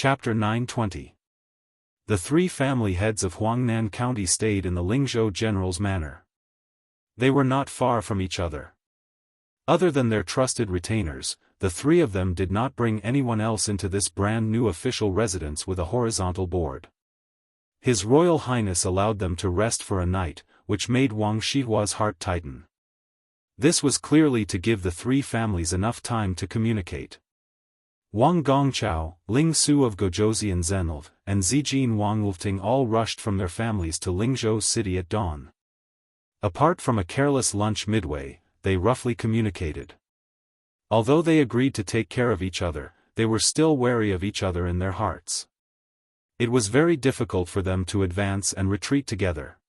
Chapter 920. The three family heads of Huangnan County stayed in the Lingzhou general's manor. They were not far from each other. Other than their trusted retainers, the three of them did not bring anyone else into this brand new official residence with a horizontal board. His Royal Highness allowed them to rest for a night, which made Wang Shihua's heart tighten. This was clearly to give the three families enough time to communicate. Wang Gongchao, Ling Su of Gozhouzian Zenlv, and Zijin Wang Lufting all rushed from their families to Lingzhou city at dawn. Apart from a careless lunch midway, they roughly communicated. Although they agreed to take care of each other, they were still wary of each other in their hearts. It was very difficult for them to advance and retreat together.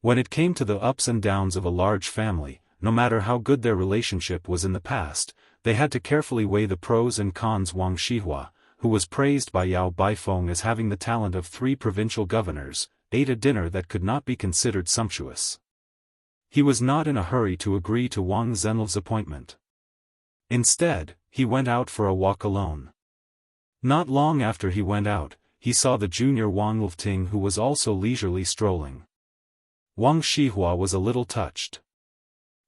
When it came to the ups and downs of a large family, no matter how good their relationship was in the past, they had to carefully weigh the pros and cons. Wang Shihua, who was praised by Yao Baifeng as having the talent of 3 provincial governors, ate a dinner that could not be considered sumptuous. He was not in a hurry to agree to Wang Zenlv's appointment. Instead, he went out for a walk alone. Not long after he went out, he saw the junior Wang Lufting, who was also leisurely strolling. Wang Shihua was a little touched.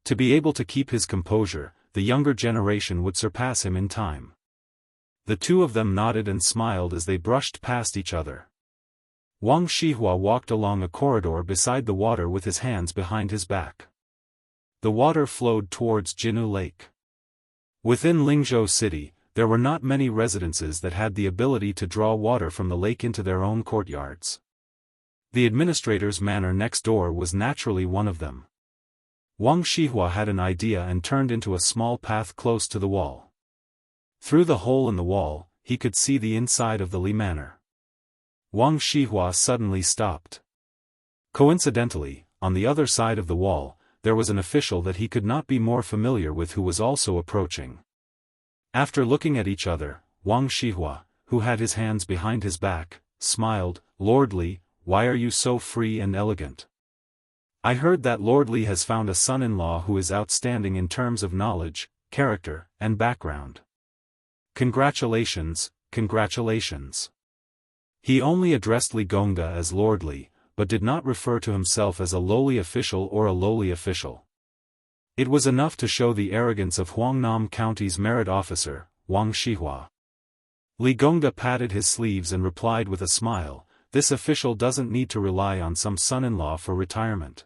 To be able to keep his composure, the younger generation would surpass him in time. The two of them nodded and smiled as they brushed past each other. Wang Shihua walked along a corridor beside the water with his hands behind his back. The water flowed towards Jinhu Lake. Within Lingzhou city, there were not many residences that had the ability to draw water from the lake into their own courtyards. The administrator's manor next door was naturally one of them. Wang Shihua had an idea and turned into a small path close to the wall. Through the hole in the wall, he could see the inside of the Li Manor. Wang Shihua suddenly stopped. Coincidentally, on the other side of the wall, there was an official that he could not be more familiar with who was also approaching. After looking at each other, Wang Shihua, who had his hands behind his back, smiled. "Lord Li, why are you so free and elegant? I heard that Lord Li has found a son-in-law who is outstanding in terms of knowledge, character, and background. Congratulations, congratulations." He only addressed Li Gongda as Lord Li, but did not refer to himself as a lowly official or a lowly official. It was enough to show the arrogance of Huangnan County's merit officer, Wang Shihua. Li Gongda patted his sleeves and replied with a smile, "This official doesn't need to rely on some son-in-law for retirement.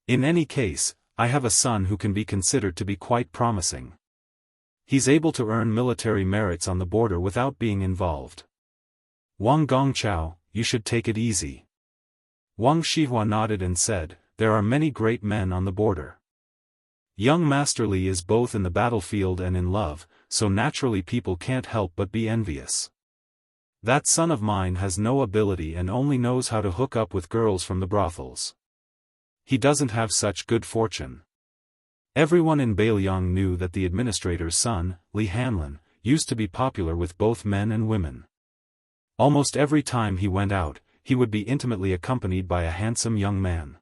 In any case, I have a son who can be considered to be quite promising. He's able to earn military merits on the border without being involved. Wang Gongchao, you should take it easy." Wang Shihua nodded and said, "There are many great men on the border. Young Master Li is both in the battlefield and in love, so naturally people can't help but be envious. That son of mine has no ability and only knows how to hook up with girls from the brothels. He doesn't have such good fortune." Everyone in Beiliang knew that the administrator's son, Li Hanlin, used to be popular with both men and women. Almost every time he went out, he would be intimately accompanied by a handsome young man.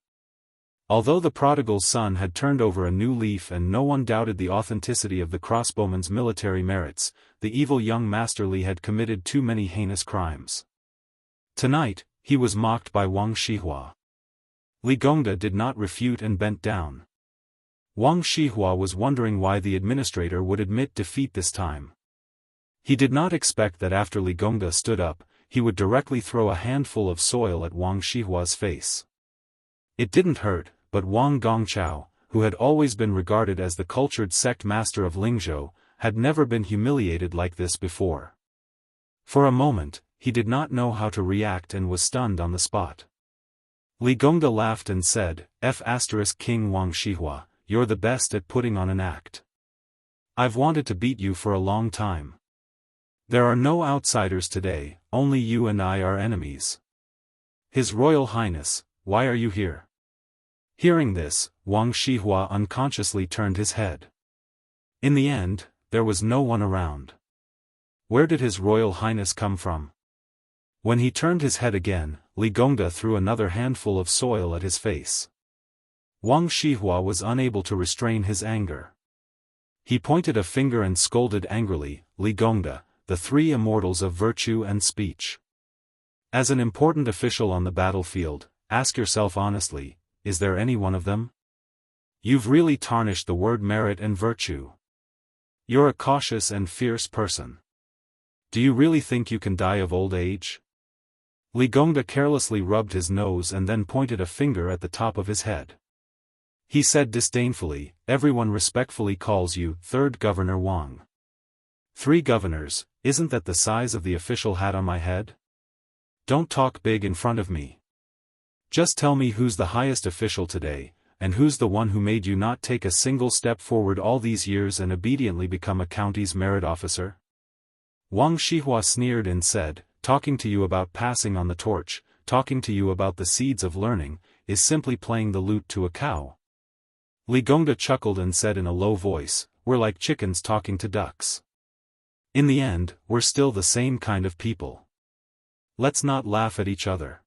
Although the prodigal son had turned over a new leaf and no one doubted the authenticity of the crossbowman's military merits, the evil young Master Li had committed too many heinous crimes. Tonight, he was mocked by Wang Shihua. Li Gongda did not refute and bent down. Wang Shihua was wondering why the administrator would admit defeat this time. He did not expect that after Li Gongda stood up, he would directly throw a handful of soil at Wang Shihua's face. It didn't hurt, but Wang Gongchao, who had always been regarded as the cultured sect master of Lingzhou, had never been humiliated like this before. For a moment, he did not know how to react and was stunned on the spot. Li Gongda laughed and said, King Wang Shihua, you're the best at putting on an act. I've wanted to beat you for a long time. There are no outsiders today, only you and I are enemies. His Royal Highness, why are you here? Hearing this, Wang Shihua unconsciously turned his head. In the end, there was no one around. Where did His Royal Highness come from? When he turned his head again, Li Gongda threw another handful of soil at his face. Wang Shihua was unable to restrain his anger. He pointed a finger and scolded angrily, Li Gongda, the three immortals of virtue and speech. As an important official on the battlefield, ask yourself honestly, is there any one of them? You've really tarnished the word merit and virtue. You're a cautious and fierce person. Do you really think you can die of old age? Li Gongda carelessly rubbed his nose and then pointed a finger at the top of his head. He said disdainfully, everyone respectfully calls you Third Governor Wang. 3 governors, isn't that the size of the official hat on my head? Don't talk big in front of me. Just tell me who's the highest official today, and who's the one who made you not take a single step forward all these years and obediently become a county's merit officer? Wang Shihua sneered and said, talking to you about passing on the torch, talking to you about the seeds of learning, is simply playing the lute to a cow. Li Gongda chuckled and said in a low voice, we're like chickens talking to ducks. In the end, we're still the same kind of people. Let's not laugh at each other.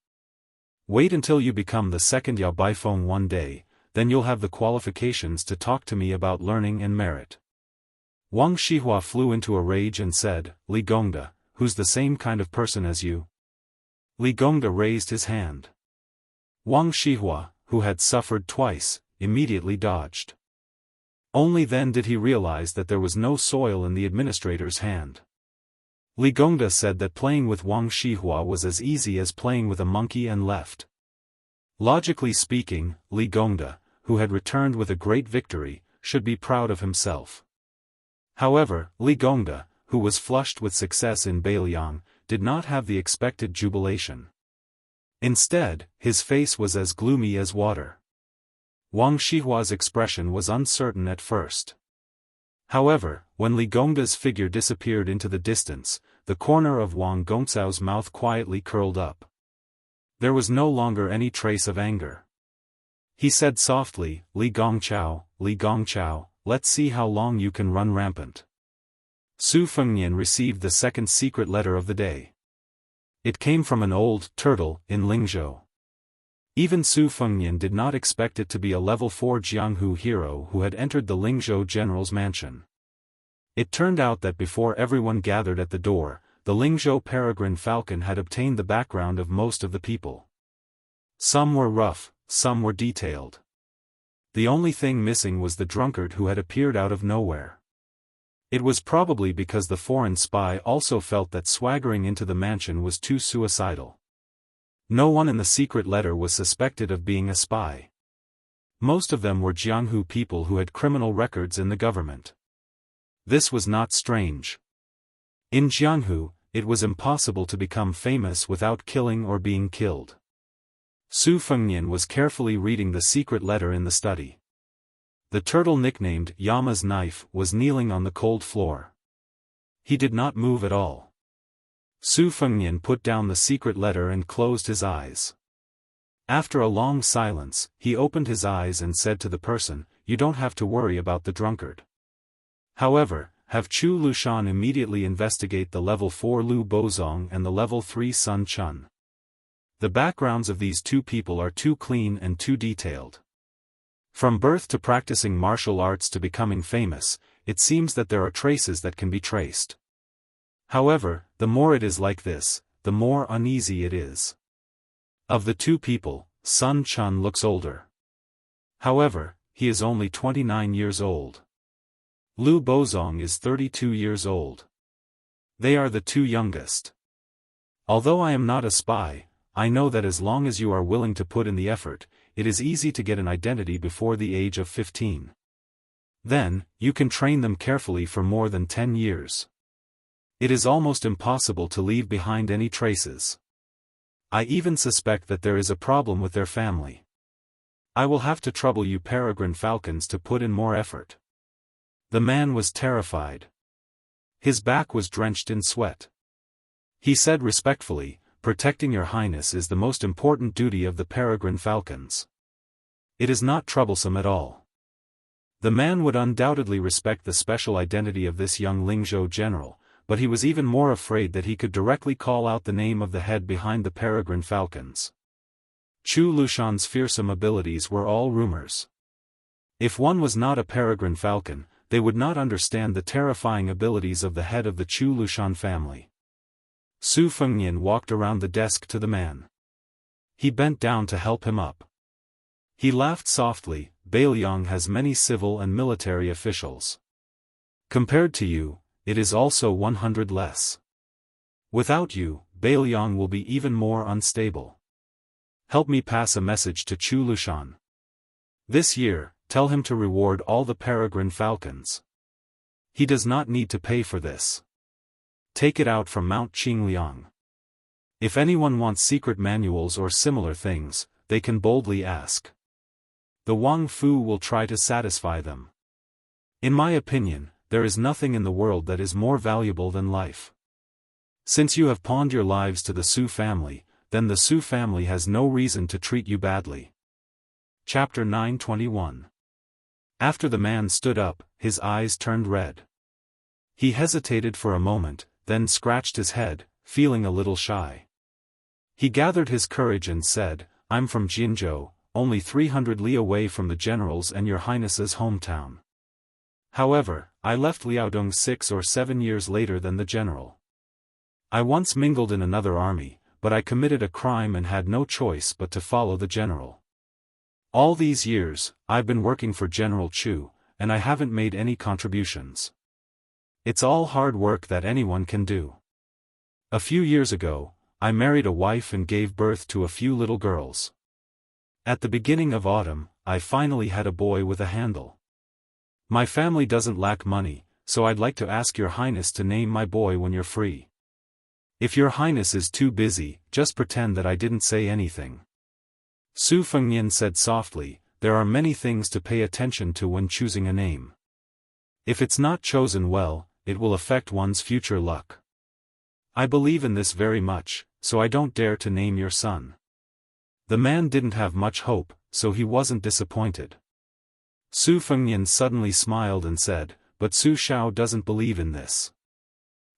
Wait until you become the second Yao Baifeng one day, then you'll have the qualifications to talk to me about learning and merit. Wang Shihua flew into a rage and said, Li Gongda, who's the same kind of person as you? Li Gongda raised his hand. Wang Shihua, who had suffered twice, immediately dodged. Only then did he realize that there was no soil in the administrator's hand. Li Gongda said that playing with Wang Shihua was as easy as playing with a monkey and left. Logically speaking, Li Gongda, who had returned with a great victory, should be proud of himself. However, Li Gongda, who was flushed with success in Beiliang, did not have the expected jubilation. Instead, his face was as gloomy as water. Wang Shihua's expression was uncertain at first. However, when Li Gongda's figure disappeared into the distance, the corner of Wang Gongcao's mouth quietly curled up. There was no longer any trace of anger. He said softly, Li Gongchao, let's see how long you can run rampant. Su Fengnian received the second secret letter of the day. It came from an old turtle in Lingzhou. Even Su Fengnian did not expect it to be a level 4 Jianghu hero who had entered the Lingzhou general's mansion. It turned out that before everyone gathered at the door, the Lingzhou peregrine falcon had obtained the background of most of the people. Some were rough, some were detailed. The only thing missing was the drunkard who had appeared out of nowhere. It was probably because the foreign spy also felt that swaggering into the mansion was too suicidal. No one in the secret letter was suspected of being a spy. Most of them were Jianghu people who had criminal records in the government. This was not strange. In Jianghu, it was impossible to become famous without killing or being killed. Su Fengnian was carefully reading the secret letter in the study. The turtle nicknamed Yama's knife was kneeling on the cold floor. He did not move at all. Su Fengnian put down the secret letter and closed his eyes. After a long silence, he opened his eyes and said to the person, "You don't have to worry about the drunkard. However, have Chu Lushan immediately investigate the level 4 Lu Bozong and the level 3 Sun Chun. The backgrounds of these two people are too clean and too detailed. From birth to practicing martial arts to becoming famous, it seems that there are traces that can be traced. However, the more it is like this, the more uneasy it is. Of the two people, Sun Chun looks older. However, he is only 29 years old. Lu Bozong is 32 years old. They are the two youngest. Although I am not a spy, I know that as long as you are willing to put in the effort, it is easy to get an identity before the age of 15. Then, you can train them carefully for more than 10 years. It is almost impossible to leave behind any traces. I even suspect that there is a problem with their family. I will have to trouble you peregrine falcons to put in more effort." The man was terrified. His back was drenched in sweat. He said respectfully, "Protecting your highness is the most important duty of the peregrine falcons. It is not troublesome at all." The man would undoubtedly respect the special identity of this young Lingzhou general, but he was even more afraid that he could directly call out the name of the head behind the peregrine falcons. Chu Lushan's fearsome abilities were all rumors. If one was not a peregrine falcon, they would not understand the terrifying abilities of the head of the Chu Lushan family. Su Fengnian walked around the desk to the man. He bent down to help him up. He laughed softly. Beiliang has many civil and military officials. Compared to you, it is also 100 less. Without you, Beiliang will be even more unstable. Help me pass a message to Chu Lushan. This year, tell him to reward all the peregrine falcons. He does not need to pay for this. Take it out from Mount Qingliang. If anyone wants secret manuals or similar things, they can boldly ask. The Wang Fu will try to satisfy them. In my opinion, there is nothing in the world that is more valuable than life. Since you have pawned your lives to the Su family, then the Su family has no reason to treat you badly. Chapter 921. After the man stood up, his eyes turned red. He hesitated for a moment, then scratched his head, feeling a little shy. He gathered his courage and said, I'm from Jianghu, only 300 li away from the general's and your highness's hometown. However, I left Liaodong 6 or 7 years later than the general. I once mingled in another army, but I committed a crime and had no choice but to follow the general. All these years, I've been working for General Chu, and I haven't made any contributions. It's all hard work that anyone can do. A few years ago, I married a wife and gave birth to a few little girls. At the beginning of autumn, I finally had a boy with a handle. My family doesn't lack money, so I'd like to ask your highness to name my boy when you're free. If your highness is too busy, just pretend that I didn't say anything. Su Fengnian said softly, there are many things to pay attention to when choosing a name. If it's not chosen well, it will affect one's future luck. I believe in this very much, so I don't dare to name your son. The man didn't have much hope, so he wasn't disappointed. Su Fengnian suddenly smiled and said, but Su Xiao doesn't believe in this.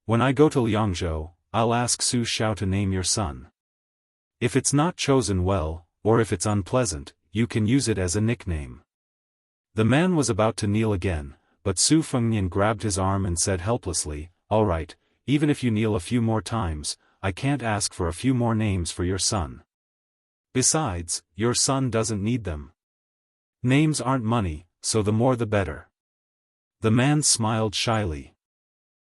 When I go to Liangzhou, I'll ask Su Xiao to name your son. If it's not chosen well, or if it's unpleasant, you can use it as a nickname. The man was about to kneel again, but Su Fengnian grabbed his arm and said helplessly, all right, even if you kneel a few more times, I can't ask for a few more names for your son. Besides, your son doesn't need them. Names aren't money, so the more the better. The man smiled shyly.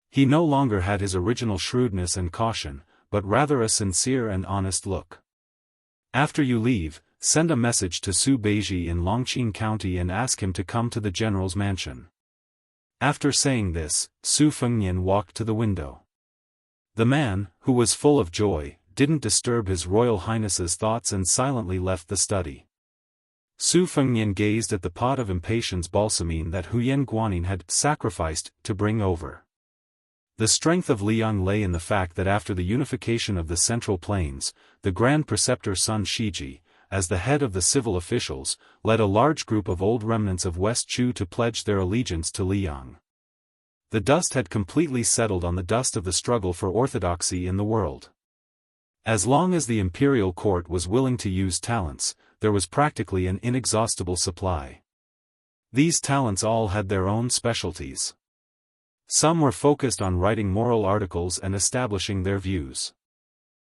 He no longer had his original shrewdness and caution, but rather a sincere and honest look. After you leave, send a message to Su Beiji in Longqing County and ask him to come to the general's mansion. After saying this, Su Fengnian walked to the window. The man, who was full of joy, didn't disturb his Royal Highness's thoughts and silently left the study. Su Fengnian gazed at the pot of impatience balsamine that Huyen Guanyin had sacrificed to bring over. The strength of Liang lay in the fact that after the unification of the Central Plains, the Grand Preceptor Sun Shiji, as the head of the civil officials, led a large group of old remnants of West Chu to pledge their allegiance to Liang. The dust had completely settled on the dust of the struggle for orthodoxy in the world. As long as the imperial court was willing to use talents, there was practically an inexhaustible supply. These talents all had their own specialties. Some were focused on writing moral articles and establishing their views.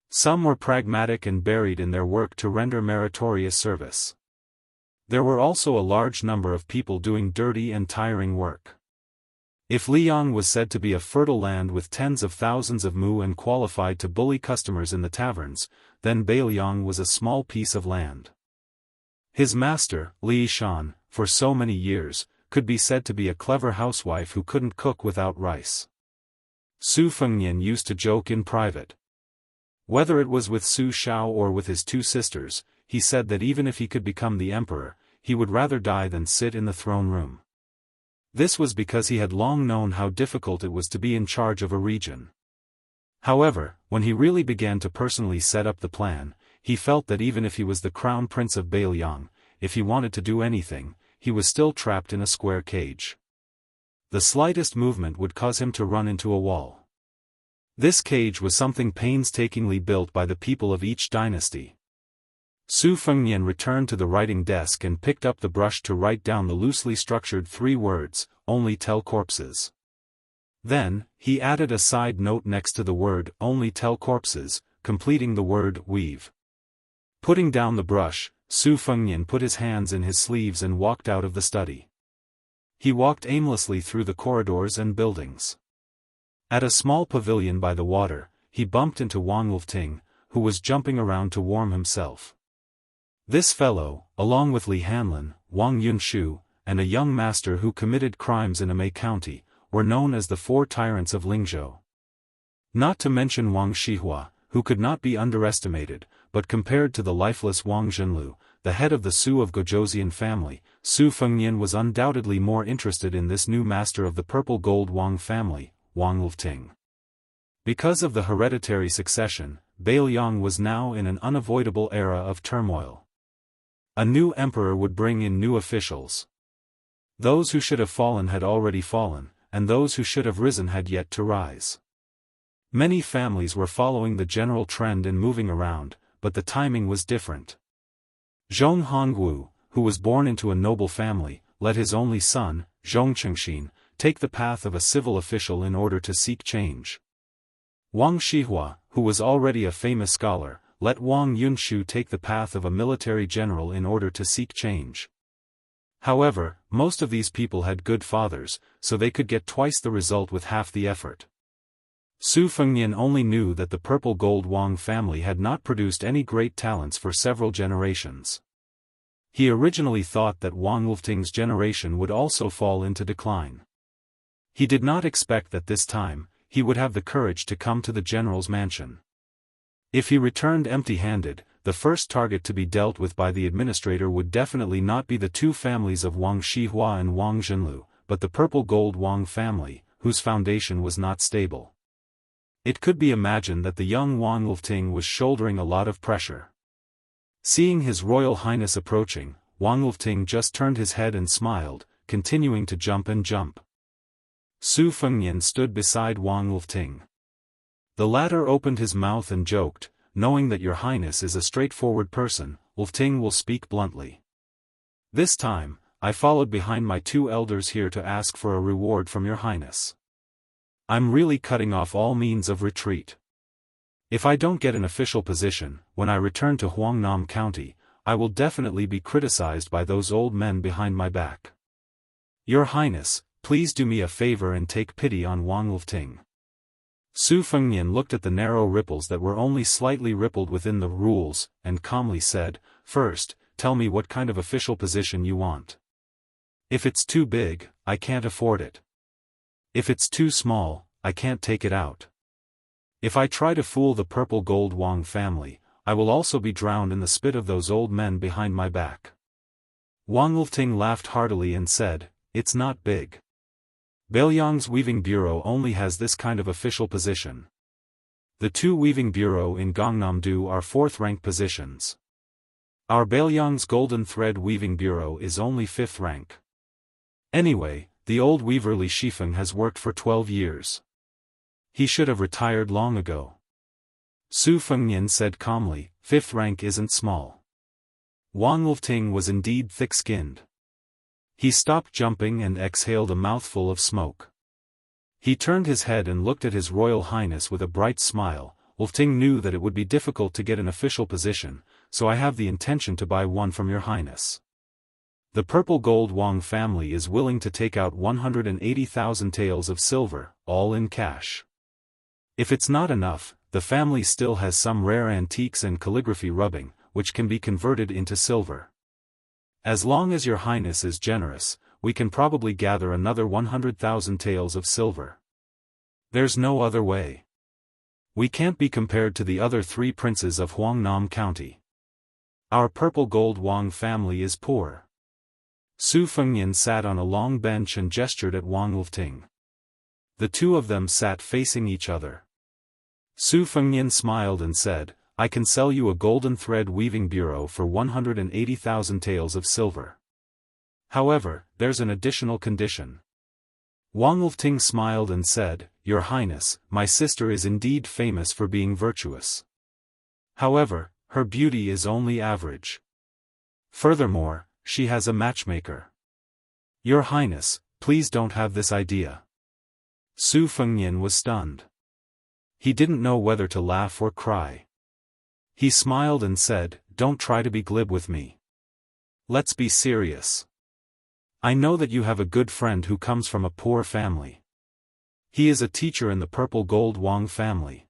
Some were pragmatic and buried in their work to render meritorious service. There were also a large number of people doing dirty and tiring work. If Liang was said to be a fertile land with tens of thousands of mu and qualified to bully customers in the taverns, then Beiliang was a small piece of land. His master, Li Shan, for so many years, could be said to be a clever housewife who couldn't cook without rice. Su Fengnian used to joke in private. Whether it was with Su Xiao or with his two sisters, he said that even if he could become the emperor, he would rather die than sit in the throne room. This was because he had long known how difficult it was to be in charge of a region. However, when he really began to personally set up the plan, he felt that even if he was the crown prince of Beiliang, if he wanted to do anything, he was still trapped in a square cage. The slightest movement would cause him to run into a wall. This cage was something painstakingly built by the people of each dynasty. Su Fengnian returned to the writing desk and picked up the brush to write down the loosely structured 3 words, only tell corpses. Then, he added a side note next to the word only tell corpses, completing the word weave. Putting down the brush, Su Fengnian put his hands in his sleeves and walked out of the study. He walked aimlessly through the corridors and buildings. At a small pavilion by the water, he bumped into Wang Lufting, who was jumping around to warm himself. This fellow, along with Li Hanlin, Wang Yunshu, and a young master who committed crimes in Amei County, were known as the Four Tyrants of Lingzhou. Not to mention Wang Shihua, who could not be underestimated, but compared to the lifeless Wang Zhenlu, the head of the Su of Gojouzian family, Su Fengnian was undoubtedly more interested in this new master of the purple gold Wang family, Wang Lufting. Because of the hereditary succession, Bailiang was now in an unavoidable era of turmoil. A new emperor would bring in new officials. Those who should have fallen had already fallen, and those who should have risen had yet to rise. Many families were following the general trend and moving around, but the timing was different. Zhong Hongwu, who was born into a noble family, let his only son, Zhong Chengxin, take the path of a civil official in order to seek change. Wang Shihua, who was already a famous scholar, let Wang Yunshu take the path of a military general in order to seek change. However, most of these people had good fathers, so they could get twice the result with half the effort. Su Fengnian only knew that the purple gold Wang family had not produced any great talents for several generations. He originally thought that Wang Lufting's generation would also fall into decline. He did not expect that this time, he would have the courage to come to the general's mansion. If he returned empty-handed, the first target to be dealt with by the administrator would definitely not be the two families of Wang Shihua and Wang Zhenlu, but the purple gold Wang family, whose foundation was not stable. It could be imagined that the young Wang Lufting was shouldering a lot of pressure. Seeing His Royal Highness approaching, Wang Lufting just turned his head and smiled, continuing to jump and jump. Su Fengnian stood beside Wang Lufting. The latter opened his mouth and joked, knowing that Your Highness is a straightforward person, Lufting will speak bluntly. This time, I followed behind my two elders here to ask for a reward from Your Highness. I'm really cutting off all means of retreat. If I don't get an official position, when I return to Huangnam County, I will definitely be criticized by those old men behind my back. Your Highness, please do me a favor and take pity on Wang Lufting. Su Fengnian looked at the narrow ripples that were only slightly rippled within the rules, and calmly said, First, tell me what kind of official position you want. If it's too big, I can't afford it. If it's too small, I can't take it out. If I try to fool the purple gold Wang family, I will also be drowned in the spit of those old men behind my back. Wang Lufting laughed heartily and said, It's not big. Bailiang's Weaving Bureau only has this kind of official position. The two Weaving Bureau in Gangnam-do are fourth-rank positions. Our Bailiang's Golden Thread Weaving Bureau is only fifth rank. Anyway, the old weaver Li Shifeng has worked for 12 years. He should have retired long ago. Su Fengnian said calmly, fifth rank isn't small. Wang Lufting was indeed thick-skinned. He stopped jumping and exhaled a mouthful of smoke. He turned his head and looked at His Royal Highness with a bright smile. Lufting knew that it would be difficult to get an official position, so I have the intention to buy one from Your Highness. The purple gold Wang family is willing to take out 180,000 taels of silver, all in cash. If it's not enough, the family still has some rare antiques and calligraphy rubbing, which can be converted into silver. As long as Your Highness is generous, we can probably gather another 100,000 taels of silver. There's no other way. We can't be compared to the other three princes of Huangnam County. Our purple gold Wang family is poor. Su Fengnian sat on a long bench and gestured at Wang Lufting. The two of them sat facing each other. Su Fengnian smiled and said, I can sell you a golden thread weaving bureau for 180,000 taels of silver. However, there's an additional condition. Wang Lufting smiled and said, Your Highness, my sister is indeed famous for being virtuous. However, her beauty is only average. Furthermore, she has a matchmaker. Your Highness, please don't have this idea. Su Fengnian was stunned. He didn't know whether to laugh or cry. He smiled and said, don't try to be glib with me. Let's be serious. I know that you have a good friend who comes from a poor family. He is a teacher in the purple gold Wang family.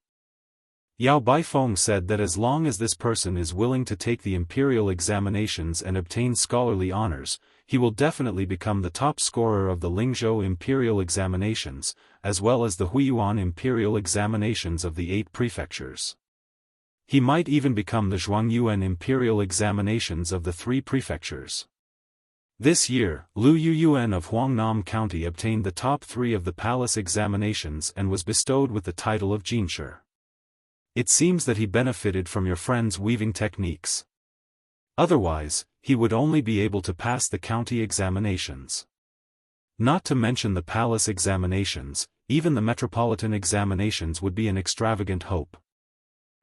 Yao Baifeng said that as long as this person is willing to take the imperial examinations and obtain scholarly honors, he will definitely become the top scorer of the Lingzhou imperial examinations, as well as the Huiyuan imperial examinations of the 8 prefectures. He might even become the Zhuangyuan imperial examinations of the 3 prefectures. This year, Lu Yuyuan of Huangnam County obtained the top 3 of the palace examinations and was bestowed with the title of Jinshi. It seems that he benefited from your friend's weaving techniques. Otherwise, he would only be able to pass the county examinations. Not to mention the palace examinations, even the metropolitan examinations would be an extravagant hope.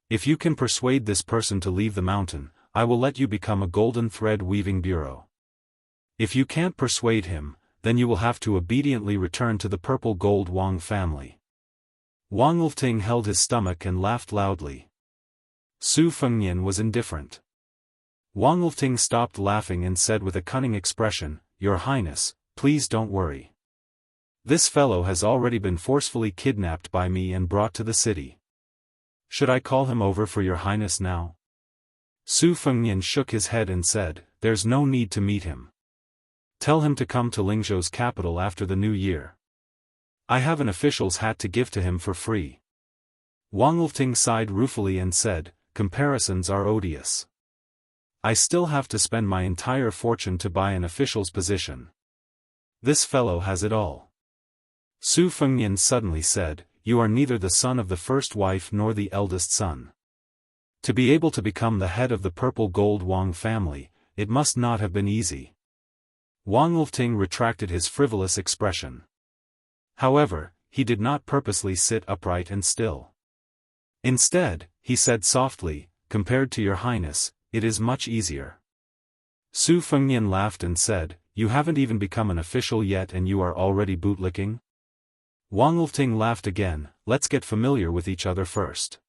If you can persuade this person to leave the mountain, I will let you become a golden thread weaving bureau. If you can't persuade him, then you will have to obediently return to the purple gold Wang family. Wang Lifting held his stomach and laughed loudly. Su Fengnian was indifferent. Wang Lifting stopped laughing and said with a cunning expression, Your Highness, please don't worry. This fellow has already been forcefully kidnapped by me and brought to the city. Should I call him over for your highness now? Su Fengnian shook his head and said, There's no need to meet him. Tell him to come to Lingzhou's capital after the new year. I have an official's hat to give to him for free. Wang Lifting sighed ruefully and said, Comparisons are odious. I still have to spend my entire fortune to buy an official's position. This fellow has it all. Su Fengnian suddenly said, You are neither the son of the first wife nor the eldest son. To be able to become the head of the purple gold Wang family, it must not have been easy. Wang Lifting retracted his frivolous expression. However, he did not purposely sit upright and still. Instead, he said softly, Compared to your highness, it is much easier. Su Fengnian laughed and said, You haven't even become an official yet and you are already bootlicking? Wang Lifting laughed again, Let's get familiar with each other first.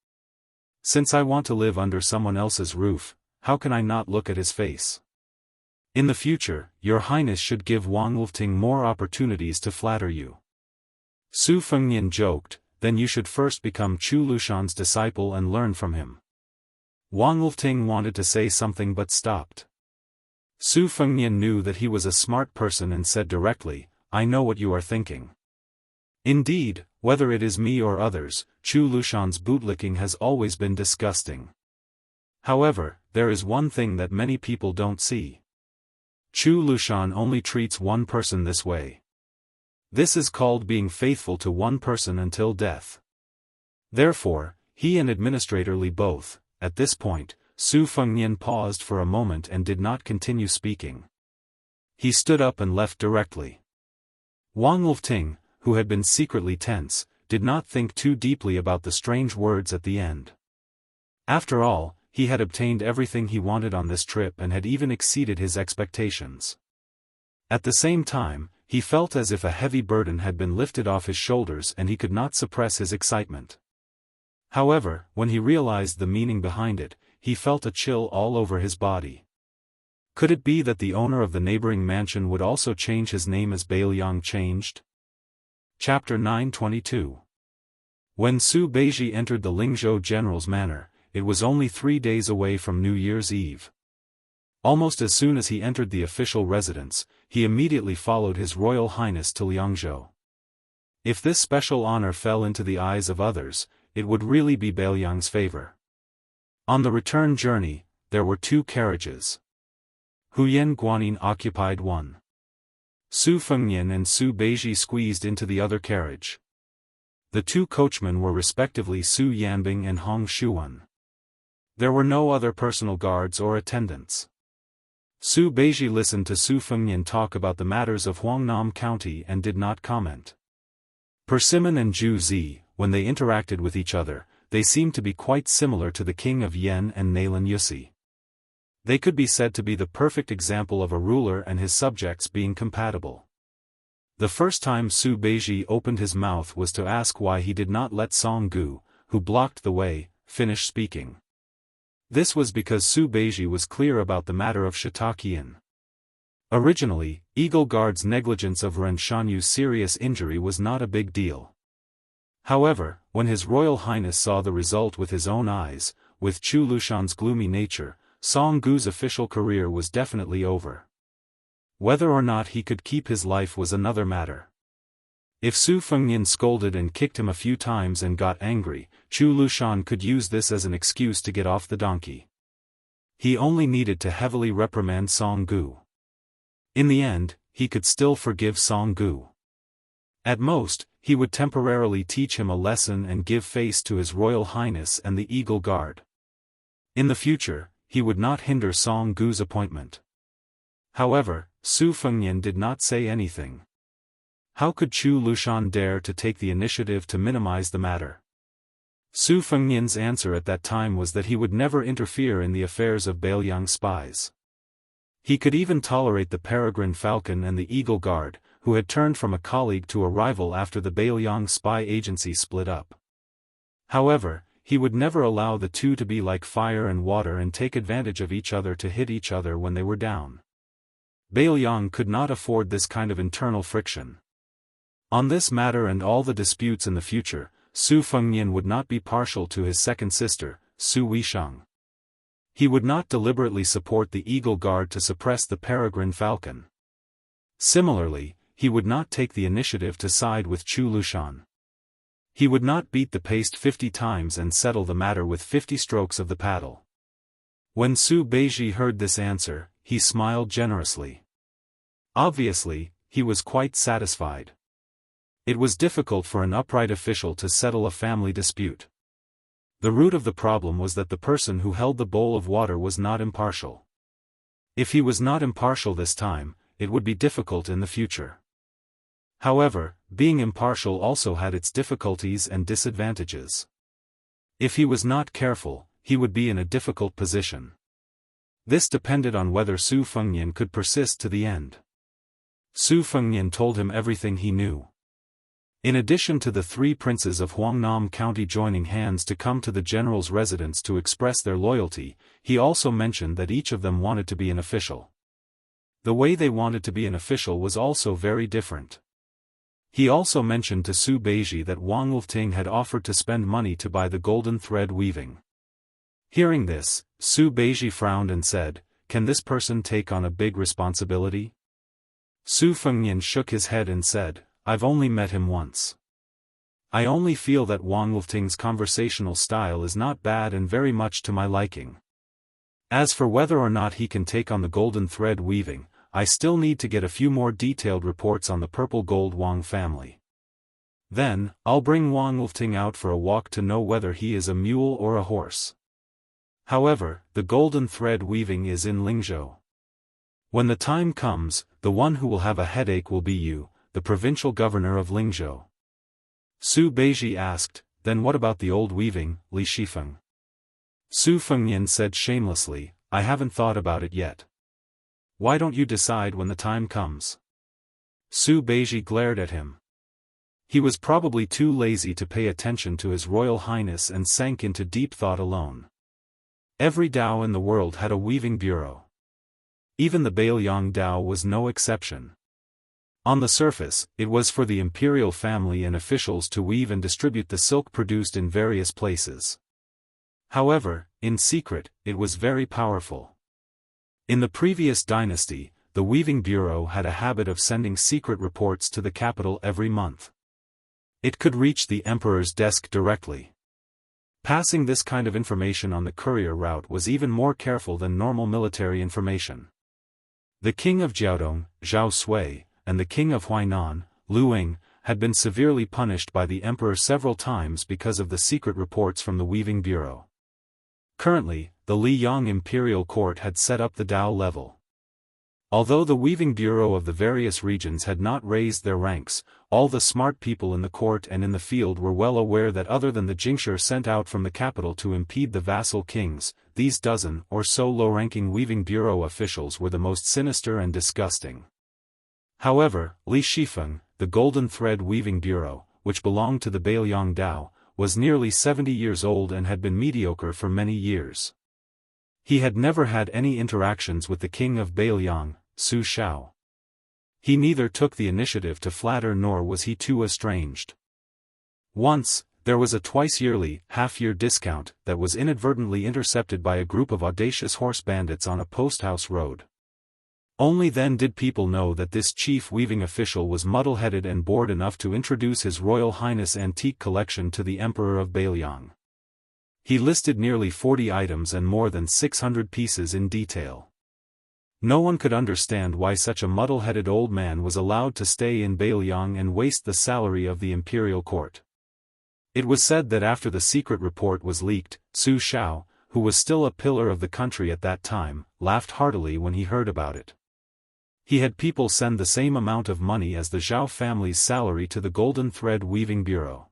Since I want to live under someone else's roof, how can I not look at his face? In the future, your highness should give Wang Lifting more opportunities to flatter you. Su Fengnian joked, Then you should first become Chu Lushan's disciple and learn from him. Wang Lifting wanted to say something but stopped. Su Fengnian knew that he was a smart person and said directly, I know what you are thinking. Indeed, whether it is me or others, Chu Lushan's bootlicking has always been disgusting. However, there is one thing that many people don't see. Chu Lushan only treats one person this way. This is called being faithful to one person until death. Therefore, he and Administrator Li both, at this point, Su Fengnian paused for a moment and did not continue speaking. He stood up and left directly. Wang Lifting, who had been secretly tense, did not think too deeply about the strange words at the end. After all, he had obtained everything he wanted on this trip and had even exceeded his expectations. At the same time, he felt as if a heavy burden had been lifted off his shoulders and he could not suppress his excitement. However, when he realized the meaning behind it, he felt a chill all over his body. Could it be that the owner of the neighboring mansion would also change his name as Bailiang changed? Chapter 922. When Su Beiji entered the Lingzhou general's manor, it was only 3 days away from New Year's Eve. Almost as soon as he entered the official residence, he immediately followed His Royal Highness to Liangzhou. If this special honor fell into the eyes of others, it would really be Bailiang's favor. On the return journey, there were 2 carriages. Huyen Guanyin occupied one. Su Fengnian and Su Beiji squeezed into the other carriage. The 2 coachmen were respectively Su Yanbing and Hong Shuan. There were no other personal guards or attendants. Su Beiji listened to Su Fengnian talk about the matters of Huangnam County and did not comment. Persimmon and Zhu Zi, when they interacted with each other, they seemed to be quite similar to the king of Yen and Naylan Yusi. They could be said to be the perfect example of a ruler and his subjects being compatible. The first time Su Beiji opened his mouth was to ask why he did not let Song Gu, who blocked the way, finish speaking. This was because Su Beiji was clear about the matter of Shitaqian. Originally, Eagle Guard's negligence of Ren Shanyu's serious injury was not a big deal. However, when His Royal Highness saw the result with his own eyes, with Chu Lushan's gloomy nature, Song Gu's official career was definitely over. Whether or not he could keep his life was another matter. If Su Fengnian scolded and kicked him a few times and got angry, Chu Lushan could use this as an excuse to get off the donkey. He only needed to heavily reprimand Song Gu. In the end, he could still forgive Song Gu. At most, he would temporarily teach him a lesson and give face to His Royal Highness and the Eagle Guard. In the future, he would not hinder Song Gu's appointment. However, Su Fengnian did not say anything. How could Chu Lushan dare to take the initiative to minimize the matter? Su Fengnian's answer at that time was that he would never interfere in the affairs of Bailiang spies. He could even tolerate the Peregrine Falcon and the Eagle Guard, who had turned from a colleague to a rival after the Bailiang spy agency split up. However, he would never allow the two to be like fire and water and take advantage of each other to hit each other when they were down. Bailiang could not afford this kind of internal friction. On this matter and all the disputes in the future, Su Fengnian would not be partial to his second sister, Su Weisheng. He would not deliberately support the Eagle Guard to suppress the Peregrine Falcon. Similarly, he would not take the initiative to side with Chu Lushan. He would not beat the paste 50 times and settle the matter with 50 strokes of the paddle. When Su Beiji heard this answer, he smiled generously. Obviously, he was quite satisfied. It was difficult for an upright official to settle a family dispute. The root of the problem was that the person who held the bowl of water was not impartial. If he was not impartial this time, it would be difficult in the future. However, being impartial also had its difficulties and disadvantages. If he was not careful, he would be in a difficult position. This depended on whether Su Fengnian could persist to the end. Su Fengnian told him everything he knew. In addition to the 3 princes of Huangnam County joining hands to come to the general's residence to express their loyalty, he also mentioned that each of them wanted to be an official. The way they wanted to be an official was also very different. He also mentioned to Su Beiji that Wang Wolfting had offered to spend money to buy the golden thread weaving. Hearing this, Su Beiji frowned and said, "Can this person take on a big responsibility?" Su Fengnian shook his head and said, "I've only met him once. I only feel that Wang Wolfting's conversational style is not bad and very much to my liking. As for whether or not he can take on the golden thread weaving, I still need to get a few more detailed reports on the purple gold Wang family. Then, I'll bring Wang Wolfting out for a walk to know whether he is a mule or a horse. However, the golden thread weaving is in Lingzhou. When the time comes, the one who will have a headache will be you, the provincial governor of Lingzhou." Su Beiji asked, "Then what about the old weaving, Li Shifeng?" Su Fengnian said shamelessly, "I haven't thought about it yet." "Why don't you decide when the time comes?" Su Beiji glared at him. He was probably too lazy to pay attention to His Royal Highness and sank into deep thought alone. Every Dao in the world had a weaving bureau. Even the Bailiang Dao was no exception. On the surface, it was for the imperial family and officials to weave and distribute the silk produced in various places. However, in secret, it was very powerful. In the previous dynasty, the Weaving Bureau had a habit of sending secret reports to the capital every month. It could reach the emperor's desk directly. Passing this kind of information on the courier route was even more careful than normal military information. The king of Jiaodong, Zhao Sui, and the king of Huainan, Lu Ying, had been severely punished by the emperor several times because of the secret reports from the Weaving Bureau. Currently, the Liyang Imperial Court had set up the Dao level. Although the Weaving Bureau of the various regions had not raised their ranks, all the smart people in the court and in the field were well aware that other than the Jingshi sent out from the capital to impede the vassal kings, these dozen or so low-ranking Weaving Bureau officials were the most sinister and disgusting. However, Li Shifeng, the Golden Thread Weaving Bureau, which belonged to the Bailiang Dao, was nearly 70 years old and had been mediocre for many years. He had never had any interactions with the king of Bailiang, Su Shao. He neither took the initiative to flatter nor was he too estranged. Once, there was a twice-yearly, half-year discount that was inadvertently intercepted by a group of audacious horse bandits on a post-house road. Only then did people know that this chief weaving official was muddle-headed and bored enough to introduce His Royal Highness' antique collection to the Emperor of Bailiang. He listed nearly 40 items and more than 600 pieces in detail. No one could understand why such a muddle-headed old man was allowed to stay in Bailiang and waste the salary of the imperial court. It was said that after the secret report was leaked, Su Shao, who was still a pillar of the country at that time, laughed heartily when he heard about it. He had people send the same amount of money as the Zhao family's salary to the Golden Thread Weaving Bureau.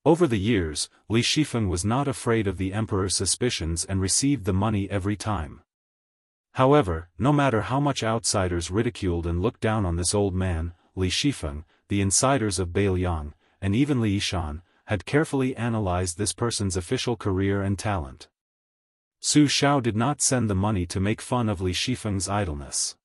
Over the years, Li Shifeng was not afraid of the emperor's suspicions and received the money every time. However, no matter how much outsiders ridiculed and looked down on this old man, Li Shifeng, the insiders of Bailiang, and even Li Yishan, had carefully analyzed this person's official career and talent. Su Shao did not send the money to make fun of Li Shifeng's idleness.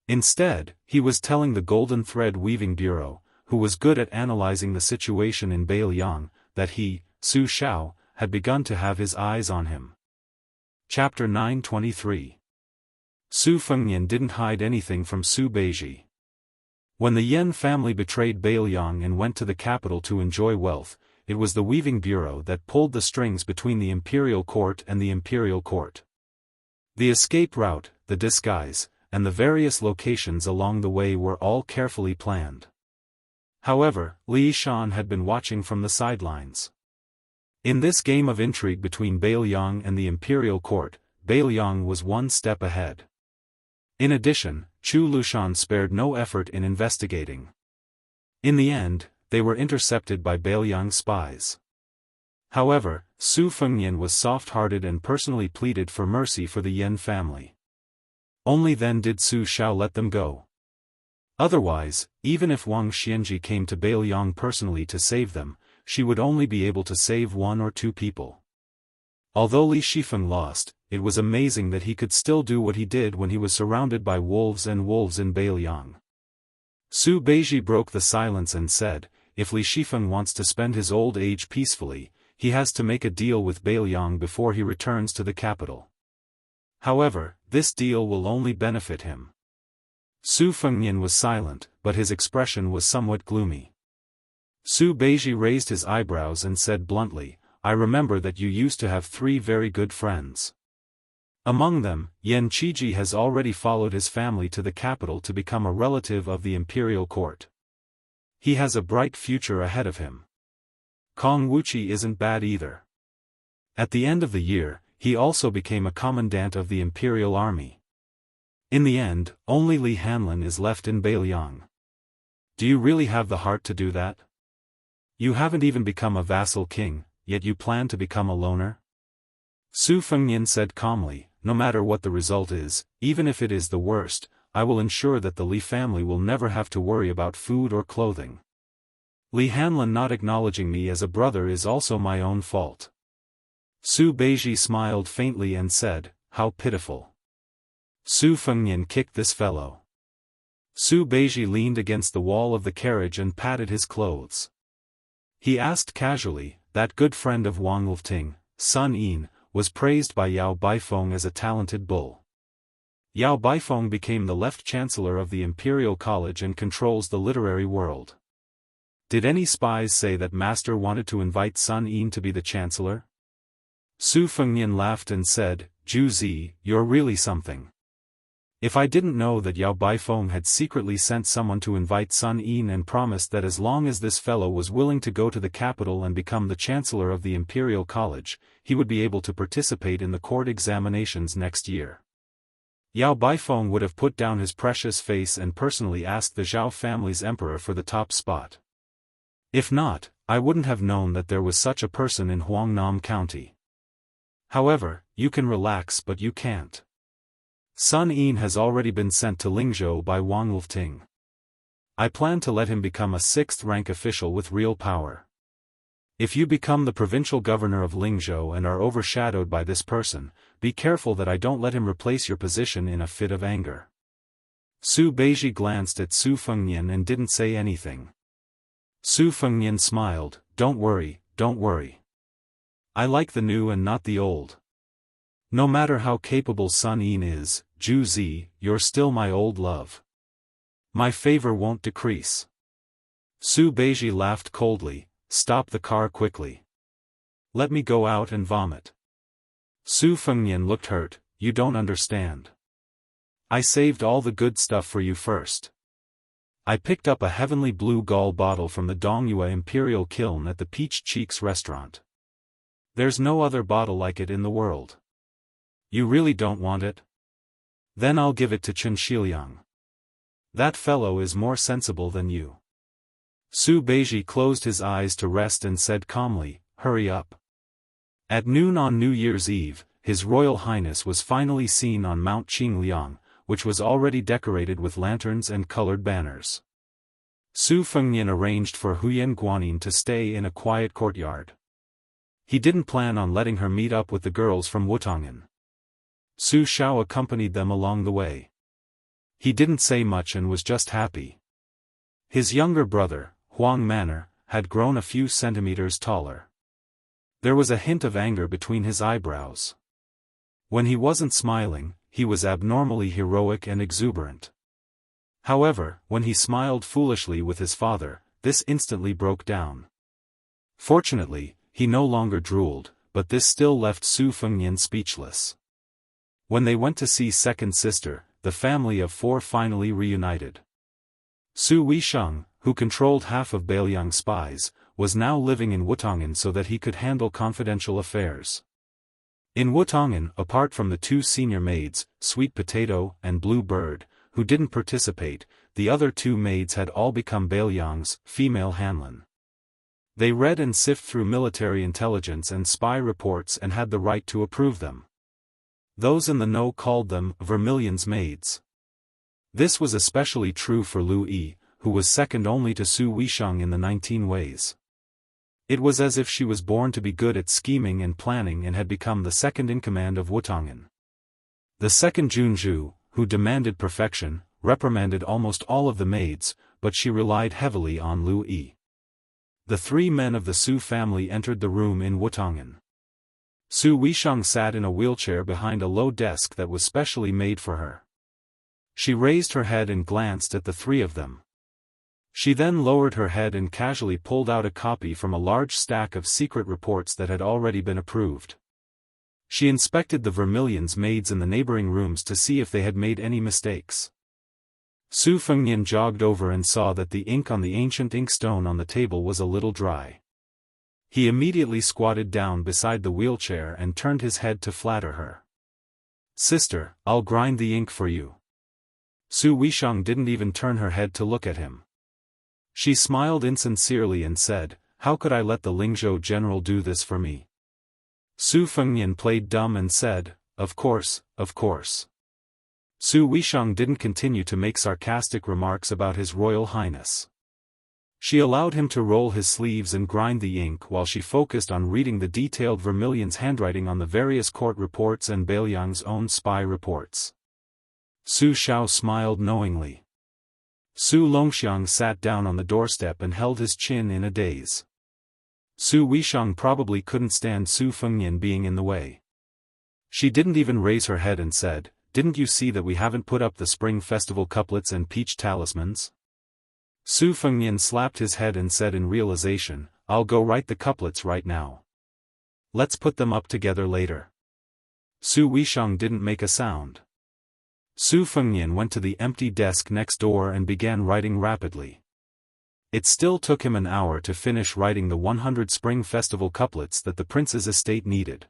Instead, he was telling the Golden Thread Weaving Bureau, who was good at analyzing the situation in Bailiang, that he, Su Shao, had begun to have his eyes on him. Chapter 923. Su Fengnian didn't hide anything from Su Beiji. When the Yan family betrayed Bailiang and went to the capital to enjoy wealth, it was the Weaving Bureau that pulled the strings between the imperial court and the imperial court. The escape route, the disguise, and the various locations along the way were all carefully planned. However, Li Yishan had been watching from the sidelines. In this game of intrigue between Bailiang and the imperial court, Bailiang was one step ahead. In addition, Chu Lushan spared no effort in investigating. In the end, they were intercepted by Bailiang's spies. However, Su Fengnian was soft-hearted and personally pleaded for mercy for the Yan family. Only then did Su Shao let them go. Otherwise, even if Wang Xianji came to Bailiang personally to save them, she would only be able to save 1 or 2 people. Although Li Shifeng lost, it was amazing that he could still do what he did when he was surrounded by wolves in Bailiang. Su Beiji broke the silence and said, if Li Shifeng wants to spend his old age peacefully, he has to make a deal with Bailiang before he returns to the capital. However, this deal will only benefit him. Su Fengnian was silent, but his expression was somewhat gloomy. Su Beiji raised his eyebrows and said bluntly, I remember that you used to have 3 very good friends. Among them, Yan Qiji has already followed his family to the capital to become a relative of the imperial court. He has a bright future ahead of him. Kong Wuqi isn't bad either. At the end of the year, he also became a commandant of the imperial army. In the end, only Li Hanlin is left in Bailiang. Do you really have the heart to do that? You haven't even become a vassal king, yet you plan to become a loner? Su Fengnian said calmly, no matter what the result is, even if it is the worst, I will ensure that the Li family will never have to worry about food or clothing. Li Hanlin not acknowledging me as a brother is also my own fault. Su Beiji smiled faintly and said, how pitiful. Su Fengnian kicked this fellow. Su Beiji leaned against the wall of the carriage and patted his clothes. He asked casually, that good friend of Wang Lifting, Sun Yin, was praised by Yao Baifeng as a talented bull. Yao Baifeng became the left chancellor of the Imperial College and controls the literary world. Did any spies say that Master wanted to invite Sun Yin to be the chancellor? Su Fengnian laughed and said, Zhu Zi, you're really something. If I didn't know that Yao Baifeng had secretly sent someone to invite Sun Yin and promised that as long as this fellow was willing to go to the capital and become the chancellor of the Imperial College, he would be able to participate in the court examinations next year. Yao Baifeng would have put down his precious face and personally asked the Zhao family's emperor for the top spot. If not, I wouldn't have known that there was such a person in Huangnam County. However, you can relax but you can't. Sun Yin has already been sent to Lingzhou by Wang Lifting. I plan to let him become a sixth-rank official with real power. If you become the provincial governor of Lingzhou and are overshadowed by this person, be careful that I don't let him replace your position in a fit of anger. Su Beiji glanced at Su Fengnian and didn't say anything. Su Fengnian smiled, don't worry, don't worry. I like the new and not the old. No matter how capable Sun Yin is, Zhu Zi, you're still my old love. My favor won't decrease. Su Beiji laughed coldly. Stop the car quickly. Let me go out and vomit. Su Fengnian looked hurt. You don't understand. I saved all the good stuff for you first. I picked up a heavenly blue gall bottle from the Dongyue Imperial Kiln at the Peach Cheeks restaurant. There's no other bottle like it in the world. You really don't want it? Then I'll give it to Chen Shiliang. That fellow is more sensible than you. Su Beiji closed his eyes to rest and said calmly, hurry up. At noon on New Year's Eve, His Royal Highness was finally seen on Mount Qingliang, which was already decorated with lanterns and colored banners. Su Fengnian arranged for Huyan Guanin to stay in a quiet courtyard. He didn't plan on letting her meet up with the girls from Wutongan. Su Shao accompanied them along the way. He didn't say much and was just happy. His younger brother, Huang Manor, had grown a few centimeters taller. There was a hint of anger between his eyebrows. When he wasn't smiling, he was abnormally heroic and exuberant. However, when he smiled foolishly with his father, this instantly broke down. Fortunately, he no longer drooled, but this still left Su Fengnian speechless. When they went to see second sister, the family of four finally reunited. Su Weisheng, who controlled half of Beiliang's spies, was now living in Wutongan so that he could handle confidential affairs. In Wutongan, apart from the two senior maids, Sweet Potato and Blue Bird, who didn't participate, the other two maids had all become Beiliang's female Hanlin. They read and sift through military intelligence and spy reports and had the right to approve them. Those in the know called them Vermilion's maids. This was especially true for Lu Yi, who was second only to Su Weisheng in the 19 ways. It was as if she was born to be good at scheming and planning and had become the second in command of Wutongan. The second Junju, who demanded perfection, reprimanded almost all of the maids, but she relied heavily on Lu Yi. The three men of the Su family entered the room in Wutongan. Su Weisheng sat in a wheelchair behind a low desk that was specially made for her. She raised her head and glanced at the three of them. She then lowered her head and casually pulled out a copy from a large stack of secret reports that had already been approved. She inspected the Vermilion's maids in the neighboring rooms to see if they had made any mistakes. Su Fengnian jogged over and saw that the ink on the ancient inkstone on the table was a little dry. He immediately squatted down beside the wheelchair and turned his head to flatter her. "Sister, I'll grind the ink for you." Su Weisheng didn't even turn her head to look at him. She smiled insincerely and said, "How could I let the Lingzhou general do this for me?" Su Fengnian played dumb and said, Of course, of course." Su Weisheng didn't continue to make sarcastic remarks about His Royal Highness. She allowed him to roll his sleeves and grind the ink while she focused on reading the detailed Vermilion's handwriting on the various court reports and Beiliang's own spy reports. Su Shao smiled knowingly. Su Longxiang sat down on the doorstep and held his chin in a daze. Su Weisheng probably couldn't stand Su Fengnian being in the way. She didn't even raise her head and said, "Didn't you see that we haven't put up the Spring Festival couplets and peach talismans?" Su Fengnian slapped his head and said in realization, "I'll go write the couplets right now. Let's put them up together later." Su Weisheng didn't make a sound. Su Fengnian went to the empty desk next door and began writing rapidly. It still took him an hour to finish writing the 100 Spring Festival couplets that the prince's estate needed.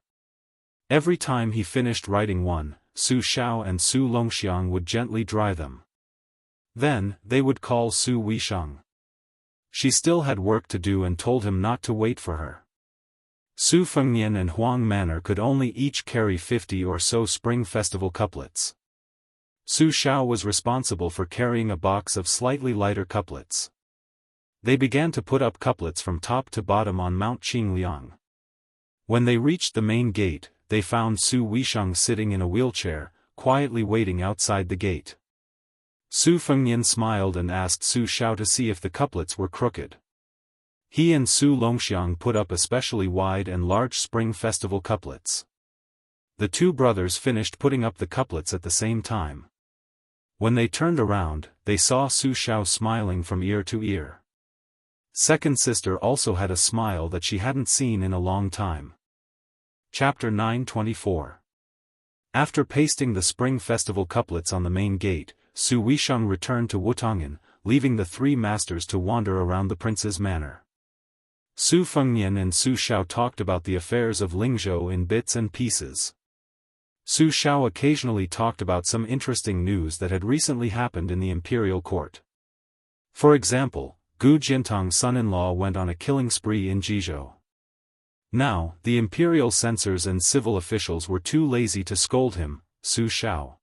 Every time he finished writing one, Su Shao and Su Longxiang would gently dry them. Then, they would call Su Weisheng. She still had work to do and told him not to wait for her. Su Fengnian and Huang Manor could only each carry 50 or so Spring Festival couplets. Su Xiao was responsible for carrying a box of slightly lighter couplets. They began to put up couplets from top to bottom on Mount Qingliang. When they reached the main gate, they found Su Weisheng sitting in a wheelchair, quietly waiting outside the gate. Su Fengnian smiled and asked Su Xiao to see if the couplets were crooked. He and Su Longxiang put up especially wide and large Spring Festival couplets. The two brothers finished putting up the couplets at the same time. When they turned around, they saw Su Xiao smiling from ear to ear. Second sister also had a smile that she hadn't seen in a long time. Chapter 924. After pasting the Spring Festival couplets on the main gate, Su Weisheng returned to Wutong'an, leaving the three masters to wander around the prince's manor. Su Fengnian and Su Xiao talked about the affairs of Lingzhou in bits and pieces. Su Xiao occasionally talked about some interesting news that had recently happened in the imperial court. For example, Gu Jintang's son-in-law went on a killing spree in Jizhou. Now, the imperial censors and civil officials were too lazy to scold him, Su Xiao.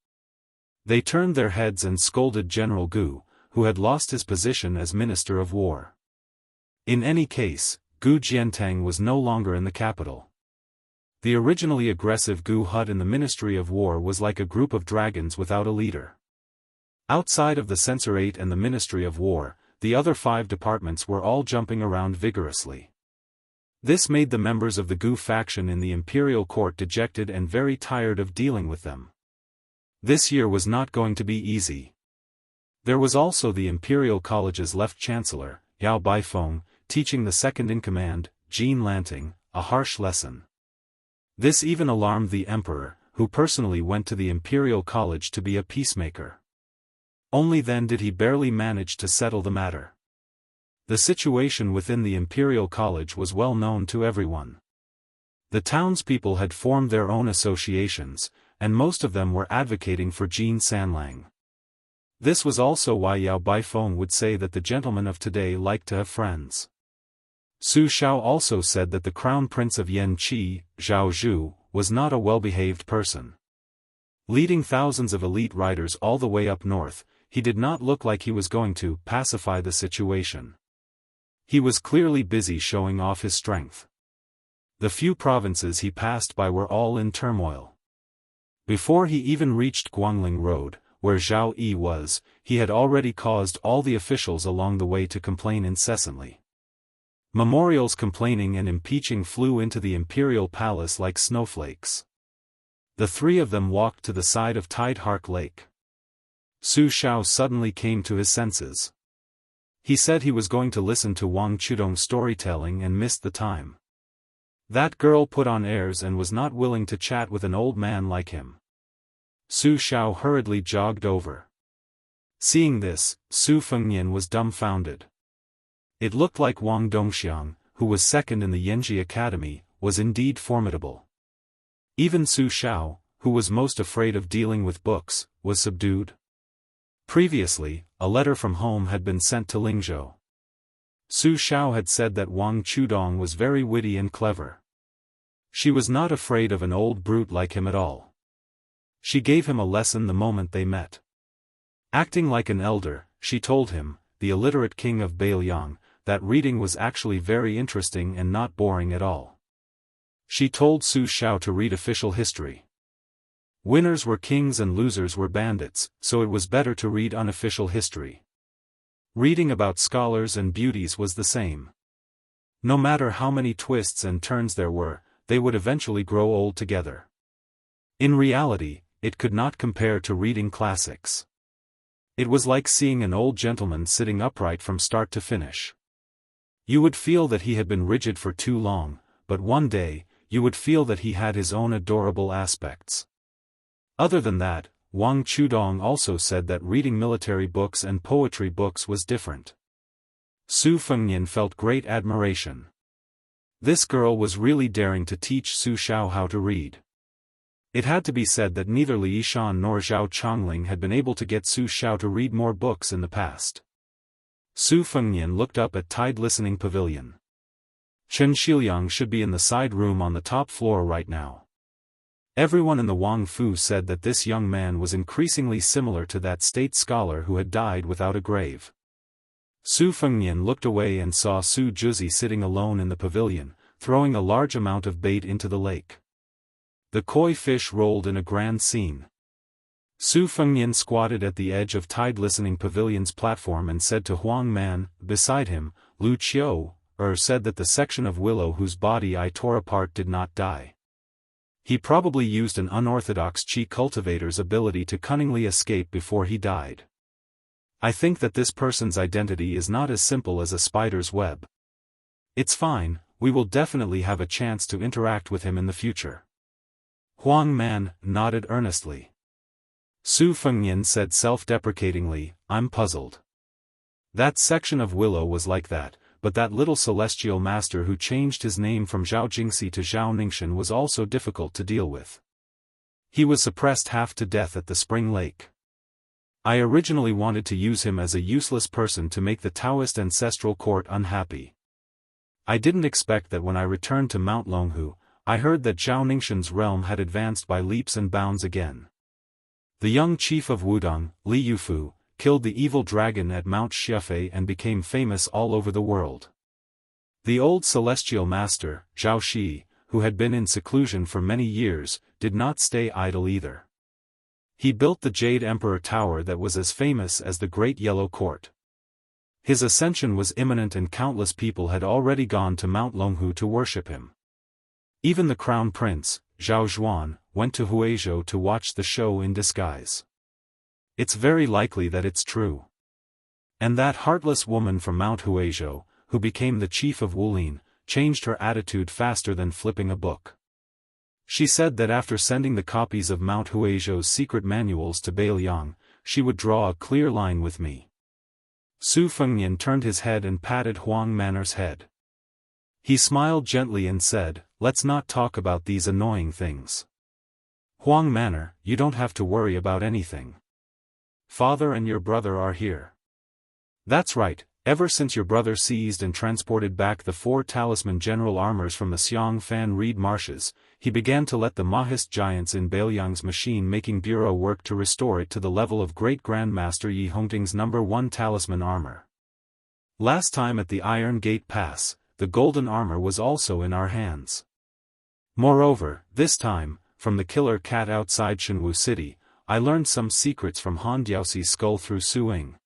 They turned their heads and scolded General Gu, who had lost his position as Minister of War. In any case, Gu Jiantang was no longer in the capital. The originally aggressive Gu hut in the Ministry of War was like a group of dragons without a leader. Outside of the Censorate and the Ministry of War, the other 5 departments were all jumping around vigorously. This made the members of the Gu faction in the imperial court dejected and very tired of dealing with them. This year was not going to be easy. There was also the Imperial College's left chancellor, Yao Baifeng, teaching the second-in-command, Jean Lanting, a harsh lesson. This even alarmed the emperor, who personally went to the Imperial College to be a peacemaker. Only then did he barely manage to settle the matter. The situation within the Imperial College was well known to everyone. The townspeople had formed their own associations, and most of them were advocating for Jin Sanlang. This was also why Yao Baifeng would say that the gentlemen of today like to have friends. Su Xiao also said that the crown prince of Yanqi, Zhao Zhu, was not a well-behaved person. Leading thousands of elite riders all the way up north, he did not look like he was going to pacify the situation. He was clearly busy showing off his strength. The few provinces he passed by were all in turmoil. Before he even reached Guangling Road, where Zhao Yi was, he had already caused all the officials along the way to complain incessantly. Memorials complaining and impeaching flew into the imperial palace like snowflakes. The 3 of them walked to the side of Tidehark Lake. Su Xiao suddenly came to his senses. He said he was going to listen to Wang Chudong's storytelling and missed the time. That girl put on airs and was not willing to chat with an old man like him. Su Xiao hurriedly jogged over. Seeing this, Su Fengnian was dumbfounded. It looked like Wang Dongxiang, who was second in the Yanji Academy, was indeed formidable. Even Su Xiao, who was most afraid of dealing with books, was subdued. Previously, a letter from home had been sent to Lingzhou. Su Xiao had said that Wang Chudong was very witty and clever. She was not afraid of an old brute like him at all. She gave him a lesson the moment they met. Acting like an elder, she told him, the illiterate king of Beiliang, that reading was actually very interesting and not boring at all. She told Su Xiao to read official history. Winners were kings and losers were bandits, so it was better to read unofficial history. Reading about scholars and beauties was the same. No matter how many twists and turns there were, they would eventually grow old together. In reality, it could not compare to reading classics. It was like seeing an old gentleman sitting upright from start to finish. You would feel that he had been rigid for too long, but one day, you would feel that he had his own adorable aspects. Other than that, Wang Chudong also said that reading military books and poetry books was different. Su Fengnian felt great admiration. This girl was really daring to teach Su Xiao how to read. It had to be said that neither Li Yishan nor Zhao Chongling had been able to get Su Xiao to read more books in the past. Su Fengnian looked up at Tide Listening Pavilion. Chen Shiliang should be in the side room on the top floor right now. Everyone in the Wang Fu said that this young man was increasingly similar to that state scholar who had died without a grave. Su Fengnian looked away and saw Su Juzi sitting alone in the pavilion, throwing a large amount of bait into the lake. The koi fish rolled in a grand scene. Su Fengnian squatted at the edge of Tide Listening Pavilion's platform and said to Huang Man, beside him, Lu Qiu, said that the section of willow whose body I tore apart did not die. He probably used an unorthodox chi cultivator's ability to cunningly escape before he died. I think that this person's identity is not as simple as a spider's web. It's fine, we will definitely have a chance to interact with him in the future. Huang Man nodded earnestly. Su Fengnian said self-deprecatingly, I'm puzzled. That section of willow was like that, but that little celestial master who changed his name from Zhao Jingxi to Zhao Ningxian was also difficult to deal with. He was suppressed half to death at the Spring Lake. I originally wanted to use him as a useless person to make the Daoist ancestral court unhappy. I didn't expect that when I returned to Mount Longhu, I heard that Zhao Ningxian's realm had advanced by leaps and bounds again. The young chief of Wudong, Li Yufu, killed the evil dragon at Mount Xiefei and became famous all over the world. The old celestial master, Zhao Shi, who had been in seclusion for many years, did not stay idle either. He built the Jade Emperor Tower that was as famous as the Great Yellow Court. His ascension was imminent and countless people had already gone to Mount Longhu to worship him. Even the crown prince, Zhao Zhuan, went to Huizhou to watch the show in disguise. It's very likely that it's true. And that heartless woman from Mount Huizhou, who became the chief of Wulin, changed her attitude faster than flipping a book. She said that after sending the copies of Mount Huizhou's secret manuals to Beiliang, she would draw a clear line with me. Su Fengnian turned his head and patted Huang Manor's head. He smiled gently and said, let's not talk about these annoying things. Huang Manor, you don't have to worry about anything. Father and your brother are here. That's right, ever since your brother seized and transported back the 4 talisman general armors from the Xiang Fan Reed marshes, he began to let the Mahist giants in Beiliang's machine-making bureau work to restore it to the level of Great Grandmaster Yi Hongting's No. 1 talisman armor. Last time at the Iron Gate Pass, the golden armor was also in our hands. Moreover, this time, from the killer cat outside Shenwu City, I learned some secrets from Han Diaoxi's skull through Su Ying.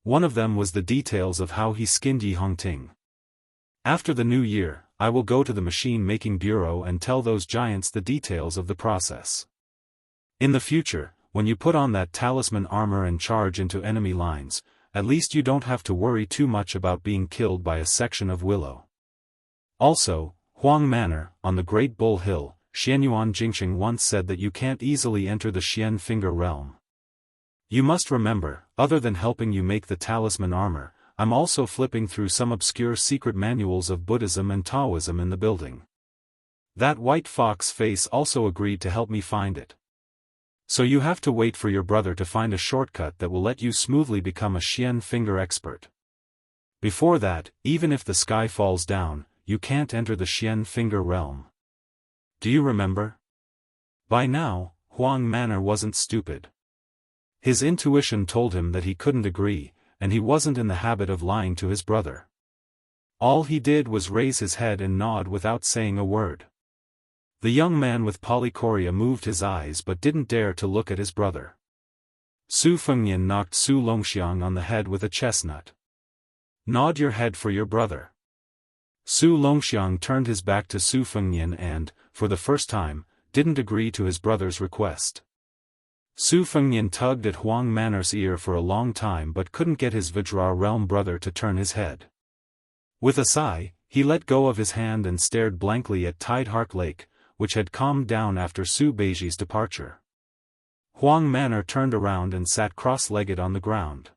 One of them was the details of how he skinned Yi Hongting. After the new year, I will go to the machine-making bureau and tell those giants the details of the process. In the future, when you put on that talisman armor and charge into enemy lines, at least you don't have to worry too much about being killed by a section of willow. Also, Huang Manor, on the Great Bull Hill, Xianyuan Jingxing once said that you can't easily enter the Xian Finger realm. You must remember, other than helping you make the talisman armor, I'm also flipping through some obscure secret manuals of Buddhism and Taoism in the building. That white fox face also agreed to help me find it. So you have to wait for your brother to find a shortcut that will let you smoothly become a Xian Finger expert. Before that, even if the sky falls down, you can't enter the Xian Finger realm. Do you remember? By now, Huang Manor wasn't stupid. His intuition told him that he couldn't agree, and he wasn't in the habit of lying to his brother. All he did was raise his head and nod without saying a word. The young man with polychoria moved his eyes but didn't dare to look at his brother. Su Fengnian knocked Su Longxiang on the head with a chestnut. Nod your head for your brother. Su Longxiang turned his back to Su Fengnian and, for the first time, didn't agree to his brother's request. Su Fengnian tugged at Huang Manor's ear for a long time but couldn't get his Vajra realm brother to turn his head. With a sigh, he let go of his hand and stared blankly at Tidehark Lake, which had calmed down after Su Beiji's departure. Huang Manor turned around and sat cross-legged on the ground.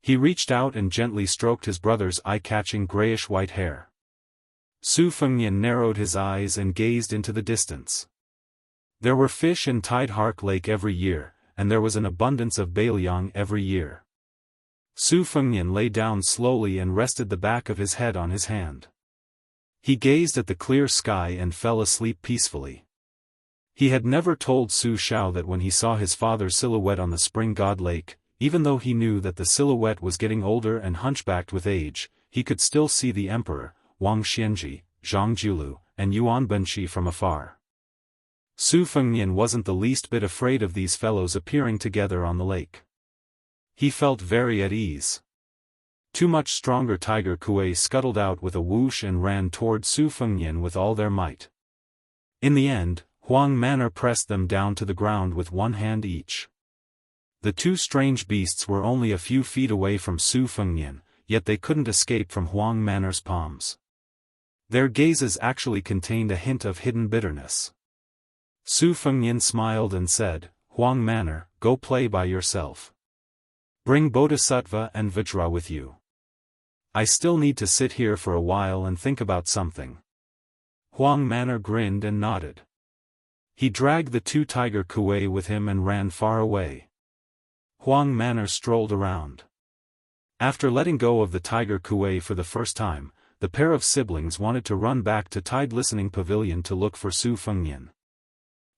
He reached out and gently stroked his brother's eye-catching grayish-white hair. Su Fengnian narrowed his eyes and gazed into the distance. There were fish in Tidehark Lake every year, and there was an abundance of Beiliang every year. Su Fengnian lay down slowly and rested the back of his head on his hand. He gazed at the clear sky and fell asleep peacefully. He had never told Su Xiao that when he saw his father's silhouette on the spring god lake, even though he knew that the silhouette was getting older and hunchbacked with age, he could still see the emperor, Wang Xianji, Zhang Jiulu, and Yuan Benqi from afar. Su Fengnian wasn't the least bit afraid of these fellows appearing together on the lake. He felt very at ease. Two much stronger tiger kuei scuttled out with a whoosh and ran toward Su Fengnian with all their might. In the end, Huang Manor pressed them down to the ground with one hand each. The two strange beasts were only a few feet away from Su Fengnian, yet they couldn't escape from Huang Manor's palms. Their gazes actually contained a hint of hidden bitterness. Su Fengnian smiled and said, "Huang Manor, go play by yourself. Bring Bodhisattva and Vajra with you. I still need to sit here for a while and think about something." Huang Manor grinned and nodded. He dragged the two tiger kuei with him and ran far away. Huang Manor strolled around. After letting go of the tiger kuei for the first time, the pair of siblings wanted to run back to Tide Listening Pavilion to look for Su Fengnian.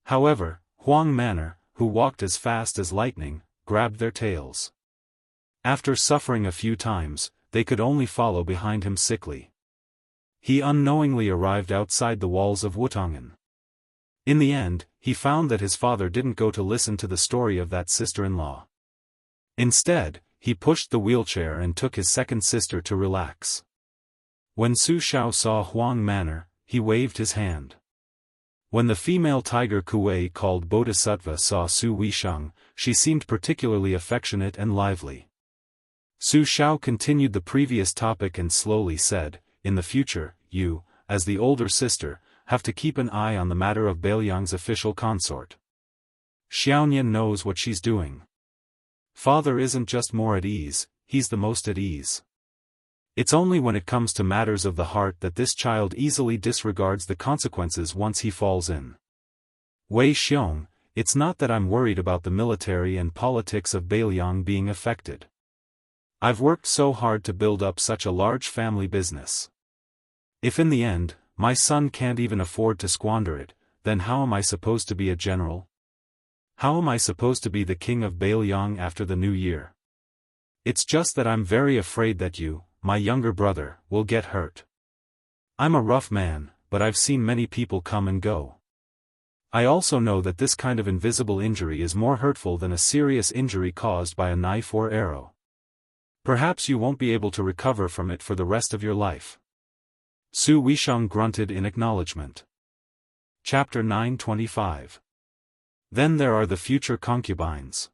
However, Huang Manor, who walked as fast as lightning, grabbed their tails. After suffering a few times, they could only follow behind him sickly. He unknowingly arrived outside the walls of Wutongan. In the end, he found that his father didn't go to listen to the story of that sister-in-law. Instead, he pushed the wheelchair and took his second sister to relax. When Su Xiao saw Huang Manor, he waved his hand. When the female tiger kuei called Bodhisattva saw Su Weisheng, she seemed particularly affectionate and lively. Su Xiao continued the previous topic and slowly said, "In the future, you, as the older sister, have to keep an eye on the matter of Bailiang's official consort. Xiaonian knows what she's doing. Father isn't just more at ease, he's the most at ease. It's only when it comes to matters of the heart that this child easily disregards the consequences once he falls in. Wei Xiong, it's not that I'm worried about the military and politics of Bailiang being affected. I've worked so hard to build up such a large family business. If in the end, my son can't even afford to squander it, then how am I supposed to be a general? How am I supposed to be the king of Bailiang after the new year? It's just that I'm very afraid that you, my younger brother, will get hurt. I'm a rough man, but I've seen many people come and go. I also know that this kind of invisible injury is more hurtful than a serious injury caused by a knife or arrow. Perhaps you won't be able to recover from it for the rest of your life." Su Weisheng grunted in acknowledgement. Chapter 925. Then there are the future concubines.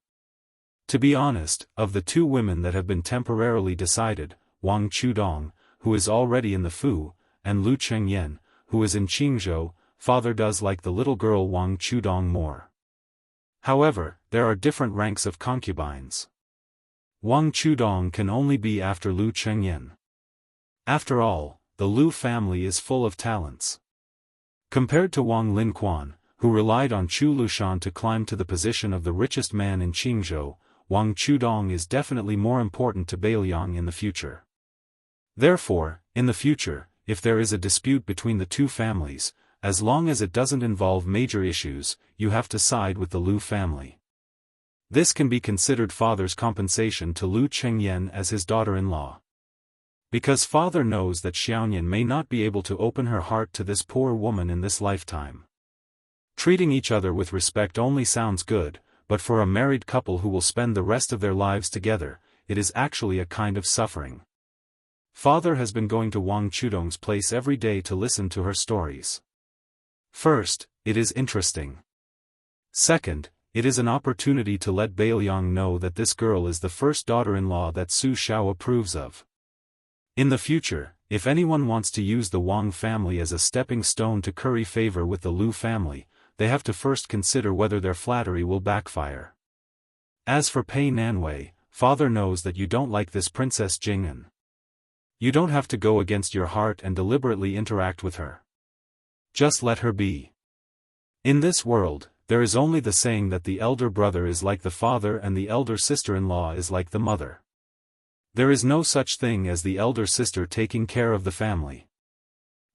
To be honest, of the two women that have been temporarily decided, Wang Chudong, who is already in the Fu, and Lu Chengyan, who is in Qingzhou, father does like the little girl Wang Chudong more. However, there are different ranks of concubines. Wang Chudong can only be after Lu Chengyan. After all, the Lu family is full of talents. Compared to Wang Linquan, who relied on Chu Lushan to climb to the position of the richest man in Qingzhou, Wang Chudong is definitely more important to Bailiang in the future. Therefore, in the future, if there is a dispute between the two families, as long as it doesn't involve major issues, you have to side with the Lu family. This can be considered father's compensation to Lu Chengyan as his daughter-in-law. Because father knows that Xiaonian may not be able to open her heart to this poor woman in this lifetime. Treating each other with respect only sounds good, but for a married couple who will spend the rest of their lives together, it is actually a kind of suffering. Father has been going to Wang Chudong's place every day to listen to her stories. First, it is interesting. Second, it is an opportunity to let Bailiang know that this girl is the first daughter-in-law that Su Xiao approves of. In the future, if anyone wants to use the Wang family as a stepping stone to curry favor with the Lu family, they have to first consider whether their flattery will backfire. As for Pei Nanwei, father knows that you don't like this Princess Jing'an. You don't have to go against your heart and deliberately interact with her. Just let her be. In this world, there is only the saying that the elder brother is like the father and the elder sister-in-law is like the mother. There is no such thing as the elder sister taking care of the family.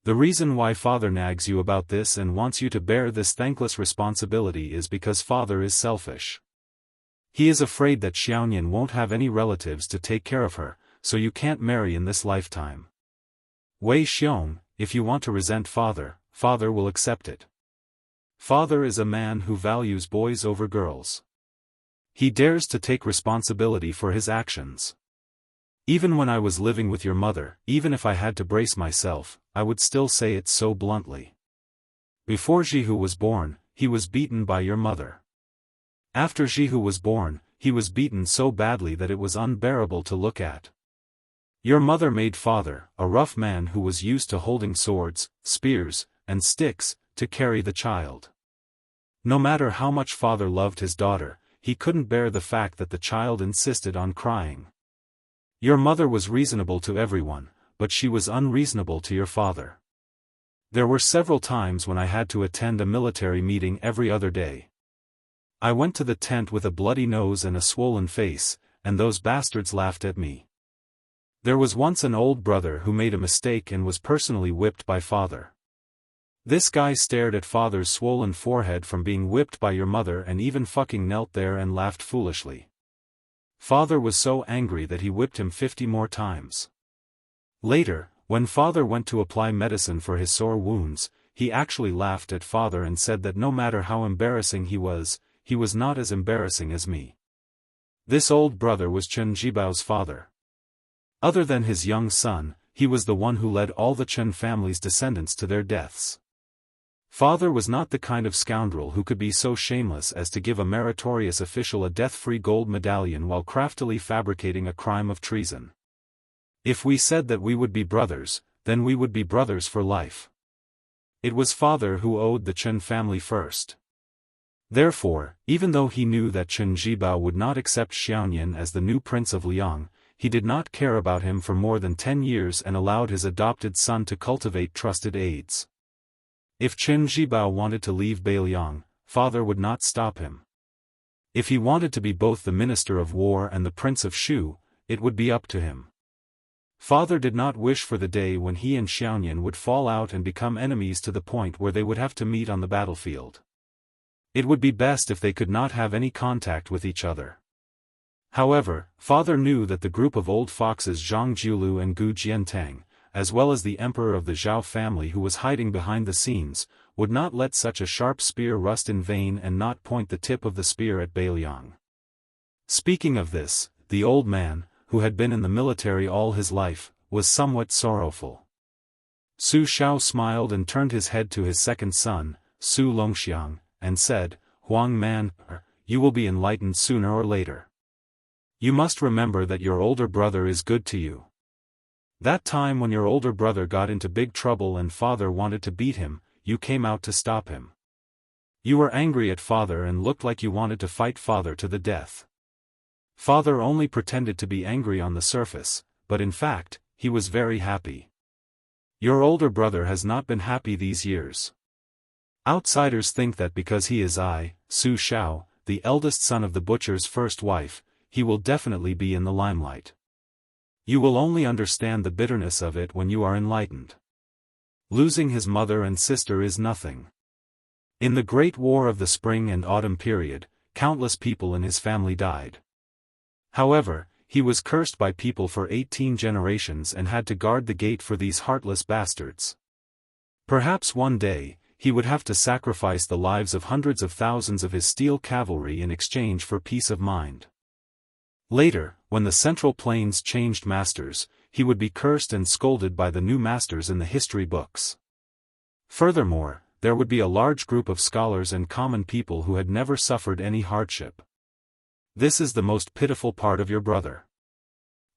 The reason why father nags you about this and wants you to bear this thankless responsibility is because father is selfish. He is afraid that Xiaoyan won't have any relatives to take care of her, so you can't marry in this lifetime. Wei Xiong, if you want to resent father, father will accept it. Father is a man who values boys over girls. He dares to take responsibility for his actions. Even when I was living with your mother, even if I had to brace myself, I would still say it so bluntly. Before Jihu was born, he was beaten by your mother. After Jihu was born, he was beaten so badly that it was unbearable to look at. Your mother made father, a rough man who was used to holding swords, spears, and sticks, to carry the child. No matter how much father loved his daughter, he couldn't bear the fact that the child insisted on crying. Your mother was reasonable to everyone, but she was unreasonable to your father. There were several times when I had to attend a military meeting every other day. I went to the tent with a bloody nose and a swollen face, and those bastards laughed at me. There was once an old brother who made a mistake and was personally whipped by father. This guy stared at father's swollen forehead from being whipped by your mother and even fucking knelt there and laughed foolishly. Father was so angry that he whipped him 50 more times. Later, when father went to apply medicine for his sore wounds, he actually laughed at father and said that no matter how embarrassing he was not as embarrassing as me. This old brother was Chen Jibao's father. Other than his young son, he was the one who led all the Chen family's descendants to their deaths. Father was not the kind of scoundrel who could be so shameless as to give a meritorious official a death-free gold medallion while craftily fabricating a crime of treason. If we said that we would be brothers, then we would be brothers for life. It was father who owed the Chen family first. Therefore, even though he knew that Chen Jibao would not accept Xiaoyan as the new prince of Liang, he did not care about him for more than 10 years and allowed his adopted son to cultivate trusted aides. If Chen Jibao wanted to leave Beiliang, father would not stop him. If he wanted to be both the minister of war and the prince of Shu, it would be up to him. Father did not wish for the day when he and Xiaoyan would fall out and become enemies to the point where they would have to meet on the battlefield. It would be best if they could not have any contact with each other. However, father knew that the group of old foxes Zhang Jiulu and Gu Jiantang, as well as the emperor of the Zhao family who was hiding behind the scenes, would not let such a sharp spear rust in vain and not point the tip of the spear at Beiliang. Speaking of this, the old man, who had been in the military all his life, was somewhat sorrowful. Su Shao smiled and turned his head to his second son, Su Longxiang, and said, "Huang man, you will be enlightened sooner or later. You must remember that your older brother is good to you. That time when your older brother got into big trouble and father wanted to beat him, you came out to stop him. You were angry at father and looked like you wanted to fight father to the death. Father only pretended to be angry on the surface, but in fact, he was very happy. Your older brother has not been happy these years. Outsiders think that because he is Su Shao, the eldest son of the butcher's first wife, he will definitely be in the limelight. You will only understand the bitterness of it when you are enlightened. Losing his mother and sister is nothing. In the Great War of the Spring and Autumn period, countless people in his family died. However, he was cursed by people for 18 generations and had to guard the gate for these heartless bastards. Perhaps one day, he would have to sacrifice the lives of hundreds of thousands of his steel cavalry in exchange for peace of mind. Later, when the Central Plains changed masters, he would be cursed and scolded by the new masters in the history books. Furthermore, there would be a large group of scholars and common people who had never suffered any hardship. This is the most pitiful part of your brother.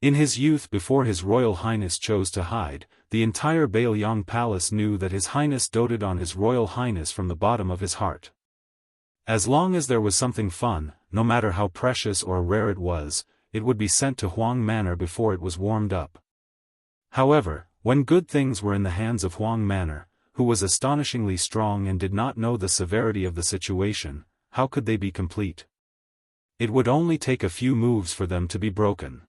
In his youth before his Royal Highness chose to hide, the entire Beiliang palace knew that His Highness doted on His Royal Highness from the bottom of his heart. As long as there was something fun, no matter how precious or rare it would be sent to Huang Manor before it was warmed up. However, when good things were in the hands of Huang Manor, who was astonishingly strong and did not know the severity of the situation, how could they be complete? It would only take a few moves for them to be broken.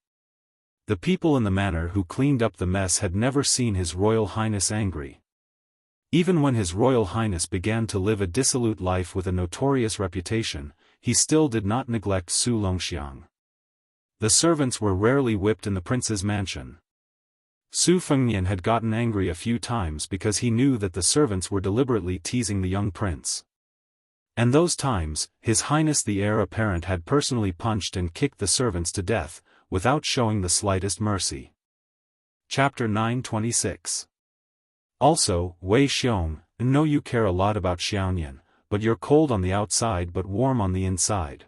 The people in the manor who cleaned up the mess had never seen His Royal Highness angry. Even when His Royal Highness began to live a dissolute life with a notorious reputation, he still did not neglect Su Longxiang. The servants were rarely whipped in the prince's mansion. Su Fengnian had gotten angry a few times because he knew that the servants were deliberately teasing the young prince. And those times, His Highness the heir apparent had personally punched and kicked the servants to death, without showing the slightest mercy. Chapter 926. Also, Wei Xiong, know you care a lot about Xiaoyan, but you're cold on the outside but warm on the inside.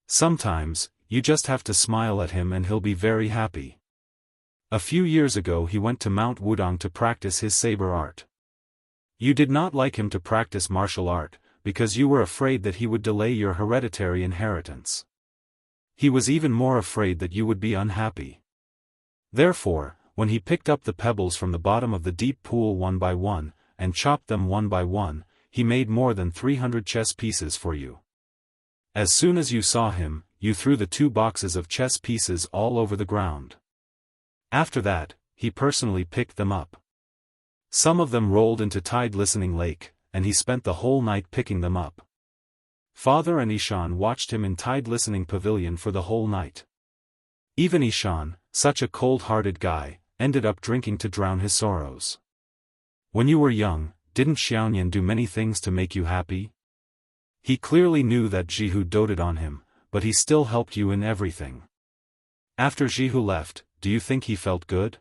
Sometimes, you just have to smile at him and he'll be very happy. A few years ago he went to Mount Wudong to practice his saber art. You did not like him to practice martial art, because you were afraid that he would delay your hereditary inheritance. He was even more afraid that you would be unhappy. Therefore, when he picked up the pebbles from the bottom of the deep pool one by one, and chopped them one by one, he made more than 300 chess pieces for you. As soon as you saw him, you threw the 2 boxes of chess pieces all over the ground. After that, he personally picked them up. Some of them rolled into Tide Listening Lake, and he spent the whole night picking them up. Father and Ishan watched him in Tide Listening Pavilion for the whole night. Even Ishan, such a cold-hearted guy, ended up drinking to drown his sorrows. When you were young, didn't Xiaoyan do many things to make you happy? He clearly knew that Jihu doted on him, but he still helped you in everything. After Jihu left, do you think he felt good?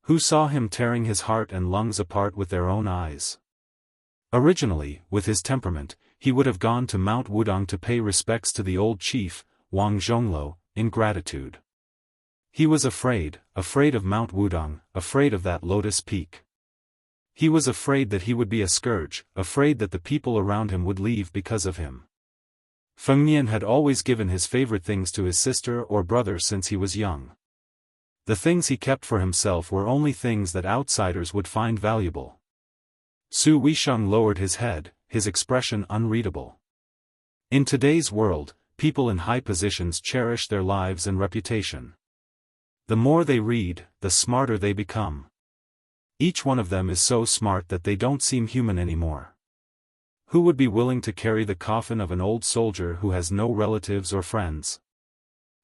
Who saw him tearing his heart and lungs apart with their own eyes? Originally, with his temperament, he would have gone to Mount Wudong to pay respects to the old chief, Wang Zhonglo, in gratitude. He was afraid of Mount Wudong, afraid of that lotus peak. He was afraid that he would be a scourge, afraid that the people around him would leave because of him. Fengnian had always given his favorite things to his sister or brother since he was young. The things he kept for himself were only things that outsiders would find valuable. Su Weisheng lowered his head, his expression unreadable. In today's world, people in high positions cherish their lives and reputation. The more they read, the smarter they become. Each one of them is so smart that they don't seem human anymore. Who would be willing to carry the coffin of an old soldier who has no relatives or friends?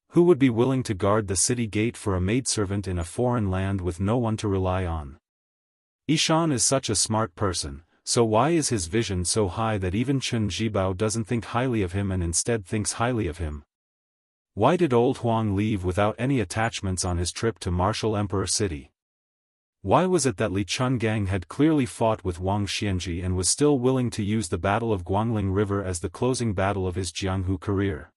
Who would be willing to guard the city gate for a maidservant in a foreign land with no one to rely on? Ishan is such a smart person, so why is his vision so high that even Chen Zhibao doesn't think highly of him and instead thinks highly of him? Why did old Huang leave without any attachments on his trip to Martial Emperor City? Why was it that Li Chungang had clearly fought with Wang Xianji and was still willing to use the Battle of Guangling River as the closing battle of his Jianghu career?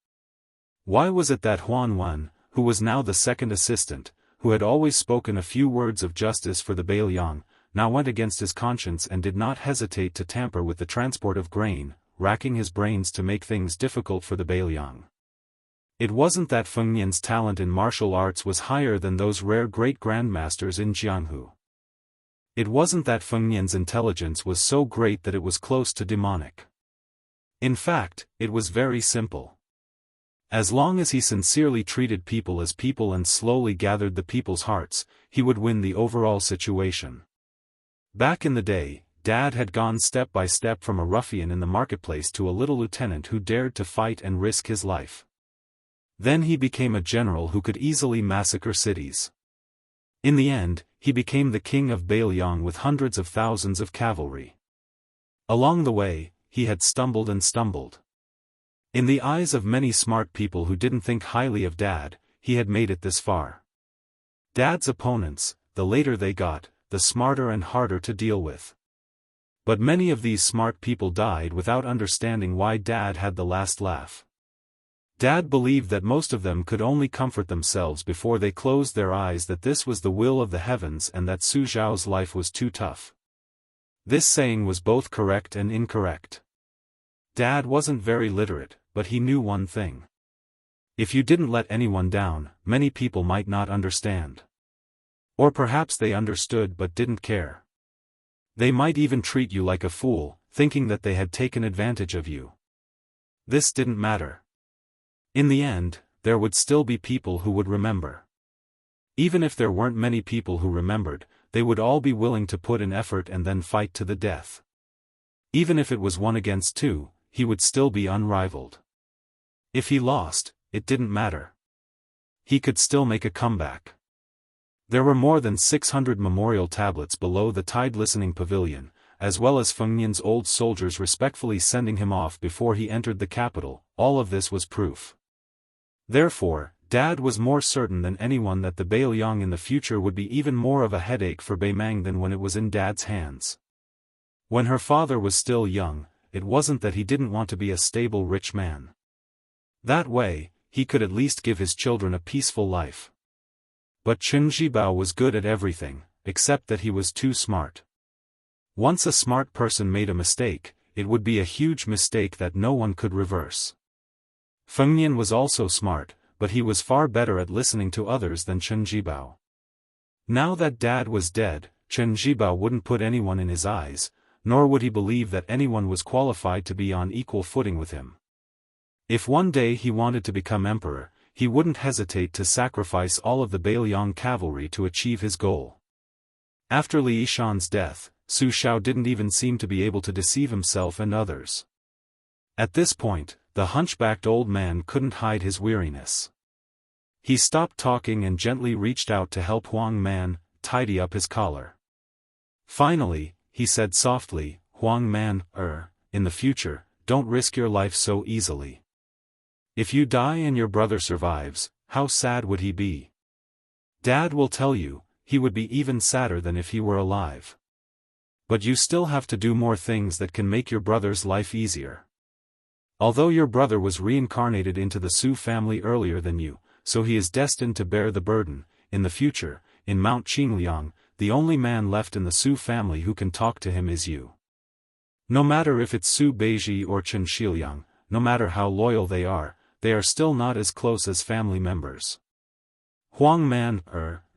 Why was it that Huan Wen, who was now the second assistant, who had always spoken a few words of justice for the Beiliang, now went against his conscience and did not hesitate to tamper with the transport of grain, racking his brains to make things difficult for the Beiliang? It wasn't that Fengnian's talent in martial arts was higher than those rare great-grandmasters in Jianghu. It wasn't that Fengnian's intelligence was so great that it was close to demonic. In fact, it was very simple. As long as he sincerely treated people as people and slowly gathered the people's hearts, he would win the overall situation. Back in the day, Dad had gone step by step from a ruffian in the marketplace to a little lieutenant who dared to fight and risk his life. Then he became a general who could easily massacre cities. In the end, he became the king of Beiliang with hundreds of thousands of cavalry. Along the way, he had stumbled and stumbled. In the eyes of many smart people who didn't think highly of Dad, he had made it this far. Dad's opponents, the later they got, the smarter and harder to deal with. But many of these smart people died without understanding why Dad had the last laugh. Dad believed that most of them could only comfort themselves before they closed their eyes that this was the will of the heavens and that Su Zhao's life was too tough. This saying was both correct and incorrect. Dad wasn't very literate, but he knew one thing. If you didn't let anyone down, many people might not understand. Or perhaps they understood but didn't care. They might even treat you like a fool, thinking that they had taken advantage of you. This didn't matter. In the end, there would still be people who would remember. Even if there weren't many people who remembered, they would all be willing to put in effort and then fight to the death. Even if it was 1 against 2, he would still be unrivaled. If he lost, it didn't matter. He could still make a comeback. There were more than 600 memorial tablets below the tide listening pavilion, as well as Feng Nian's old soldiers respectfully sending him off before he entered the capital. All of this was proof. Therefore, Dad was more certain than anyone that the Bailiang in the future would be even more of a headache for Bei Mang than when it was in Dad's hands. When her father was still young, it wasn't that he didn't want to be a stable rich man. That way, he could at least give his children a peaceful life. But Chen Zhibao was good at everything, except that he was too smart. Once a smart person made a mistake, it would be a huge mistake that no one could reverse. Feng Nian was also smart, but he was far better at listening to others than Chen Zhibao. Now that Dad was dead, Chen Zhibao wouldn't put anyone in his eyes, nor would he believe that anyone was qualified to be on equal footing with him. If one day he wanted to become emperor, he wouldn't hesitate to sacrifice all of the Bailiang cavalry to achieve his goal. After Li Yishan's death, Su Shao didn't even seem to be able to deceive himself and others. At this point, the hunchbacked old man couldn't hide his weariness. He stopped talking and gently reached out to help Huang Man tidy up his collar. Finally, he said softly, "Huang Man, in the future, don't risk your life so easily. If you die and your brother survives, how sad would he be? Dad will tell you, he would be even sadder than if he were alive. But you still have to do more things that can make your brother's life easier. Although your brother was reincarnated into the Su family earlier than you, so he is destined to bear the burden. In the future, in Mount Qingliang, the only man left in the Su family who can talk to him is you. No matter if it's Su Beiji or Chen Shiliang, no matter how loyal they are still not as close as family members. Huang Man,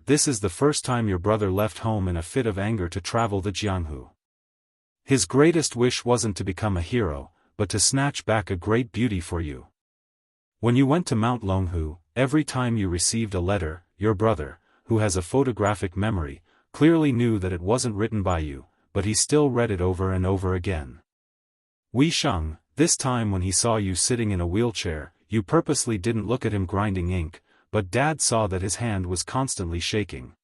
this is the first time your brother left home in a fit of anger to travel the Jianghu. His greatest wish wasn't to become a hero, but to snatch back a great beauty for you. When you went to Mount Longhu, every time you received a letter, your brother, who has a photographic memory, clearly knew that it wasn't written by you, but he still read it over and over again. Wei Sheng, this time when he saw you sitting in a wheelchair, you purposely didn't look at him grinding ink, but Dad saw that his hand was constantly shaking.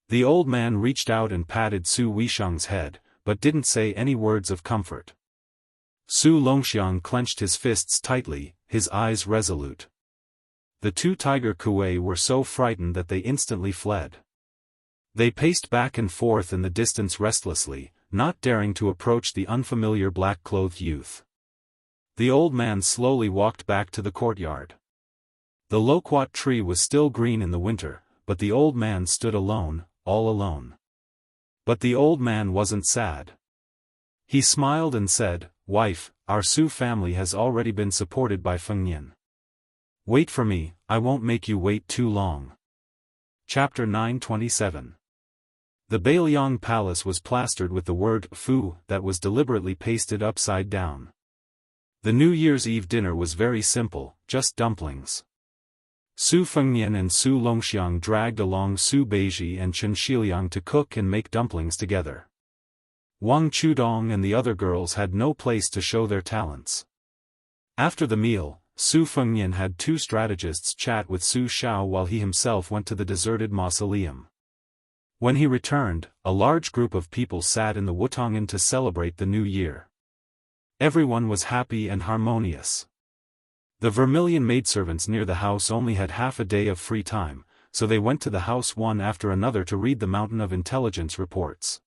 The old man reached out and patted Su Wei Sheng's head, but didn't say any words of comfort. Su Longxiang clenched his fists tightly, his eyes resolute. The 2 tiger kuei were so frightened that they instantly fled. They paced back and forth in the distance restlessly, not daring to approach the unfamiliar black-clothed youth. The old man slowly walked back to the courtyard. The loquat tree was still green in the winter, but the old man stood alone, all alone. But the old man wasn't sad. He smiled and said, "Wife, our Su family has already been supported by Feng Nian. Wait for me, I won't make you wait too long." Chapter 927. The Bailiang Palace was plastered with the word "Fu" that was deliberately pasted upside down. The New Year's Eve dinner was very simple, just dumplings. Su Fengnian and Su Longxiang dragged along Su Beiji and Chen Shiliang to cook and make dumplings together. Wang Chudong and the other girls had no place to show their talents. After the meal, Su Fengnian had 2 strategists chat with Su Shao while he himself went to the deserted mausoleum. When he returned, a large group of people sat in the Wutongan to celebrate the new year. Everyone was happy and harmonious. The vermilion maidservants near the house only had half a day of free time, so they went to the house one after another to read the mountain of intelligence reports.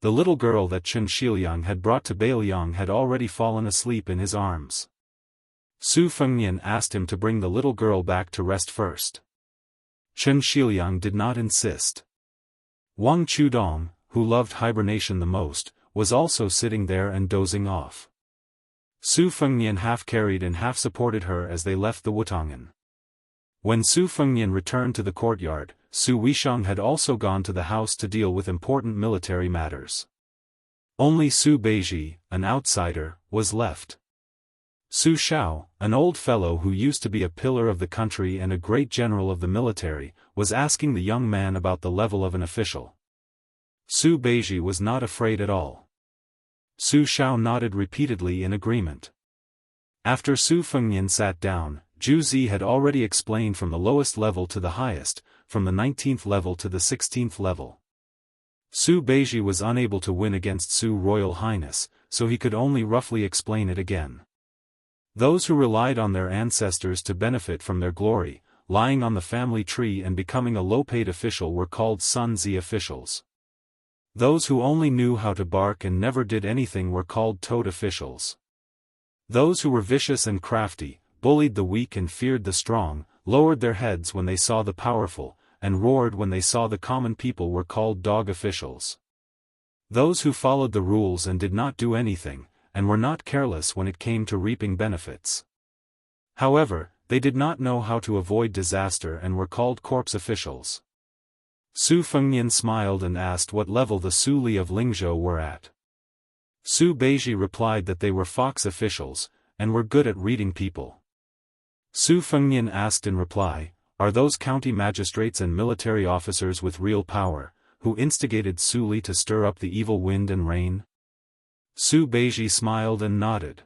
The little girl that Chen Shiliang had brought to Bailiang had already fallen asleep in his arms. Su Fengnian asked him to bring the little girl back to rest first. Chen Shiliang did not insist. Wang Chudong, who loved hibernation the most, was also sitting there and dozing off. Su Fengnian half carried and half supported her as they left the Wutongan. When Su Fengnian returned to the courtyard, Su Weisheng had also gone to the house to deal with important military matters. Only Su Beiji, an outsider, was left. Su Shao, an old fellow who used to be a pillar of the country and a great general of the military, was asking the young man about the level of an official. Su Beiji was not afraid at all. Su Shao nodded repeatedly in agreement. After Su Fengnian sat down, Zhu Zi had already explained from the lowest level to the highest, from the 19th level to the 16th level. Su Beiji was unable to win against Su Royal Highness, so he could only roughly explain it again. Those who relied on their ancestors to benefit from their glory, lying on the family tree and becoming a low-paid official were called Sun Zi officials. Those who only knew how to bark and never did anything were called toad officials. Those who were vicious and crafty, bullied the weak and feared the strong, lowered their heads when they saw the powerful, and roared when they saw the common people were called dog officials. Those who followed the rules and did not do anything, and were not careless when it came to reaping benefits. However, they did not know how to avoid disaster and were called corpse officials. Su Fengnian smiled and asked what level the Su Li of Lingzhou were at. Su Beiji replied that they were fox officials, and were good at reading people. Su Fengnian asked in reply, are those county magistrates and military officers with real power, who instigated Su Li to stir up the evil wind and rain? Su Beiji smiled and nodded.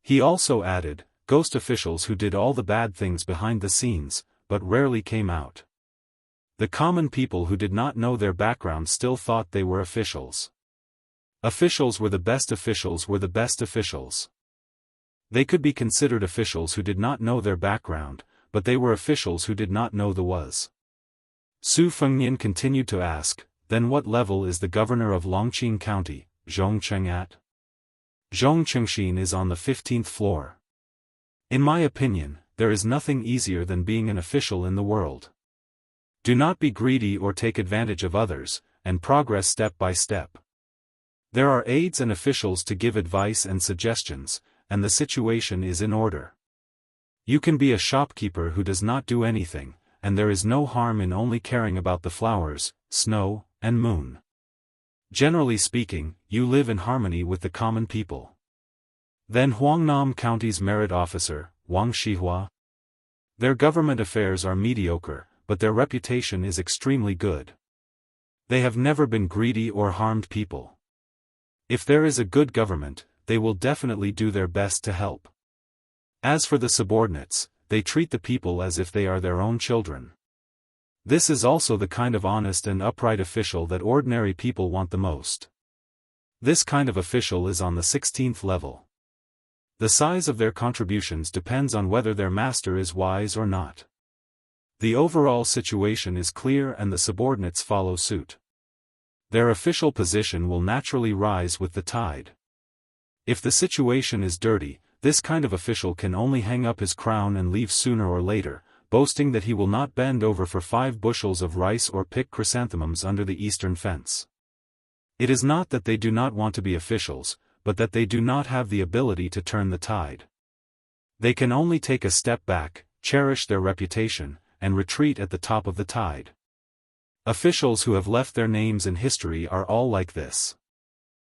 He also added, ghost officials who did all the bad things behind the scenes, but rarely came out. The common people who did not know their background still thought they were officials. Officials were the best officials were the best officials. They could be considered officials who did not know their background, but they were officials who did not know the was. Su Fengnian continued to ask, then what level is the governor of Longqing County, Zhongcheng at? Zhongchengxin is on the 15th floor. In my opinion, there is nothing easier than being an official in the world. Do not be greedy or take advantage of others, and progress step by step. There are aides and officials to give advice and suggestions, and the situation is in order. You can be a shopkeeper who does not do anything, and there is no harm in only caring about the flowers, snow, and moon. Generally speaking, you live in harmony with the common people. Then Huangnam County's merit officer, Wang Shihua. Their government affairs are mediocre, but their reputation is extremely good. They have never been greedy or harmed people. If there is a good government, they will definitely do their best to help. As for the subordinates, they treat the people as if they are their own children. This is also the kind of honest and upright official that ordinary people want the most. This kind of official is on the 16th level. The size of their contributions depends on whether their master is wise or not. The overall situation is clear and the subordinates follow suit. Their official position will naturally rise with the tide. If the situation is dirty, this kind of official can only hang up his crown and leave sooner or later, boasting that he will not bend over for 5 bushels of rice or pick chrysanthemums under the eastern fence. It is not that they do not want to be officials, but that they do not have the ability to turn the tide. They can only take a step back, cherish their reputation, and retreat at the top of the tide. Officials who have left their names in history are all like this.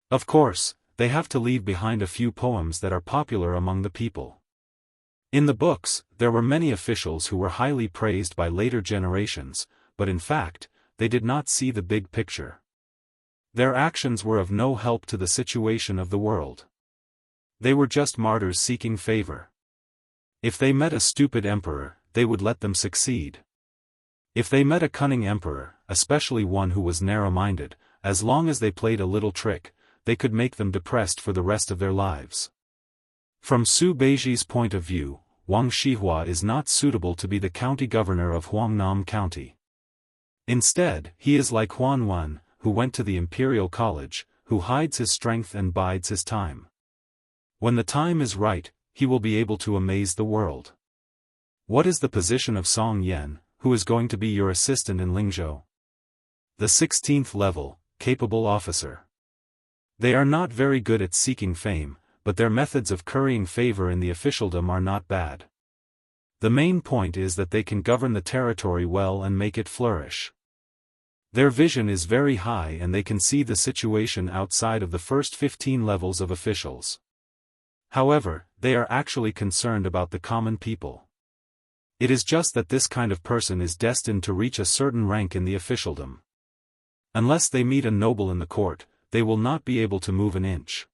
Of course, they have to leave behind a few poems that are popular among the people. In the books, there were many officials who were highly praised by later generations, but in fact, they did not see the big picture. Their actions were of no help to the situation of the world. They were just martyrs seeking favor. If they met a stupid emperor, they would let them succeed. If they met a cunning emperor, especially one who was narrow-minded, as long as they played a little trick, they could make them depressed for the rest of their lives. From Su Beiji's point of view, Wang Shihua is not suitable to be the county governor of Huangnam County. Instead, he is like Huan Wen, who went to the Imperial College, who hides his strength and bides his time. When the time is right, he will be able to amaze the world. What is the position of Song Yan, who is going to be your assistant in Lingzhou? The 16th level, capable officer. They are not very good at seeking fame, but their methods of currying favor in the officialdom are not bad. The main point is that they can govern the territory well and make it flourish. Their vision is very high and they can see the situation outside of the first 15 levels of officials. However, they are actually concerned about the common people. It is just that this kind of person is destined to reach a certain rank in the officialdom. Unless they meet a noble in the court, they will not be able to move an inch.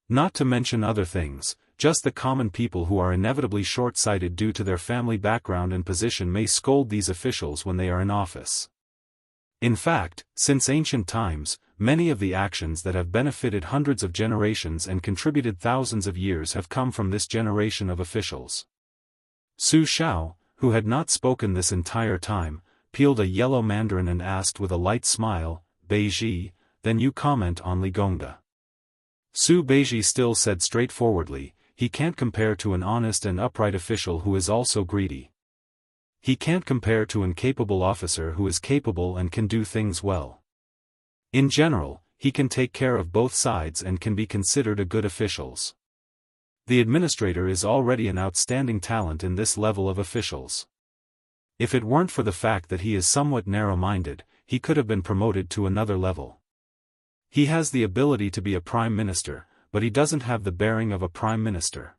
Not to mention other things, just the common people who are inevitably short-sighted due to their family background and position may scold these officials when they are in office. In fact, since ancient times, many of the actions that have benefited hundreds of generations and contributed thousands of years have come from this generation of officials. Su Xiao, who had not spoken this entire time, peeled a yellow mandarin and asked with a light smile, "Beiji, then you comment on Li Gongda." Su Beiji still said straightforwardly, "He can't compare to an honest and upright official who is also greedy. He can't compare to an incapable officer who is capable and can do things well. In general, he can take care of both sides and can be considered a good official. The administrator is already an outstanding talent in this level of officials. If it weren't for the fact that he is somewhat narrow-minded, he could have been promoted to another level. He has the ability to be a prime minister, but he doesn't have the bearing of a prime minister.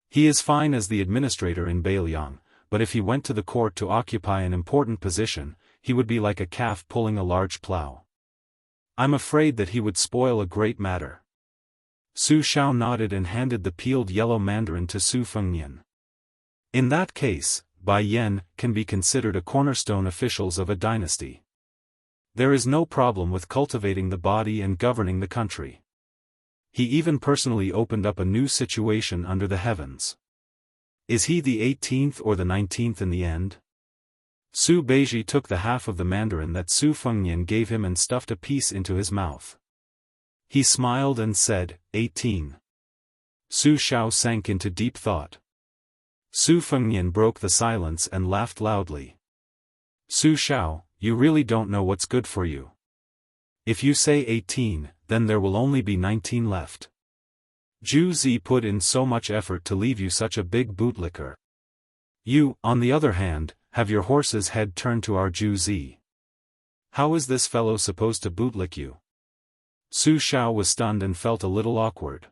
He is fine as the administrator in Beiliang, but if he went to the court to occupy an important position, he would be like a calf pulling a large plow. I'm afraid that he would spoil a great matter." Su Xiao nodded and handed the peeled yellow mandarin to Su Fengnian. "In that case, Bai Yan can be considered a cornerstone officials of a dynasty. There is no problem with cultivating the body and governing the country. He even personally opened up a new situation under the heavens. Is he the 18th or the 19th in the end?" Su Beiji took the half of the mandarin that Su Fengnian gave him and stuffed a piece into his mouth. He smiled and said, 18. Su Xiao sank into deep thought. Su Fengnian broke the silence and laughed loudly. "Su Xiao, you really don't know what's good for you. If you say 18, then there will only be 19 left. Zhu Zi put in so much effort to leave you such a big bootlicker. You, on the other hand, have your horse's head turned to our Zhu Zi. How is this fellow supposed to bootlick you?" Su Xiao was stunned and felt a little awkward.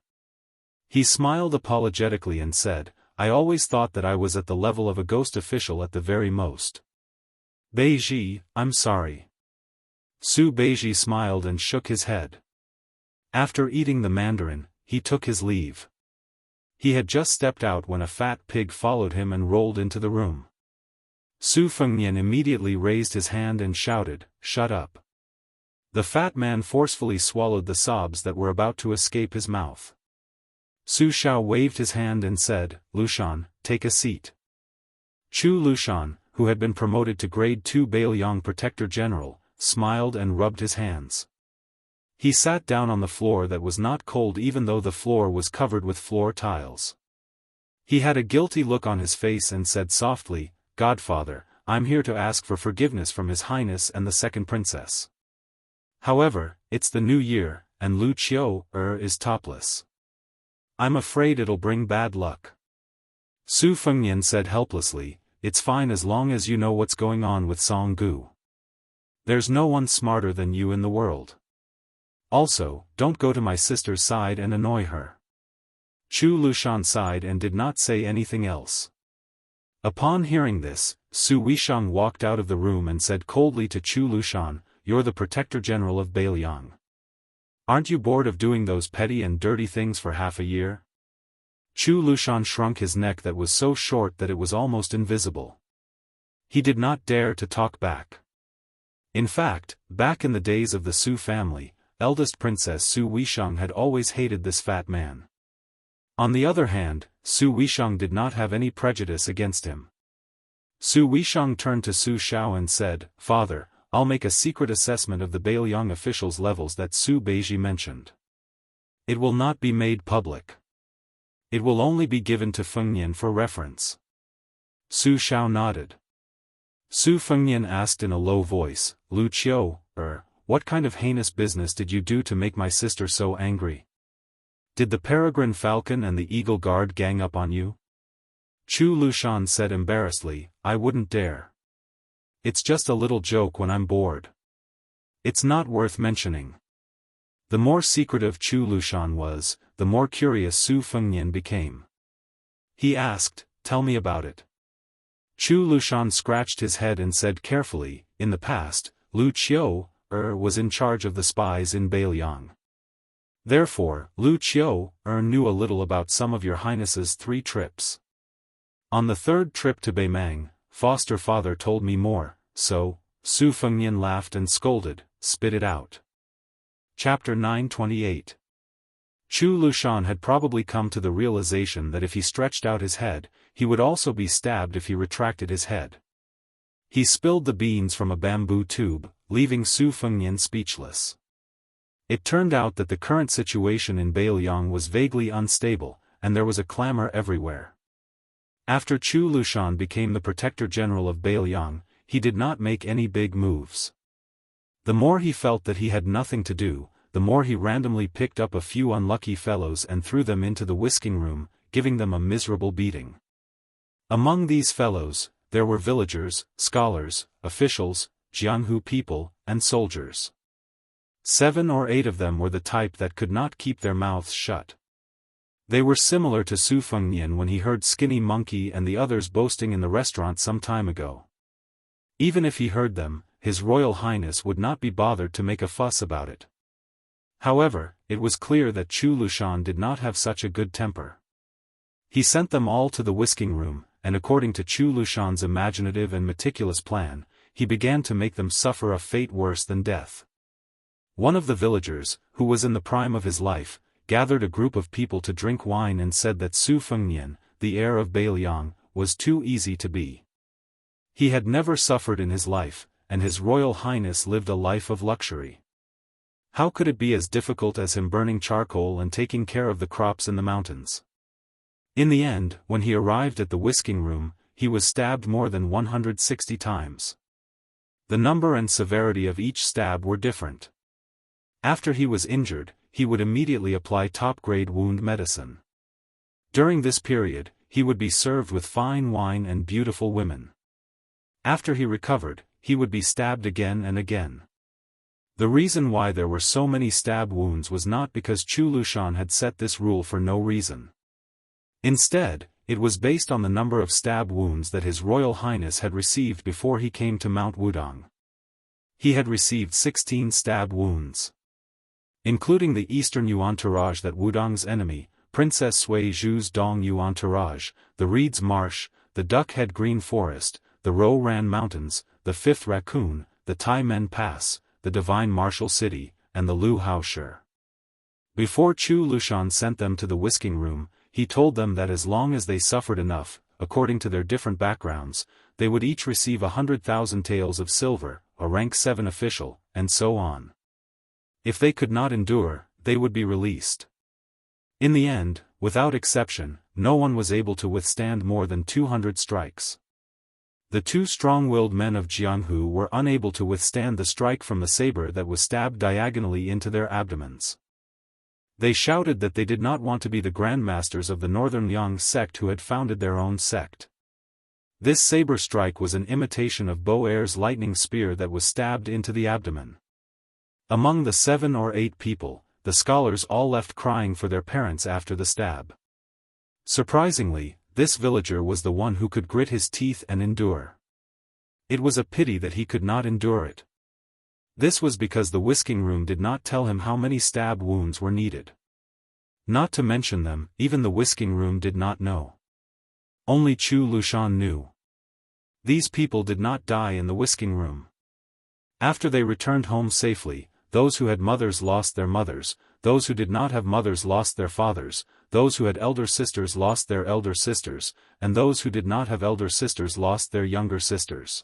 He smiled apologetically and said, "I always thought that I was at the level of a ghost official at the very most. Beiji, I'm sorry." Su Beiji smiled and shook his head. After eating the mandarin, he took his leave. He had just stepped out when a fat pig followed him and rolled into the room. Su Fengnian immediately raised his hand and shouted, "Shut up." The fat man forcefully swallowed the sobs that were about to escape his mouth. Su Xiao waved his hand and said, "Lushan, take a seat." Chu Lushan, who had been promoted to grade 2 Beiliang Protector General, smiled and rubbed his hands. He sat down on the floor that was not cold even though the floor was covered with floor tiles. He had a guilty look on his face and said softly, "Godfather, I'm here to ask for forgiveness from His Highness and the second princess. However, it's the new year, and Lu Qiu is topless. I'm afraid it'll bring bad luck." Su Fengnian said helplessly, "It's fine as long as you know what's going on with Song Gu. There's no one smarter than you in the world. Also, don't go to my sister's side and annoy her." Chu Lushan sighed and did not say anything else. Upon hearing this, Su Weisheng walked out of the room and said coldly to Chu Lushan, "You're the Protector General of Beiliang. Aren't you bored of doing those petty and dirty things for half a year?" Chu Lushan shrunk his neck that was so short that it was almost invisible. He did not dare to talk back. In fact, back in the days of the Su family, eldest Princess Su Weisheng had always hated this fat man. On the other hand, Su Weisheng did not have any prejudice against him. Su Weisheng turned to Su Xiao and said, "Father, I'll make a secret assessment of the Beiliang officials' levels that Su Beiji mentioned. It will not be made public. It will only be given to Fengnian for reference." Su Xiao nodded. Su Fengnian asked in a low voice, "Lu Qiu, what kind of heinous business did you do to make my sister so angry? Did the peregrine falcon and the eagle guard gang up on you?" Chu Lushan said embarrassedly, "I wouldn't dare. It's just a little joke when I'm bored. It's not worth mentioning." The more secretive Chu Lushan was, the more curious Su Fengnian became. He asked, "Tell me about it." Chu Lushan scratched his head and said carefully, "In the past, Lu Qiu, was in charge of the spies in Beiliang. Therefore, Lu Qiu knew a little about some of your highness's 3 trips. On the 3rd trip to Beimang, foster father told me more, so, Su Fengnian laughed and scolded, spit it out. Chapter 928. Chu Lushan had probably come to the realization that if he stretched out his head, he would also be stabbed if he retracted his head. He spilled the beans from a bamboo tube, leaving Su Fengnian speechless. It turned out that the current situation in Beiliang was vaguely unstable, and there was a clamor everywhere. After Chu Lushan became the Protector General of Beiliang, he did not make any big moves. The more he felt that he had nothing to do, the more he randomly picked up a few unlucky fellows and threw them into the whisking room, giving them a miserable beating. Among these fellows, there were villagers, scholars, officials, Jianghu people, and soldiers. 7 or 8 of them were the type that could not keep their mouths shut. They were similar to Su Fengnian when he heard Skinny Monkey and the others boasting in the restaurant some time ago. Even if he heard them, His Royal Highness would not be bothered to make a fuss about it. However, it was clear that Chu Lushan did not have such a good temper. He sent them all to the whisking room, and according to Chu Lushan's imaginative and meticulous plan, he began to make them suffer a fate worse than death. One of the villagers, who was in the prime of his life, gathered a group of people to drink wine and said that Su Fengnian, the heir of Beiliang, was too easy to be. He had never suffered in his life, and His Royal Highness lived a life of luxury. How could it be as difficult as him burning charcoal and taking care of the crops in the mountains? In the end, when he arrived at the whisking room, he was stabbed more than 160 times. The number and severity of each stab were different. After he was injured, he would immediately apply top-grade wound medicine. During this period, he would be served with fine wine and beautiful women. After he recovered, he would be stabbed again and again. The reason why there were so many stab wounds was not because Chu Lushan had set this rule for no reason. Instead, it was based on the number of stab wounds that His Royal Highness had received before he came to Mount Wudong. He had received 16 stab wounds. Including the Eastern Yuan entourage, that Wudong's enemy, Princess Sui Zhu's Dong Yuan entourage, the Reed's Marsh, the Duckhead Green Forest, the Ro-Ran Mountains, the Fifth Raccoon, the Tai Men Pass, the Divine Martial City, and the Lu Hao Shi. Before Chu Lushan sent them to the whisking room, he told them that as long as they suffered enough, according to their different backgrounds, they would each receive 100,000 taels of silver, a rank 7 official, and so on. If they could not endure, they would be released. In the end, without exception, no one was able to withstand more than 200 strikes. The 2 strong-willed men of Jianghu were unable to withstand the strike from the saber that was stabbed diagonally into their abdomens. They shouted that they did not want to be the grandmasters of the Northern Liang sect who had founded their own sect. This saber strike was an imitation of Bo Er's lightning spear that was stabbed into the abdomen. Among the 7 or 8 people, the scholars all left crying for their parents after the stab. Surprisingly, this villager was the one who could grit his teeth and endure. It was a pity that he could not endure it. This was because the whisking room did not tell him how many stab wounds were needed. Not to mention them, even the whisking room did not know. Only Chu Lushan knew. These people did not die in the whisking room. After they returned home safely, those who had mothers lost their mothers, those who did not have mothers lost their fathers, those who had elder sisters lost their elder sisters, and those who did not have elder sisters lost their younger sisters.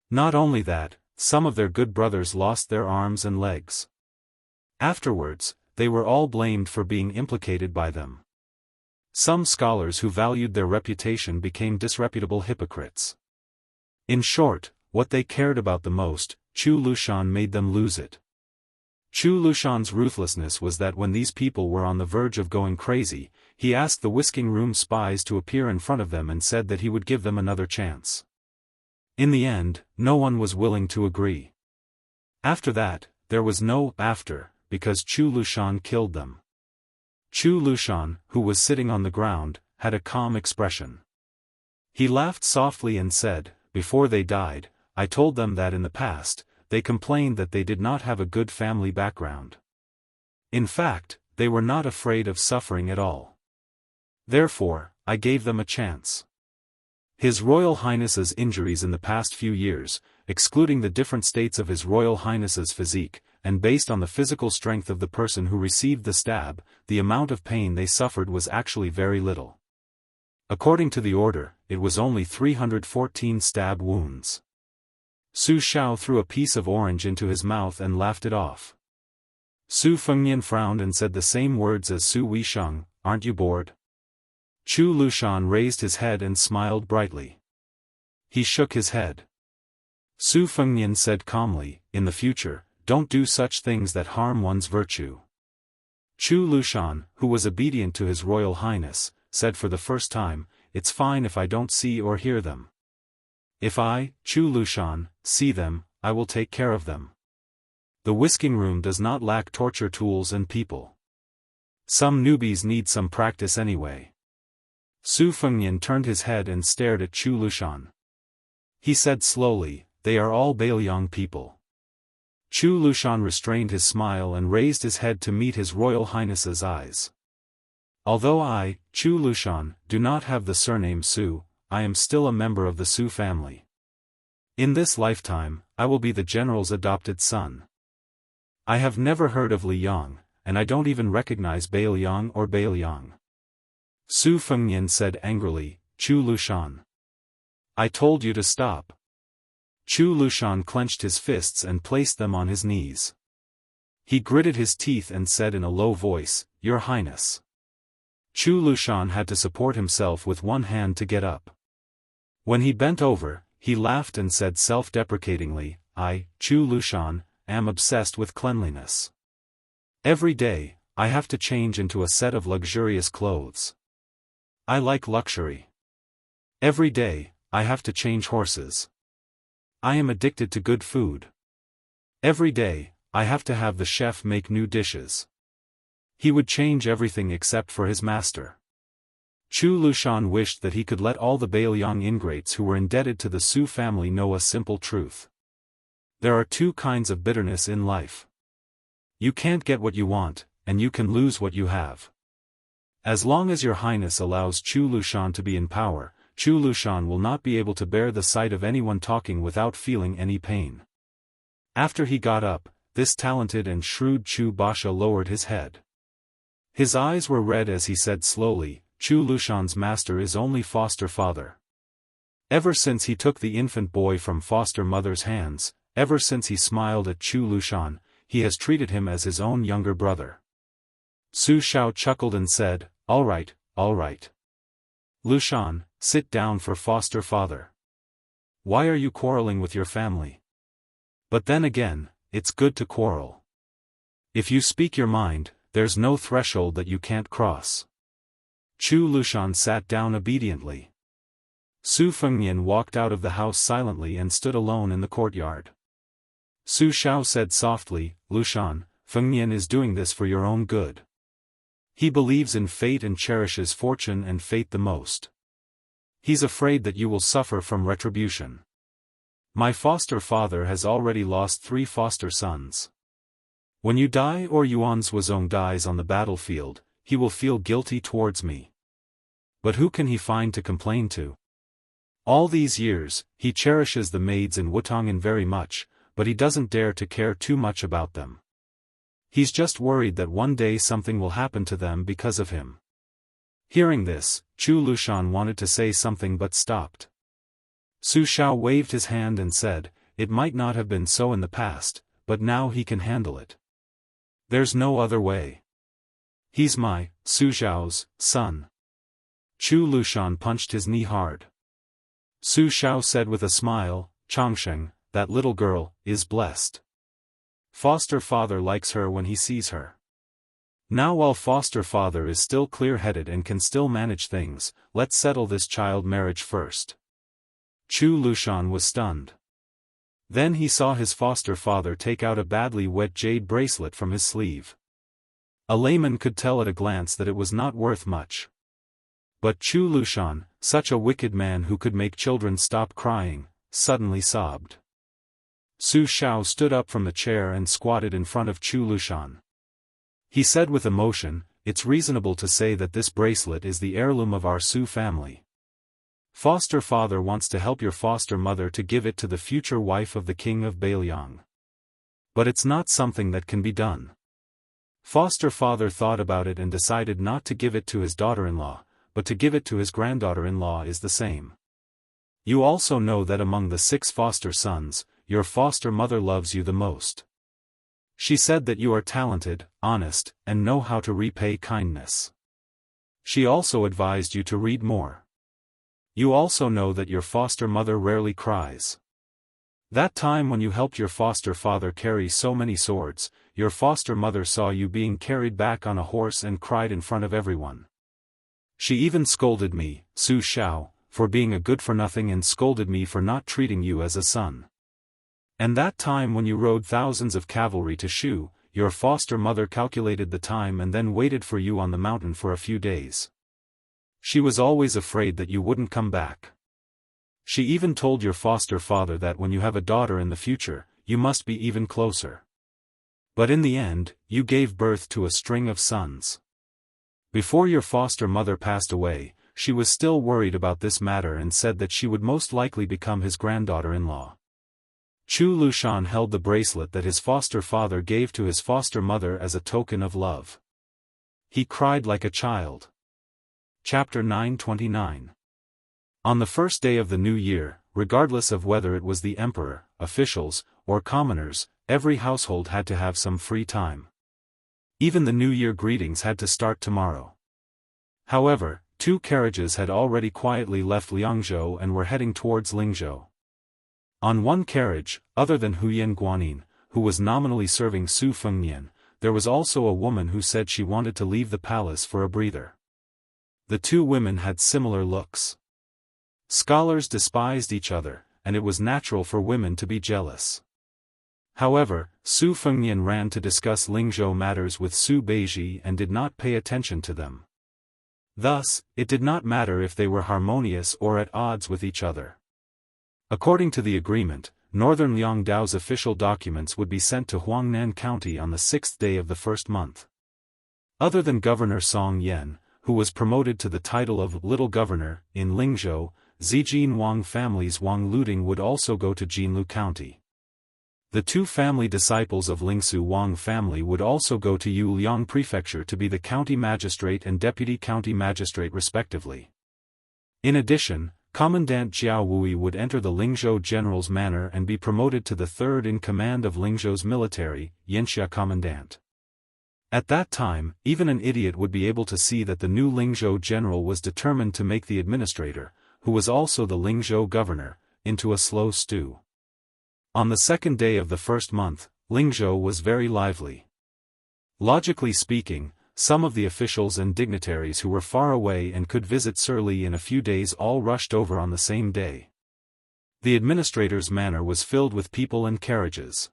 Not only that, some of their good brothers lost their arms and legs. Afterwards, they were all blamed for being implicated by them. Some scholars who valued their reputation became disreputable hypocrites. In short, what they cared about the most, Chu Lushan made them lose it. Chu Lushan's ruthlessness was that when these people were on the verge of going crazy, he asked the whisking room spies to appear in front of them and said that he would give them another chance. In the end, no one was willing to agree. After that, there was no after, because Chu Lushan killed them. Chu Lushan, who was sitting on the ground, had a calm expression. He laughed softly and said, "Before they died, I told them that in the past, they complained that they did not have a good family background. In fact, they were not afraid of suffering at all. Therefore, I gave them a chance. His Royal Highness's injuries in the past few years, excluding the different states of His Royal Highness's physique, and based on the physical strength of the person who received the stab, the amount of pain they suffered was actually very little. According to the order, it was only 314 stab wounds. Su Xiao threw a piece of orange into his mouth and laughed it off. Su Fengnian frowned and said the same words as Su Weisheng, "Aren't you bored?" Chu Lushan raised his head and smiled brightly. He shook his head. Su Fengnian said calmly, "In the future, don't do such things that harm one's virtue." Chu Lushan, who was obedient to His Royal Highness, said for the first time, "It's fine if I don't see or hear them. If I, Chu Lushan, see them, I will take care of them." The whisking room does not lack torture tools and people. Some newbies need some practice anyway. Su Fengnian turned his head and stared at Chu Lushan. He said slowly, "They are all Bailiang people." Chu Lushan restrained his smile and raised his head to meet His Royal Highness's eyes. "Although I, Chu Lushan, do not have the surname Su, I am still a member of the Su family. In this lifetime, I will be the general's adopted son. I have never heard of Li Yang, and I don't even recognize Bailiang or Bailiang." Su Fengnian said angrily, "Chu Lushan. I told you to stop." Chu Lushan clenched his fists and placed them on his knees. He gritted his teeth and said in a low voice, "Your Highness." Chu Lushan had to support himself with one hand to get up. When he bent over, he laughed and said self-deprecatingly, "I, Chu Lushan, am obsessed with cleanliness. Every day, I have to change into a set of luxurious clothes. I like luxury. Every day, I have to change horses. I am addicted to good food. Every day, I have to have the chef make new dishes." He would change everything except for his master. Chu Lushan wished that he could let all the Bailiang ingrates who were indebted to the Su family know a simple truth. There are two kinds of bitterness in life. You can't get what you want, and you can lose what you have. As long as Your Highness allows Chu Lushan to be in power, Chu Lushan will not be able to bear the sight of anyone talking without feeling any pain. After he got up, this talented and shrewd Chu Basha lowered his head. His eyes were red as he said slowly, "Chu Lushan's master is only foster father. Ever since he took the infant boy from foster mother's hands, ever since he smiled at Chu Lushan, he has treated him as his own younger brother." Su Xiao chuckled and said, all right. Lushan, sit down for foster father. Why are you quarreling with your family? But then again, it's good to quarrel. If you speak your mind, there's no threshold that you can't cross." Chu Lushan sat down obediently. Su Fengnian walked out of the house silently and stood alone in the courtyard. Su Xiao said softly, "Lushan, Fengnian is doing this for your own good. He believes in fate and cherishes fortune and fate the most. He's afraid that you will suffer from retribution. My foster father has already lost 3 foster sons. When you die or Yuan Zhuozong dies on the battlefield, he will feel guilty towards me. But who can he find to complain to? All these years, he cherishes the maids in Wutongan very much, but he doesn't dare to care too much about them. He's just worried that one day something will happen to them because of him." Hearing this, Chu Lushan wanted to say something but stopped. Su Xiao waved his hand and said, "It might not have been so in the past, but now he can handle it. There's no other way. He's my, Su Xiao's, son." Chu Lushan punched his knee hard. Su Xiao said with a smile, "Changsheng, that little girl, is blessed. Foster father likes her when he sees her. Now while foster father is still clear-headed and can still manage things, let's settle this child marriage first." Chu Lushan was stunned. Then he saw his foster father take out a badly wet jade bracelet from his sleeve. A layman could tell at a glance that it was not worth much. But Chu Lushan, such a wicked man who could make children stop crying, suddenly sobbed. Su Xiao stood up from the chair and squatted in front of Chu Lushan. He said with emotion, "It's reasonable to say that this bracelet is the heirloom of our Su family. Foster father wants to help your foster mother to give it to the future wife of the king of Bailiang. But it's not something that can be done. Foster father thought about it and decided not to give it to his daughter-in-law, but to give it to his granddaughter-in-law is the same. You also know that among the 6 foster sons, your foster mother loves you the most. She said that you are talented, honest, and know how to repay kindness. She also advised you to read more. You also know that your foster mother rarely cries. That time when you helped your foster father carry so many swords, your foster mother saw you being carried back on a horse and cried in front of everyone. She even scolded me, Su Xiao, for being a good-for-nothing and scolded me for not treating you as a son. And that time when you rode thousands of cavalry to Shu, your foster mother calculated the time and then waited for you on the mountain for a few days. She was always afraid that you wouldn't come back. She even told your foster father that when you have a daughter in the future, you must be even closer. But in the end, you gave birth to a string of sons. Before your foster mother passed away, she was still worried about this matter and said that she would most likely become his granddaughter-in-law." Chu Lushan held the bracelet that his foster father gave to his foster mother as a token of love. He cried like a child. Chapter 929. On the first day of the new year, regardless of whether it was the emperor, officials, or commoners, every household had to have some free time. Even the New Year greetings had to start tomorrow. However, 2 carriages had already quietly left Liangzhou and were heading towards Lingzhou. On one carriage, other than Huyan Guanin, who was nominally serving Su Fengnian, there was also a woman who said she wanted to leave the palace for a breather. The 2 women had similar looks. Scholars despised each other, and it was natural for women to be jealous. However, Su Fengnian ran to discuss Lingzhou matters with Su Beiji and did not pay attention to them. Thus, it did not matter if they were harmonious or at odds with each other. According to the agreement, Northern Liangdao's official documents would be sent to Huangnan County on the 6th day of the first month. Other than Governor Song Yan, who was promoted to the title of Little Governor, in Lingzhou, Zijin Wang family's Wang Luding would also go to Jinlu County. The 2 family disciples of Lingsu Wang family would also go to Yuliang Prefecture to be the county magistrate and deputy county magistrate respectively. In addition, Commandant Jiao Wui would enter the Lingzhou general's manor and be promoted to the 3rd in command of Lingzhou's military, Xianxia commandant. At that time, even an idiot would be able to see that the new Lingzhou general was determined to make the administrator, who was also the Lingzhou governor, into a slow stew. On the 2nd day of the first month, Lingzhou was very lively. Logically speaking, some of the officials and dignitaries who were far away and could visit Sir Li in a few days all rushed over on the same day. The administrator's manor was filled with people and carriages.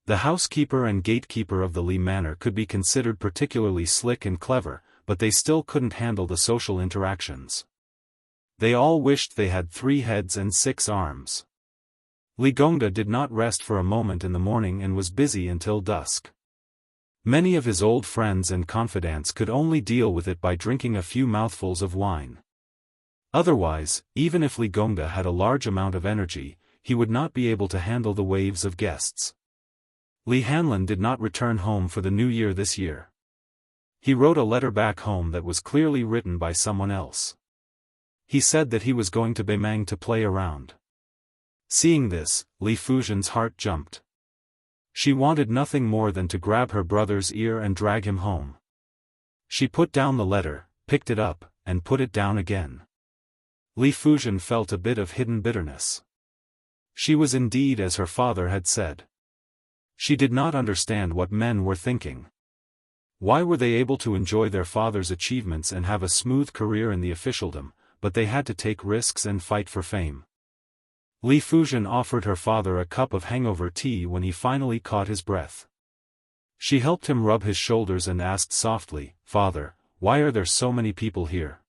The housekeeper and gatekeeper of the Li manor could be considered particularly slick and clever, but they still couldn't handle the social interactions. They all wished they had 3 heads and 6 arms. Li Gongda did not rest for a moment in the morning and was busy until dusk. Many of his old friends and confidants could only deal with it by drinking a few mouthfuls of wine. Otherwise, even if Li Gongda had a large amount of energy, he would not be able to handle the waves of guests. Li Hanlin did not return home for the new year this year. He wrote a letter back home that was clearly written by someone else. He said that he was going to Beimang to play around. Seeing this, Li Fujian's heart jumped. She wanted nothing more than to grab her brother's ear and drag him home. She put down the letter, picked it up, and put it down again. Li Fujian felt a bit of hidden bitterness. She was indeed as her father had said. She did not understand what men were thinking. Why were they able to enjoy their father's achievements and have a smooth career in the officialdom, but they had to take risks and fight for fame? Li Fujian offered her father a cup of hangover tea when he finally caught his breath. She helped him rub his shoulders and asked softly, "Father, why are there so many people here?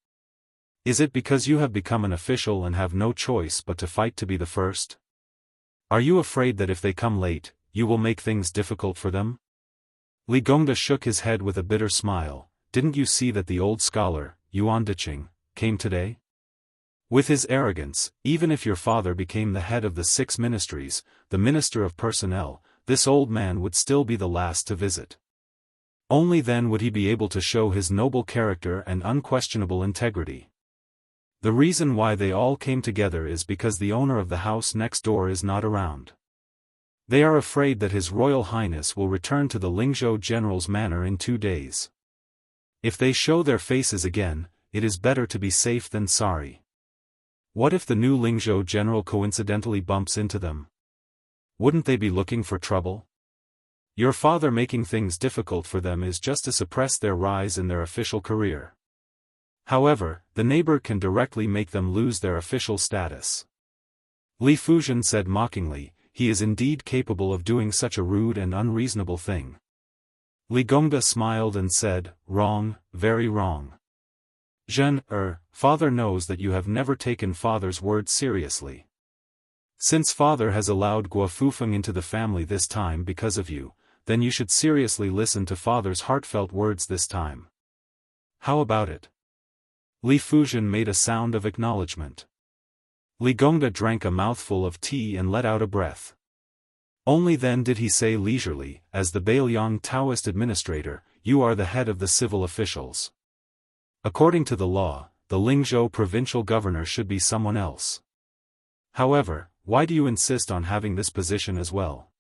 Is it because you have become an official and have no choice but to fight to be the first?" Are you afraid that if they come late, you will make things difficult for them? Li Gongda shook his head with a bitter smile. Didn't you see that the old scholar, Yuan Diqing, came today? With his arrogance, even if your father became the head of the 6 ministries, the minister of personnel, this old man would still be the last to visit. Only then would he be able to show his noble character and unquestionable integrity. The reason why they all came together is because the owner of the house next door is not around. They are afraid that His Royal Highness will return to the Lingzhou General's manor in 2 days. If they show their faces again, it is better to be safe than sorry. What if the new Lingzhou General coincidentally bumps into them? Wouldn't they be looking for trouble? Your father making things difficult for them is just to suppress their rise in their official career. However, the neighbor can directly make them lose their official status. Li Fuzhen said mockingly, he is indeed capable of doing such a rude and unreasonable thing. Li Gongda smiled and said, wrong, very wrong. Father knows that you have never taken father's word seriously. Since father has allowed Guo Fufeng into the family this time because of you, then you should seriously listen to father's heartfelt words this time. How about it? Li Fuzhen made a sound of acknowledgement. Li Gongda drank a mouthful of tea and let out a breath. Only then did he say leisurely, as the Bailiang Taoist administrator, you are the head of the civil officials. According to the law, the Lingzhou provincial governor should be someone else. However, why do you insist on having this position as well?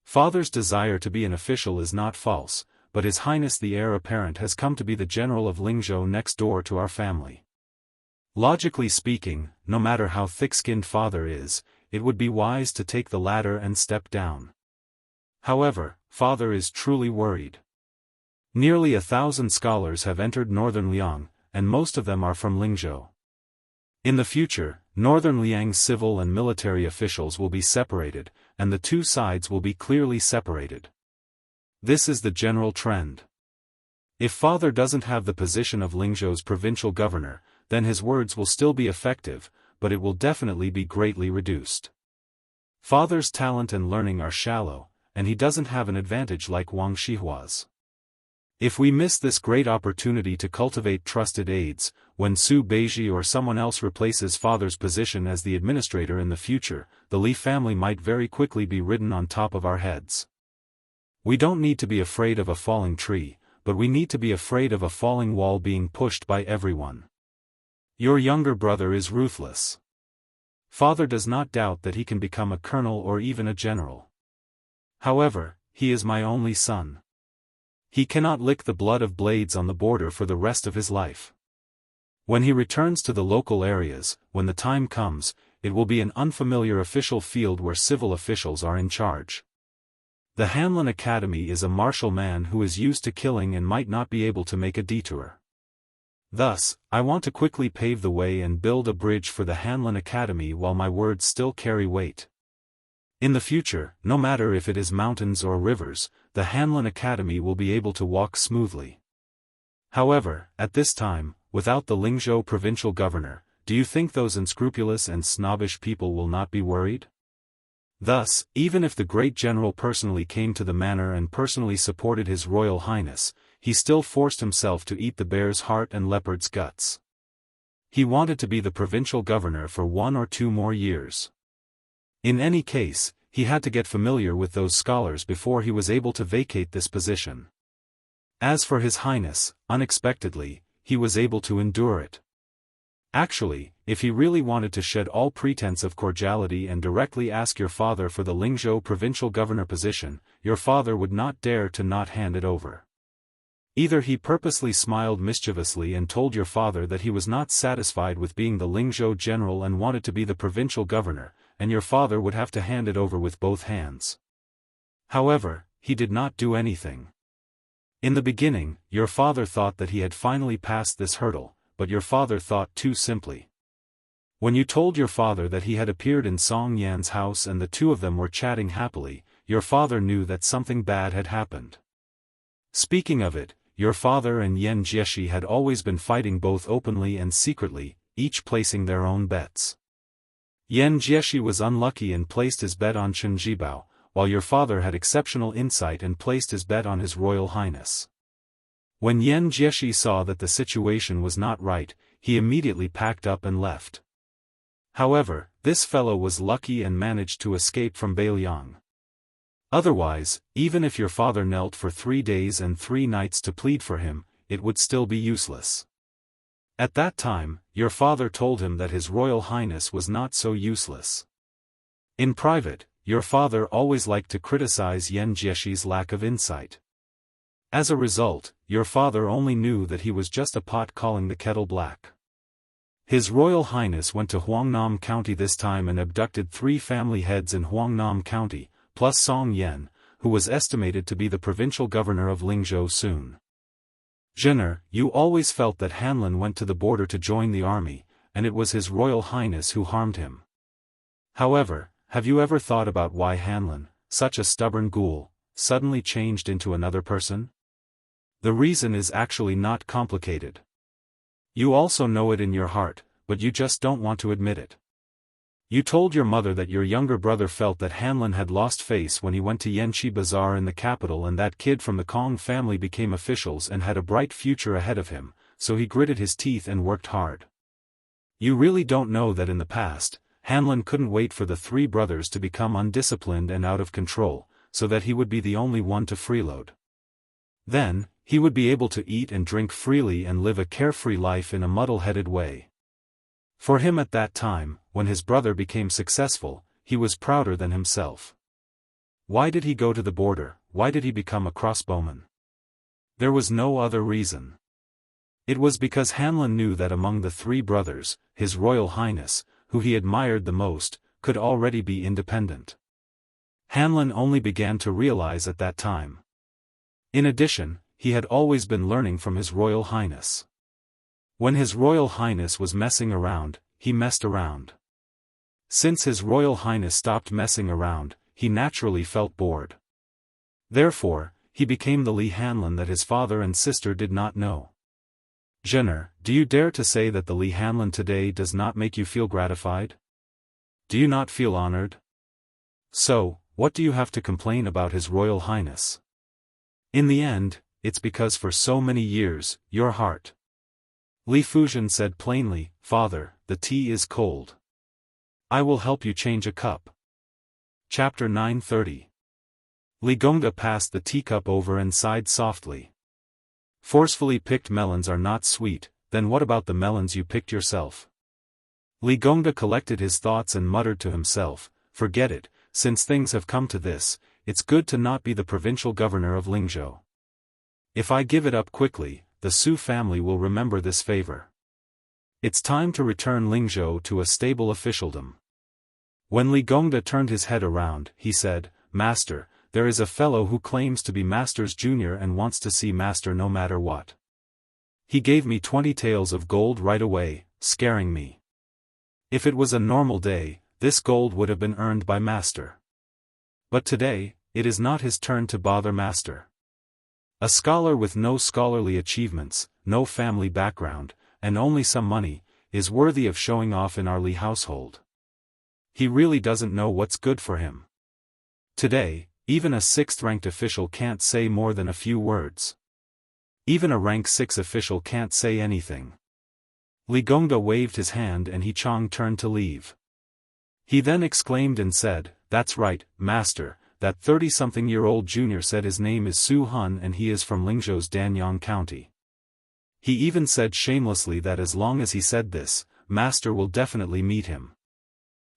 Father's desire to be an official is not false, but His Highness the heir apparent has come to be the general of Lingzhou next door to our family. Logically speaking, no matter how thick-skinned father is, it would be wise to take the ladder and step down. However, father is truly worried. Nearly 1,000 scholars have entered northern Liang, and most of them are from Lingzhou. In the future, northern Liang's civil and military officials will be separated, and the 2 sides will be clearly separated. This is the general trend. If father doesn't have the position of Lingzhou's provincial governor, then his words will still be effective, but it will definitely be greatly reduced. Father's talent and learning are shallow, and he doesn't have an advantage like Wang Shihua's. If we miss this great opportunity to cultivate trusted aides, when Su Beiji or someone else replaces father's position as the administrator in the future, the Li family might very quickly be ridden on top of our heads. We don't need to be afraid of a falling tree, but we need to be afraid of a falling wall being pushed by everyone. Your younger brother is ruthless. Father does not doubt that he can become a colonel or even a general. However, he is my only son. He cannot lick the blood of blades on the border for the rest of his life. When he returns to the local areas, when the time comes, it will be an unfamiliar official field where civil officials are in charge. The Hanlin Academy is a martial man who is used to killing and might not be able to make a detour. Thus, I want to quickly pave the way and build a bridge for the Hanlin Academy while my words still carry weight. In the future, no matter if it is mountains or rivers, the Hanlin Academy will be able to walk smoothly. However, at this time, without the Lingzhou provincial governor, do you think those unscrupulous and snobbish people will not be worried? Thus, even if the great general personally came to the manor and personally supported His Royal Highness, he still forced himself to eat the bear's heart and leopard's guts. He wanted to be the provincial governor for 1 or 2 more years. In any case, he had to get familiar with those scholars before he was able to vacate this position. As for His Highness, unexpectedly, he was able to endure it. Actually, if he really wanted to shed all pretense of cordiality and directly ask your father for the Lingzhou provincial governor position, your father would not dare to not hand it over. Either he purposely smiled mischievously and told your father that he was not satisfied with being the Lingzhou general and wanted to be the provincial governor, and your father would have to hand it over with both hands. However, he did not do anything. In the beginning, your father thought that he had finally passed this hurdle, but your father thought too simply. When you told your father that he had appeared in Song Yan's house and the 2 of them were chatting happily, your father knew that something bad had happened. Speaking of it, your father and Yan Jieshi had always been fighting both openly and secretly, each placing their own bets. Yan Jieshi was unlucky and placed his bet on Chen Jibao, while your father had exceptional insight and placed his bet on His Royal Highness. When Yan Jieshi saw that the situation was not right, he immediately packed up and left. However, this fellow was lucky and managed to escape from Beiliang. Otherwise, even if your father knelt for 3 days and 3 nights to plead for him, it would still be useless. At that time, your father told him that His Royal Highness was not so useless. In private, your father always liked to criticize Yan Jieshi's lack of insight. As a result, your father only knew that he was just a pot calling the kettle black. His Royal Highness went to Huangnam County this time and abducted 3 family heads in Huangnam County, plus Song Yan, who was estimated to be the provincial governor of Lingzhou soon. Zhener, you always felt that Hanlin went to the border to join the army, and it was His Royal Highness who harmed him. However, have you ever thought about why Hanlin, such a stubborn ghoul, suddenly changed into another person? The reason is actually not complicated. You also know it in your heart, but you just don't want to admit it. You told your mother that your younger brother felt that Hanlin had lost face when he went to Yanqi Bazaar in the capital and that kid from the Kong family became officials and had a bright future ahead of him, so he gritted his teeth and worked hard. You really don't know that in the past, Hanlin couldn't wait for the 3 brothers to become undisciplined and out of control, so that he would be the only one to freeload. Then, he would be able to eat and drink freely and live a carefree life in a muddle-headed way. For him at that time, when his brother became successful, he was prouder than himself. Why did he go to the border? Why did he become a crossbowman? There was no other reason. It was because Hanlin knew that among the 3 brothers, His Royal Highness, who he admired the most, could already be independent. Hanlin only began to realize at that time. In addition, he had always been learning from His Royal Highness. When His Royal Highness was messing around, he messed around. Since His Royal Highness stopped messing around, he naturally felt bored. Therefore, he became the Li Hanlin that his father and sister did not know. Zhener, do you dare to say that the Li Hanlin today does not make you feel gratified? Do you not feel honored? So, what do you have to complain about His Royal Highness? In the end, it's because for so many years, your heart. Li Fuzhen said plainly, Father, the tea is cold. I will help you change a cup. Chapter 930. Li Gongda passed the teacup over and sighed softly. Forcefully picked melons are not sweet, then what about the melons you picked yourself? Li Gongda collected his thoughts and muttered to himself, forget it, since things have come to this, it's good to not be the provincial governor of Lingzhou. If I give it up quickly, the Su family will remember this favor. It's time to return Lingzhou to a stable officialdom. When Li Gongda turned his head around, he said, Master, there is a fellow who claims to be Master's junior and wants to see Master no matter what. He gave me 20 taels of gold right away, scaring me. If it was a normal day, this gold would have been earned by Master. But today, it is not his turn to bother Master. A scholar with no scholarly achievements, no family background, and only some money, is worthy of showing off in our Li household. He really doesn't know what's good for him. Today, even a 6th-ranked official can't say more than a few words. Even a rank 6 official can't say anything. Li Gongda waved his hand and He Chong turned to leave. He then exclaimed and said, That's right, Master. That 30-something-year-old junior said his name is Su Hun and he is from Lingzhou's Danyang County. He even said shamelessly that as long as he said this, Master will definitely meet him.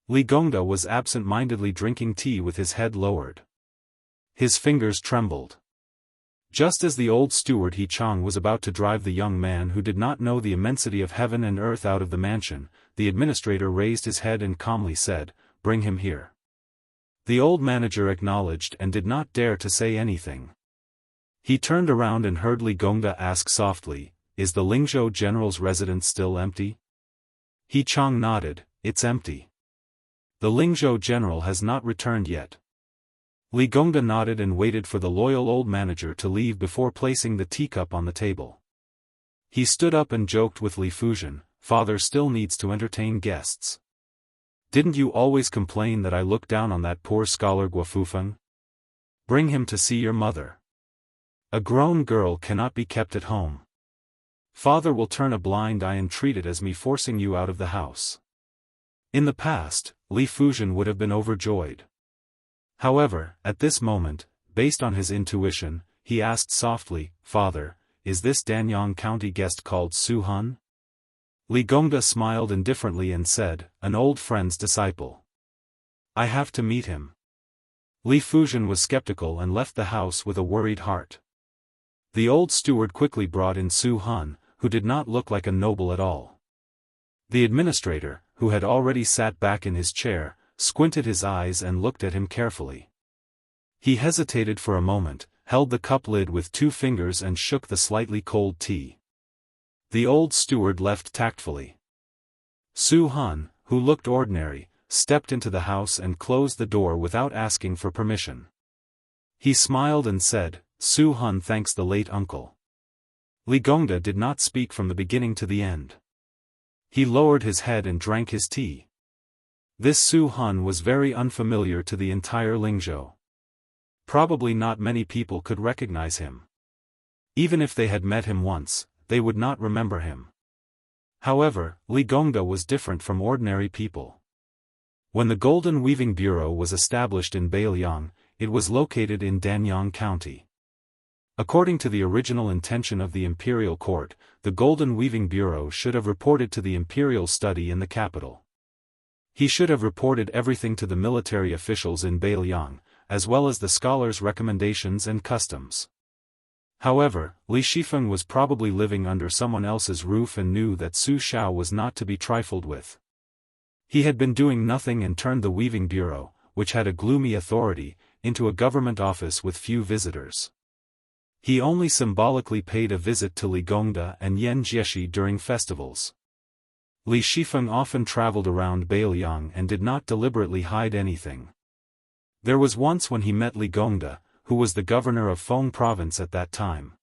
Li Gongda was absent-mindedly drinking tea with his head lowered. His fingers trembled. Just as the old steward He Chong was about to drive the young man who did not know the immensity of heaven and earth out of the mansion, the administrator raised his head and calmly said, Bring him here. The old manager acknowledged and did not dare to say anything. He turned around and heard Li Gongda ask softly, Is the Lingzhou general's residence still empty? He Chong nodded, It's empty. The Lingzhou general has not returned yet. Li Gongda nodded and waited for the loyal old manager to leave before placing the teacup on the table. He stood up and joked with Li Fuzhen, Father still needs to entertain guests. Didn't you always complain that I look down on that poor scholar Guafufeng? Bring him to see your mother. A grown girl cannot be kept at home. Father will turn a blind eye and treat it as me forcing you out of the house. In the past, Li Fuzhen would have been overjoyed. However, at this moment, based on his intuition, he asked softly, Father, is this Danyang County guest called Su Han? Li Gongda smiled indifferently and said, an old friend's disciple. I have to meet him. Li Fuzhen was skeptical and left the house with a worried heart. The old steward quickly brought in Su Han, who did not look like a noble at all. The administrator, who had already sat back in his chair, squinted his eyes and looked at him carefully. He hesitated for a moment, held the cup lid with 2 fingers and shook the slightly cold tea. The old steward left tactfully. Su Han, who looked ordinary, stepped into the house and closed the door without asking for permission. He smiled and said, Su Han thanks the late uncle. Li Gongda did not speak from the beginning to the end. He lowered his head and drank his tea. This Su Han was very unfamiliar to the entire Lingzhou. Probably not many people could recognize him. Even if they had met him once, they would not remember him. However, Li Gongda was different from ordinary people. When the Golden Weaving Bureau was established in Beiliang, it was located in Danyang County. According to the original intention of the imperial court, the Golden Weaving Bureau should have reported to the imperial study in the capital. He should have reported everything to the military officials in Beiliang, as well as the scholars' recommendations and customs. However, Li Shifeng was probably living under someone else's roof and knew that Su Xiao was not to be trifled with. He had been doing nothing and turned the Weaving Bureau, which had a gloomy authority, into a government office with few visitors. He only symbolically paid a visit to Li Gongda and Yan Jieshi during festivals. Li Shifeng often traveled around Beiliang and did not deliberately hide anything. There was once when he met Li Gongda, who was the governor of Feng province at that time.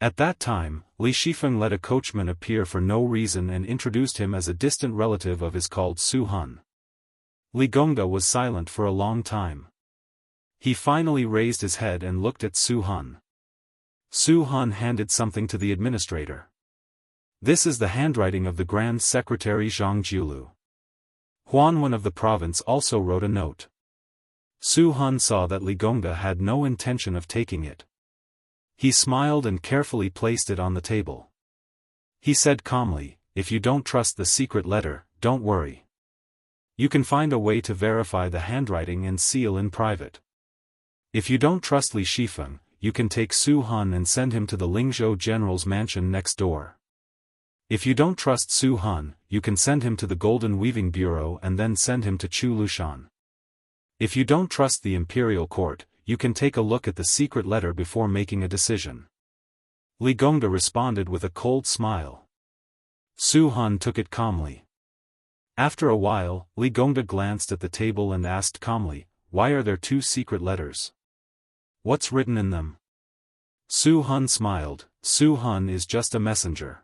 At that time, Li Shifeng let a coachman appear for no reason and introduced him as a distant relative of his called Su Han. Li Gongda was silent for a long time. He finally raised his head and looked at Su Han. Su Han handed something to the administrator. This is the handwriting of the Grand Secretary Zhang Jiulu. Huanwen of the province also wrote a note. Su Han saw that Li Gongda had no intention of taking it. He smiled and carefully placed it on the table. He said calmly, if you don't trust the secret letter, don't worry. You can find a way to verify the handwriting and seal in private. If you don't trust Li Shifeng, you can take Su Han and send him to the Lingzhou general's mansion next door. If you don't trust Su Han, you can send him to the Golden Weaving Bureau and then send him to Chu Lushan. If you don't trust the imperial court, you can take a look at the secret letter before making a decision. Li Gongda responded with a cold smile. Su Han took it calmly. After a while, Li Gongda glanced at the table and asked calmly, why are there 2 secret letters? What's written in them? Su Han smiled, Su Han is just a messenger.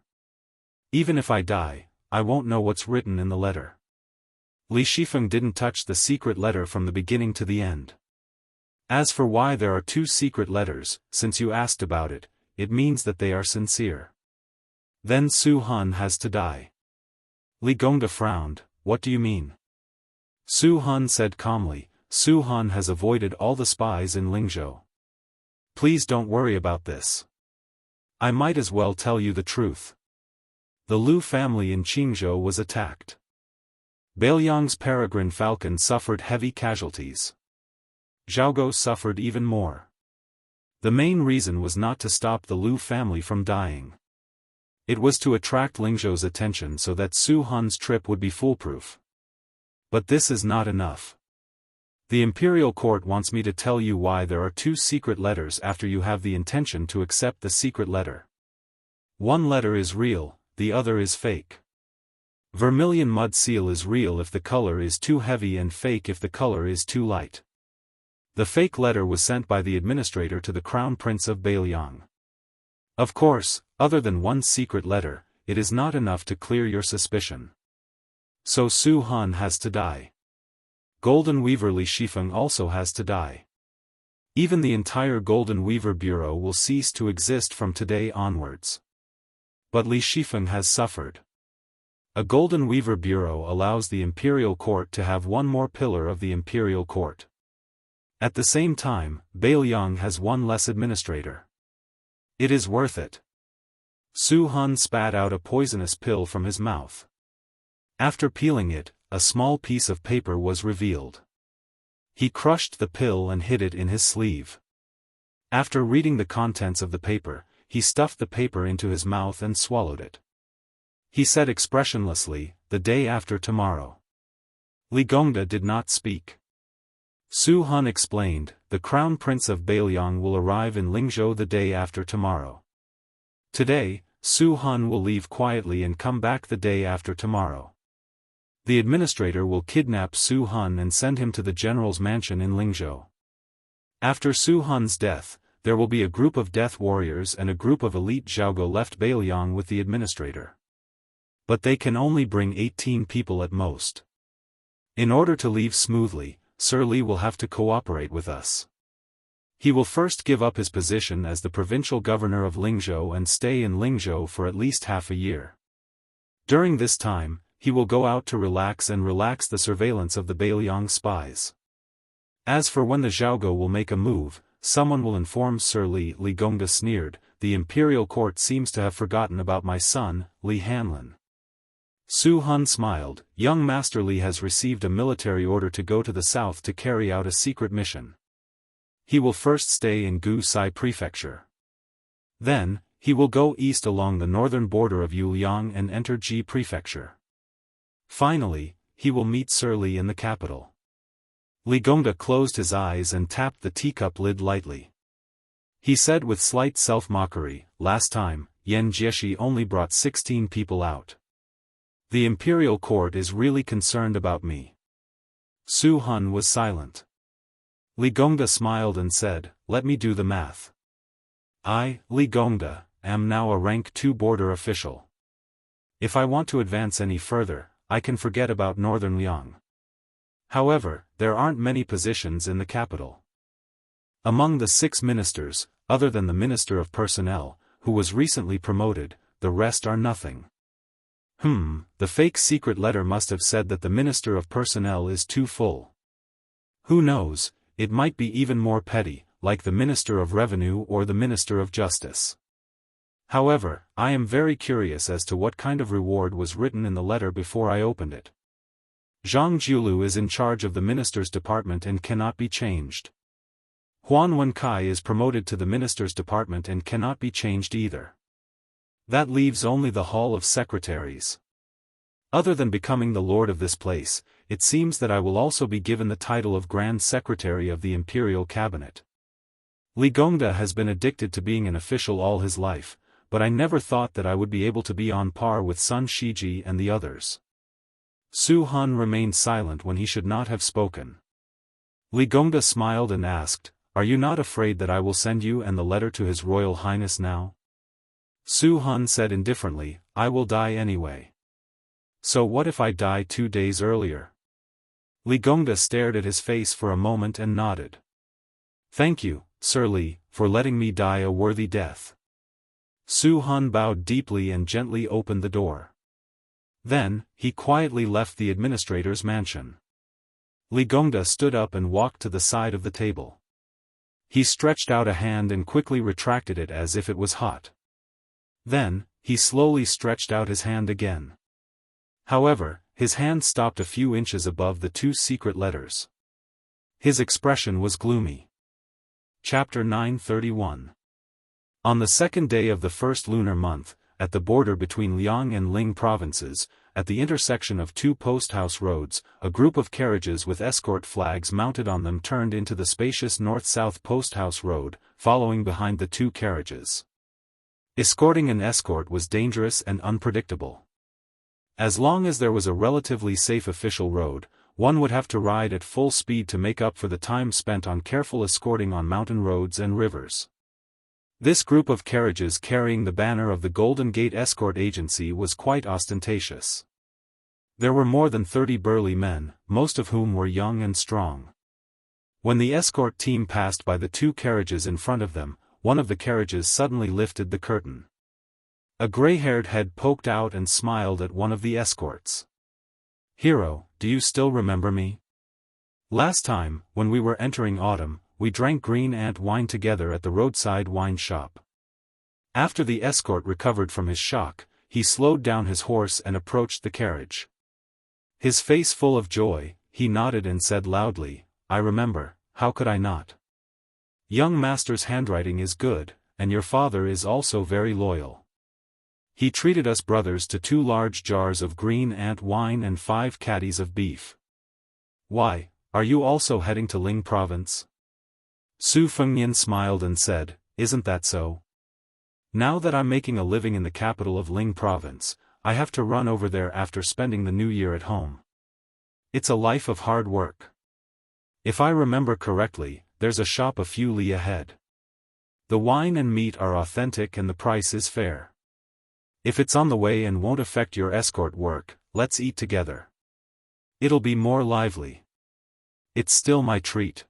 Even if I die, I won't know what's written in the letter. Li Shifeng didn't touch the secret letter from the beginning to the end. As for why there are 2 secret letters, since you asked about it, it means that they are sincere. Then Su Han has to die. Li Gongda frowned, what do you mean? Su Han said calmly, Su Han has avoided all the spies in Lingzhou. Please don't worry about this. I might as well tell you the truth. The Lu family in Qingzhou was attacked. Beiliang's peregrine falcon suffered heavy casualties. Zhaogo suffered even more. The main reason was not to stop the Lu family from dying. It was to attract Lingzhou's attention so that Su Han's trip would be foolproof. But this is not enough. The imperial court wants me to tell you why there are 2 secret letters after you have the intention to accept the secret letter. One letter is real, the other is fake. Vermilion mud seal is real if the color is too heavy and fake if the color is too light. The fake letter was sent by the administrator to the Crown Prince of Beiliang. Of course, other than one secret letter, it is not enough to clear your suspicion. So Su Han has to die. Golden Weaver Li Shifeng also has to die. Even the entire Golden Weaver Bureau will cease to exist from today onwards. But Li Shifeng has suffered. A Golden Weaver Bureau allows the Imperial Court to have one more pillar of the Imperial Court. At the same time, Beiliang has one less administrator. It is worth it. Su Han spat out a poisonous pill from his mouth. After peeling it, a small piece of paper was revealed. He crushed the pill and hid it in his sleeve. After reading the contents of the paper, he stuffed the paper into his mouth and swallowed it. He said expressionlessly, "The day after tomorrow." Li Gongda did not speak. Su Han explained, "The Crown Prince of Beiliang will arrive in Lingzhou the day after tomorrow. Today, Su Han will leave quietly and come back the day after tomorrow. The administrator will kidnap Su Han and send him to the general's mansion in Lingzhou. After Su Han's death, there will be a group of death warriors and a group of elite Zhaogo left Beiliang with the administrator. But they can only bring 18 people at most. In order to leave smoothly, Sir Li will have to cooperate with us. He will first give up his position as the provincial governor of Lingzhou and stay in Lingzhou for at least half a year. During this time, he will go out to relax the surveillance of the Beiliang spies. As for when the Zhaogo will make a move, someone will inform Sir Li." Li Gongda sneered, "The imperial court seems to have forgotten about my son, Li Hanlin." Su Han smiled, "Young Master Li has received a military order to go to the south to carry out a secret mission. He will first stay in Gu-Sai Prefecture. Then, he will go east along the northern border of Yuliang and enter Ji Prefecture. Finally, he will meet Sir Li in the capital." Li Gongda closed his eyes and tapped the teacup lid lightly. He said with slight self-mockery, "Last time, Yan Jieshi only brought 16 people out. The imperial court is really concerned about me." Su Han was silent. Li Gongda smiled and said, "Let me do the math. I, Li Gongda, am now a rank 2 border official. If I want to advance any further, I can forget about Northern Liang. However, there aren't many positions in the capital. Among the 6 ministers, other than the Minister of Personnel, who was recently promoted, the rest are nothing. The fake secret letter must have said that the Minister of Personnel is too full. Who knows, it might be even more petty, like the Minister of Revenue or the Minister of Justice. However, I am very curious as to what kind of reward was written in the letter before I opened it. Zhang Jiulu is in charge of the Minister's Department and cannot be changed. Huan Wenkai is promoted to the Minister's Department and cannot be changed either. That leaves only the Hall of Secretaries. Other than becoming the lord of this place, it seems that I will also be given the title of Grand Secretary of the Imperial Cabinet. Li Gongda has been addicted to being an official all his life, but I never thought that I would be able to be on par with Sun Shiji and the others." Su Han remained silent when he should not have spoken. Li Gongda smiled and asked, "Are you not afraid that I will send you and the letter to His Royal Highness now?" Su Han said indifferently, "I will die anyway. So what if I die 2 days earlier?" Li Gongda stared at his face for a moment and nodded. "Thank you, Sir Li, for letting me die a worthy death." Su Han bowed deeply and gently opened the door. Then, he quietly left the administrator's mansion. Li Gongda stood up and walked to the side of the table. He stretched out a hand and quickly retracted it as if it was hot. Then, he slowly stretched out his hand again. However, his hand stopped a few inches above the 2 secret letters. His expression was gloomy. Chapter 931. On the 2nd day of the 1st lunar month, at the border between Liang and Ling provinces, at the intersection of 2 post-house roads, a group of carriages with escort flags mounted on them turned into the spacious north-south post-house road, following behind the 2 carriages. Escorting an escort was dangerous and unpredictable. As long as there was a relatively safe official road, one would have to ride at full speed to make up for the time spent on careful escorting on mountain roads and rivers. This group of carriages carrying the banner of the Golden Gate Escort Agency was quite ostentatious. There were more than 30 burly men, most of whom were young and strong. When the escort team passed by the 2 carriages in front of them, one of the carriages suddenly lifted the curtain. A gray-haired head poked out and smiled at one of the escorts. "Hero, do you still remember me? Last time, when we were entering autumn, we drank green ant wine together at the roadside wine shop." After the escort recovered from his shock, he slowed down his horse and approached the carriage. His face full of joy, he nodded and said loudly, "I remember, how could I not? Young master's handwriting is good, and your father is also very loyal. He treated us brothers to 2 large jars of green ant wine and 5 catties of beef. Why, are you also heading to Ling province?" Su Fengnian smiled and said, "Isn't that so? Now that I'm making a living in the capital of Ling province, I have to run over there after spending the new year at home. It's a life of hard work. If I remember correctly, there's a shop a few li ahead. The wine and meat are authentic and the price is fair. If it's on the way and won't affect your escort work, let's eat together. It'll be more lively. It's still my treat."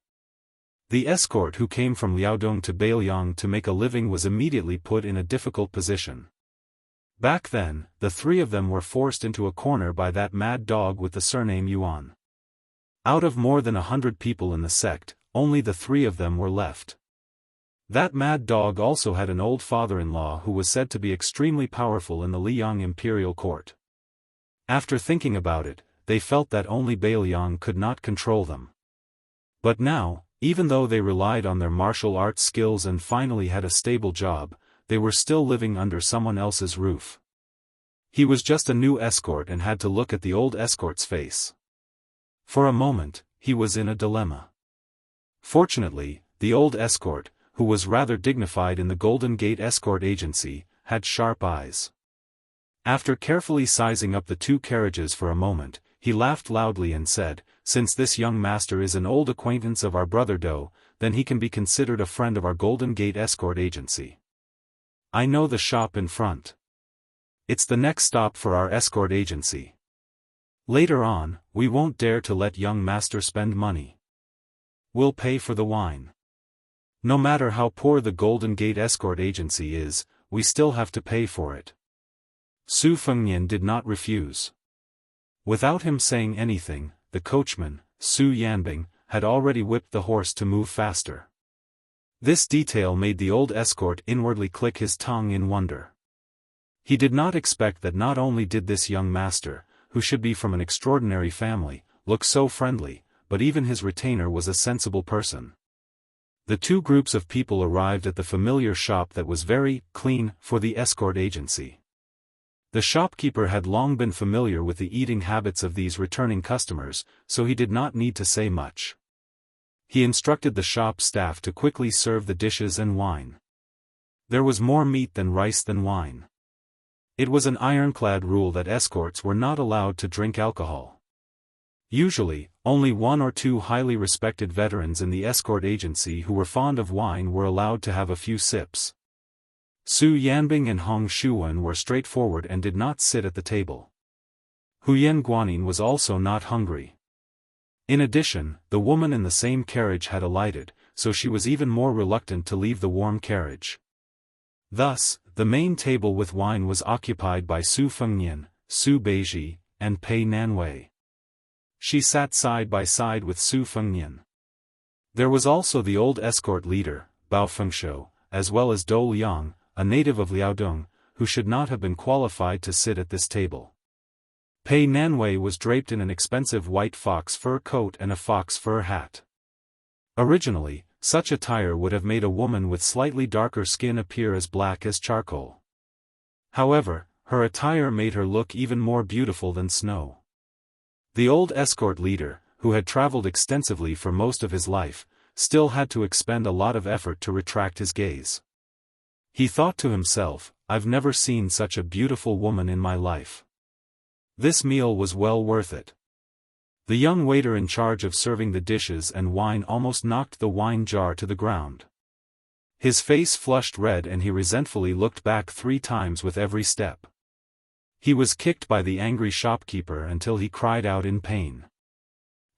The escort who came from Liaodong to Beiliang to make a living was immediately put in a difficult position. Back then, the 3 of them were forced into a corner by that mad dog with the surname Yuan. Out of more than 100 people in the sect, only the 3 of them were left. That mad dog also had an old father-in-law who was said to be extremely powerful in the Liang imperial court. After thinking about it, they felt that only Beiliang could not control them. But now, even though they relied on their martial arts skills and finally had a stable job, they were still living under someone else's roof. He was just a new escort and had to look at the old escort's face. For a moment, he was in a dilemma. Fortunately, the old escort, who was rather dignified in the Golden Gate Escort Agency, had sharp eyes. After carefully sizing up the 2 carriages for a moment, he laughed loudly and said, "Since this young master is an old acquaintance of our brother Do, then he can be considered a friend of our Golden Gate Escort Agency. I know the shop in front. It's the next stop for our escort agency. Later on, we won't dare to let young master spend money. We'll pay for the wine. No matter how poor the Golden Gate Escort Agency is, we still have to pay for it." Su Fengnian did not refuse. Without him saying anything, the coachman, Su Yanbing, had already whipped the horse to move faster. This detail made the old escort inwardly click his tongue in wonder. He did not expect that not only did this young master, who should be from an extraordinary family, look so friendly, but even his retainer was a sensible person. The 2 groups of people arrived at the familiar shop that was very clean for the escort agency. The shopkeeper had long been familiar with the eating habits of these returning customers, so he did not need to say much. He instructed the shop staff to quickly serve the dishes and wine. There was more meat than rice than wine. It was an ironclad rule that escorts were not allowed to drink alcohol. Usually, only 1 or 2 highly respected veterans in the escort agency who were fond of wine were allowed to have a few sips. Su Yanbing and Hong Shuwen were straightforward and did not sit at the table. Huyen Guanin was also not hungry. In addition, the woman in the same carriage had alighted, so she was even more reluctant to leave the warm carriage. Thus, the main table with wine was occupied by Su Fengnian, Su Beiji, and Pei Nanwei. She sat side by side with Su Fengnian. There was also the old escort leader, Bao Fengshou, as well as Dou Liang, a native of Liaodong, who should not have been qualified to sit at this table. Pei Nanwei was draped in an expensive white fox fur coat and a fox fur hat. Originally, such attire would have made a woman with slightly darker skin appear as black as charcoal. However, her attire made her look even more beautiful than snow. The old escort leader, who had traveled extensively for most of his life, still had to expend a lot of effort to retract his gaze. He thought to himself, "I've never seen such a beautiful woman in my life." This meal was well worth it. The young waiter in charge of serving the dishes and wine almost knocked the wine jar to the ground. His face flushed red and he resentfully looked back 3 times with every step. He was kicked by the angry shopkeeper until he cried out in pain.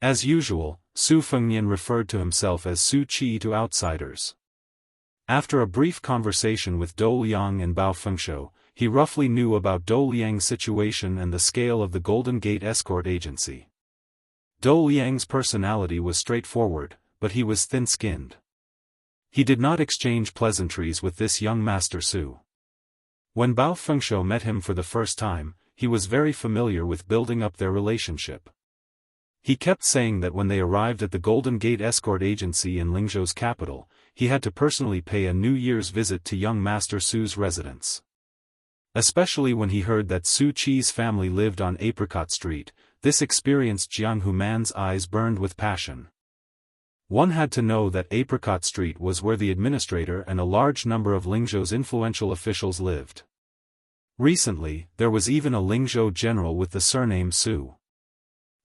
As usual, Su Fengnian referred to himself as Su Qi to outsiders. After a brief conversation with Dou Liang and Bao Fengshou, he roughly knew about Dou Liang's situation and the scale of the Golden Gate escort agency. Dou Liang's personality was straightforward, but he was thin-skinned. He did not exchange pleasantries with this young Master Su. When Bao Fengshou met him for the first time, he was very familiar with building up their relationship. He kept saying that when they arrived at the Golden Gate escort agency in Lingzhou's capital, he had to personally pay a New Year's visit to young Master Su's residence. Especially when he heard that Su Qi's family lived on Apricot Street, this experienced Jianghu man's eyes burned with passion. One had to know that Apricot Street was where the administrator and a large number of Lingzhou's influential officials lived. Recently, there was even a Lingzhou general with the surname Su.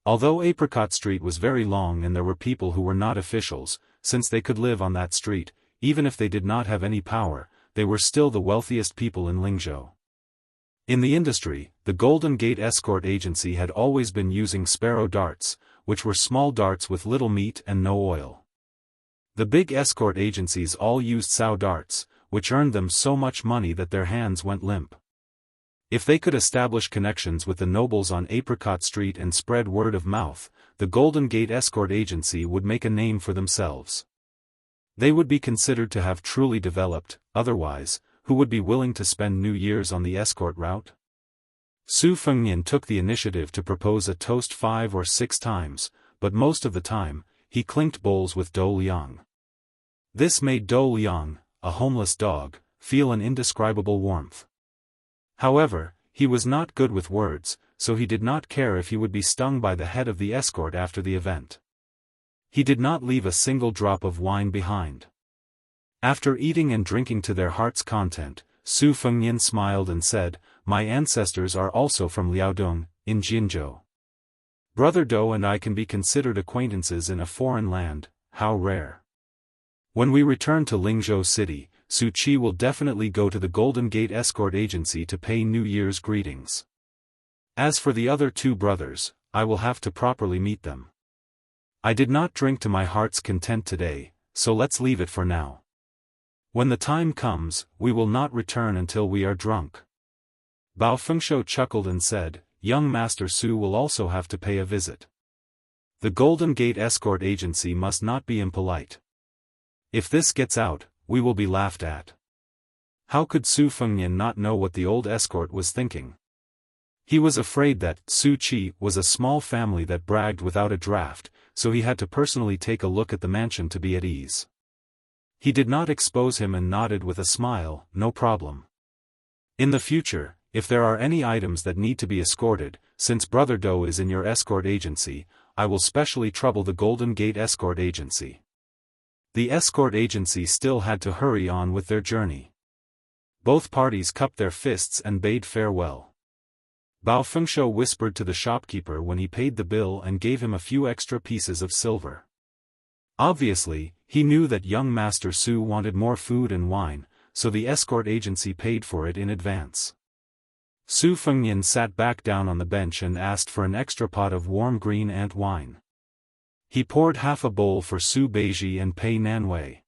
Although Apricot Street was very long and there were people who were not officials, since they could live on that street, even if they did not have any power, they were still the wealthiest people in Lingzhou. In the industry, the Golden Gate escort agency had always been using sparrow darts, which were small darts with little meat and no oil. The big escort agencies all used sow darts, which earned them so much money that their hands went limp. If they could establish connections with the nobles on Apricot Street and spread word of mouth, the Golden Gate escort agency would make a name for themselves. They would be considered to have truly developed, otherwise, who would be willing to spend New Year's on the escort route? Su Fengnian took the initiative to propose a toast 5 or 6 times, but most of the time, he clinked bowls with Dou Liang. This made Dou Liang, a homeless dog, feel an indescribable warmth. However, he was not good with words, so he did not care if he would be stung by the head of the escort after the event. He did not leave a single drop of wine behind. After eating and drinking to their heart's content, Su Fengnian smiled and said, "My ancestors are also from Liaodong, in Jinzhou. Brother Dou and I can be considered acquaintances in a foreign land, how rare. When we return to Lingzhou City, Su Qi will definitely go to the Golden Gate escort agency to pay New Year's greetings. As for the other 2 brothers, I will have to properly meet them. I did not drink to my heart's content today, so let's leave it for now. When the time comes, we will not return until we are drunk." Bao Fengshou chuckled and said, "Young Master Su will also have to pay a visit. The Golden Gate escort agency must not be impolite. If this gets out, we will be laughed at." How could Su Fengnian not know what the old escort was thinking? He was afraid that Su Qi was a small family that bragged without a draft, so he had to personally take a look at the mansion to be at ease. He did not expose him and nodded with a smile, "No problem. In the future, if there are any items that need to be escorted, since Brother Dou is in your escort agency, I will specially trouble the Golden Gate escort agency." The escort agency still had to hurry on with their journey. Both parties cupped their fists and bade farewell. Bao Fengshou whispered to the shopkeeper when he paid the bill and gave him a few extra pieces of silver. Obviously, he knew that young Master Su wanted more food and wine, so the escort agency paid for it in advance. Su Fengnian sat back down on the bench and asked for an extra pot of warm green ant wine. He poured half a bowl for Su Beiji and Pei Nanwei.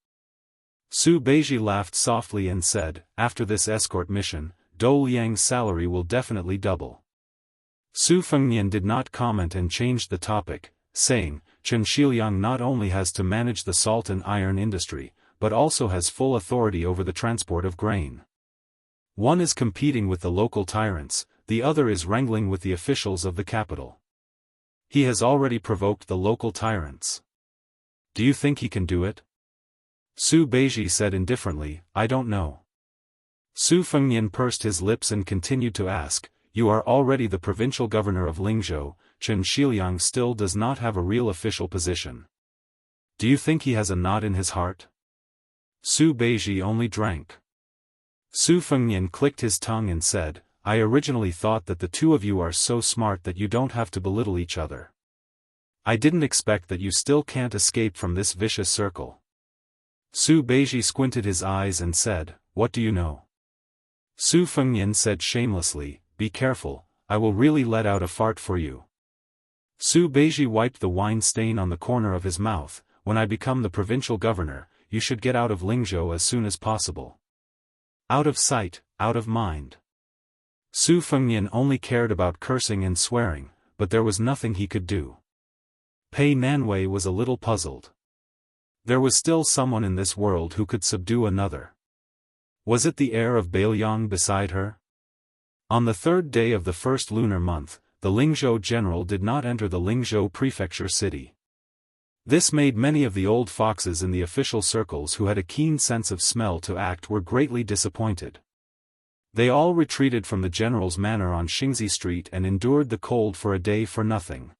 Su Beiji laughed softly and said, "After this escort mission, Dou Liang's salary will definitely double." Su Fengnian did not comment and changed the topic, saying, "Chen Shiliang not only has to manage the salt and iron industry, but also has full authority over the transport of grain. One is competing with the local tyrants, the other is wrangling with the officials of the capital. He has already provoked the local tyrants. Do you think he can do it?" Su Beiji said indifferently, "I don't know." Su Fengnian pursed his lips and continued to ask, "You are already the provincial governor of Lingzhou, Chen Shiliang still does not have a real official position. Do you think he has a knot in his heart?" Su Beiji only drank. Su Fengnian clicked his tongue and said, "I originally thought that the 2 of you are so smart that you don't have to belittle each other. I didn't expect that you still can't escape from this vicious circle." Su Beiji squinted his eyes and said, "What do you know?" Su Fengnian said shamelessly, be careful, I will really let out a fart for you. Su Beiji wiped the wine stain on the corner of his mouth. When I become the provincial governor, you should get out of Lingzhou as soon as possible. Out of sight, out of mind. Su Fengnian only cared about cursing and swearing, but there was nothing he could do. Pei Nanwei was a little puzzled. There was still someone in this world who could subdue another. Was it the heir of Bailiang beside her? On the third day of the first lunar month, the Lingzhou general did not enter the Lingzhou prefecture city. This made many of the old foxes in the official circles who had a keen sense of smell to act were greatly disappointed. They all retreated from the general's manor on Xingzi Street and endured the cold for a day for nothing.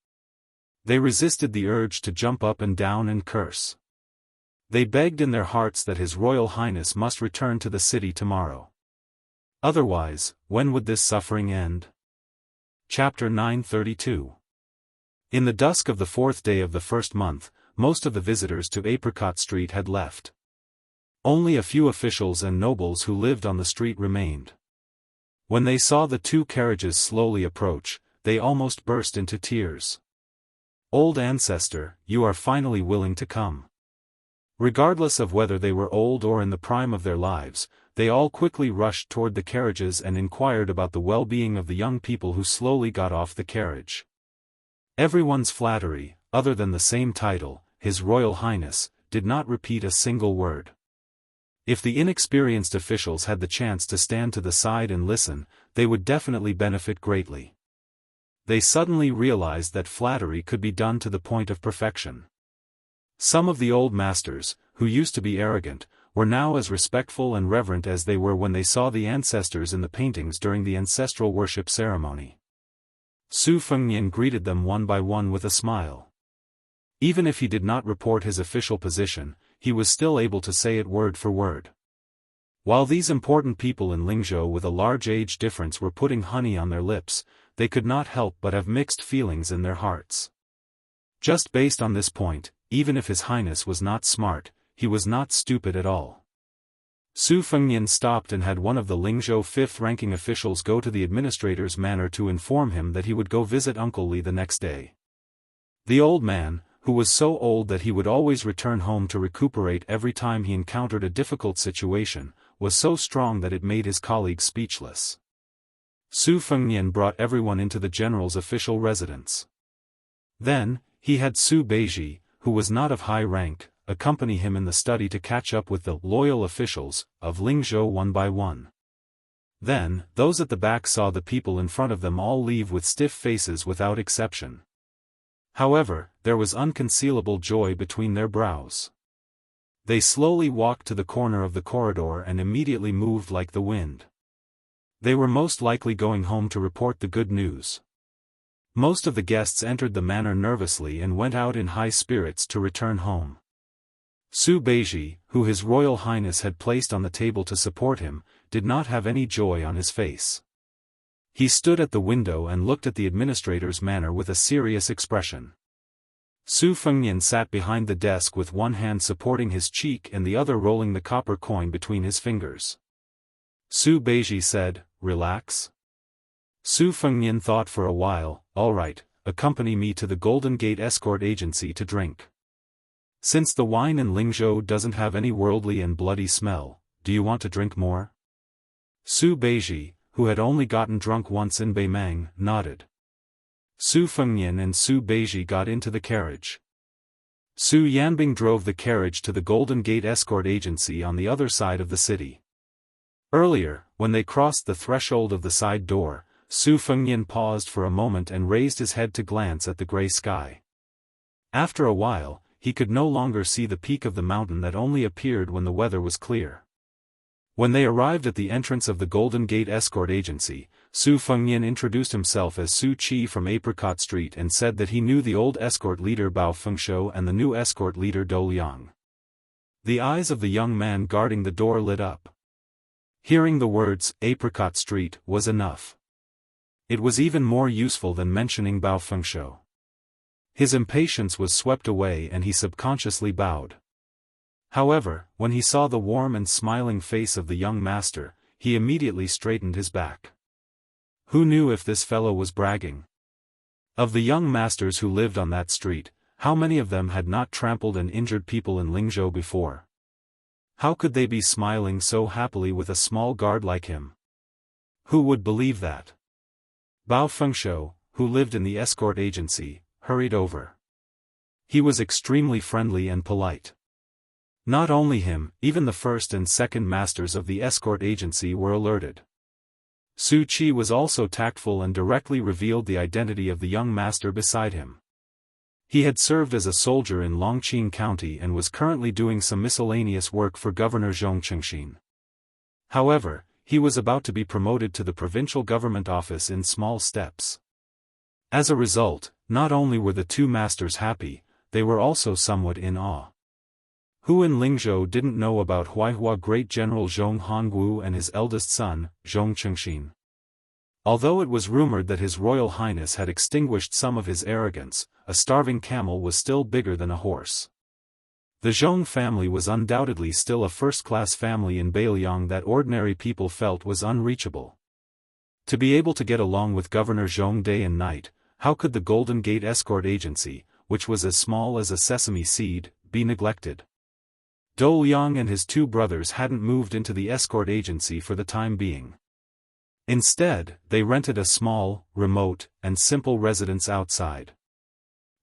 They resisted the urge to jump up and down and curse. They begged in their hearts that His Royal Highness must return to the city tomorrow. Otherwise, when would this suffering end? Chapter 932. In the dusk of the fourth day of the first month, most of the visitors to Apricot Street had left. Only a few officials and nobles who lived on the street remained. When they saw the two carriages slowly approach, they almost burst into tears. Old ancestor, you are finally willing to come. Regardless of whether they were old or in the prime of their lives, they all quickly rushed toward the carriages and inquired about the well-being of the young people who slowly got off the carriage. Everyone's flattery, other than the same title, His Royal Highness, did not repeat a single word. If the inexperienced officials had the chance to stand to the side and listen, they would definitely benefit greatly. They suddenly realized that flattery could be done to the point of perfection. Some of the old masters, who used to be arrogant, were now as respectful and reverent as they were when they saw the ancestors in the paintings during the ancestral worship ceremony. Su Fengnian greeted them one by one with a smile. Even if he did not report his official position, he was still able to say it word for word. While these important people in Lingzhou with a large age difference were putting honey on their lips, they could not help but have mixed feelings in their hearts. Just based on this point, even if His Highness was not smart, he was not stupid at all. Su Fengnian stopped and had one of the Lingzhou fifth-ranking officials go to the administrator's manor to inform him that he would go visit Uncle Li the next day. The old man, who was so old that he would always return home to recuperate every time he encountered a difficult situation, was so strong that it made his colleagues speechless. Su Fengnian brought everyone into the general's official residence. Then, he had Su Beiji, who was not of high rank, accompany him in the study to catch up with the loyal officials of Lingzhou one by one. Then, those at the back saw the people in front of them all leave with stiff faces without exception. However, there was unconcealable joy between their brows. They slowly walked to the corner of the corridor and immediately moved like the wind. They were most likely going home to report the good news. Most of the guests entered the manor nervously and went out in high spirits to return home. Su Beiji, who His Royal Highness had placed on the table to support him, did not have any joy on his face. He stood at the window and looked at the administrator's manor with a serious expression. Su Fengnian sat behind the desk with one hand supporting his cheek and the other rolling the copper coin between his fingers. Su Beiji said, "Relax." Su Fengnian thought for a while, "All right, accompany me to the Golden Gate Escort Agency to drink. Since the wine in Lingzhou doesn't have any worldly and bloody smell, do you want to drink more?" Su Beiji, who had only gotten drunk once in Beimang, nodded. Su Fengnian and Su Beiji got into the carriage. Su Yanbing drove the carriage to the Golden Gate Escort Agency on the other side of the city. Earlier, when they crossed the threshold of the side door, Su Fengnian paused for a moment and raised his head to glance at the gray sky. After a while, he could no longer see the peak of the mountain that only appeared when the weather was clear. When they arrived at the entrance of the Golden Gate Escort Agency, Su Fengnian introduced himself as Su Qi from Apricot Street and said that he knew the old escort leader Bao Fengshou and the new escort leader Dou Liang. The eyes of the young man guarding the door lit up. Hearing the words, Apricot Street, was enough. It was even more useful than mentioning Bao Fengshou. His impatience was swept away and he subconsciously bowed. However, when he saw the warm and smiling face of the young master, he immediately straightened his back. Who knew if this fellow was bragging? Of the young masters who lived on that street, how many of them had not trampled and injured people in Lingzhou before? How could they be smiling so happily with a small guard like him? Who would believe that? Bao Fengshou, who lived in the escort agency, hurried over. He was extremely friendly and polite. Not only him, even the first and second masters of the escort agency were alerted. Su Qi was also tactful and directly revealed the identity of the young master beside him. He had served as a soldier in Longqing County and was currently doing some miscellaneous work for Governor Zhong Chengxin. However, he was about to be promoted to the provincial government office in small steps. As a result, not only were the two masters happy, they were also somewhat in awe. Who in Lingzhou didn't know about Huaihua Great General Zhong Hongwu and his eldest son, Zhong Chengxin? Although it was rumored that His Royal Highness had extinguished some of his arrogance, a starving camel was still bigger than a horse. The Zhong family was undoubtedly still a first-class family in Beiliang that ordinary people felt was unreachable. To be able to get along with Governor Zhong day and night, how could the Golden Gate Escort Agency, which was as small as a sesame seed, be neglected? Dou Liang and his two brothers hadn't moved into the escort agency for the time being. Instead, they rented a small, remote, and simple residence outside.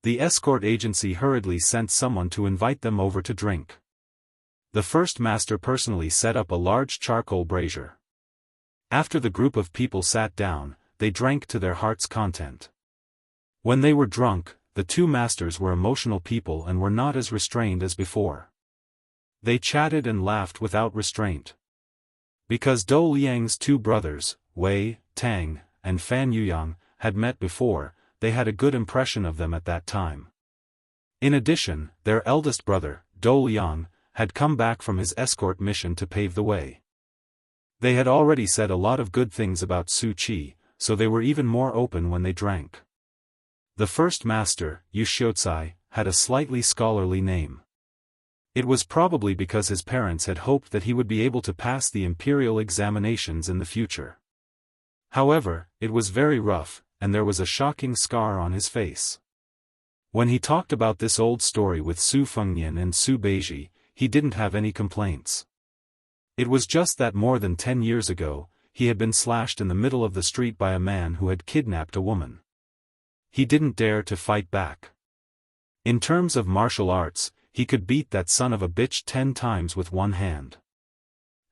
The escort agency hurriedly sent someone to invite them over to drink. The first master personally set up a large charcoal brazier. After the group of people sat down, they drank to their heart's content. When they were drunk, the two masters were emotional people and were not as restrained as before. They chatted and laughed without restraint. Because Dou Liang's two brothers, Wei, Tang, and Fan Yuyang, had met before, they had a good impression of them at that time. In addition, their eldest brother, Dou Liang, had come back from his escort mission to pave the way. They had already said a lot of good things about Su Qi, so they were even more open when they drank. The first master, Yu Xiaotsai, had a slightly scholarly name. It was probably because his parents had hoped that he would be able to pass the imperial examinations in the future. However, it was very rough, and there was a shocking scar on his face. When he talked about this old story with Su Fengnian and Su Beiji, he didn't have any complaints. It was just that more than 10 years ago, he had been slashed in the middle of the street by a man who had kidnapped a woman. He didn't dare to fight back. In terms of martial arts, he could beat that son of a bitch 10 times with one hand.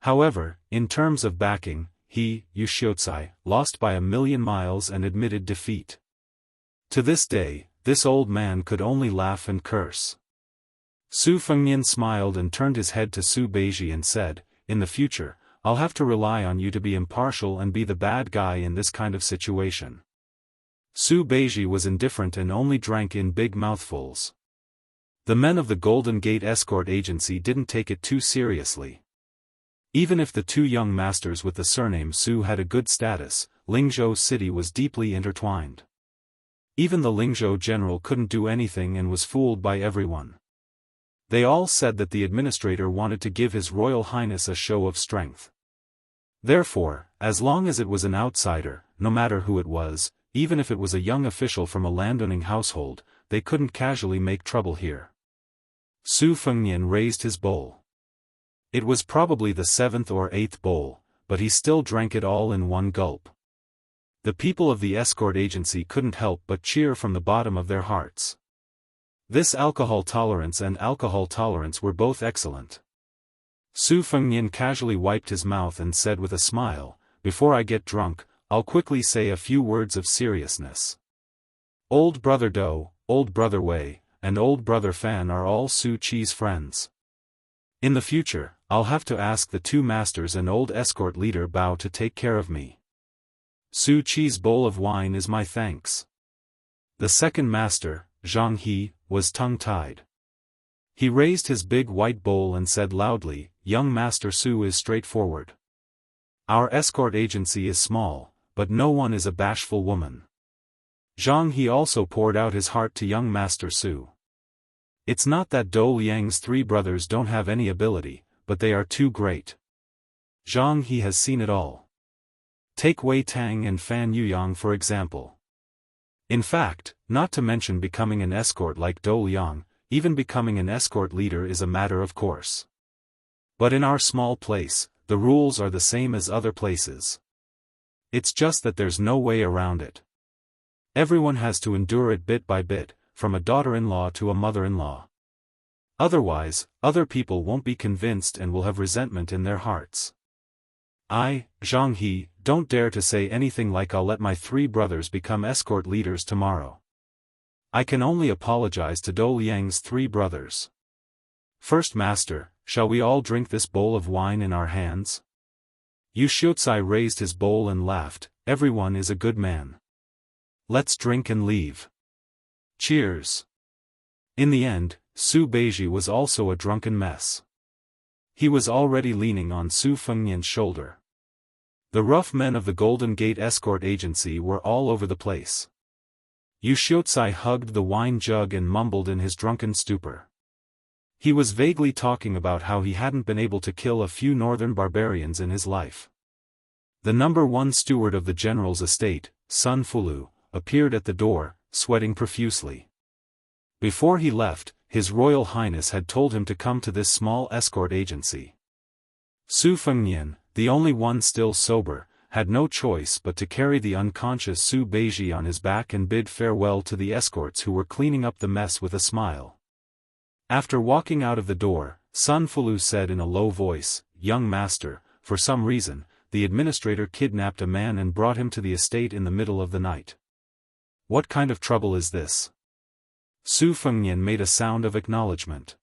However, in terms of backing, he, Yu Xiaotsai, lost by 1,000,000 miles and admitted defeat. To this day, this old man could only laugh and curse. Su Fengnian smiled and turned his head to Su Beiji and said, "In the future, I'll have to rely on you to be impartial and be the bad guy in this kind of situation." Su Beiji was indifferent and only drank in big mouthfuls. The men of the Golden Gate Escort Agency didn't take it too seriously. Even if the two young masters with the surname Su had a good status, Lingzhou city was deeply intertwined. Even the Lingzhou general couldn't do anything and was fooled by everyone. They all said that the administrator wanted to give His Royal Highness a show of strength. Therefore, as long as it was an outsider, no matter who it was, even if it was a young official from a landowning household, they couldn't casually make trouble here. Su Fengnian raised his bowl. It was probably the 7th or 8th bowl, but he still drank it all in one gulp. The people of the escort agency couldn't help but cheer from the bottom of their hearts. This alcohol tolerance were both excellent. Su Fengnian casually wiped his mouth and said with a smile, "Before I get drunk, I'll quickly say a few words of seriousness. Old Brother Dou, Old Brother Wei, and Old Brother Fan are all Su Qi's friends. In the future, I'll have to ask the two masters and old escort leader Bao to take care of me. Su Qi's bowl of wine is my thanks." The second master, Zhang He, was tongue-tied. He raised his big white bowl and said loudly, "Young Master Su is straightforward. Our escort agency is small, but no one is a bashful woman." Zhang He also poured out his heart to young Master Su. It's not that Dou Liang's three brothers don't have any ability, but they are too great. Zhang He has seen it all. Take Wei Tang and Fan Yuyang for example. In fact, not to mention becoming an escort like Dou Liang, even becoming an escort leader is a matter of course. But in our small place, the rules are the same as other places. It's just that there's no way around it. Everyone has to endure it bit by bit, from a daughter-in-law to a mother-in-law. Otherwise, other people won't be convinced and will have resentment in their hearts. Zhang He, don't dare to say anything like I'll let my 3 brothers become escort leaders tomorrow. I can only apologize to Dou Liang's 3 brothers. First Master, shall we all drink this bowl of wine in our hands? Yu Xiaozai raised his bowl and laughed, everyone is a good man. Let's drink and leave. Cheers. In the end, Su Beiji was also a drunken mess. He was already leaning on Su Fengnian's shoulder. The rough men of the Golden Gate Escort Agency were all over the place. Yu Xiaozai hugged the wine jug and mumbled in his drunken stupor. He was vaguely talking about how he hadn't been able to kill a few northern barbarians in his life. The number 1 steward of the general's estate, Sun Fulu, appeared at the door, sweating profusely. Before he left, His Royal Highness had told him to come to this small escort agency. Su Fengnian, the only one still sober, had no choice but to carry the unconscious Su Beiji on his back and bid farewell to the escorts who were cleaning up the mess with a smile. After walking out of the door, Sun Fulu said in a low voice, "Young master, for some reason, the administrator kidnapped a man and brought him to the estate in the middle of the night. What kind of trouble is this?" Su Fengnian made a sound of acknowledgement.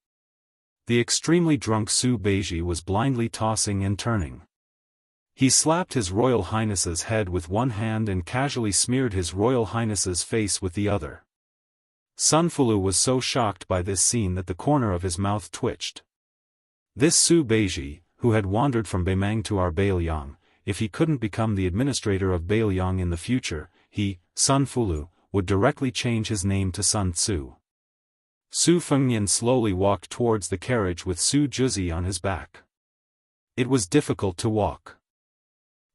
The extremely drunk Su Beiji was blindly tossing and turning. He slapped His Royal Highness's head with one hand and casually smeared His Royal Highness's face with the other. Sun Fulu was so shocked by this scene that the corner of his mouth twitched. This Su Beiji, who had wandered from Beimang to our Bailiang, if he couldn't become the administrator of Bailiang in the future, he, Sun Fulu, would directly change his name to Sun Tzu. Su Fengnian slowly walked towards the carriage with Su Juzi on his back. It was difficult to walk.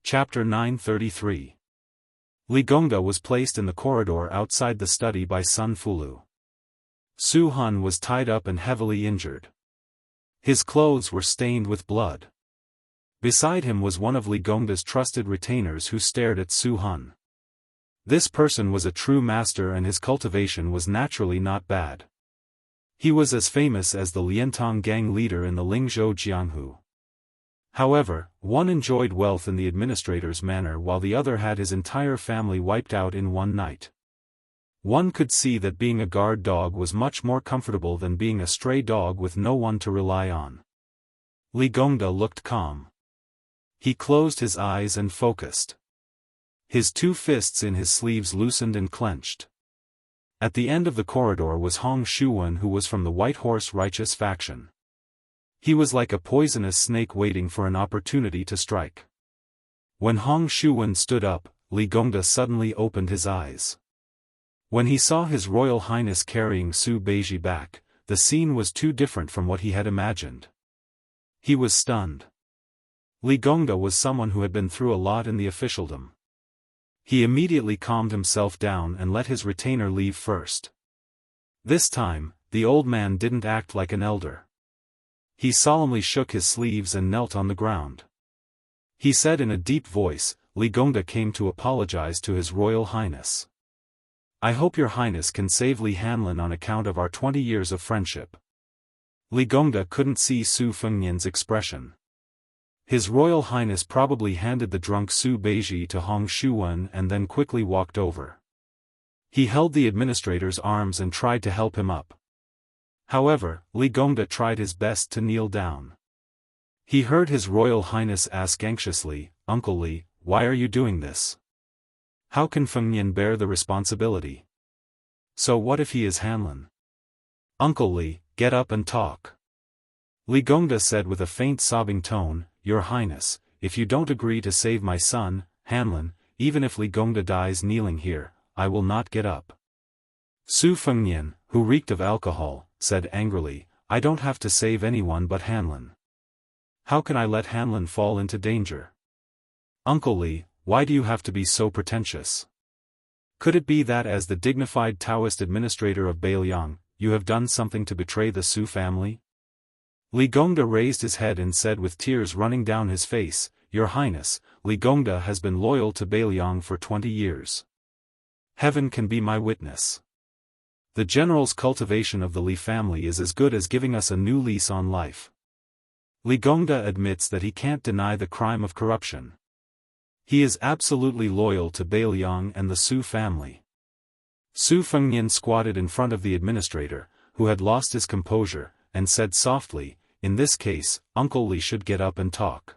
Chapter 933. Li Gongda was placed in the corridor outside the study by Sun Fulu. Su Hun was tied up and heavily injured. His clothes were stained with blood. Beside him was one of Li Gongda's trusted retainers who stared at Su Hun. This person was a true master and his cultivation was naturally not bad. He was as famous as the Liantong gang leader in the Lingzhou Jianghu. However, one enjoyed wealth in the administrator's manner while the other had his entire family wiped out in one night. One could see that being a guard dog was much more comfortable than being a stray dog with no one to rely on. Li Gongda looked calm. He closed his eyes and focused. His 2 fists in his sleeves loosened and clenched. At the end of the corridor was Hong Shuwen, who was from the White Horse Righteous faction. He was like a poisonous snake waiting for an opportunity to strike. When Hong Shuwen stood up, Li Gongda suddenly opened his eyes. When he saw His Royal Highness carrying Su Beiji back, the scene was too different from what he had imagined. He was stunned. Li Gongda was someone who had been through a lot in the officialdom. He immediately calmed himself down and let his retainer leave first. This time, the old man didn't act like an elder. He solemnly shook his sleeves and knelt on the ground. He said in a deep voice, "Li Gongda came to apologize to His Royal Highness. I hope Your Highness can save Li Hanlin on account of our 20 years of friendship." Li Gongda couldn't see Su Fengnian's expression. His Royal Highness probably handed the drunk Su Beiji to Hong Shuwen and then quickly walked over. He held the administrator's arms and tried to help him up. However, Li Gongda tried his best to kneel down. He heard His Royal Highness ask anxiously, "Uncle Li, why are you doing this? How can Fengnian bear the responsibility? So what if he is Hanlin?" "Uncle Li, get up and talk." Li Gongda said with a faint sobbing tone, "Your Highness, if you don't agree to save my son, Hanlin, even if Li Gongda dies kneeling here, I will not get up." Su Fengnian, who reeked of alcohol, said angrily, "I don't have to save anyone but Hanlin. How can I let Hanlin fall into danger? Uncle Li, why do you have to be so pretentious? Could it be that as the dignified Taoist administrator of Beiliang, you have done something to betray the Su family? Li Gongda raised his head and said with tears running down his face, Your Highness, Li Gongda has been loyal to Beiliang for 20 years. Heaven can be my witness. The general's cultivation of the Li family is as good as giving us a new lease on life. Li Gongda admits that he can't deny the crime of corruption. He is absolutely loyal to Beiliang and the Su family. Su Fengnian squatted in front of the administrator, who had lost his composure, and said softly, In this case, Uncle Li should get up and talk.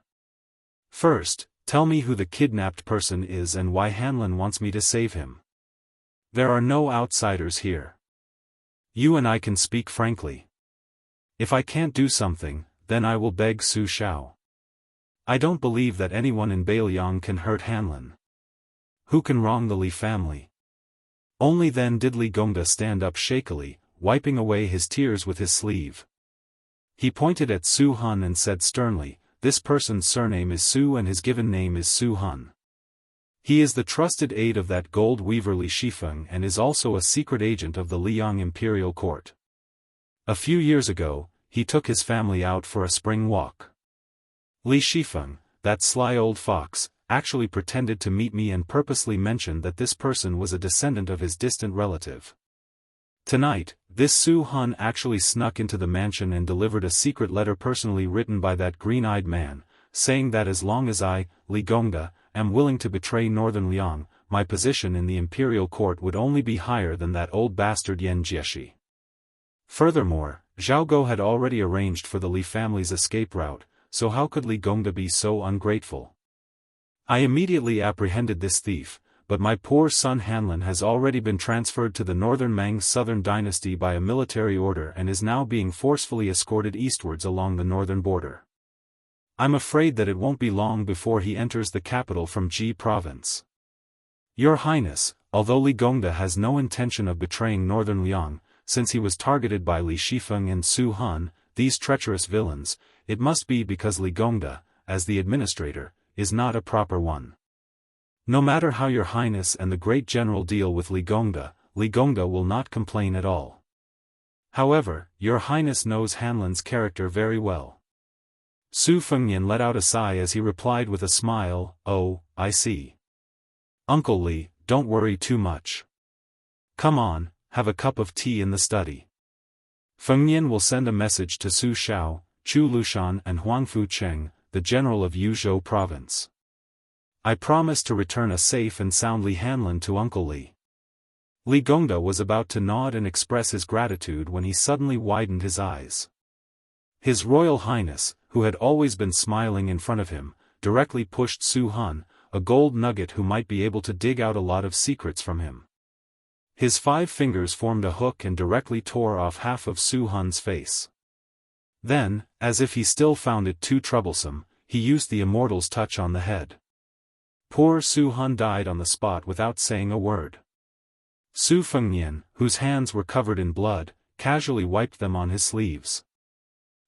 First, tell me who the kidnapped person is and why Hanlin wants me to save him. There are no outsiders here. You and I can speak frankly. If I can't do something, then I will beg Su Xiao. I don't believe that anyone in Beiliang can hurt Hanlin. Who can wrong the Li family? Only then did Li Gongda stand up shakily, wiping away his tears with his sleeve. He pointed at Su Hun and said sternly, This person's surname is Su and his given name is Su Hun. He is the trusted aide of that gold weaver Li Shifeng and is also a secret agent of the Liang imperial court. A few years ago, he took his family out for a spring walk. Li Shifeng, that sly old fox, actually pretended to meet me and purposely mentioned that this person was a descendant of his distant relative. Tonight, this Su Hun actually snuck into the mansion and delivered a secret letter personally written by that green-eyed man, saying that as long as I, Li Gongda, am willing to betray Northern Liang, my position in the imperial court would only be higher than that old bastard Yan Jieshi. Furthermore, Zhao Go had already arranged for the Li family's escape route, so how could Li Gongda be so ungrateful? I immediately apprehended this thief, but my poor son Hanlin has already been transferred to the Northern Mang Southern dynasty by a military order and is now being forcefully escorted eastwards along the northern border. I'm afraid that it won't be long before he enters the capital from Ji province. Your Highness, although Li Gongda has no intention of betraying Northern Liang, since he was targeted by Li Shifeng and Su Hun, these treacherous villains, it must be because Li Gongda, as the administrator, is not a proper one. No matter how your Highness and the great general deal with Li Gongda will not complain at all. However, your Highness knows Hanlin's character very well. Su Fengnian let out a sigh as he replied with a smile, Oh, I see. Uncle Li, don't worry too much. Come on, have a cup of tea in the study. Fengnian will send a message to Su Xiao, Chu Lushan and Huangfu Cheng, the general of Yuzhou province. I promise to return a safe and soundly Hanlin to Uncle Li. Li Gongda was about to nod and express his gratitude when he suddenly widened his eyes. His Royal Highness, who had always been smiling in front of him, directly pushed Su Hun, a gold nugget who might be able to dig out a lot of secrets from him. His 5 fingers formed a hook and directly tore off half of Su Hun's face. Then, as if he still found it too troublesome, he used the Immortal's touch on the head. Poor Su Hun died on the spot without saying a word. Su Fengnian, whose hands were covered in blood, casually wiped them on his sleeves.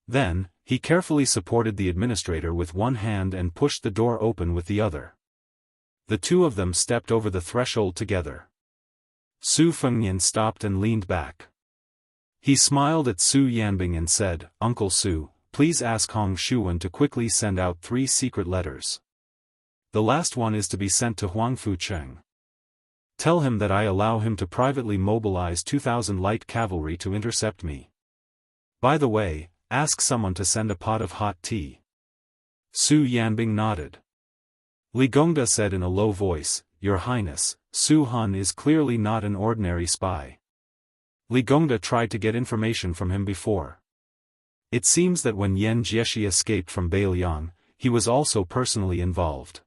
Then, he carefully supported the administrator with one hand and pushed the door open with the other. The two of them stepped over the threshold together. Su Fengnian stopped and leaned back. He smiled at Su Yanbing and said, Uncle Su, please ask Hong Shuwen to quickly send out 3 secret letters. The last one is to be sent to Huangfu Cheng. Tell him that I allow him to privately mobilize 2,000 light cavalry to intercept me. By the way, ask someone to send a pot of hot tea. Su Yanbing nodded. Li Gongda said in a low voice, Your Highness, Su Hun is clearly not an ordinary spy. Li Gongda tried to get information from him before. It seems that when Yan Jieshi escaped from Beiliang, he was also personally involved.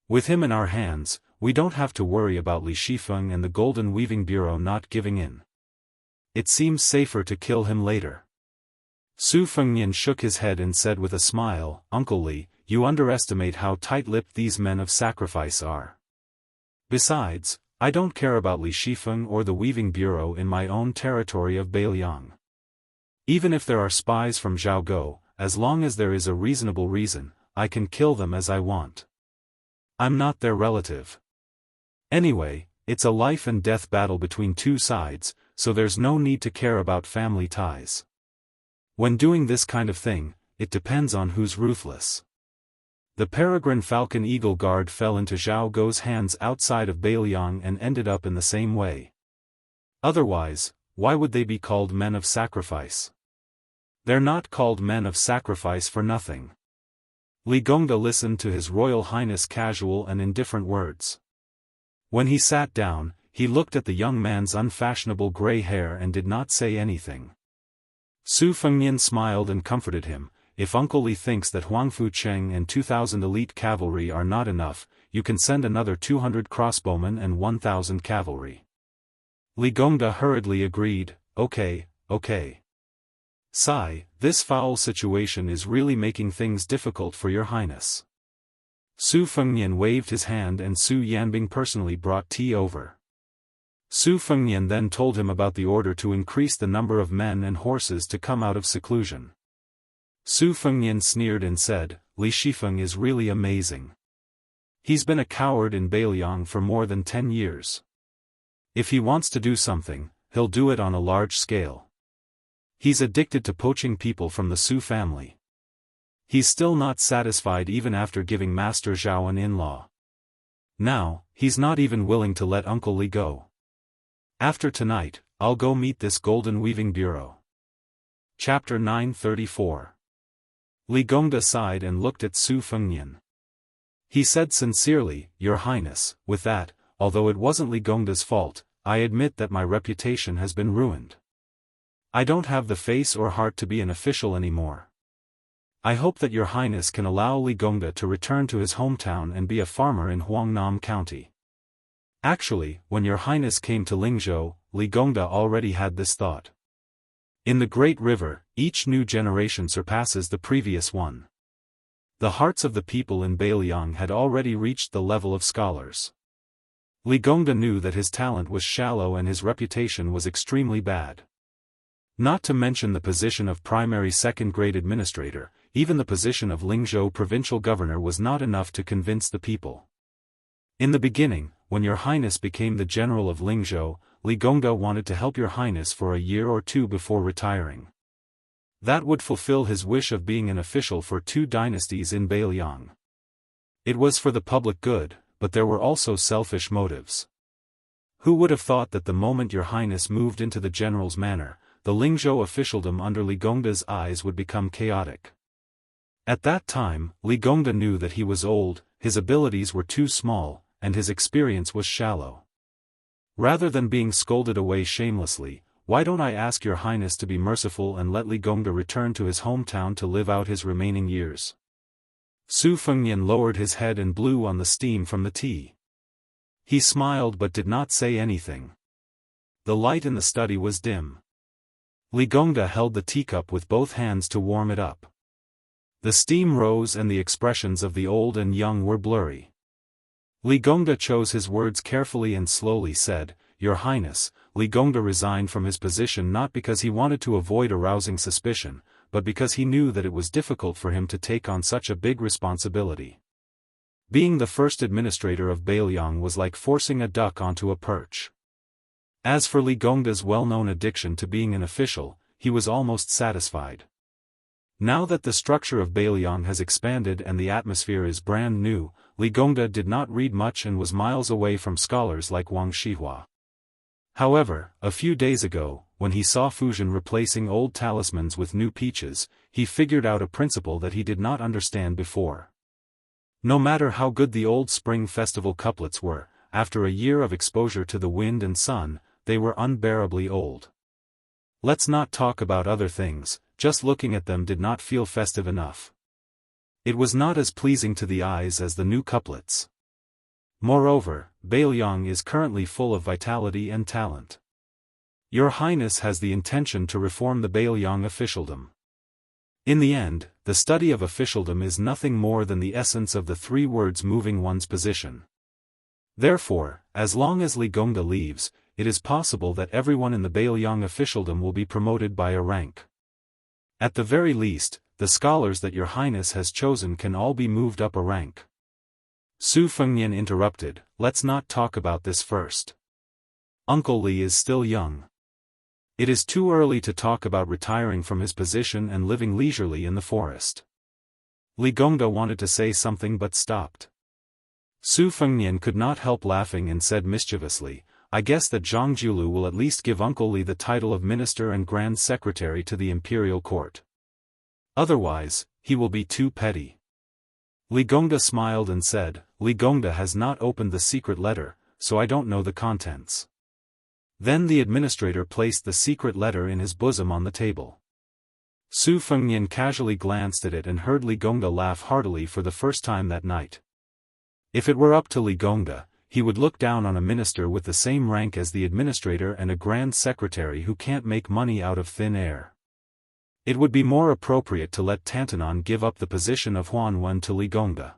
With him in our hands, we don't have to worry about Li Shifeng and the Golden Weaving Bureau not giving in. It seems safer to kill him later. Su Fengnian shook his head and said with a smile, Uncle Li, you underestimate how tight-lipped these men of sacrifice are. Besides, I don't care about Li Shifeng or the Weaving Bureau in my own territory of Beiliang. Even if there are spies from Zhao Go, as long as there is a reasonable reason, I can kill them as I want. I'm not their relative. Anyway, it's a life and death battle between two sides, so there's no need to care about family ties. When doing this kind of thing, it depends on who's ruthless. The Peregrine Falcon Eagle Guard fell into Zhao Guo's hands outside of Beiliang and ended up in the same way. Otherwise, why would they be called men of sacrifice? They're not called men of sacrifice for nothing. Li Gongda listened to His Royal Highness casual and indifferent words. When he sat down, he looked at the young man's unfashionable gray hair and did not say anything. Su Fengnian smiled and comforted him. If Uncle Li thinks that Huangfu Cheng and 2,000 elite cavalry are not enough, you can send another 200 crossbowmen and 1,000 cavalry. Li Gongda hurriedly agreed, okay. Sigh, this foul situation is really making things difficult for your highness. Su Fengnian waved his hand and Su Yanbing personally brought tea over. Su Fengnian then told him about the order to increase the number of men and horses to come out of seclusion. Su Fengnian sneered and said, Li Shifeng is really amazing. He's been a coward in Beiliang for more than 10 years. If he wants to do something, he'll do it on a large scale. He's addicted to poaching people from the Su family. He's still not satisfied even after giving Master Zhao an in-law. Now, he's not even willing to let Uncle Li go. After tonight, I'll go meet this golden weaving bureau. Chapter 934. Li Gongda sighed and looked at Su Fengnian. He said sincerely, Your Highness, with that, although it wasn't Li Gongda's fault, I admit that my reputation has been ruined. I don't have the face or heart to be an official anymore. I hope that Your Highness can allow Li Gongda to return to his hometown and be a farmer in Huangnam County. Actually, when Your Highness came to Lingzhou, Li Gongda already had this thought. In the Great River, each new generation surpasses the previous one. The hearts of the people in Beiliang had already reached the level of scholars. Li Gongda knew that his talent was shallow and his reputation was extremely bad. Not to mention the position of primary second-grade administrator, even the position of Lingzhou provincial governor was not enough to convince the people. In the beginning, when Your Highness became the general of Lingzhou, Li Gongda wanted to help Your Highness for a year or two before retiring. That would fulfill his wish of being an official for 2 dynasties in Beiliang. It was for the public good, but there were also selfish motives. Who would have thought that the moment Your Highness moved into the general's manor, the Lingzhou officialdom under Li Gongda's eyes would become chaotic. At that time, Li Gongda knew that he was old, his abilities were too small, and his experience was shallow. Rather than being scolded away shamelessly, why don't I ask Your Highness to be merciful and let Li Gongda return to his hometown to live out his remaining years? Su Fengnian lowered his head and blew on the steam from the tea. He smiled but did not say anything. The light in the study was dim. Li Gongda held the teacup with both hands to warm it up. The steam rose and the expressions of the old and young were blurry. Li Gongda chose his words carefully and slowly said, Your Highness, Li Gongda resigned from his position not because he wanted to avoid arousing suspicion, but because he knew that it was difficult for him to take on such a big responsibility. Being the first administrator of Beiliang was like forcing a duck onto a perch. As for Li Gongda's well-known addiction to being an official, he was almost satisfied. Now that the structure of Beiliang has expanded and the atmosphere is brand new, Li Gongda did not read much and was miles away from scholars like Wang Shihua. However, a few days ago, when he saw Fusion replacing old talismans with new peaches, he figured out a principle that he did not understand before. No matter how good the old Spring Festival couplets were, after a year of exposure to the wind and sun, they were unbearably old. Let's not talk about other things, just looking at them did not feel festive enough. It was not as pleasing to the eyes as the new couplets. Moreover, Beiliang is currently full of vitality and talent. Your Highness has the intention to reform the Beiliang officialdom. In the end, the study of officialdom is nothing more than the essence of the 3 words moving one's position. Therefore, as long as Li Gongda leaves, it is possible that everyone in the Beiliang officialdom will be promoted by a rank. At the very least, the scholars that Your Highness has chosen can all be moved up a rank. Su Fengnian interrupted, let's not talk about this first. Uncle Li is still young. It is too early to talk about retiring from his position and living leisurely in the forest. Li Gongda wanted to say something but stopped. Su Fengnian could not help laughing and said mischievously, I guess that Zhang Jiulu will at least give Uncle Li the title of Minister and Grand Secretary to the Imperial Court. Otherwise, he will be too petty. Li Gongda smiled and said, Li Gongda has not opened the secret letter, so I don't know the contents. Then the administrator placed the secret letter in his bosom on the table. Su Fengnian casually glanced at it and heard Li Gongda laugh heartily for the first time that night. If it were up to Li Gongda, he would look down on a minister with the same rank as the administrator and a grand secretary who can't make money out of thin air. It would be more appropriate to let Tantanon give up the position of Huanwen to Li Gongda.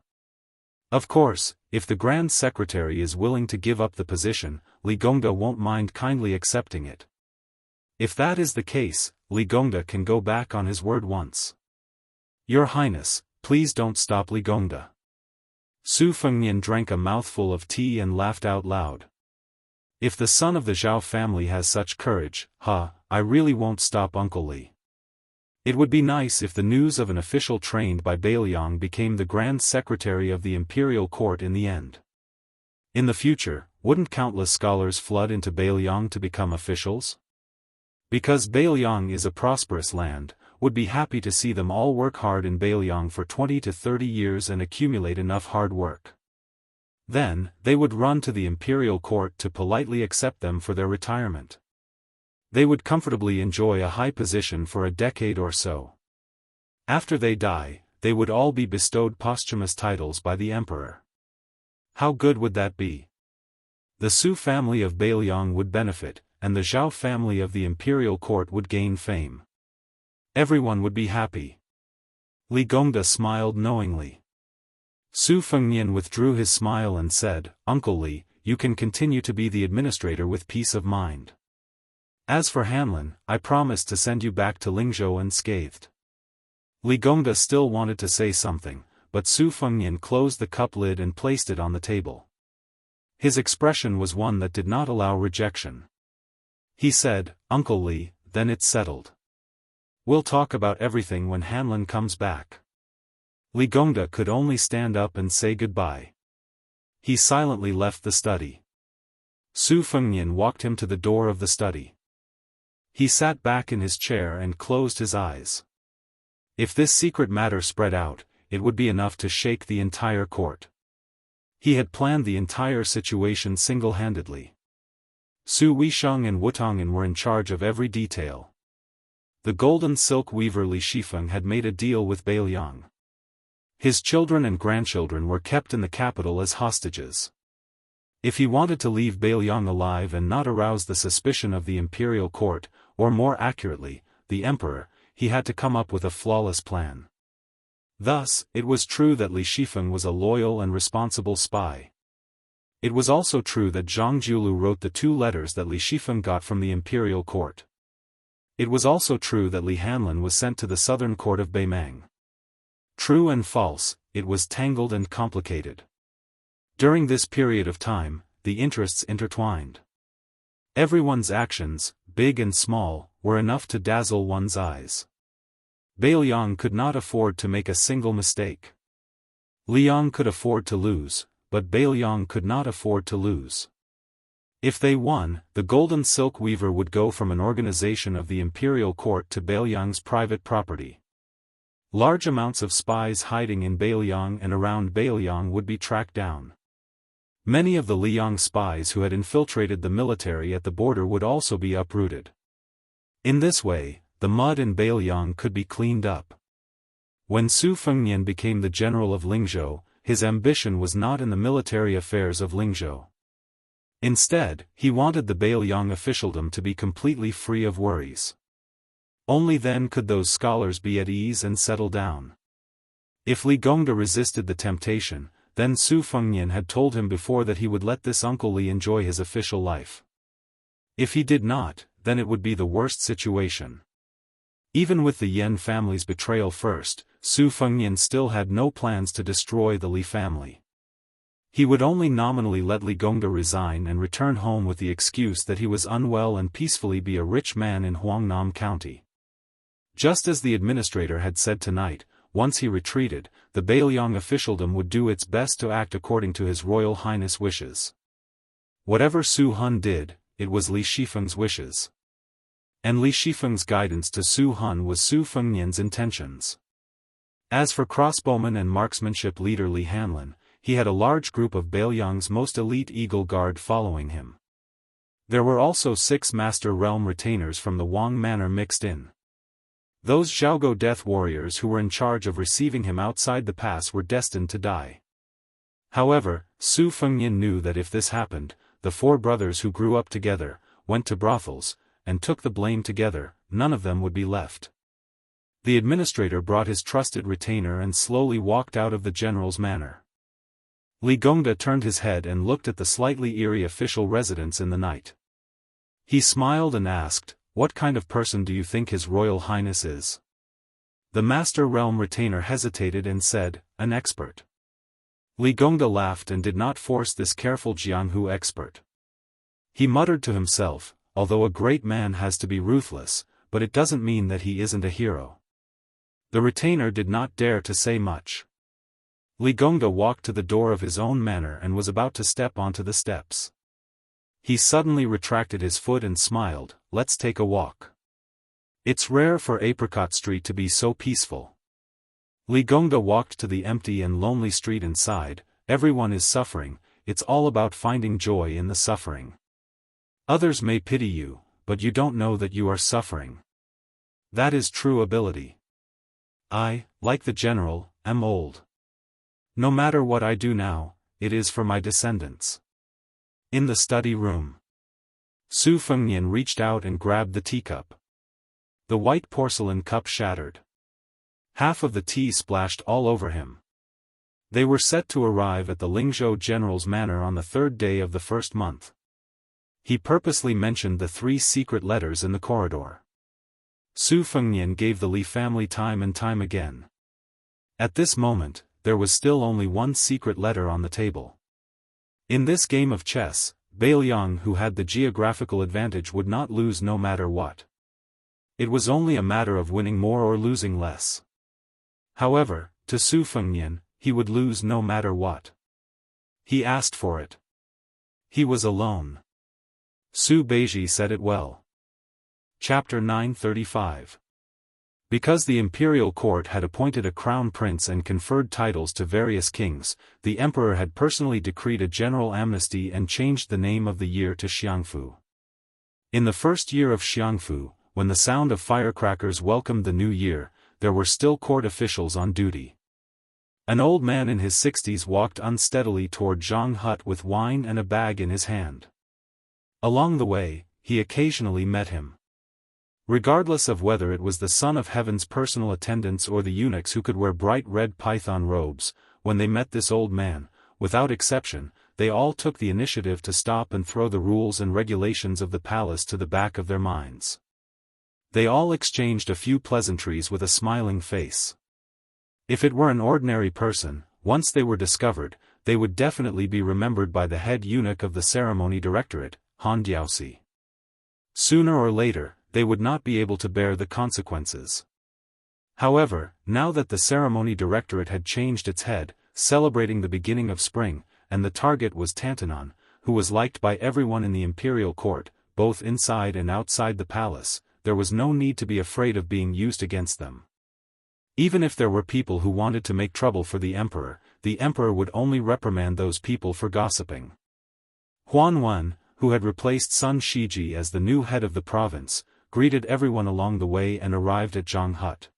Of course, if the grand secretary is willing to give up the position, Li Gongda won't mind kindly accepting it. If that is the case, Li Gongda can go back on his word once. Your Highness, please don't stop Li Gongda. Su Fengnian drank a mouthful of tea and laughed out loud. If the son of the Zhao family has such courage, I really won't stop Uncle Li. It would be nice if the news of an official trained by Bailiang became the Grand Secretary of the Imperial Court in the end. In the future, wouldn't countless scholars flood into Bailiang to become officials? Because Bailiang is a prosperous land, would be happy to see them all work hard in Bailiang for 20 to 30 years and accumulate enough hard work. Then, they would run to the Imperial Court to politely accept them for their retirement. They would comfortably enjoy a high position for a decade or so. After they die, they would all be bestowed posthumous titles by the emperor. How good would that be? The Su family of Bailiang would benefit, and the Zhao family of the Imperial Court would gain fame. Everyone would be happy. Li Gongda smiled knowingly. Su Fengnian withdrew his smile and said, Uncle Li, you can continue to be the administrator with peace of mind. As for Hanlin, I promised to send you back to Lingzhou unscathed. Li Gongda still wanted to say something, but Su Fengnian closed the cup lid and placed it on the table. His expression was one that did not allow rejection. He said, Uncle Li, then it's settled. We'll talk about everything when Hanlin comes back. Li Gongda could only stand up and say goodbye. He silently left the study. Su Fengnian walked him to the door of the study. He sat back in his chair and closed his eyes. If this secret matter spread out, it would be enough to shake the entire court. He had planned the entire situation single-handedly. Su Weisheng and Wu Tong'an were in charge of every detail. The golden silk weaver Li Shifeng had made a deal with Bailiang. His children and grandchildren were kept in the capital as hostages. If he wanted to leave Bailiang alive and not arouse the suspicion of the imperial court, or more accurately, the emperor, he had to come up with a flawless plan. Thus, it was true that Li Shifeng was a loyal and responsible spy. It was also true that Zhang Jiulu wrote the 2 letters that Li Shifeng got from the imperial court. It was also true that Li Hanlin was sent to the southern court of Beimang. True and false, it was tangled and complicated. During this period of time, the interests intertwined. Everyone's actions, big and small, were enough to dazzle one's eyes. Bailiang could not afford to make a single mistake. Liang could afford to lose, but Bailiang could not afford to lose. If they won, the golden silk weaver would go from an organization of the imperial court to Bailiang's private property. Large amounts of spies hiding in Bailiang and around Bailiang would be tracked down. Many of the Liang spies who had infiltrated the military at the border would also be uprooted. In this way, the mud in Bailiang could be cleaned up. When Su Fengnian became the general of Lingzhou, his ambition was not in the military affairs of Lingzhou. Instead, he wanted the Bailiang officialdom to be completely free of worries. Only then could those scholars be at ease and settle down. If Li Gongda resisted the temptation, then Su Fengnian had told him before that he would let this Uncle Li enjoy his official life. If he did not, then it would be the worst situation. Even with the Yan family's betrayal first, Su Fengnian still had no plans to destroy the Li family. He would only nominally let Li Gongda resign and return home with the excuse that he was unwell and peacefully be a rich man in Huangnam County. Just as the administrator had said tonight, once he retreated, the Bailiang officialdom would do its best to act according to His Royal Highness' wishes. Whatever Su Hun did, it was Li Shifeng's wishes. And Li Shifeng's guidance to Su Hun was Su Fengnian's intentions. As for crossbowman and marksmanship leader Li Hanlin, he had a large group of Bailiang's most elite Eagle Guard following him. There were also 6 Master Realm retainers from the Wang Manor mixed in. Those Xiaogo death warriors who were in charge of receiving him outside the pass were destined to die. However, Su Fengnian knew that if this happened, the 4 brothers who grew up together, went to brothels, and took the blame together, none of them would be left. The administrator brought his trusted retainer and slowly walked out of the general's manor. Li Gongda turned his head and looked at the slightly eerie official residence in the night. He smiled and asked, "What kind of person do you think His Royal Highness is?" The Master Realm retainer hesitated and said, "An expert." Li Gongda laughed and did not force this careful Jianghu expert. He muttered to himself, "Although a great man has to be ruthless, but it doesn't mean that he isn't a hero." The retainer did not dare to say much. Li Gongda walked to the door of his own manor and was about to step onto the steps. He suddenly retracted his foot and smiled, "Let's take a walk. It's rare for Apricot Street to be so peaceful." Li Gongda walked to the empty and lonely street and sighed, "Everyone is suffering, it's all about finding joy in the suffering. Others may pity you, but you don't know that you are suffering. That is true ability. I, like the general, am old. No matter what I do now, it is for my descendants." In the study room, Su Fengnian reached out and grabbed the teacup. The white porcelain cup shattered. Half of the tea splashed all over him. They were set to arrive at the Lingzhou general's manor on the 3rd day of the 1st month. He purposely mentioned the 3 secret letters in the corridor. Su Fengnian gave the Li family time and time again. At this moment, there was still only 1 secret letter on the table. In this game of chess, Bailiang who had the geographical advantage would not lose no matter what. It was only a matter of winning more or losing less. However, to Su Fengnian, he would lose no matter what. He asked for it. He was alone. Su Beiji said it well. Chapter 935. Because the imperial court had appointed a crown prince and conferred titles to various kings, the emperor had personally decreed a general amnesty and changed the name of the year to Xiangfu. In the first year of Xiangfu, when the sound of firecrackers welcomed the new year, there were still court officials on duty. An old man in his 60s walked unsteadily toward Zhang Hut with wine and a bag in his hand. Along the way, he occasionally met him. Regardless of whether it was the Son of Heaven's personal attendants or the eunuchs who could wear bright red python robes, when they met this old man, without exception, they all took the initiative to stop and throw the rules and regulations of the palace to the back of their minds. They all exchanged a few pleasantries with a smiling face. If it were an ordinary person, once they were discovered, they would definitely be remembered by the head eunuch of the ceremony directorate, Han Diaosi. Sooner or later, they would not be able to bear the consequences. However, now that the ceremony directorate had changed its head, celebrating the beginning of spring, and the target was Tantanon, who was liked by everyone in the imperial court, both inside and outside the palace, there was no need to be afraid of being used against them. Even if there were people who wanted to make trouble for the emperor would only reprimand those people for gossiping. Huan Wen, who had replaced Sun Shiji as the new head of the province, greeted everyone along the way and arrived at Zhang Hut.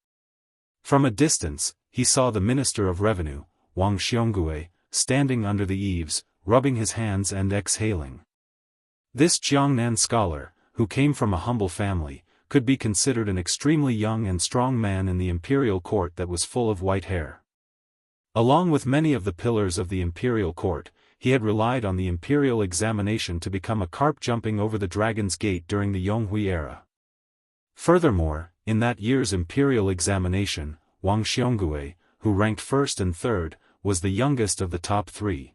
From a distance, he saw the Minister of Revenue, Wang Xiongui, standing under the eaves, rubbing his hands and exhaling. This Jiangnan scholar, who came from a humble family, could be considered an extremely young and strong man in the imperial court that was full of white hair. Along with many of the pillars of the imperial court, he had relied on the imperial examination to become a carp jumping over the Dragon's Gate during the Yonghui era. Furthermore, in that year's imperial examination, Wang Xiongui, who ranked first and third, was the youngest of the top 3.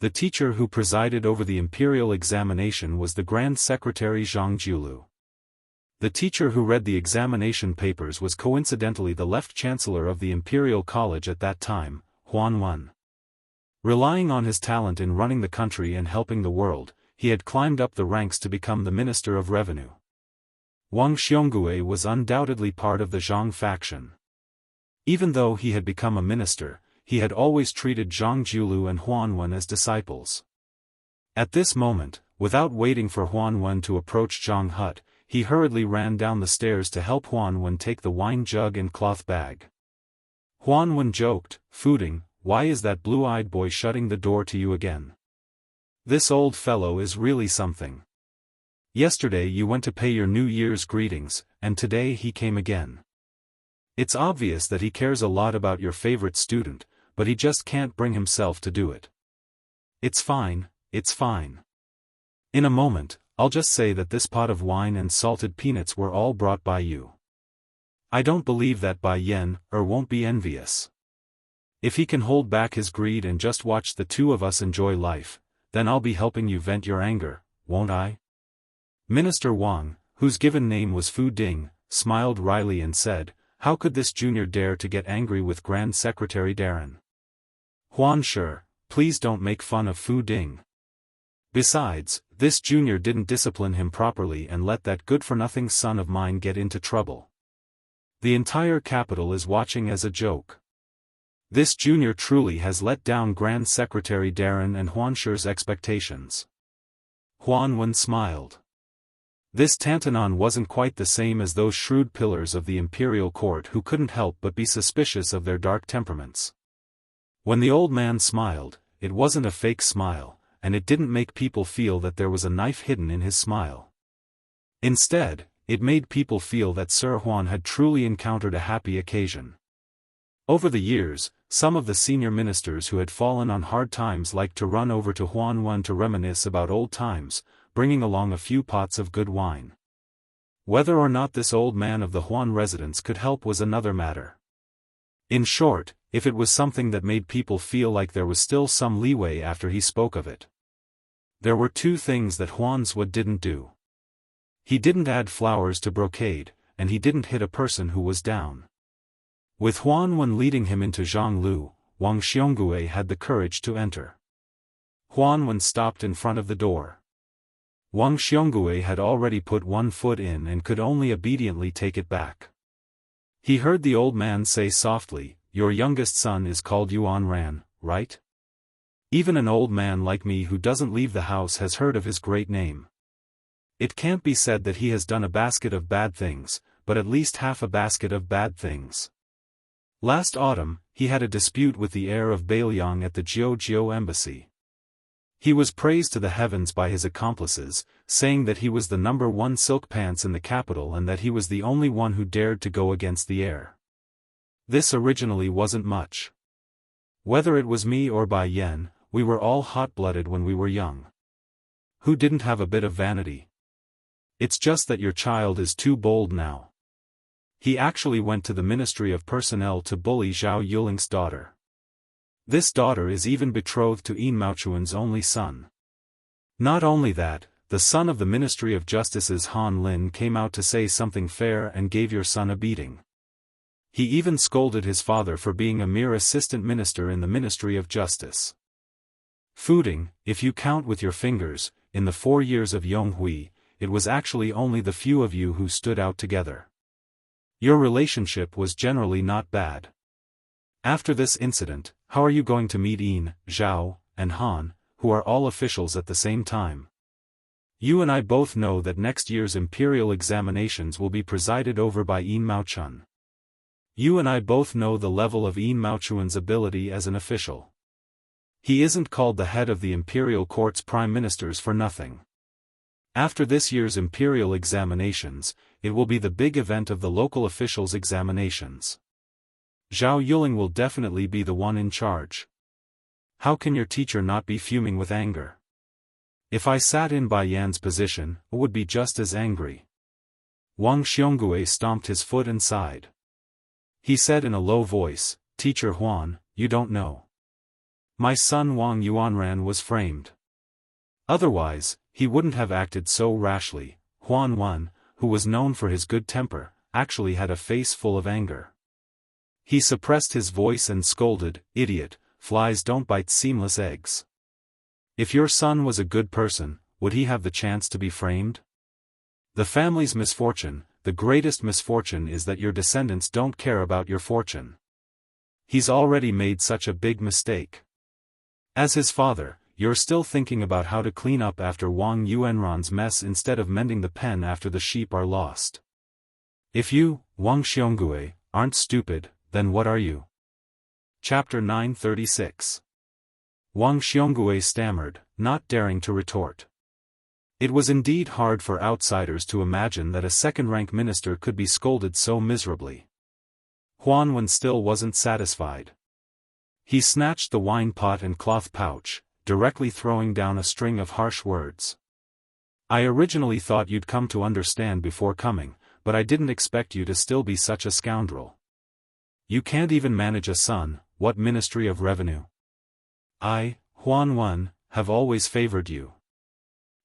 The teacher who presided over the imperial examination was the Grand Secretary Zhang Jiulu. The teacher who read the examination papers was coincidentally the Left Chancellor of the Imperial College at that time, Huan Wen. Relying on his talent in running the country and helping the world, he had climbed up the ranks to become the Minister of Revenue. Wang Xiongui was undoubtedly part of the Zhang faction. Even though he had become a minister, he had always treated Zhang Jiulu and Huan Wen as disciples. At this moment, without waiting for Huan Wen to approach Zhang hut, he hurriedly ran down the stairs to help Huan Wen take the wine jug and cloth bag. Huan Wen joked, "Fuding, why is that blue-eyed boy shutting the door to you again? This old fellow is really something. Yesterday you went to pay your New Year's greetings, and today he came again. It's obvious that he cares a lot about your favorite student, but he just can't bring himself to do it. It's fine, it's fine. In a moment, I'll just say that this pot of wine and salted peanuts were all brought by you. I don't believe that Bai Yan won't be envious. If he can hold back his greed and just watch the two of us enjoy life, then I'll be helping you vent your anger, won't I?" Minister Wang, whose given name was Fu Ding, smiled wryly and said, "How could this junior dare to get angry with Grand Secretary Darren? Huan Shi, please don't make fun of Fu Ding. Besides, this junior didn't discipline him properly and let that good-for-nothing son of mine get into trouble. The entire capital is watching as a joke. This junior truly has let down Grand Secretary Darren and Huan Shi's expectations." Huan Wen smiled. This Tantanon wasn't quite the same as those shrewd pillars of the imperial court who couldn't help but be suspicious of their dark temperaments. When the old man smiled, it wasn't a fake smile, and it didn't make people feel that there was a knife hidden in his smile. Instead, it made people feel that Sir Huan had truly encountered a happy occasion. Over the years, some of the senior ministers who had fallen on hard times liked to run over to Huan Wen to reminisce about old times, bringing along a few pots of good wine. Whether or not this old man of the Huan residence could help was another matter. In short, if it was something that made people feel like there was still some leeway after he spoke of it. There were two things that Huan Zhi didn't do. He didn't add flowers to brocade, and he didn't hit a person who was down. With Huan Wen leading him into Jianghu, Wang Xiongui had the courage to enter. Huan Wen stopped in front of the door. Wang Xiongui had already put one foot in and could only obediently take it back. He heard the old man say softly, "Your youngest son is called Yuan Ran, right? Even an old man like me who doesn't leave the house has heard of his great name. It can't be said that he has done a basket of bad things, but at least half a basket of bad things. Last autumn, he had a dispute with the heir of Bailiang at the Jiao embassy. He was praised to the heavens by his accomplices, saying that he was the #1 silk pants in the capital and that he was the only one who dared to go against the heir. This originally wasn't much. Whether it was me or Bai Yan, we were all hot-blooded when we were young. Who didn't have a bit of vanity? It's just that your child is too bold now. He actually went to the Ministry of Personnel to bully Zhao Yuling's daughter. This daughter is even betrothed to Yin Maochuan's only son. Not only that, the son of the Ministry of Justice's Han Lin came out to say something fair and gave your son a beating. He even scolded his father for being a mere assistant minister in the Ministry of Justice. Fuding, if you count with your fingers, in the 4 years of Yonghui, it was actually only the few of you who stood out together. Your relationship was generally not bad. After this incident, how are you going to meet Yin, Zhao, and Han, who are all officials at the same time? You and I both know that next year's imperial examinations will be presided over by Yin Maochun. You and I both know the level of Yin Maochuan's ability as an official. He isn't called the head of the imperial court's prime ministers for nothing. After this year's imperial examinations, it will be the big event of the local officials' examinations. Zhao Yuling will definitely be the one in charge. How can your teacher not be fuming with anger? If I sat in Bai Yan's position, I would be just as angry." Wang Xiongui stomped his foot and sighed. He said in a low voice, "Teacher Huan, you don't know. My son Wang Yuanran was framed. Otherwise, he wouldn't have acted so rashly. Huan Wen, who was known for his good temper, actually had a face full of anger. He suppressed his voice and scolded, "Idiot, flies don't bite seamless eggs. If your son was a good person, would he have the chance to be framed? The family's misfortune, the greatest misfortune is that your descendants don't care about your fortune. He's already made such a big mistake. As his father, you're still thinking about how to clean up after Wang Yuanran's mess instead of mending the pen after the sheep are lost. If you, Wang Xiongui, aren't stupid, then what are you?" Chapter 936. Wang Xiongui stammered, not daring to retort. It was indeed hard for outsiders to imagine that a second-rank minister could be scolded so miserably. Huan Wen still wasn't satisfied. He snatched the wine pot and cloth pouch, directly throwing down a string of harsh words. "I originally thought you'd come to understand before coming, but I didn't expect you to still be such a scoundrel. You can't even manage a son, what Ministry of Revenue? I, Huan Wen, have always favored you.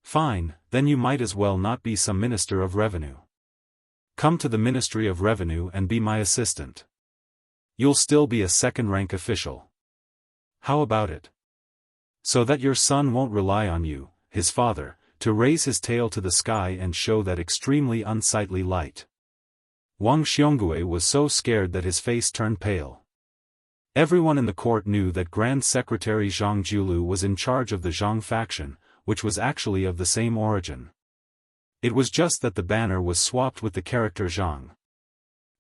Fine, then you might as well not be some Minister of Revenue. Come to the Ministry of Revenue and be my assistant. You'll still be a second-rank official. How about it? So that your son won't rely on you, his father, to raise his tail to the sky and show that extremely unsightly light." Wang Xiongui was so scared that his face turned pale. Everyone in the court knew that Grand Secretary Zhang Julu was in charge of the Zhang faction, which was actually of the same origin. It was just that the banner was swapped with the character Zhang.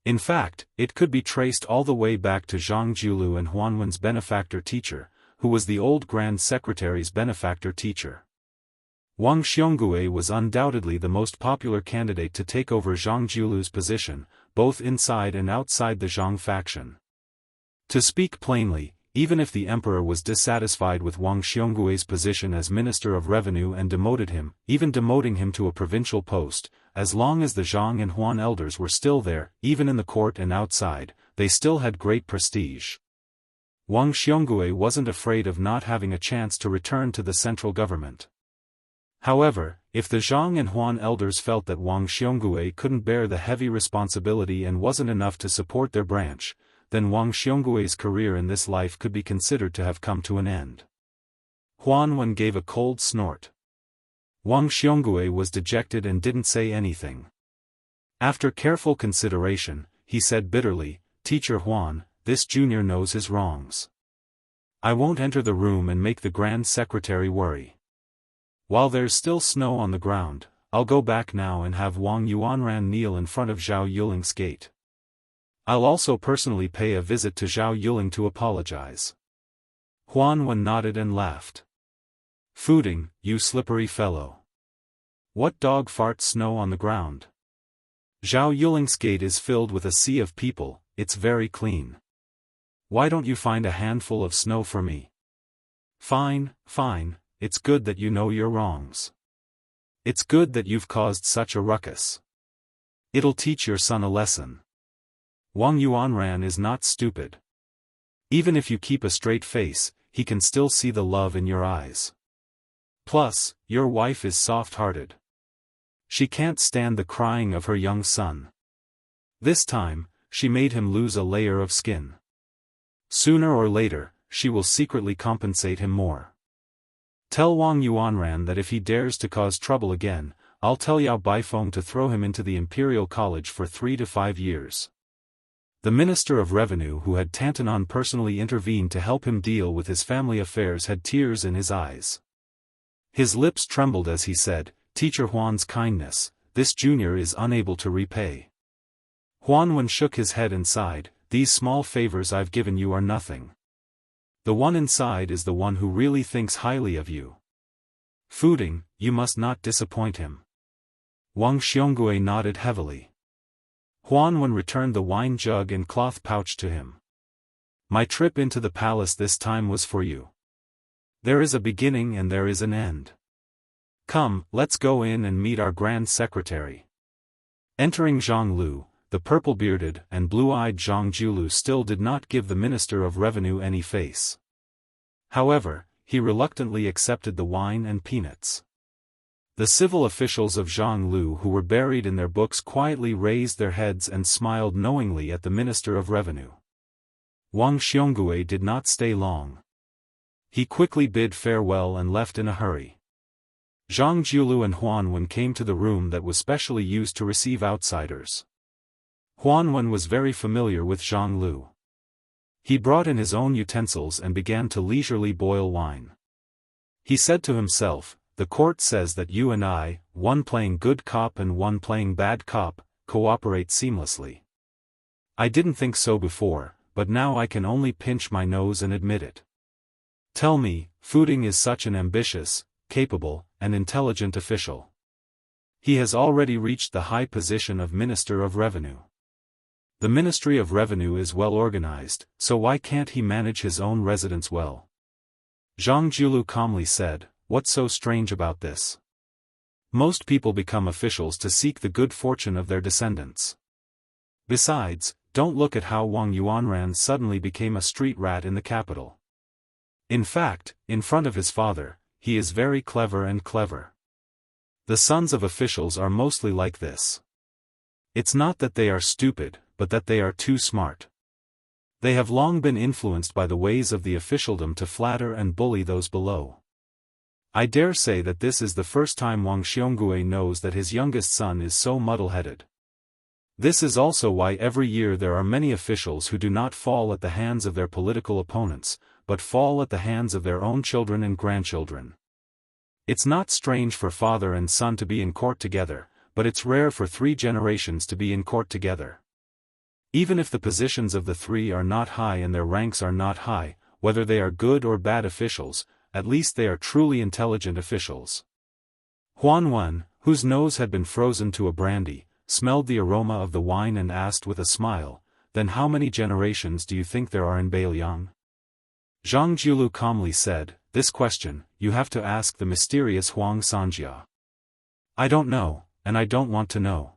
In fact, it could be traced all the way back to Zhang Julu and Huan Wen's benefactor teacher, who was the old Grand Secretary's benefactor teacher. Wang Xiongui was undoubtedly the most popular candidate to take over Zhang Julu's position, both inside and outside the Zhang faction. To speak plainly, even if the emperor was dissatisfied with Wang Xionggui's position as Minister of Revenue and demoted him, even demoting him to a provincial post, as long as the Zhang and Huan elders were still there, even in the court and outside, they still had great prestige. Wang Xiongui wasn't afraid of not having a chance to return to the central government. However, if the Zhang and Huan elders felt that Wang Xiongui couldn't bear the heavy responsibility and wasn't enough to support their branch, then Wang Xionggui's career in this life could be considered to have come to an end. Huan Wen gave a cold snort. Wang Xiongui was dejected and didn't say anything. After careful consideration, he said bitterly, "Teacher Huan, this junior knows his wrongs. I won't enter the room and make the Grand Secretary worry. While there's still snow on the ground, I'll go back now and have Wang Yuanran kneel in front of Zhao Yuling's gate. I'll also personally pay a visit to Zhao Yuling to apologize." Huan Wen nodded and laughed. "Footing, you slippery fellow. What dog farts snow on the ground? Zhao Yuling's gate is filled with a sea of people, it's very clean. Why don't you find a handful of snow for me?" "Fine, fine, it's good that you know your wrongs. It's good that you've caused such a ruckus. It'll teach your son a lesson. Wang Yuanran is not stupid. Even if you keep a straight face, he can still see the love in your eyes. Plus, your wife is soft-hearted. She can't stand the crying of her young son. This time, she made him lose a layer of skin. Sooner or later, she will secretly compensate him more. Tell Wang Yuanran that if he dares to cause trouble again, I'll tell Yao Baifeng to throw him into the Imperial College for 3 to 5 years. The Minister of Revenue who had Tantanon personally intervened to help him deal with his family affairs had tears in his eyes. His lips trembled as he said, "Teacher Huan's kindness, this junior is unable to repay." Huan Wen shook his head and sighed, "These small favors I've given you are nothing. The one inside is the one who really thinks highly of you. Footing, you must not disappoint him." Wang Xiongui nodded heavily. Huan Wen returned the wine jug and cloth pouch to him. "My trip into the palace this time was for you. There is a beginning and there is an end. Come, let's go in and meet our Grand Secretary." Entering Zhang Lu, the purple-bearded and blue-eyed Zhang Julu still did not give the Minister of Revenue any face. However, he reluctantly accepted the wine and peanuts. The civil officials of Jianghu who were buried in their books quietly raised their heads and smiled knowingly at the Minister of Revenue. Wang Xiongui did not stay long. He quickly bid farewell and left in a hurry. Zhang Jiulu and Huanwen came to the room that was specially used to receive outsiders. Huanwen was very familiar with Zhang Lu. He brought in his own utensils and began to leisurely boil wine. He said to himself, "The court says that you and I, one playing good cop and one playing bad cop, cooperate seamlessly. I didn't think so before, but now I can only pinch my nose and admit it. Tell me, Fuding is such an ambitious, capable, and intelligent official. He has already reached the high position of Minister of Revenue. The Ministry of Revenue is well organized, so why can't he manage his own residence well?" Zhang Jiulu calmly said, "What's so strange about this? Most people become officials to seek the good fortune of their descendants. Besides, don't look at how Wang Yuanran suddenly became a street rat in the capital. In fact, in front of his father, he is very clever and clever. The sons of officials are mostly like this. It's not that they are stupid, but that they are too smart. They have long been influenced by the ways of the officialdom to flatter and bully those below. I dare say that this is the first time Wang Xiongui knows that his youngest son is so muddle-headed. This is also why every year there are many officials who do not fall at the hands of their political opponents, but fall at the hands of their own children and grandchildren. It's not strange for father and son to be in court together, but it's rare for 3 generations to be in court together. Even if the positions of the 3 are not high and their ranks are not high, whether they are good or bad officials, at least they are truly intelligent officials." Huanwen, whose nose had been frozen to a brandy, smelled the aroma of the wine and asked with a smile, "Then how many generations do you think there are in Beiliang?" Zhang Jiulu calmly said, "This question, you have to ask the mysterious Huang Sanjia. I don't know, and I don't want to know.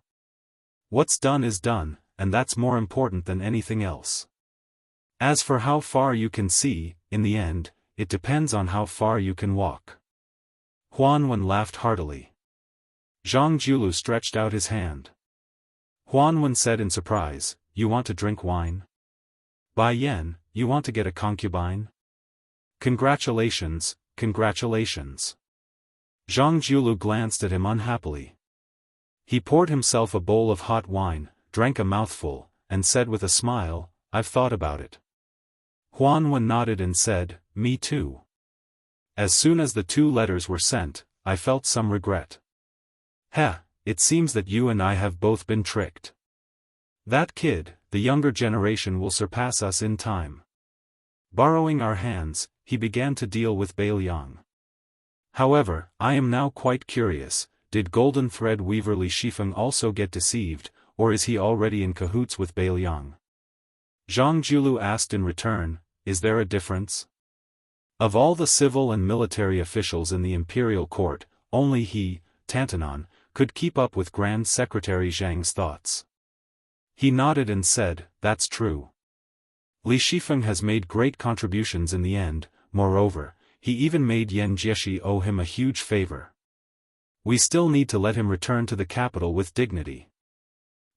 What's done is done, and that's more important than anything else. As for how far you can see, in the end, it depends on how far you can walk." Huanwen laughed heartily. Zhang Jiulu stretched out his hand. Huanwen said in surprise, "You want to drink wine? Bai Yan, you want to get a concubine? Congratulations, congratulations." Zhang Jiulu glanced at him unhappily. He poured himself a bowl of hot wine, drank a mouthful, and said with a smile, "I've thought about it." Huanwen nodded and said, "Me too. As soon as the 2 letters were sent, I felt some regret. It seems that you and I have both been tricked. That kid, the younger generation, will surpass us in time." Borrowing our hands, he began to deal with Beiliang. "However, I am now quite curious, did Golden Thread Weaver Li Shifeng also get deceived, or is he already in cahoots with Beiliang?" Zhang Jiulu asked in return, "Is there a difference?" Of all the civil and military officials in the imperial court, only he, Tantanon, could keep up with Grand Secretary Zhang's thoughts. He nodded and said, "That's true. Li Shifeng has made great contributions in the end, moreover, he even made Yan Jieshi owe him a huge favor. We still need to let him return to the capital with dignity.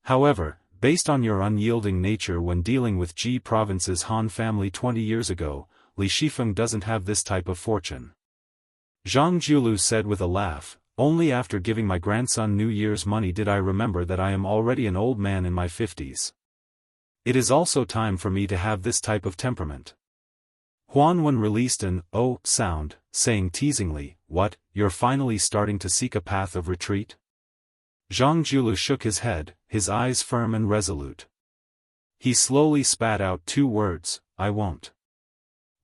However, based on your unyielding nature when dealing with Ji Province's Han family 20 years ago, Li Shifeng doesn't have this type of fortune." Zhang Jiulu said with a laugh, "Only after giving my grandson New Year's money did I remember that I am already an old man in my 50s. It is also time for me to have this type of temperament." Huanwen released an "oh" sound, saying teasingly, "What, you're finally starting to seek a path of retreat?" Zhang Jiulu shook his head, his eyes firm and resolute. He slowly spat out 2 words, "I won't."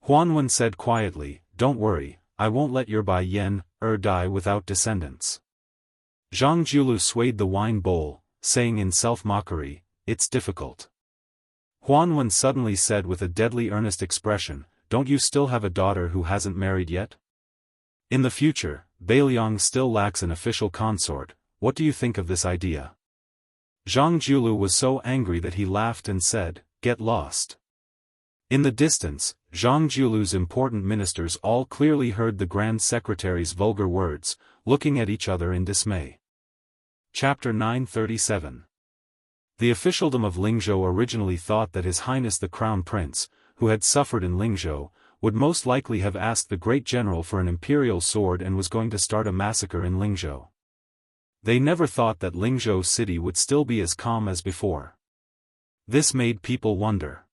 Huanwen said quietly, "Don't worry, I won't let your Bai Yan, die without descendants." Zhang Jiulu swayed the wine bowl, saying in self-mockery, "It's difficult." Huanwen suddenly said with a deadly earnest expression, "Don't you still have a daughter who hasn't married yet? In the future, Beiliang still lacks an official consort, what do you think of this idea?" Zhang Jiulu was so angry that he laughed and said, "Get lost." In the distance, Zhang Jiulu's important ministers all clearly heard the Grand Secretary's vulgar words, looking at each other in dismay. Chapter 937. The officialdom of Lingzhou originally thought that His Highness the Crown Prince, who had suffered in Lingzhou, would most likely have asked the great general for an imperial sword and was going to start a massacre in Lingzhou. They never thought that Lingzhou city would still be as calm as before. This made people wonder.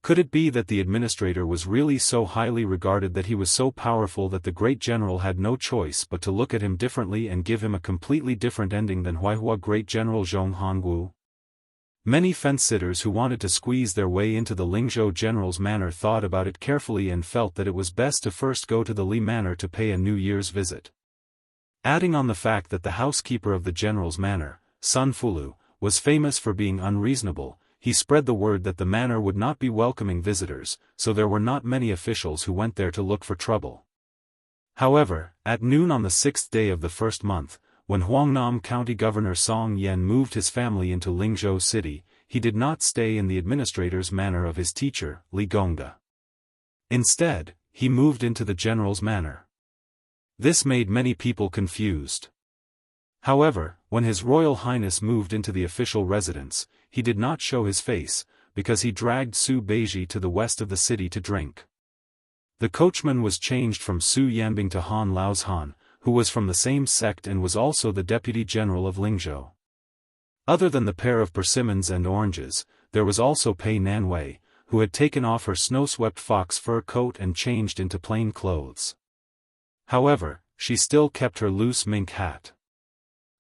Could it be that the administrator was really so highly regarded that he was so powerful that the great general had no choice but to look at him differently and give him a completely different ending than Huaihua great general Zhong Hongwu? Many fence-sitters who wanted to squeeze their way into the Lingzhou general's manor thought about it carefully and felt that it was best to first go to the Li manor to pay a New Year's visit. Adding on the fact that the housekeeper of the general's manor, Sun Fulu, was famous for being unreasonable, he spread the word that the manor would not be welcoming visitors, so there were not many officials who went there to look for trouble. However, at noon on the 6th day of the first month, when Huangnam County Governor Song Yan moved his family into Lingzhou City, he did not stay in the administrator's manor of his teacher, Li Gongda. Instead, he moved into the general's manor. This made many people confused. However, when His Royal Highness moved into the official residence, he did not show his face, because he dragged Su Beiji to the west of the city to drink. The coachman was changed from Su Yanbing to Han Laozhan, who was from the same sect and was also the deputy general of Lingzhou. Other than the pair of persimmons and oranges, there was also Pei Nanwei, who had taken off her snow-swept fox fur coat and changed into plain clothes. However, she still kept her loose mink hat.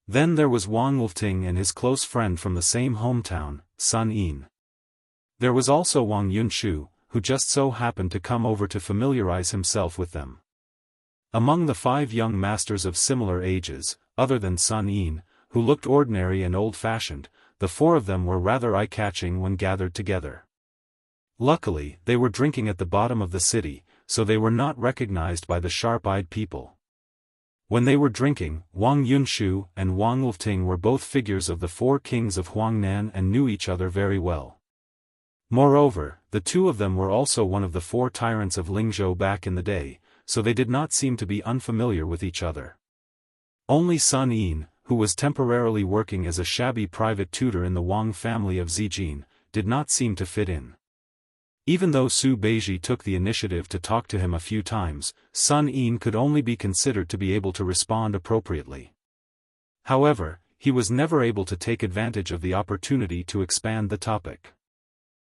Then there was Wang Wolfting and his close friend from the same hometown, Sun Yin. There was also Wang Yunshu, who just so happened to come over to familiarize himself with them. Among the 5 young masters of similar ages, other than Sun Yin, who looked ordinary and old-fashioned, the 4 of them were rather eye-catching when gathered together. Luckily, they were drinking at the bottom of the city, so they were not recognized by the sharp-eyed people. When they were drinking, Wang Yunshu and Wang Wolfting were both figures of the 4 kings of Huangnan and knew each other very well. Moreover, the 2 of them were also one of the 4 tyrants of Lingzhou back in the day, so they did not seem to be unfamiliar with each other. Only Sun Yin, who was temporarily working as a shabby private tutor in the Wang family of Zijin, did not seem to fit in. Even though Su Beiji took the initiative to talk to him a few times, Sun Yin could only be considered to be able to respond appropriately. However, he was never able to take advantage of the opportunity to expand the topic.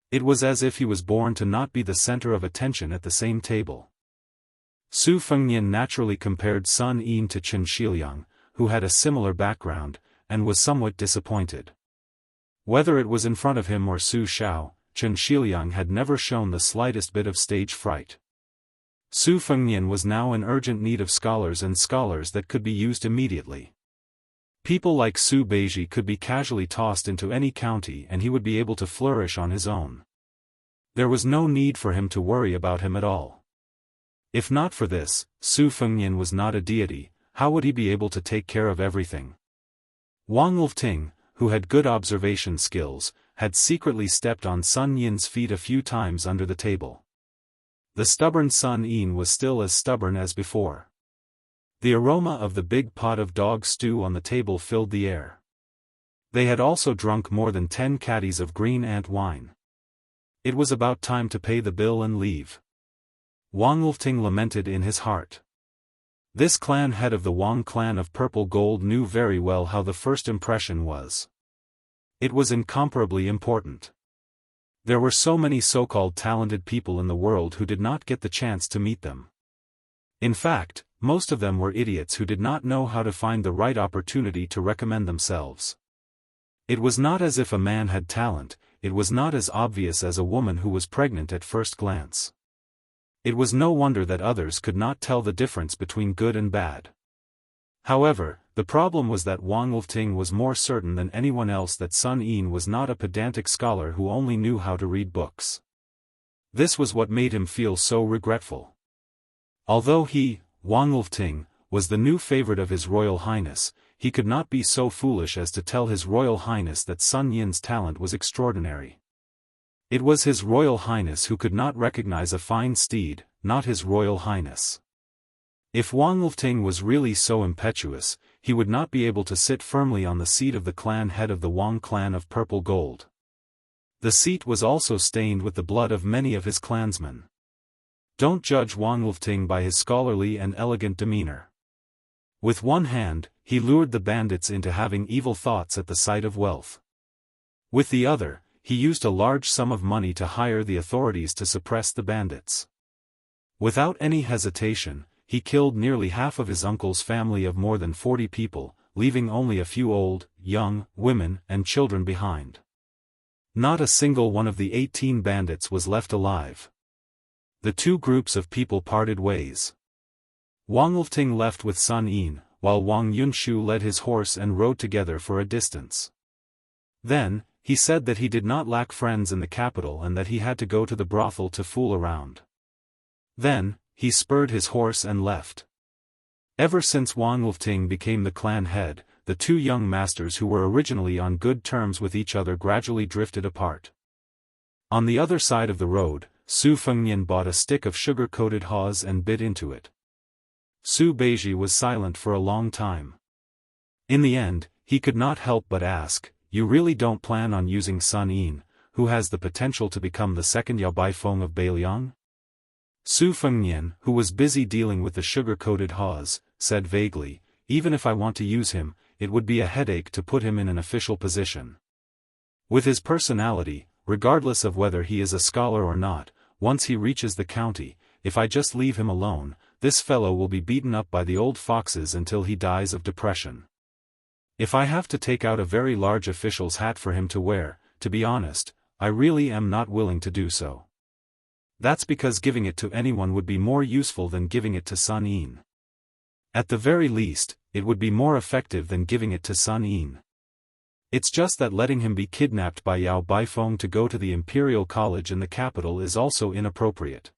It was as if he was born to not be the center of attention at the same table. Su Fengnian naturally compared Sun Yin to Chen Shiliang, who had a similar background, and was somewhat disappointed. Whether it was in front of him or Su Shao, Chen Shiliang had never shown the slightest bit of stage fright. Su Fengnian was now in urgent need of scholars and scholars that could be used immediately. People like Su Beiji could be casually tossed into any county and he would be able to flourish on his own. There was no need for him to worry about him at all. If not for this, Su Fengnian was not a deity, how would he be able to take care of everything? Wang Wolfting, who had good observation skills, had secretly stepped on Sun Yin's feet a few times under the table. The stubborn Sun Yin was still as stubborn as before. The aroma of the big pot of dog stew on the table filled the air. They had also drunk more than 10 caddies of green ant wine. It was about time to pay the bill and leave. Wang Wolfting lamented in his heart. This clan head of the Wang clan of purple gold knew very well how the first impression was. It was incomparably important. There were so many so-called talented people in the world who did not get the chance to meet them. In fact, most of them were idiots who did not know how to find the right opportunity to recommend themselves. It was not as if a man had talent, it was not as obvious as a woman who was pregnant at first glance. It was no wonder that others could not tell the difference between good and bad. However, the problem was that Wang Wolfting was more certain than anyone else that Sun Yin was not a pedantic scholar who only knew how to read books. This was what made him feel so regretful. Although he, Wang Wolfting, was the new favorite of His Royal Highness, he could not be so foolish as to tell His Royal Highness that Sun Yin's talent was extraordinary. It was His Royal Highness who could not recognize a fine steed, not His Royal Highness. If Wang Lifting was really so impetuous, he would not be able to sit firmly on the seat of the clan head of the Wang clan of purple gold. The seat was also stained with the blood of many of his clansmen. Don't judge Wang Lifting by his scholarly and elegant demeanor. With one hand, he lured the bandits into having evil thoughts at the sight of wealth. With the other, he used a large sum of money to hire the authorities to suppress the bandits. Without any hesitation, he killed nearly half of his uncle's family of more than 40 people, leaving only a few old, young, women, and children behind. Not a single one of the 18 bandits was left alive. The two groups of people parted ways. Wang Lifting left with Sun Yin, while Wang Yunshu led his horse and rode together for a distance. Then, he said that he did not lack friends in the capital and that he had to go to the brothel to fool around. Then, he spurred his horse and left. Ever since Wang Lifting became the clan head, the two young masters who were originally on good terms with each other gradually drifted apart. On the other side of the road, Su Fengnian bought a stick of sugar-coated haws and bit into it. Su Beiji was silent for a long time. In the end, he could not help but ask, "You really don't plan on using Sun Yin, who has the potential to become the second Yao Baifeng of Beiliang?" Su Fengnian, who was busy dealing with the sugar-coated haws, said vaguely, "Even if I want to use him, it would be a headache to put him in an official position. With his personality, regardless of whether he is a scholar or not, once he reaches the county, if I just leave him alone, this fellow will be beaten up by the old foxes until he dies of depression. If I have to take out a very large official's hat for him to wear, to be honest, I really am not willing to do so. That's because giving it to anyone would be more useful than giving it to Sun Yin. At the very least, it would be more effective than giving it to Sun Yin. It's just that letting him be kidnapped by Yao Baifeng to go to the Imperial College in the capital is also inappropriate.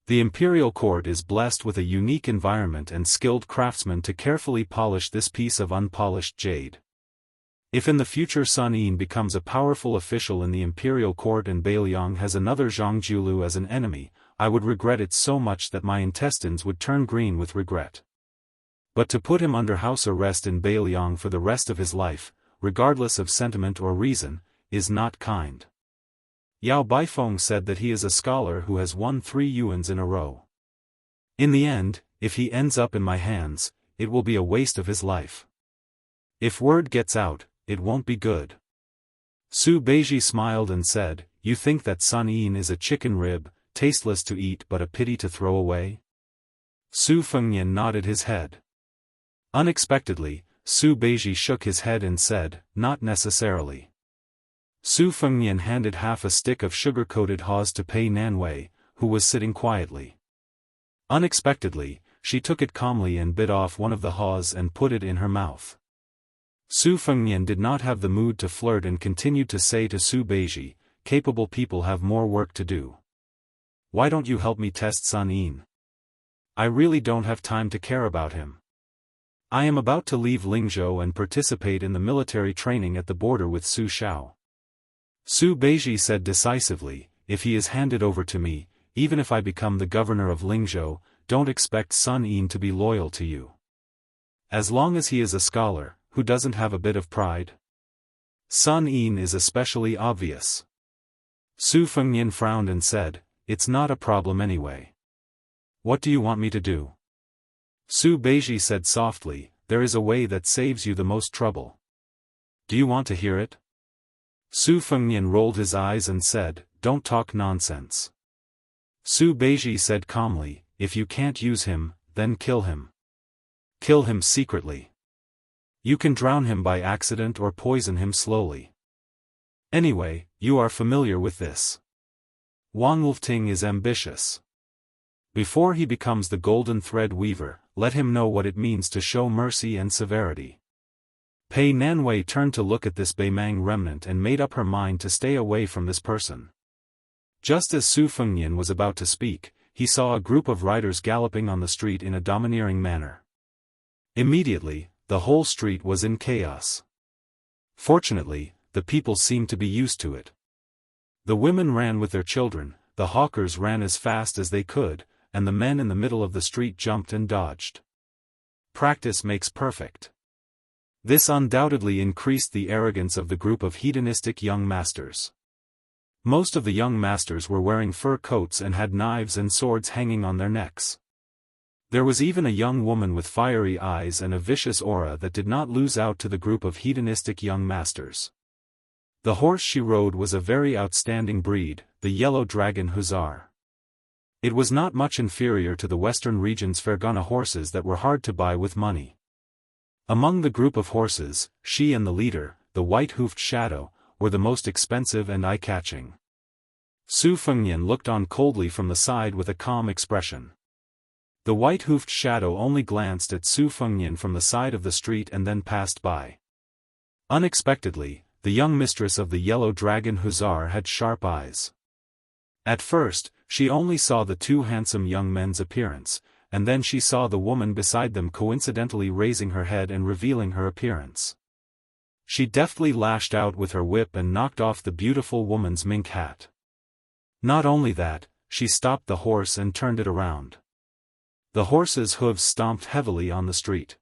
The Imperial Court is blessed with a unique environment and skilled craftsmen to carefully polish this piece of unpolished jade. If in the future Sun Yin becomes a powerful official in the Imperial Court and Beiliang has another Zhang Jiulu as an enemy, I would regret it so much that my intestines would turn green with regret. But to put him under house arrest in Beiliang for the rest of his life, regardless of sentiment or reason, is not kind. Yao Baifeng said that he is a scholar who has won 3 yuans in a row. In the end, if he ends up in my hands, it will be a waste of his life. If word gets out, it won't be good." Su Beiji smiled and said, "You think that Sun Yin is a chicken rib, tasteless to eat but a pity to throw away?" Su Fengnian nodded his head. Unexpectedly, Su Beiji shook his head and said, "Not necessarily." Su Fengnian handed half a stick of sugar-coated haws to Pei Nanwei, who was sitting quietly. Unexpectedly, she took it calmly and bit off one of the haws and put it in her mouth. Su Fengnian did not have the mood to flirt and continued to say to Su Beiji, "Capable people have more work to do. Why don't you help me test Sun Yin? I really don't have time to care about him. I am about to leave Lingzhou and participate in the military training at the border with Su Shao." Su Beiji said decisively, "If he is handed over to me, even if I become the governor of Lingzhou, don't expect Sun Yin to be loyal to you. As long as he is a scholar, who doesn't have a bit of pride? Sun Yin is especially obvious." Su Fengnian frowned and said, "It's not a problem anyway. What do you want me to do?" Su Beiji said softly, "There is a way that saves you the most trouble. Do you want to hear it?" Su Fengnian rolled his eyes and said, "Don't talk nonsense." Su Beiji said calmly, "If you can't use him, then kill him. Kill him secretly. You can drown him by accident or poison him slowly. Anyway, you are familiar with this. Wang Lifting is ambitious. Before he becomes the golden thread weaver, let him know what it means to show mercy and severity." Pei Nanwei turned to look at this Beimang remnant and made up her mind to stay away from this person. Just as Su Fengnian was about to speak, he saw a group of riders galloping on the street in a domineering manner. Immediately, the whole street was in chaos. Fortunately, the people seemed to be used to it. The women ran with their children, the hawkers ran as fast as they could, and the men in the middle of the street jumped and dodged. Practice makes perfect. This undoubtedly increased the arrogance of the group of hedonistic young masters. Most of the young masters were wearing fur coats and had knives and swords hanging on their necks. There was even a young woman with fiery eyes and a vicious aura that did not lose out to the group of hedonistic young masters. The horse she rode was a very outstanding breed, the Yellow Dragon Hussar. It was not much inferior to the western region's Fergana horses that were hard to buy with money. Among the group of horses, she and the leader, the white-hoofed shadow, were the most expensive and eye-catching. Su Fengnian looked on coldly from the side with a calm expression. The white-hoofed shadow only glanced at Su Fengnian from the side of the street and then passed by. Unexpectedly, the young mistress of the Yellow Dragon Hussar had sharp eyes. At first, she only saw the two handsome young men's appearance, and then she saw the woman beside them coincidentally raising her head and revealing her appearance. She deftly lashed out with her whip and knocked off the beautiful woman's mink hat. Not only that, she stopped the horse and turned it around. The horse's hooves stomped heavily on the street.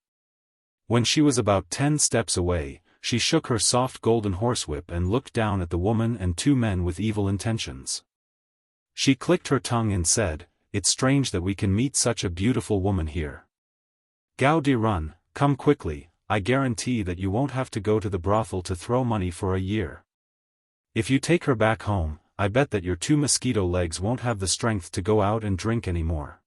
When she was about 10 steps away, she shook her soft golden horsewhip and looked down at the woman and two men with evil intentions. She clicked her tongue and said, "It's strange that we can meet such a beautiful woman here. Gao Di Run, come quickly, I guarantee that you won't have to go to the brothel to throw money for a year. If you take her back home, I bet that your two mosquito legs won't have the strength to go out and drink anymore."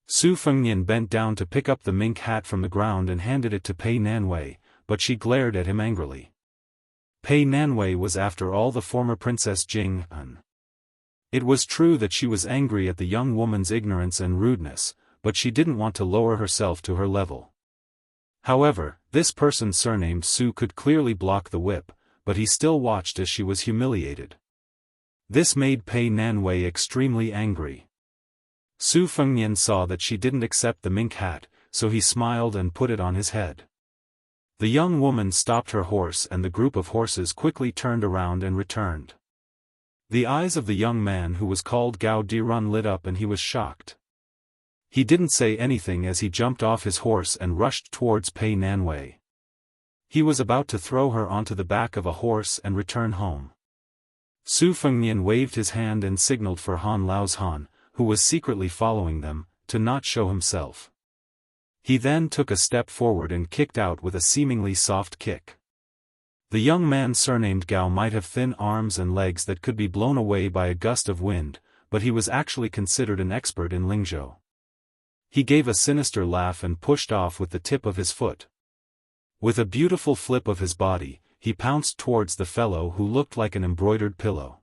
Su Fengnian bent down to pick up the mink hat from the ground and handed it to Pei Nanwei, but she glared at him angrily. Pei Nanwei was after all the former Princess Jianghu. It was true that she was angry at the young woman's ignorance and rudeness, but she didn't want to lower herself to her level. However, this person surnamed Su could clearly block the whip, but he still watched as she was humiliated. This made Pei Nanwei extremely angry. Su Fengnian saw that she didn't accept the mink hat, so he smiled and put it on his head. The young woman stopped her horse and the group of horses quickly turned around and returned. The eyes of the young man who was called Gao Di Run lit up and he was shocked. He didn't say anything as he jumped off his horse and rushed towards Pei Nanwei. He was about to throw her onto the back of a horse and return home. Su Fengnian waved his hand and signaled for Han Lao's Han, who was secretly following them, to not show himself. He then took a step forward and kicked out with a seemingly soft kick. The young man surnamed Gao might have thin arms and legs that could be blown away by a gust of wind, but he was actually considered an expert in Lingzhou. He gave a sinister laugh and pushed off with the tip of his foot. With a beautiful flip of his body, he pounced towards the fellow who looked like an embroidered pillow.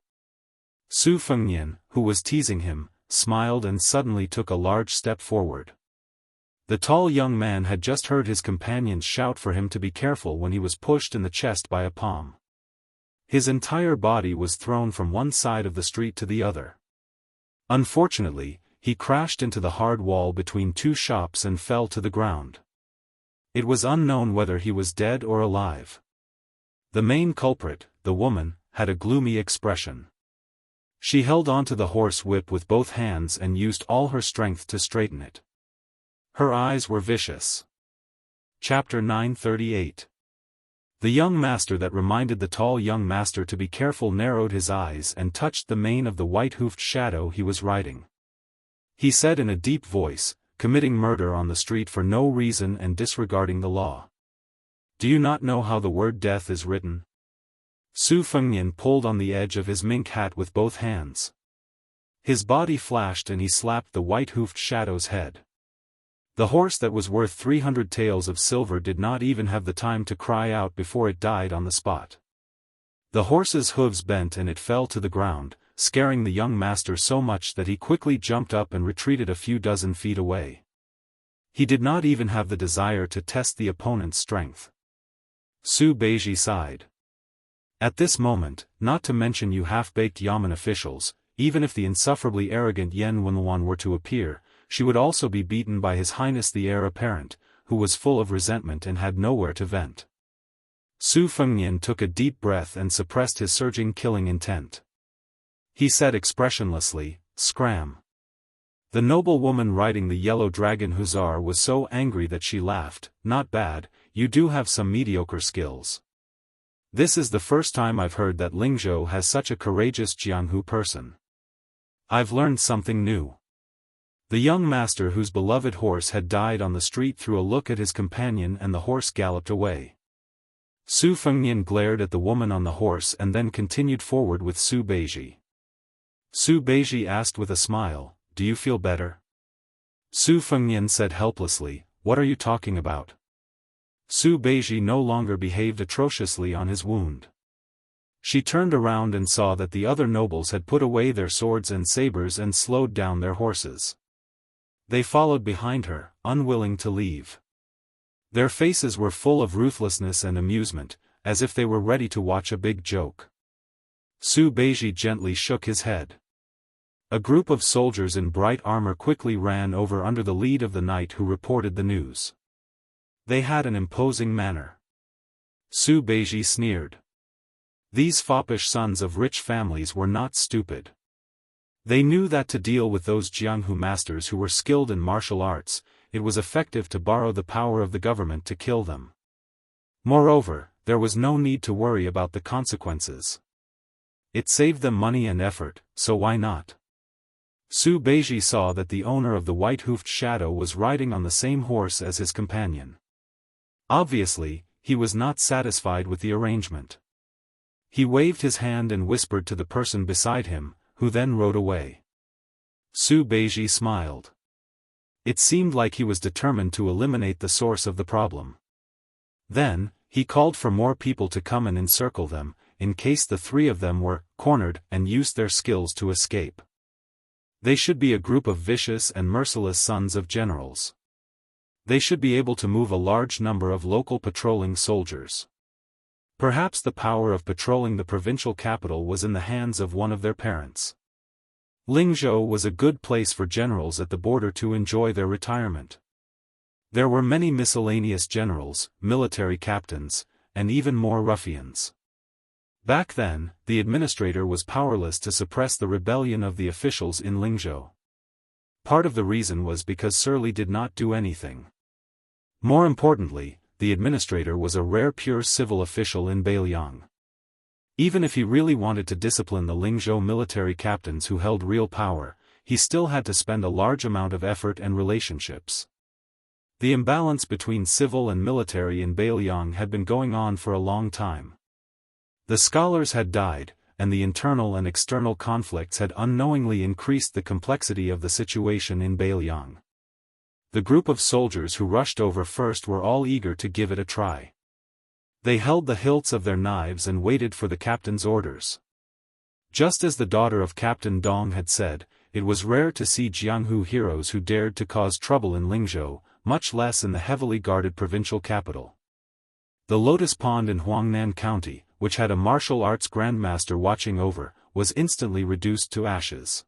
Su Fengnian, who was teasing him, smiled and suddenly took a large step forward. The tall young man had just heard his companions shout for him to be careful when he was pushed in the chest by a palm. His entire body was thrown from one side of the street to the other. Unfortunately, he crashed into the hard wall between two shops and fell to the ground. It was unknown whether he was dead or alive. The main culprit, the woman, had a gloomy expression. She held onto the horse whip with both hands and used all her strength to straighten it. Her eyes were vicious. Chapter 938. The young master that reminded the tall young master to be careful narrowed his eyes and touched the mane of the white-hoofed shadow he was riding. He said in a deep voice, "Committing murder on the street for no reason and disregarding the law. Do you not know how the word death is written?" Su Fengnian pulled on the edge of his mink hat with both hands. His body flashed and he slapped the white-hoofed shadow's head. The horse that was worth 300 taels of silver did not even have the time to cry out before it died on the spot. The horse's hooves bent and it fell to the ground, scaring the young master so much that he quickly jumped up and retreated a few dozen feet away. He did not even have the desire to test the opponent's strength. Su Beiji sighed. At this moment, not to mention you half-baked Yamen officials, even if the insufferably arrogant Yen Wenluan were to appear, she would also be beaten by His Highness the Heir Apparent, who was full of resentment and had nowhere to vent. Su Fengnian took a deep breath and suppressed his surging killing intent. He said expressionlessly, "Scram." The noblewoman riding the yellow dragon hussar was so angry that she laughed. "Not bad, you do have some mediocre skills. This is the first time I've heard that Lingzhou has such a courageous Jianghu person. I've learned something new." The young master whose beloved horse had died on the street threw a look at his companion and the horse galloped away. Su Fengnian glared at the woman on the horse and then continued forward with Su Beiji. Su Beiji asked with a smile, "Do you feel better?" Su Fengnian said helplessly, "What are you talking about?" Su Beiji no longer behaved atrociously on his wound. She turned around and saw that the other nobles had put away their swords and sabers and slowed down their horses. They followed behind her, unwilling to leave. Their faces were full of ruthlessness and amusement, as if they were ready to watch a big joke. Su Beiji gently shook his head. A group of soldiers in bright armor quickly ran over under the lead of the knight who reported the news. They had an imposing manner. Su Beiji sneered. These foppish sons of rich families were not stupid. They knew that to deal with those Jianghu masters who were skilled in martial arts, it was effective to borrow the power of the government to kill them. Moreover, there was no need to worry about the consequences. It saved them money and effort, so why not? Su Beiji saw that the owner of the white-hoofed shadow was riding on the same horse as his companion. Obviously, he was not satisfied with the arrangement. He waved his hand and whispered to the person beside him, who then rode away. Su Beiji smiled. It seemed like he was determined to eliminate the source of the problem. Then, he called for more people to come and encircle them, in case the three of them were cornered and used their skills to escape. They should be a group of vicious and merciless sons of generals. They should be able to move a large number of local patrolling soldiers. Perhaps the power of patrolling the provincial capital was in the hands of one of their parents. Lingzhou was a good place for generals at the border to enjoy their retirement. There were many miscellaneous generals, military captains, and even more ruffians. Back then, the administrator was powerless to suppress the rebellion of the officials in Lingzhou. Part of the reason was because Surly did not do anything. More importantly, the administrator was a rare pure civil official in Beiliang. Even if he really wanted to discipline the Lingzhou military captains who held real power, he still had to spend a large amount of effort and relationships. The imbalance between civil and military in Beiliang had been going on for a long time. The scholars had died, and the internal and external conflicts had unknowingly increased the complexity of the situation in Beiliang. The group of soldiers who rushed over first were all eager to give it a try. They held the hilts of their knives and waited for the captain's orders. Just as the daughter of Captain Dong had said, it was rare to see Jianghu heroes who dared to cause trouble in Lingzhou, much less in the heavily guarded provincial capital. The Lotus Pond in Huangnan County, which had a martial arts grandmaster watching over, was instantly reduced to ashes.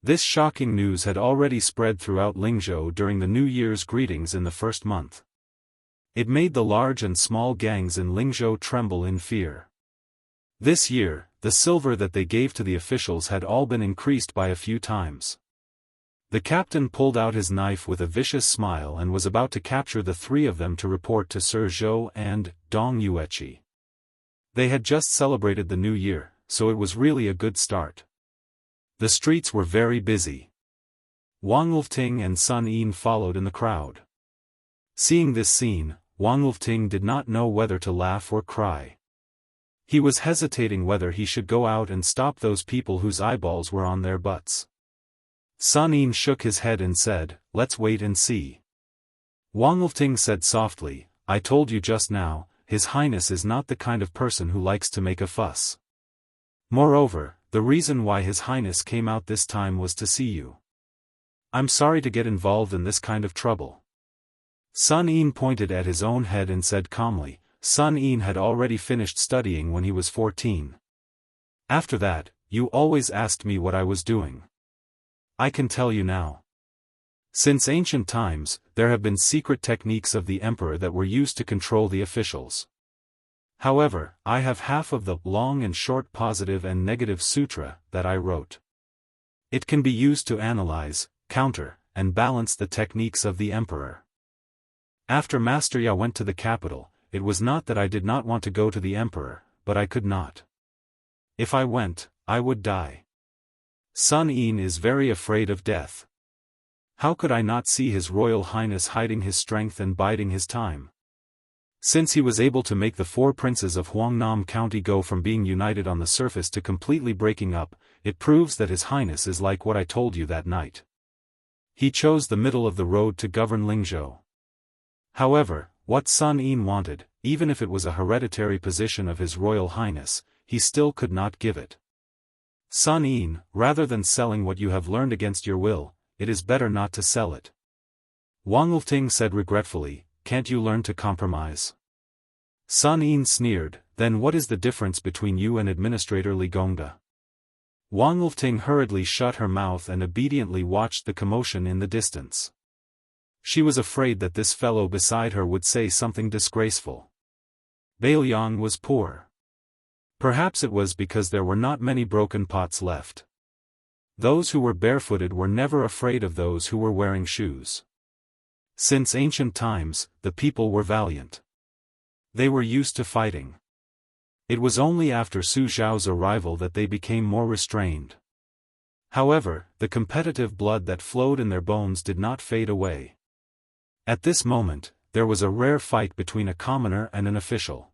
This shocking news had already spread throughout Lingzhou during the New Year's greetings in the first month. It made the large and small gangs in Lingzhou tremble in fear. This year, the silver that they gave to the officials had all been increased by a few times. The captain pulled out his knife with a vicious smile and was about to capture the three of them to report to Sir Zhou and Dong Yueqi. They had just celebrated the New Year, so it was really a good start. The streets were very busy. Wang Lufting and Sun Yin followed in the crowd. Seeing this scene, Wang Lufting did not know whether to laugh or cry. He was hesitating whether he should go out and stop those people whose eyeballs were on their butts. Sun Yin shook his head and said, "Let's wait and see." Wang Lufting said softly, "I told you just now, His Highness is not the kind of person who likes to make a fuss. Moreover, the reason why His Highness came out this time was to see you. I'm sorry to get involved in this kind of trouble." Sun Yin pointed at his own head and said calmly, Sun Yin had already finished studying when he was 14. After that, you always asked me what I was doing. I can tell you now. Since ancient times, there have been secret techniques of the emperor that were used to control the officials. However, I have half of the long and short positive and negative sutra that I wrote. It can be used to analyze, counter, and balance the techniques of the emperor. After Master Ya went to the capital, it was not that I did not want to go to the emperor, but I could not. If I went, I would die. Sun Yin is very afraid of death. How could I not see His Royal Highness hiding his strength and biding his time? Since he was able to make the four princes of Huangnam County go from being united on the surface to completely breaking up, it proves that His Highness is like what I told you that night. He chose the middle of the road to govern Lingzhou. However, what Sun Yin wanted, even if it was a hereditary position of His Royal Highness, he still could not give it. Sun Yin, rather than selling what you have learned against your will, it is better not to sell it. Wang Lifting said regretfully, can't you learn to compromise? Sun Yin sneered, then what is the difference between you and Administrator Li Gongda? Wang Lifting hurriedly shut her mouth and obediently watched the commotion in the distance. She was afraid that this fellow beside her would say something disgraceful. Bailiang was poor. Perhaps it was because there were not many broken pots left. Those who were barefooted were never afraid of those who were wearing shoes. Since ancient times, the people were valiant. They were used to fighting. It was only after Su Zhao's arrival that they became more restrained. However, the competitive blood that flowed in their bones did not fade away. At this moment, there was a rare fight between a commoner and an official.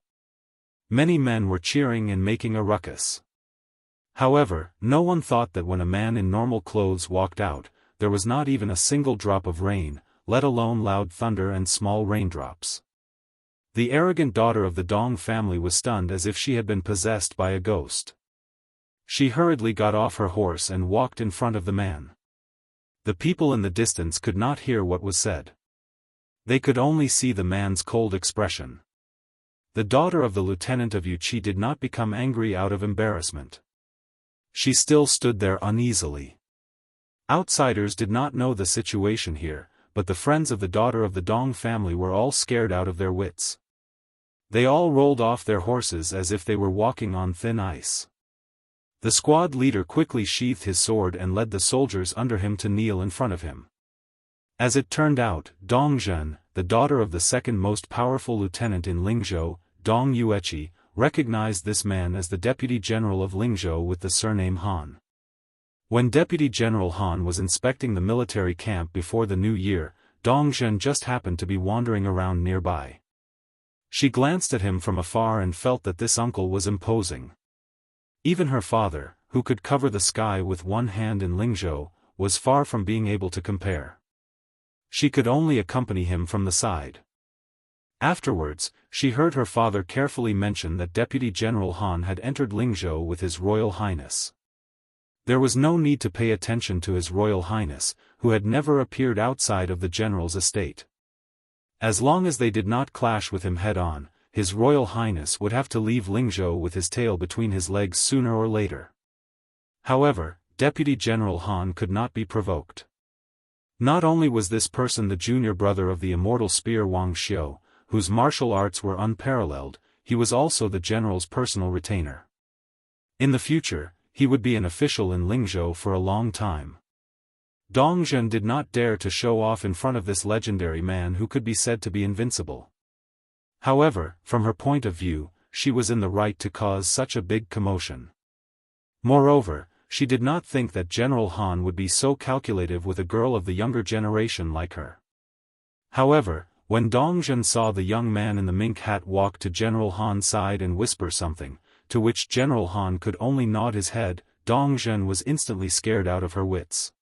Many men were cheering and making a ruckus. However, no one thought that when a man in normal clothes walked out, there was not even a single drop of rain, let alone loud thunder and small raindrops. The arrogant daughter of the Dong family was stunned as if she had been possessed by a ghost. She hurriedly got off her horse and walked in front of the man. The people in the distance could not hear what was said. They could only see the man's cold expression. The daughter of the lieutenant of Yuqi did not become angry out of embarrassment. She still stood there uneasily. Outsiders did not know the situation here, but the friends of the daughter of the Dong family were all scared out of their wits. They all rolled off their horses as if they were walking on thin ice. The squad leader quickly sheathed his sword and led the soldiers under him to kneel in front of him. As it turned out, Dong Zhen, the daughter of the second most powerful lieutenant in Lingzhou, Dong Yueqi, recognized this man as the deputy general of Lingzhou with the surname Han. When Deputy General Han was inspecting the military camp before the new year, Dong Zhen just happened to be wandering around nearby. She glanced at him from afar and felt that this uncle was imposing. Even her father, who could cover the sky with one hand in Lingzhou, was far from being able to compare. She could only accompany him from the side. Afterwards, she heard her father carefully mention that Deputy General Han had entered Lingzhou with His Royal Highness. There was no need to pay attention to His Royal Highness, who had never appeared outside of the general's estate. As long as they did not clash with him head-on, His Royal Highness would have to leave Lingzhou with his tail between his legs sooner or later. However, Deputy General Han could not be provoked. Not only was this person the junior brother of the immortal spear Wang Xiu, whose martial arts were unparalleled, he was also the general's personal retainer. In the future, he would be an official in Lingzhou for a long time. Dong Zhen did not dare to show off in front of this legendary man who could be said to be invincible. However, from her point of view, she was in the right to cause such a big commotion. Moreover, she did not think that General Han would be so calculative with a girl of the younger generation like her. However, when Dong Zhen saw the young man in the mink hat walk to General Han's side and whisper something, to which General Han could only nod his head, Dong Zhen was instantly scared out of her wits.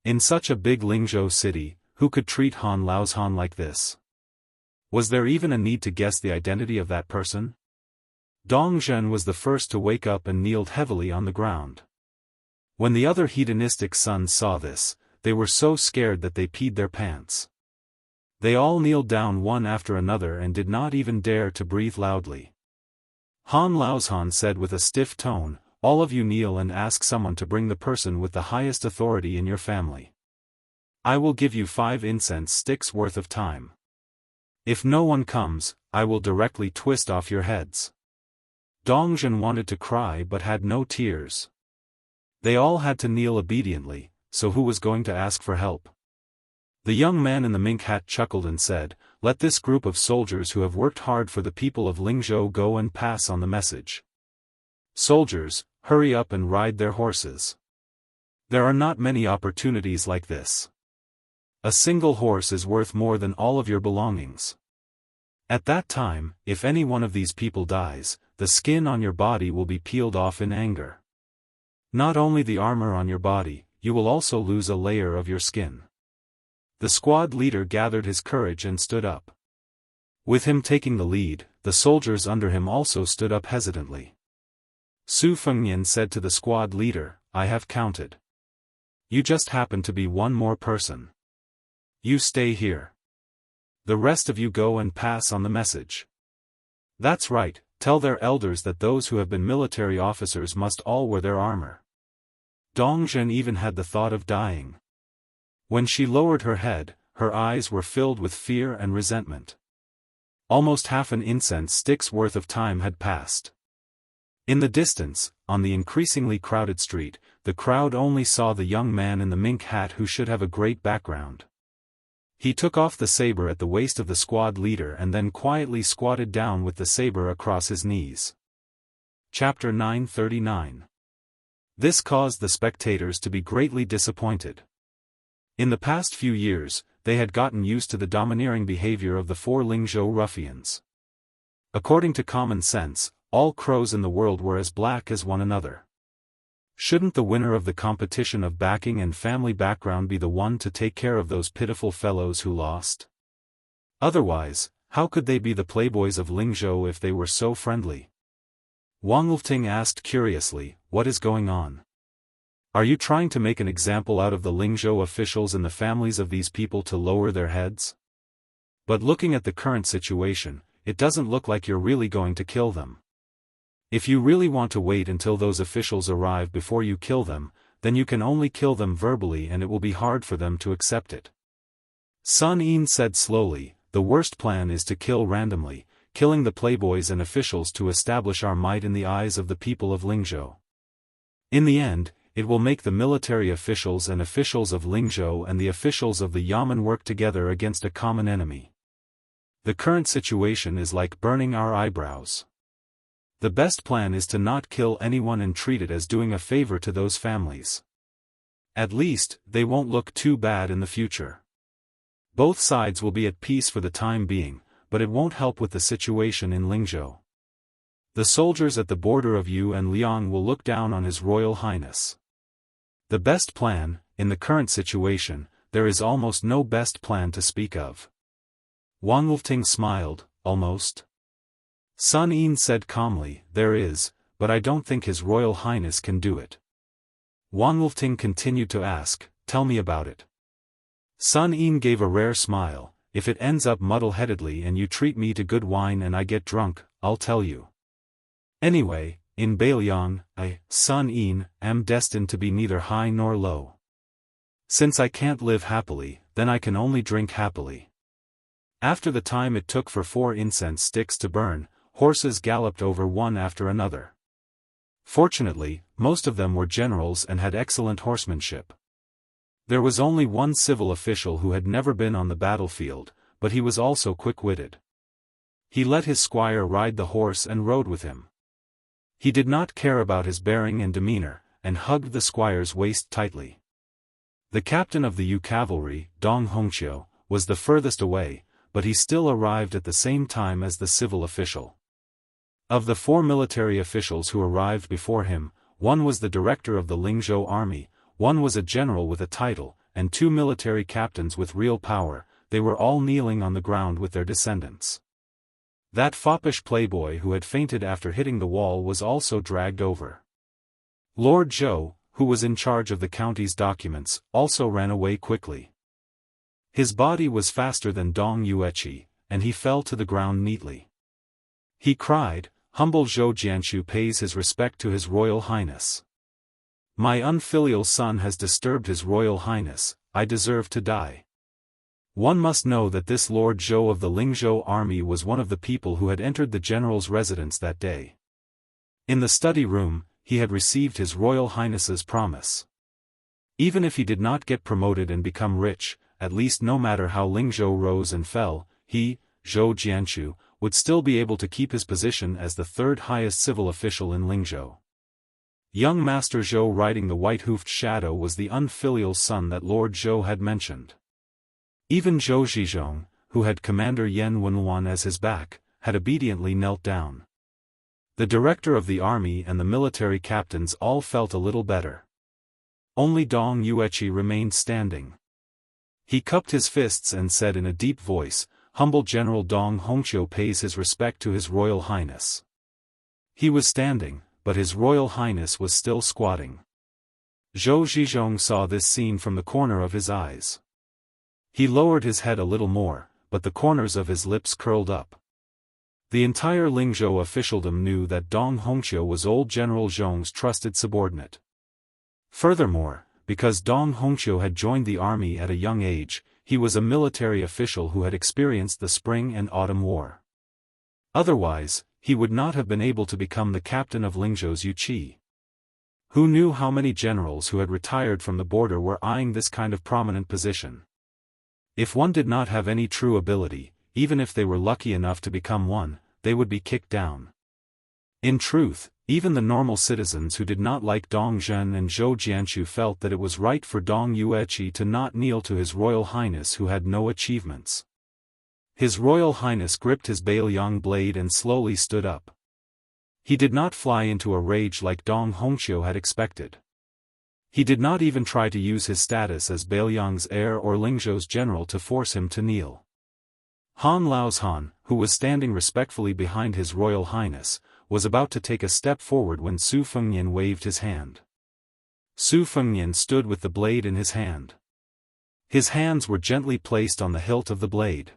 In such a big Lingzhou city, who could treat Han Laozhan like this? Was there even a need to guess the identity of that person? Dong Zhen was the first to wake up and kneeled heavily on the ground. When the other hedonistic sons saw this, they were so scared that they peed their pants. They all kneeled down one after another and did not even dare to breathe loudly. Han Laozhan said with a stiff tone, "All of you kneel and ask someone to bring the person with the highest authority in your family. I will give you 5 incense sticks worth of time." If no one comes, I will directly twist off your heads. Dongzhen wanted to cry but had no tears. They all had to kneel obediently, so who was going to ask for help? The young man in the mink hat chuckled and said, "Let this group of soldiers who have worked hard for the people of Lingzhou go and pass on the message. Soldiers, hurry up and ride their horses. There are not many opportunities like this. A single horse is worth more than all of your belongings. At that time, if any one of these people dies, the skin on your body will be peeled off in anger. Not only the armor on your body, you will also lose a layer of your skin." The squad leader gathered his courage and stood up. With him taking the lead, the soldiers under him also stood up hesitantly. Su Fengnian said to the squad leader, "I have counted. You just happen to be one more person. You stay here. The rest of you go and pass on the message. That's right, tell their elders that those who have been military officers must all wear their armor." Dongzhen even had the thought of dying. When she lowered her head, her eyes were filled with fear and resentment. Almost half an incense stick's worth of time had passed. In the distance, on the increasingly crowded street, the crowd only saw the young man in the mink hat who should have a great background. He took off the saber at the waist of the squad leader and then quietly squatted down with the saber across his knees. Chapter 939. This caused the spectators to be greatly disappointed. In the past few years, they had gotten used to the domineering behavior of the 4 Lingzhou ruffians. According to common sense, all crows in the world were as black as one another. Shouldn't the winner of the competition of backing and family background be the one to take care of those pitiful fellows who lost? Otherwise, how could they be the playboys of Lingzhou if they were so friendly? Wang Lifting asked curiously, "What is going on? Are you trying to make an example out of the Lingzhou officials and the families of these people to lower their heads? But looking at the current situation, it doesn't look like you're really going to kill them. If you really want to wait until those officials arrive before you kill them, then you can only kill them verbally and it will be hard for them to accept it." Sun Yin said slowly, "The worst plan is to kill randomly, killing the playboys and officials to establish our might in the eyes of the people of Lingzhou. In the end, it will make the military officials and officials of Lingzhou and the officials of the Yamen work together against a common enemy. The current situation is like burning our eyebrows. The best plan is to not kill anyone and treat it as doing a favor to those families. At least, they won't look too bad in the future. Both sides will be at peace for the time being, but it won't help with the situation in Lingzhou. The soldiers at the border of Yu and Liang will look down on His Royal Highness. The best plan, in the current situation, there is almost no best plan to speak of." Wang Lifting smiled, "Almost?" Sun Yin said calmly, "There is, but I don't think His Royal Highness can do it." Wang Lifting continued to ask, "Tell me about it." Sun Yin gave a rare smile, "If it ends up muddle-headedly and you treat me to good wine and I get drunk, I'll tell you. Anyway, in Beiliang, I, Sun Yin, am destined to be neither high nor low. Since I can't live happily, then I can only drink happily." After the time it took for 4 incense sticks to burn, horses galloped over one after another. Fortunately, most of them were generals and had excellent horsemanship. There was only one civil official who had never been on the battlefield, but he was also quick-witted. He let his squire ride the horse and rode with him. He did not care about his bearing and demeanor, and hugged the squire's waist tightly. The captain of the Yu cavalry, Dong Hongqiu, was the furthest away, but he still arrived at the same time as the civil official. Of the 4 military officials who arrived before him, one was the director of the Lingzhou army, one was a general with a title, and 2 military captains with real power. They were all kneeling on the ground with their descendants. That foppish playboy who had fainted after hitting the wall was also dragged over. Lord Zhou, who was in charge of the county's documents, also ran away quickly. His body was faster than Dong Yueqi, and he fell to the ground neatly. He cried, "Humble Zhou Jianshu pays his respect to His Royal Highness. My unfilial son has disturbed His Royal Highness, I deserve to die." One must know that this Lord Zhou of the Lingzhou army was one of the people who had entered the general's residence that day. In the study room, he had received His Royal Highness's promise. Even if he did not get promoted and become rich, at least no matter how Lingzhou rose and fell, he, Zhou Jianxu, would still be able to keep his position as the third highest civil official in Lingzhou. Young Master Zhou riding the white-hoofed shadow was the unfilial son that Lord Zhou had mentioned. Even Zhou Zhizhong, who had Commander Yan Wenwan as his back, had obediently knelt down. The director of the army and the military captains all felt a little better. Only Dong Yueqi remained standing. He cupped his fists and said in a deep voice, "Humble General Dong Hongqiu pays his respect to His Royal Highness." He was standing, but His Royal Highness was still squatting. Zhou Zhizhong saw this scene from the corner of his eyes. He lowered his head a little more, but the corners of his lips curled up. The entire Lingzhou officialdom knew that Dong Hongqiu was old General Zhong's trusted subordinate. Furthermore, because Dong Hongqiu had joined the army at a young age, he was a military official who had experienced the Spring and Autumn War. Otherwise, he would not have been able to become the captain of Lingzhou's Yuqi. Who knew how many generals who had retired from the border were eyeing this kind of prominent position? If one did not have any true ability, even if they were lucky enough to become one, they would be kicked down. In truth, even the normal citizens who did not like Dong Zhen and Zhou Jianxu felt that it was right for Dong Yueqi to not kneel to His Royal Highness who had no achievements. His Royal Highness gripped his Bailiang blade and slowly stood up. He did not fly into a rage like Dong Hongqiu had expected. He did not even try to use his status as Bailiang's heir or Lingzhou's general to force him to kneel. Han Laozhan, who was standing respectfully behind His Royal Highness, was about to take a step forward when Su Fengnian waved his hand. Su Fengnian stood with the blade in his hand. His hands were gently placed on the hilt of the blade.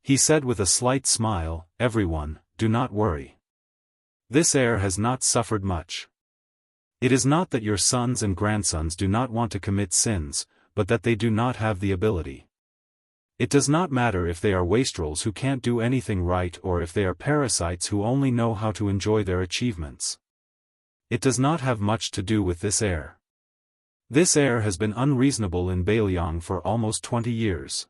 He said with a slight smile, "Everyone, do not worry. This heir has not suffered much. It is not that your sons and grandsons do not want to commit sins, but that they do not have the ability. It does not matter if they are wastrels who can't do anything right or if they are parasites who only know how to enjoy their achievements. It does not have much to do with this heir. This heir has been unreasonable in Bailiang for almost 20 years.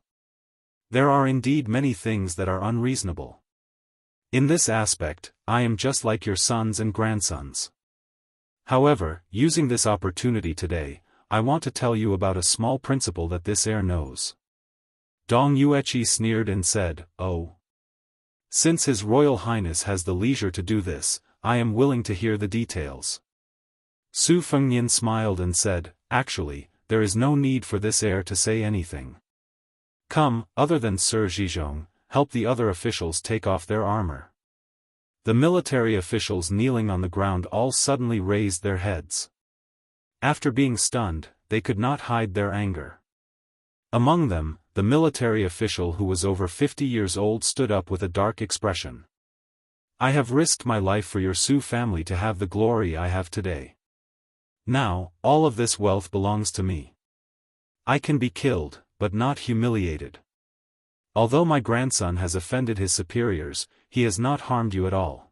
There are indeed many things that are unreasonable. In this aspect, I am just like your sons and grandsons. However, using this opportunity today, I want to tell you about a small principle that this heir knows." Dong Yueqi sneered and said, "Oh. Since His Royal Highness has the leisure to do this, I am willing to hear the details." Su Fengnian smiled and said, "Actually, there is no need for this heir to say anything. Come, other than Sir Zhizhong, help the other officials take off their armor." The military officials kneeling on the ground all suddenly raised their heads. After being stunned, they could not hide their anger. Among them, the military official who was over 50 years old stood up with a dark expression. "I have risked my life for your Su family to have the glory I have today. Now, all of this wealth belongs to me. I can be killed, but not humiliated. Although my grandson has offended his superiors, he has not harmed you at all.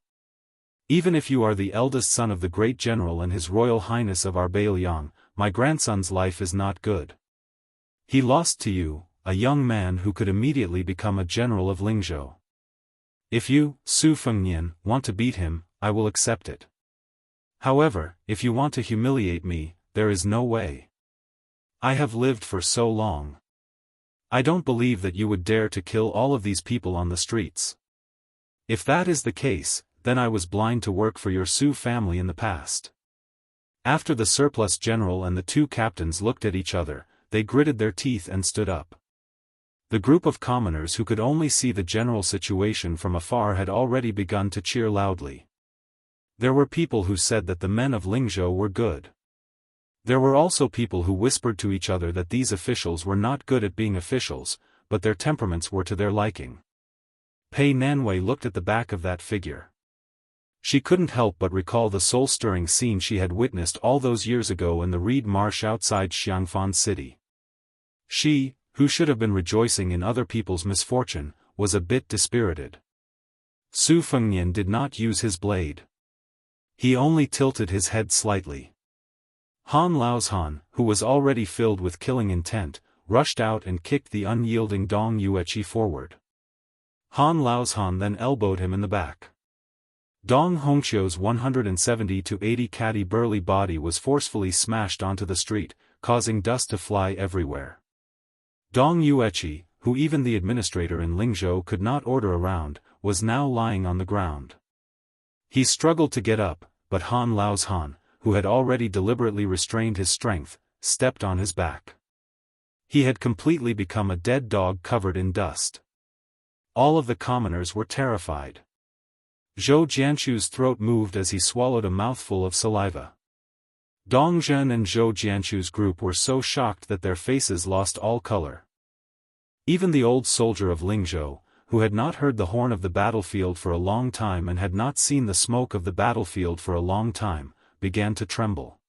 Even if you are the eldest son of the great general and His Royal Highness of our Bailiang, my grandson's life is not good. He lost to you, a young man who could immediately become a general of Lingzhou. If you, Su Fengnian, want to beat him, I will accept it. However, if you want to humiliate me, there is no way. I have lived for so long. I don't believe that you would dare to kill all of these people on the streets. If that is the case, then I was blind to work for your Su family in the past." After the surplus general and the two captains looked at each other, they gritted their teeth and stood up. The group of commoners who could only see the general situation from afar had already begun to cheer loudly. There were people who said that the men of Lingzhou were good. There were also people who whispered to each other that these officials were not good at being officials, but their temperaments were to their liking. Pei Nanwei looked at the back of that figure. She couldn't help but recall the soul-stirring scene she had witnessed all those years ago in the reed marsh outside Xiangfan City. She, who should have been rejoicing in other people's misfortune, was a bit dispirited. Su Fengnian did not use his blade. He only tilted his head slightly. Han Laozhan, who was already filled with killing intent, rushed out and kicked the unyielding Dong Yueqi forward. Han Laozhan then elbowed him in the back. Dong Hongqiu's 170 to 80 catty burly body was forcefully smashed onto the street, causing dust to fly everywhere. Dong Yueqi, who even the administrator in Lingzhou could not order around, was now lying on the ground. He struggled to get up, but Han Laozhan, who had already deliberately restrained his strength, stepped on his back. He had completely become a dead dog covered in dust. All of the commoners were terrified. Zhou Jianchu's throat moved as he swallowed a mouthful of saliva. Dong Zhen and Zhou Jianchu's group were so shocked that their faces lost all color. Even the old soldier of Lingzhou, who had not heard the horn of the battlefield for a long time and had not seen the smoke of the battlefield for a long time, began to tremble.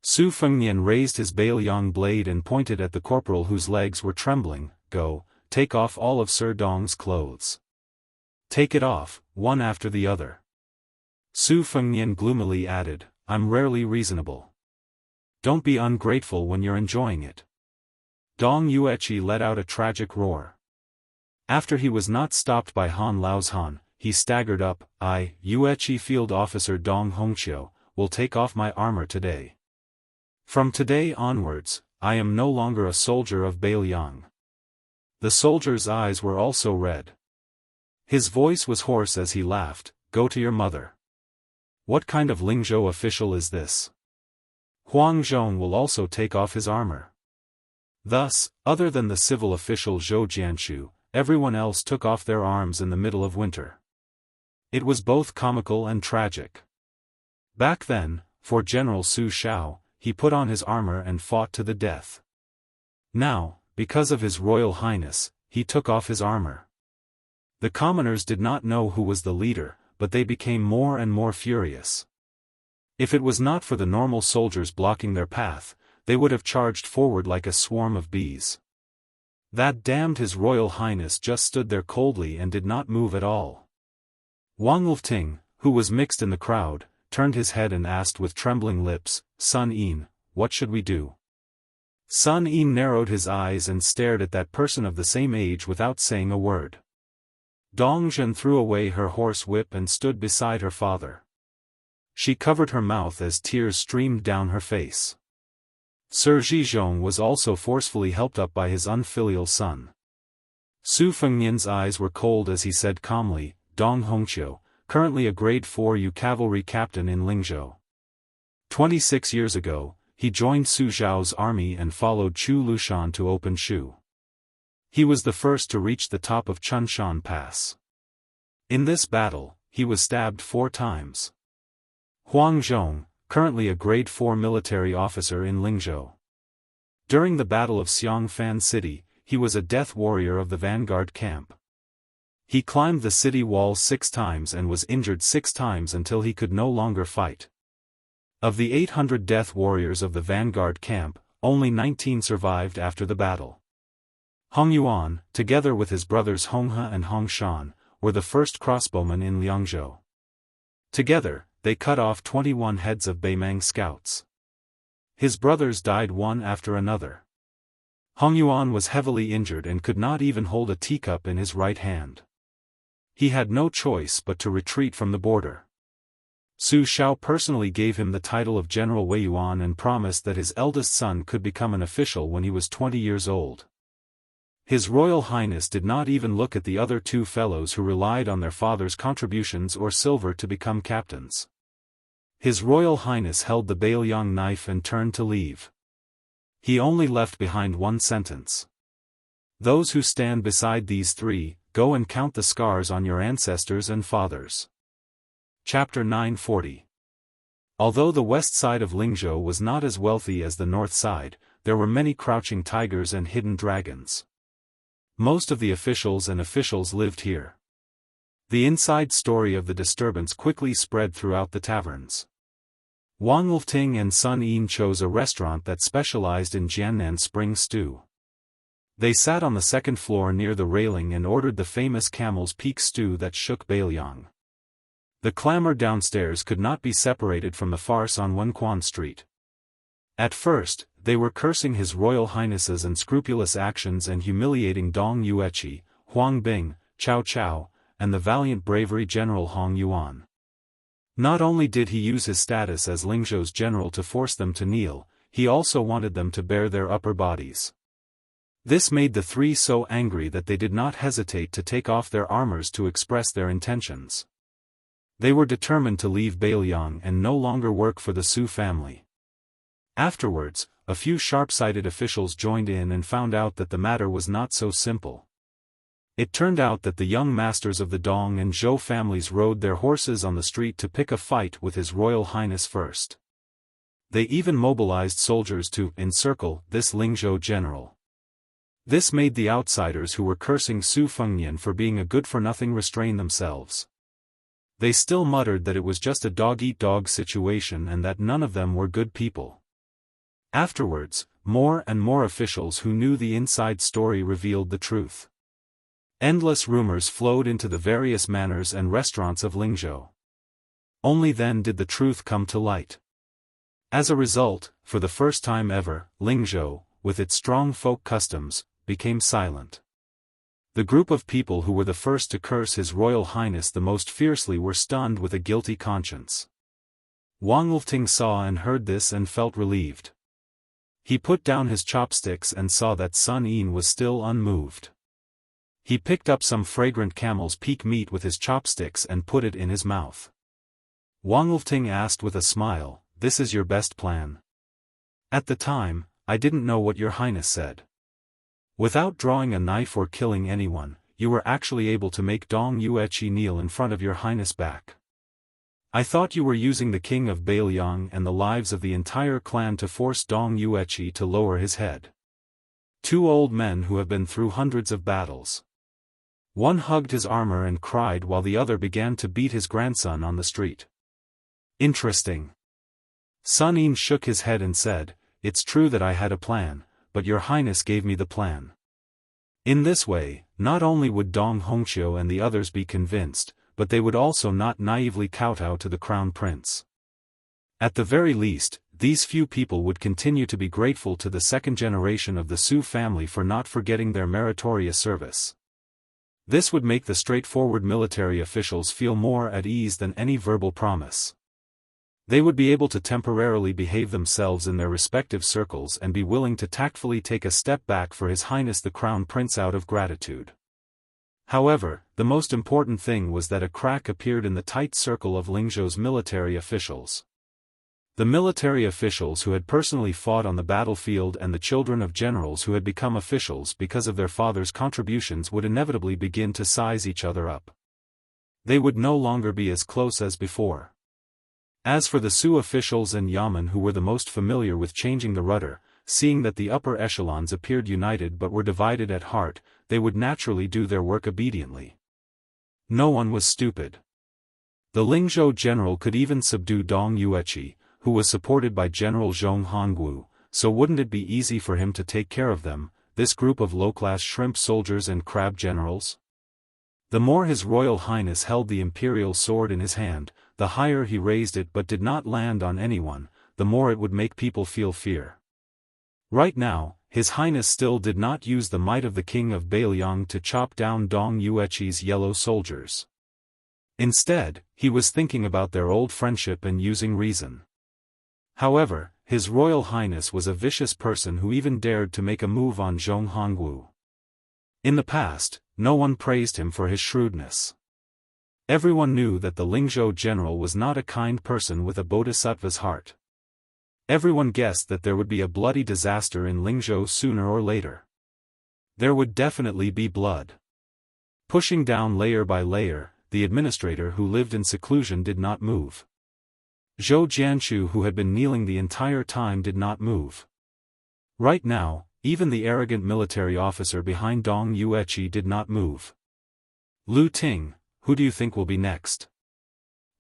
Su Fengnian raised his Bailiang blade and pointed at the corporal whose legs were trembling. "Go, take off all of Sir Dong's clothes. Take it off, one after the other." Su Fengnian gloomily added, "I'm rarely reasonable. Don't be ungrateful when you're enjoying it." Dong Yueqi let out a tragic roar. After he was not stopped by Han Laozhan, he staggered up. "I, Yueqi Field Officer Dong Hongqiu, will take off my armor today. From today onwards, I am no longer a soldier of Bailiang." The soldier's eyes were also red. His voice was hoarse as he laughed. "Go to your mother. What kind of Lingzhou official is this? Huang Zhong will also take off his armor." Thus, other than the civil official Zhou Jianchu, everyone else took off their arms in the middle of winter. It was both comical and tragic. Back then, for General Su Shao, he put on his armor and fought to the death. Now, because of His Royal Highness, he took off his armor. The commoners did not know who was the leader, but they became more and more furious. If it was not for the normal soldiers blocking their path, they would have charged forward like a swarm of bees. That damned His Royal Highness just stood there coldly and did not move at all. Wang Lifting, who was mixed in the crowd, turned his head and asked with trembling lips, "Sun Yin, what should we do?" Sun Yin narrowed his eyes and stared at that person of the same age without saying a word. Dong Zhen threw away her horse whip and stood beside her father. She covered her mouth as tears streamed down her face. Sir Zhizhong was also forcefully helped up by his unfilial son. Su Fengnian's eyes were cold as he said calmly, "Dong Hongqiu, currently a grade 4U cavalry captain in Lingzhou. 26 years ago, he joined Su Zhao's army and followed Chu Lushan to open Shu. He was the first to reach the top of Chunshan Pass. In this battle, he was stabbed 4 times. Huang Zhong, currently a grade 4 military officer in Lingzhou. During the Battle of Xiangfan City, he was a death warrior of the vanguard camp. He climbed the city walls 6 times and was injured 6 times until he could no longer fight. Of the 800 death warriors of the vanguard camp, only 19 survived after the battle. Hong Yuan, together with his brothers Honghe and Hongshan, were the first crossbowmen in Liangzhou. Together, they cut off 21 heads of Beimang scouts. His brothers died one after another. Hong Yuan was heavily injured and could not even hold a teacup in his right hand. He had no choice but to retreat from the border. Su Shao personally gave him the title of General Weiyuan and promised that his eldest son could become an official when he was 20 years old. His Royal Highness did not even look at the other 2 fellows who relied on their father's contributions or silver to become captains. His Royal Highness held the Bailiang knife and turned to leave. He only left behind one sentence. "Those who stand beside these 3, go and count the scars on your ancestors and fathers." Chapter 940. Although the west side of Lingzhou was not as wealthy as the north side, there were many crouching tigers and hidden dragons. Most of the officials lived here. The inside story of the disturbance quickly spread throughout the taverns. Wang Lifting and Sun Yin chose a restaurant that specialized in Jiannan spring stew. They sat on the second floor near the railing and ordered the famous camel's peak stew that shook Bailiang. The clamor downstairs could not be separated from the farce on Wenquan Street. At first, they were cursing His Royal Highness's unscrupulous actions and humiliating Dong Yueqi, Huang Bing, Cao Cao, and the valiant bravery General Hong Yuan. Not only did he use his status as Lingzhou's general to force them to kneel, he also wanted them to bare their upper bodies. This made the three so angry that they did not hesitate to take off their armors to express their intentions. They were determined to leave Bailiang and no longer work for the Su family. Afterwards, a few sharp-sighted officials joined in and found out that the matter was not so simple. It turned out that the young masters of the Dong and Zhou families rode their horses on the street to pick a fight with His Royal Highness first. They even mobilized soldiers to encircle this Lingzhou general. This made the outsiders who were cursing Su Fengnian for being a good-for-nothing restrain themselves. They still muttered that it was just a dog-eat-dog situation and that none of them were good people. Afterwards, more and more officials who knew the inside story revealed the truth. Endless rumors flowed into the various manors and restaurants of Lingzhou. Only then did the truth come to light. As a result, for the first time ever, Lingzhou, with its strong folk customs, became silent. The group of people who were the first to curse His Royal Highness the most fiercely were stunned with a guilty conscience. Wang Lifting saw and heard this and felt relieved. He put down his chopsticks and saw that Sun Yin was still unmoved. He picked up some fragrant camel's peak meat with his chopsticks and put it in his mouth. Wang Lifting asked with a smile, "This is your best plan?" "At the time, I didn't know what your highness said. Without drawing a knife or killing anyone, you were actually able to make Dong Yueqi kneel in front of your highness back. I thought you were using the king of Bailiang and the lives of the entire clan to force Dong Yueqi to lower his head. Two old men who have been through hundreds of battles." One hugged his armor and cried while the other began to beat his grandson on the street. "Interesting." Sun Yin shook his head and said, "It's true that I had a plan, but your highness gave me the plan." In this way, not only would Dong Hongqiu and the others be convinced, but they would also not naively kowtow to the crown prince. At the very least, these few people would continue to be grateful to the second generation of the Su family for not forgetting their meritorious service. This would make the straightforward military officials feel more at ease than any verbal promise. They would be able to temporarily behave themselves in their respective circles and be willing to tactfully take a step back for His Highness the Crown Prince out of gratitude. However, the most important thing was that a crack appeared in the tight circle of Lingzhou's military officials. The military officials who had personally fought on the battlefield and the children of generals who had become officials because of their father's contributions would inevitably begin to size each other up. They would no longer be as close as before. As for the Su officials and Yamen who were the most familiar with changing the rudder, seeing that the upper echelons appeared united but were divided at heart, they would naturally do their work obediently. No one was stupid. The Lingzhou general could even subdue Dong Yueqi, who was supported by General Zhong Hongwu, so wouldn't it be easy for him to take care of them, this group of low-class shrimp soldiers and crab generals? The more His Royal Highness held the imperial sword in his hand, the higher he raised it but did not land on anyone, the more it would make people feel fear. Right now, His Highness still did not use the might of the king of Bailiang to chop down Dong Yueqi's yellow soldiers. Instead, he was thinking about their old friendship and using reason. However, His Royal Highness was a vicious person who even dared to make a move on Zhong Hongwu. In the past, no one praised him for his shrewdness. Everyone knew that the Lingzhou general was not a kind person with a bodhisattva's heart. Everyone guessed that there would be a bloody disaster in Lingzhou sooner or later. There would definitely be blood. Pushing down layer by layer, the administrator who lived in seclusion did not move. Zhou Jianchu who had been kneeling the entire time did not move. Right now, even the arrogant military officer behind Dong Yueqi did not move. "Lu Ting, who do you think will be next?"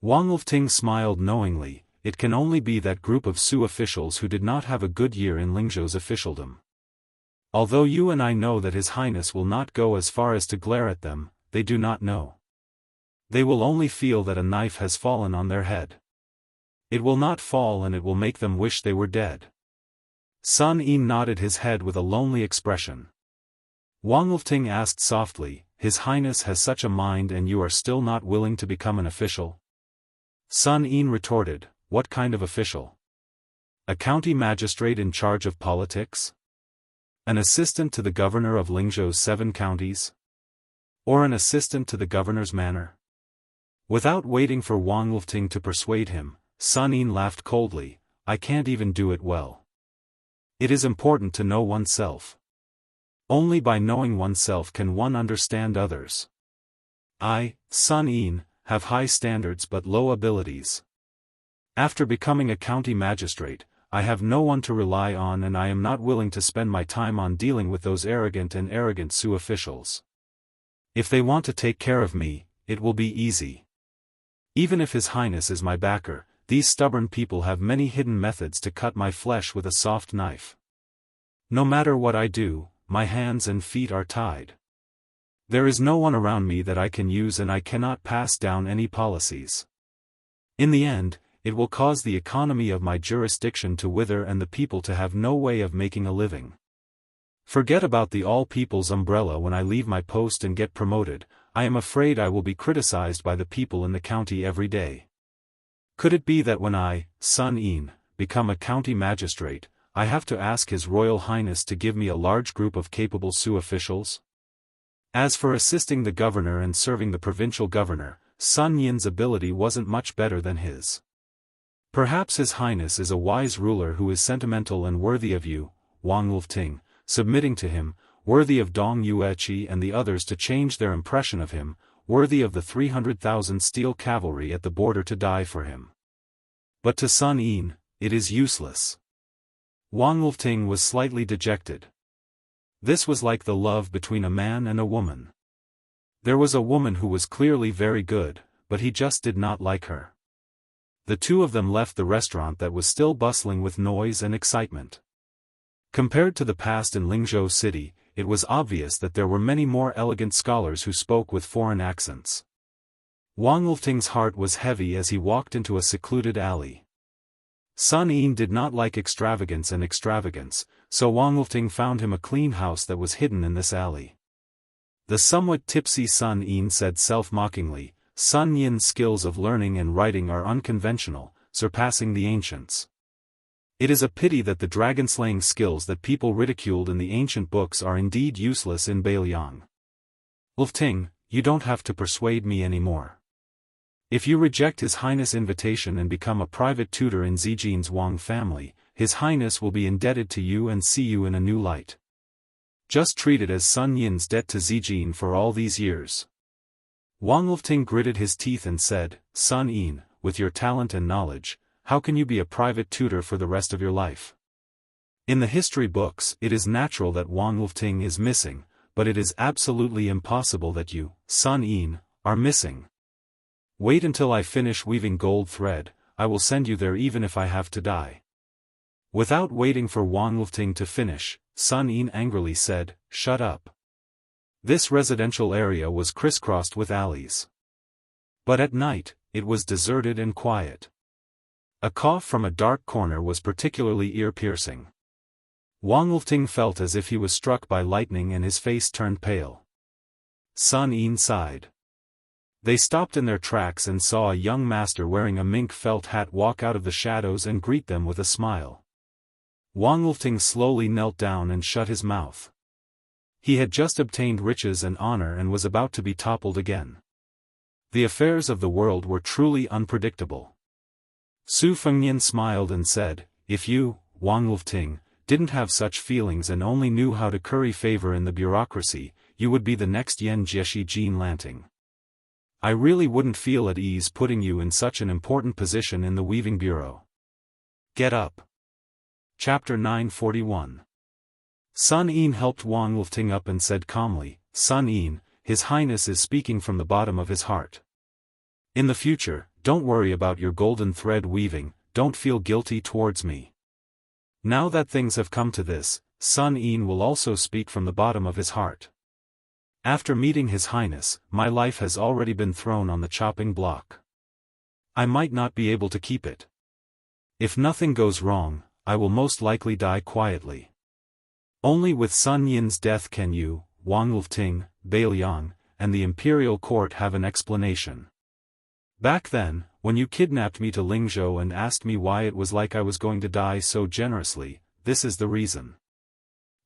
Wang Lifting smiled knowingly. It can only be that group of Su officials who did not have a good year in Lingzhou's officialdom. Although you and I know that His Highness will not go as far as to glare at them, they do not know. They will only feel that a knife has fallen on their head. It will not fall and it will make them wish they were dead. Sun Yin nodded his head with a lonely expression. Wang Lifting asked softly, His Highness has such a mind and you are still not willing to become an official? Sun Yin retorted, What kind of official? A county magistrate in charge of politics? An assistant to the governor of Lingzhou's 7 counties? Or an assistant to the governor's manor? Without waiting for Wang Lifting to persuade him, Sun Yin laughed coldly, I can't even do it well. It is important to know oneself. Only by knowing oneself can one understand others. I, Sun Yin, have high standards but low abilities. After becoming a county magistrate, I have no one to rely on and I am not willing to spend my time on dealing with those arrogant Su officials. If they want to take care of me, it will be easy. Even if His Highness is my backer, these stubborn people have many hidden methods to cut my flesh with a soft knife. No matter what I do, my hands and feet are tied. There is no one around me that I can use and I cannot pass down any policies. In the end, it will cause the economy of my jurisdiction to wither and the people to have no way of making a living. Forget about the all-people's umbrella when I leave my post and get promoted, I am afraid I will be criticized by the people in the county every day. Could it be that when I, Sun Yin, become a county magistrate, I have to ask His Royal Highness to give me a large group of capable Su officials? As for assisting the governor and serving the provincial governor, Sun Yin's ability wasn't much better than his. Perhaps His Highness is a wise ruler who is sentimental and worthy of you, Wang Lifting, submitting to him, worthy of Dong Yueqi and the others to change their impression of him, worthy of the 300,000 steel cavalry at the border to die for him. But to Sun Yin, it is useless. Wang Lifting was slightly dejected. This was like the love between a man and a woman. There was a woman who was clearly very good, but he just did not like her. The two of them left the restaurant that was still bustling with noise and excitement. Compared to the past in Lingzhou City, it was obvious that there were many more elegant scholars who spoke with foreign accents. Wang Lifting's heart was heavy as he walked into a secluded alley. Sun Yin did not like extravagance, so Wang Lifting found him a clean house that was hidden in this alley. The somewhat tipsy Sun Yin said self-mockingly, Sun Yin's skills of learning and writing are unconventional, surpassing the ancients. It is a pity that the dragon-slaying skills that people ridiculed in the ancient books are indeed useless in Beiliang. Lifting, you don't have to persuade me anymore. If you reject His Highness' invitation and become a private tutor in Zijin's Wang family, His Highness will be indebted to you and see you in a new light. Just treat it as Sun Yin's debt to Zijin for all these years. Wang Lifting gritted his teeth and said, Sun Yin, with your talent and knowledge, how can you be a private tutor for the rest of your life? In the history books, it is natural that Wang Lifting is missing, but it is absolutely impossible that you, Sun Yin, are missing. Wait until I finish weaving gold thread, I will send you there even if I have to die. Without waiting for Wang Lifting to finish, Sun Yin angrily said, Shut up. This residential area was crisscrossed with alleys. But at night, it was deserted and quiet. A cough from a dark corner was particularly ear-piercing. Wang Lifting felt as if he was struck by lightning and his face turned pale. Sun Yin sighed. They stopped in their tracks and saw a young master wearing a mink felt hat walk out of the shadows and greet them with a smile. Wang Lifting slowly knelt down and shut his mouth. He had just obtained riches and honor and was about to be toppled again. The affairs of the world were truly unpredictable. Su Fengnian smiled and said, If you, Wang Lifting, didn't have such feelings and only knew how to curry favor in the bureaucracy, you would be the next Yan Jieshi Jin Lanting. I really wouldn't feel at ease putting you in such an important position in the weaving bureau. Get up. Chapter 941. Sun Yin helped Wang Lifting up and said calmly, Sun Yin, His Highness is speaking from the bottom of his heart. In the future, don't worry about your golden thread weaving, don't feel guilty towards me. Now that things have come to this, Sun Yin will also speak from the bottom of his heart. After meeting His Highness, my life has already been thrown on the chopping block. I might not be able to keep it. If nothing goes wrong, I will most likely die quietly. Only with Sun Yin's death can you, Wang Lifting, Beiliang, and the imperial court have an explanation. Back then, when you kidnapped me to Lingzhou and asked me why it was like I was going to die so generously, this is the reason.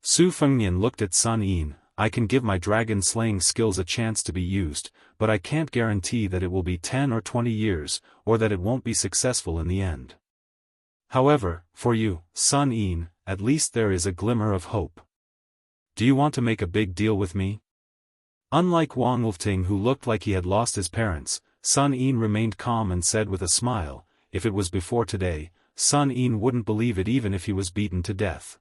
Su Fengnian looked at Sun Yin. I can give my dragon-slaying skills a chance to be used, but I can't guarantee that it will be 10 or 20 years, or that it won't be successful in the end. However, for you, Sun Yin, at least there is a glimmer of hope. Do you want to make a big deal with me? Unlike Wang Lifting, who looked like he had lost his parents, Sun Yin remained calm and said with a smile, if it was before today, Sun Yin wouldn't believe it even if he was beaten to death.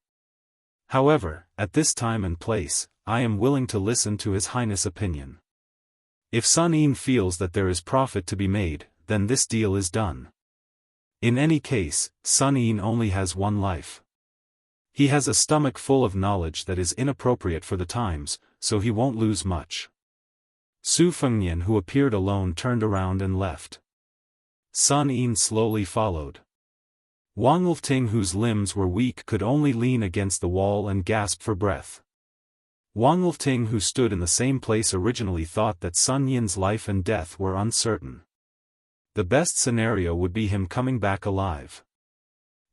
However, at this time and place, I am willing to listen to His Highness' opinion. If Sun Yin feels that there is profit to be made, then this deal is done. In any case, Sun Yin only has one life. He has a stomach full of knowledge that is inappropriate for the times, so he won't lose much. Su Fengnian, who appeared alone, turned around and left. Sun Yin slowly followed. Wang Lifting, whose limbs were weak, could only lean against the wall and gasp for breath. Wang Lifting, who stood in the same place originally, thought that Sun Yin's life and death were uncertain. The best scenario would be him coming back alive.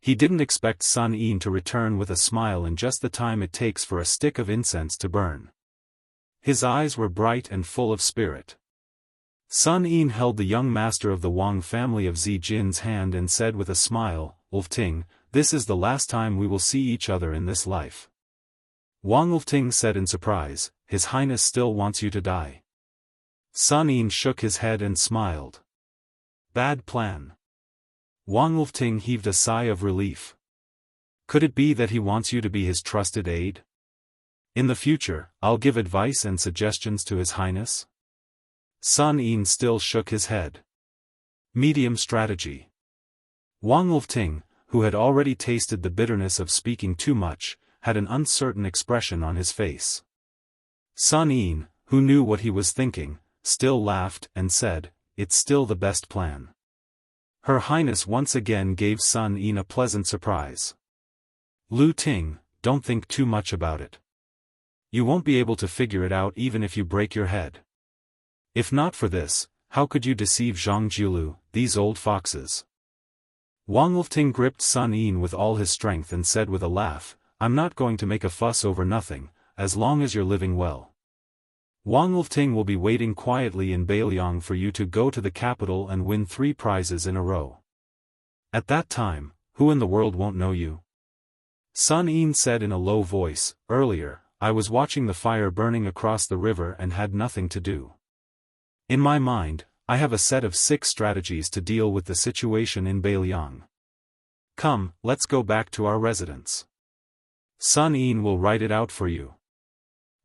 He didn't expect Sun Yin to return with a smile in just the time it takes for a stick of incense to burn. His eyes were bright and full of spirit. Sun Yin held the young master of the Wang family of Zijin's hand and said with a smile, Lifting, this is the last time we will see each other in this life. Wang Lifting said in surprise, His Highness still wants you to die. Sun Yin shook his head and smiled. Bad plan. Wang Lifting heaved a sigh of relief. Could it be that he wants you to be his trusted aide? In the future, I'll give advice and suggestions to His Highness? Sun Yin still shook his head. Medium strategy. Wang Lifting, who had already tasted the bitterness of speaking too much, had an uncertain expression on his face. Sun Yin, who knew what he was thinking, still laughed and said, It's still the best plan. Her Highness once again gave Sun Yin a pleasant surprise. Lu Ting, don't think too much about it. You won't be able to figure it out even if you break your head. If not for this, how could you deceive Zhang Jiulu, these old foxes? Wang Lifting gripped Sun Yin with all his strength and said with a laugh, I'm not going to make a fuss over nothing, as long as you're living well. Wang Lifting will be waiting quietly in Beiliang for you to go to the capital and win 3 prizes in a row. At that time, who in the world won't know you? Sun Yin said in a low voice, earlier, I was watching the fire burning across the river and had nothing to do. In my mind, I have a set of 6 strategies to deal with the situation in Beiliang. Come, let's go back to our residence. Sun Yin will write it out for you.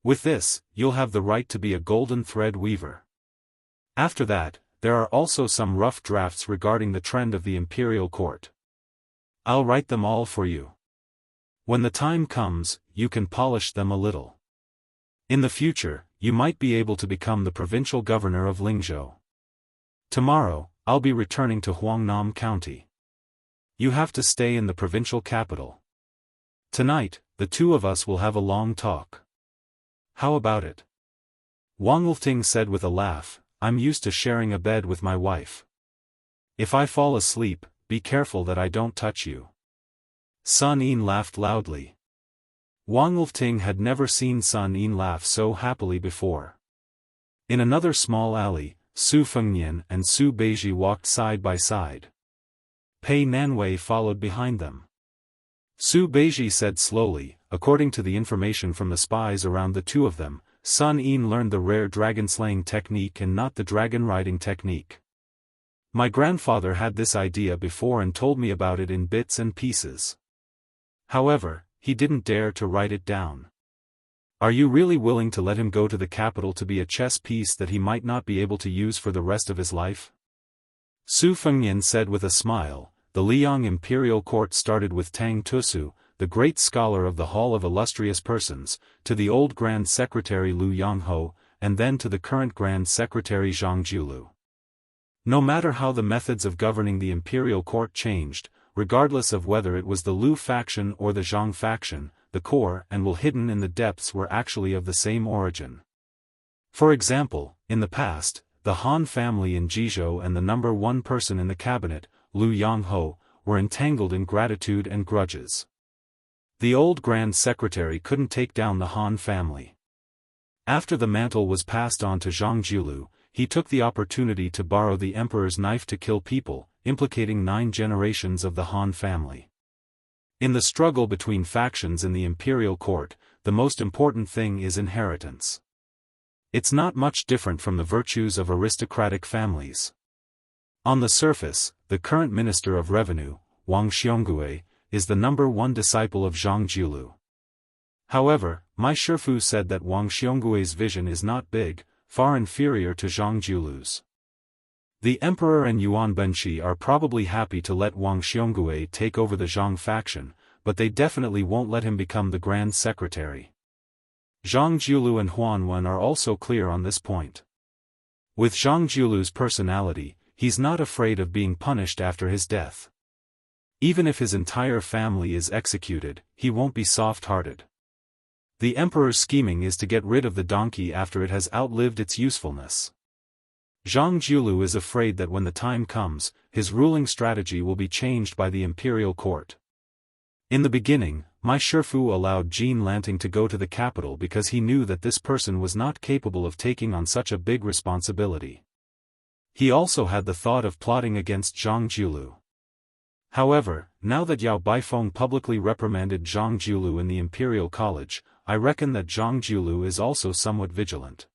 With this, you'll have the right to be a golden thread weaver. After that, there are also some rough drafts regarding the trend of the imperial court. I'll write them all for you. When the time comes, you can polish them a little. In the future, you might be able to become the provincial governor of Lingzhou. Tomorrow, I'll be returning to Huangnam County. You have to stay in the provincial capital. Tonight, the 2 of us will have a long talk. How about it? Wang Lifting said with a laugh, I'm used to sharing a bed with my wife. If I fall asleep, be careful that I don't touch you. Sun Yin laughed loudly. Wang Lifting had never seen Sun Yin laugh so happily before. In another small alley, Su Fengnian and Su Beiji walked side by side. Pei Nanwei followed behind them. Su Beiji said slowly, according to the information from the spies around the 2 of them, Sun Yin learned the rare dragon-slaying technique and not the dragon-riding technique. My grandfather had this idea before and told me about it in bits and pieces. However, he didn't dare to write it down. Are you really willing to let him go to the capital to be a chess piece that he might not be able to use for the rest of his life? Su Fengnian said with a smile, the Liang imperial court started with Tang Tusu, the great scholar of the Hall of Illustrious Persons, to the old Grand Secretary Liu Yangho, and then to the current Grand Secretary Zhang Jiulu. No matter how the methods of governing the imperial court changed, regardless of whether it was the Liu faction or the Zhang faction, the core and will hidden in the depths were actually of the same origin. For example, in the past, the Han family in Jizhou and the number one person in the cabinet, Liu Yangho, were entangled in gratitude and grudges. The old Grand Secretary couldn't take down the Han family. After the mantle was passed on to Zhang Jiulu, he took the opportunity to borrow the emperor's knife to kill people, implicating 9 generations of the Han family. In the struggle between factions in the imperial court, the most important thing is inheritance. It's not much different from the virtues of aristocratic families. On the surface, the current Minister of Revenue, Wang Xiongui, is the number one disciple of Zhang Jiulu. However, my Shifu said that Wang Xionggui's vision is not big, far inferior to Zhang Jiulu's. The Emperor and Yuan Benshi are probably happy to let Wang Xiongui take over the Zhang faction, but they definitely won't let him become the Grand Secretary. Zhang Jiulu and Huan Wen are also clear on this point. With Zhang Jiulu's personality, he's not afraid of being punished after his death. Even if his entire family is executed, he won't be soft-hearted. The emperor's scheming is to get rid of the donkey after it has outlived its usefulness. Zhang Jiulu is afraid that when the time comes, his ruling strategy will be changed by the imperial court. In the beginning, my Shifu allowed Jean Lanting to go to the capital because he knew that this person was not capable of taking on such a big responsibility. He also had the thought of plotting against Zhang Jiulu. However, now that Yao Baifeng publicly reprimanded Zhang Jiulu in the Imperial College, I reckon that Zhang Jiulu is also somewhat vigilant.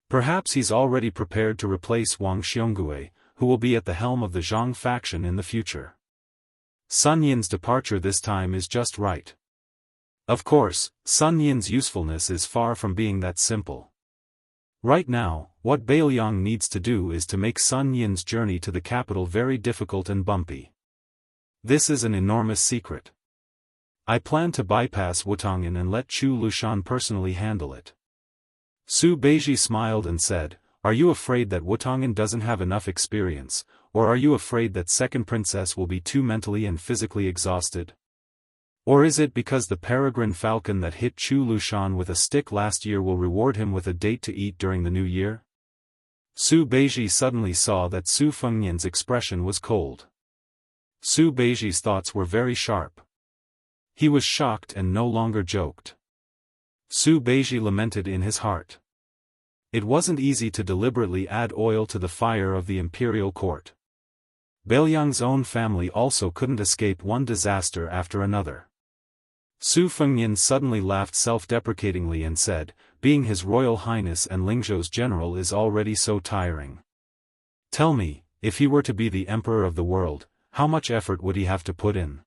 Perhaps he's already prepared to replace Wang Xiongui, who will be at the helm of the Zhang faction in the future. Sun Yin's departure this time is just right. Of course, Sun Yin's usefulness is far from being that simple. Right now, what Bailiang needs to do is to make Sun Yin's journey to the capital very difficult and bumpy. This is an enormous secret. I plan to bypass Wutongyan and let Chu Lushan personally handle it. Su Beiji smiled and said, "Are you afraid that Wutongyan doesn't have enough experience, or are you afraid that second princess will be too mentally and physically exhausted? Or is it because the peregrine falcon that hit Chu Lushan with a stick last year will reward him with a date to eat during the new year?" Su Beiji suddenly saw that Su Fengnian's expression was cold. Su Beiji's thoughts were very sharp. He was shocked and no longer joked. Su Beiji lamented in his heart. It wasn't easy to deliberately add oil to the fire of the imperial court. Bailiang's own family also couldn't escape one disaster after another. Su Fengnian suddenly laughed self-deprecatingly and said, "Being His Royal Highness and Lingzhou's general is already so tiring. Tell me, if he were to be the emperor of the world, how much effort would he have to put in?"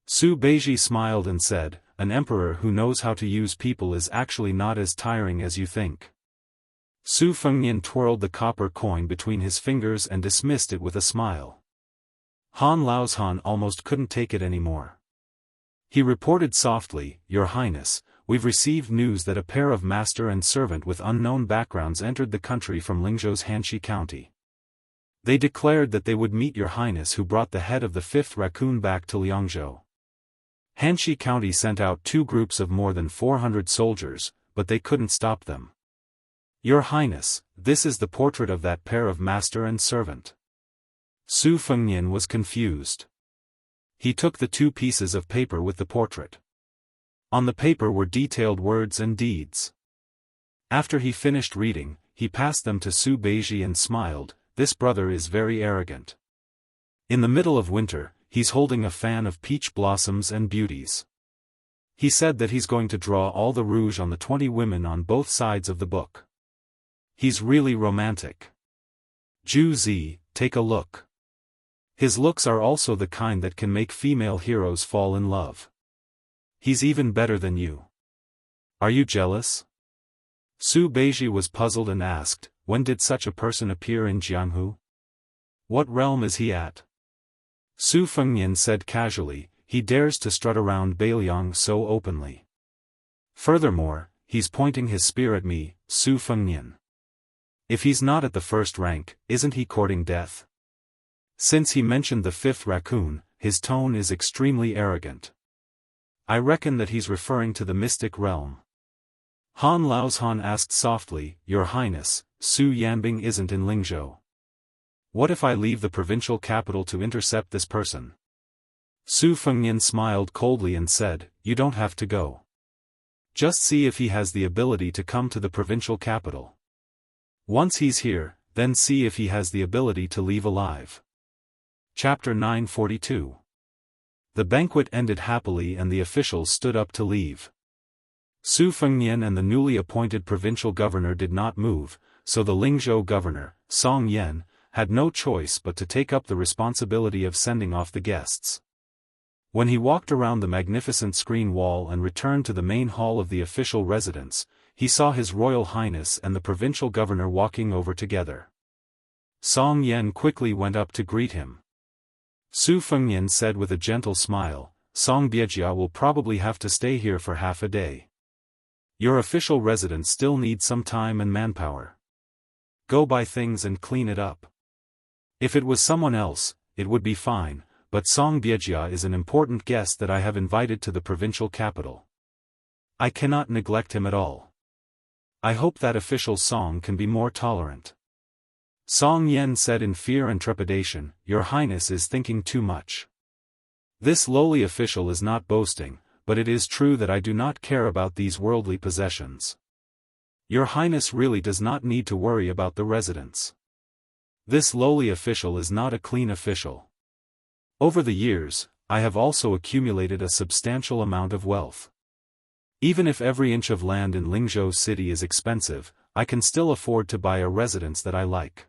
Su Beiji smiled and said, "An emperor who knows how to use people is actually not as tiring as you think." Su Fengnian twirled the copper coin between his fingers and dismissed it with a smile. Han Laozhan almost couldn't take it anymore. He reported softly, "Your Highness, we've received news that a pair of master and servant with unknown backgrounds entered the country from Lingzhou's Hanxi County. They declared that they would meet your Highness who brought the head of the 5th raccoon back to Liangzhou. Hanxi County sent out 2 groups of more than 400 soldiers, but they couldn't stop them. Your Highness, this is the portrait of that pair of master and servant." Su Fengnian was confused. He took the 2 pieces of paper with the portrait. On the paper were detailed words and deeds. After he finished reading, he passed them to Su Beiji and smiled, "This brother is very arrogant. In the middle of winter, he's holding a fan of peach blossoms and beauties. He said that he's going to draw all the rouge on the 20 women on both sides of the book. He's really romantic. Zhu Zi, take a look. His looks are also the kind that can make female heroes fall in love. He's even better than you. Are you jealous?" Su Beiji was puzzled and asked, "When did such a person appear in Jianghu? What realm is he at?" Su Fengnian said casually, he dares to strut around Beiliang so openly. Furthermore, he's pointing his spear at me, Su Fengnian. If he's not at the first rank, isn't he courting death? Since he mentioned the fifth raccoon, his tone is extremely arrogant. I reckon that he's referring to the mystic realm. Han Laozhan asked softly, Your Highness, Su Yanbing isn't in Lingzhou. What if I leave the provincial capital to intercept this person? Su Fengnian smiled coldly and said, You don't have to go. Just see if he has the ability to come to the provincial capital. Once he's here, then see if he has the ability to leave alive. Chapter 942. The banquet ended happily and the officials stood up to leave. Su Fengnian and the newly appointed provincial governor did not move, so the Lingzhou governor, Song Yan, had no choice but to take up the responsibility of sending off the guests. When he walked around the magnificent screen wall and returned to the main hall of the official residence, he saw His Royal Highness and the provincial governor walking over together. Song Yan quickly went up to greet him. Su Fengnian said with a gentle smile, Song Biejia will probably have to stay here for half a day. Your official residence still needs some time and manpower. Go buy things and clean it up. If it was someone else, it would be fine, but Song Biejia is an important guest that I have invited to the provincial capital. I cannot neglect him at all. I hope that official Song can be more tolerant. Song Yan said in fear and trepidation, Your Highness is thinking too much. This lowly official is not boasting, but it is true that I do not care about these worldly possessions. Your Highness really does not need to worry about the residents. This lowly official is not a clean official. Over the years, I have also accumulated a substantial amount of wealth. Even if every inch of land in Lingzhou City is expensive, I can still afford to buy a residence that I like.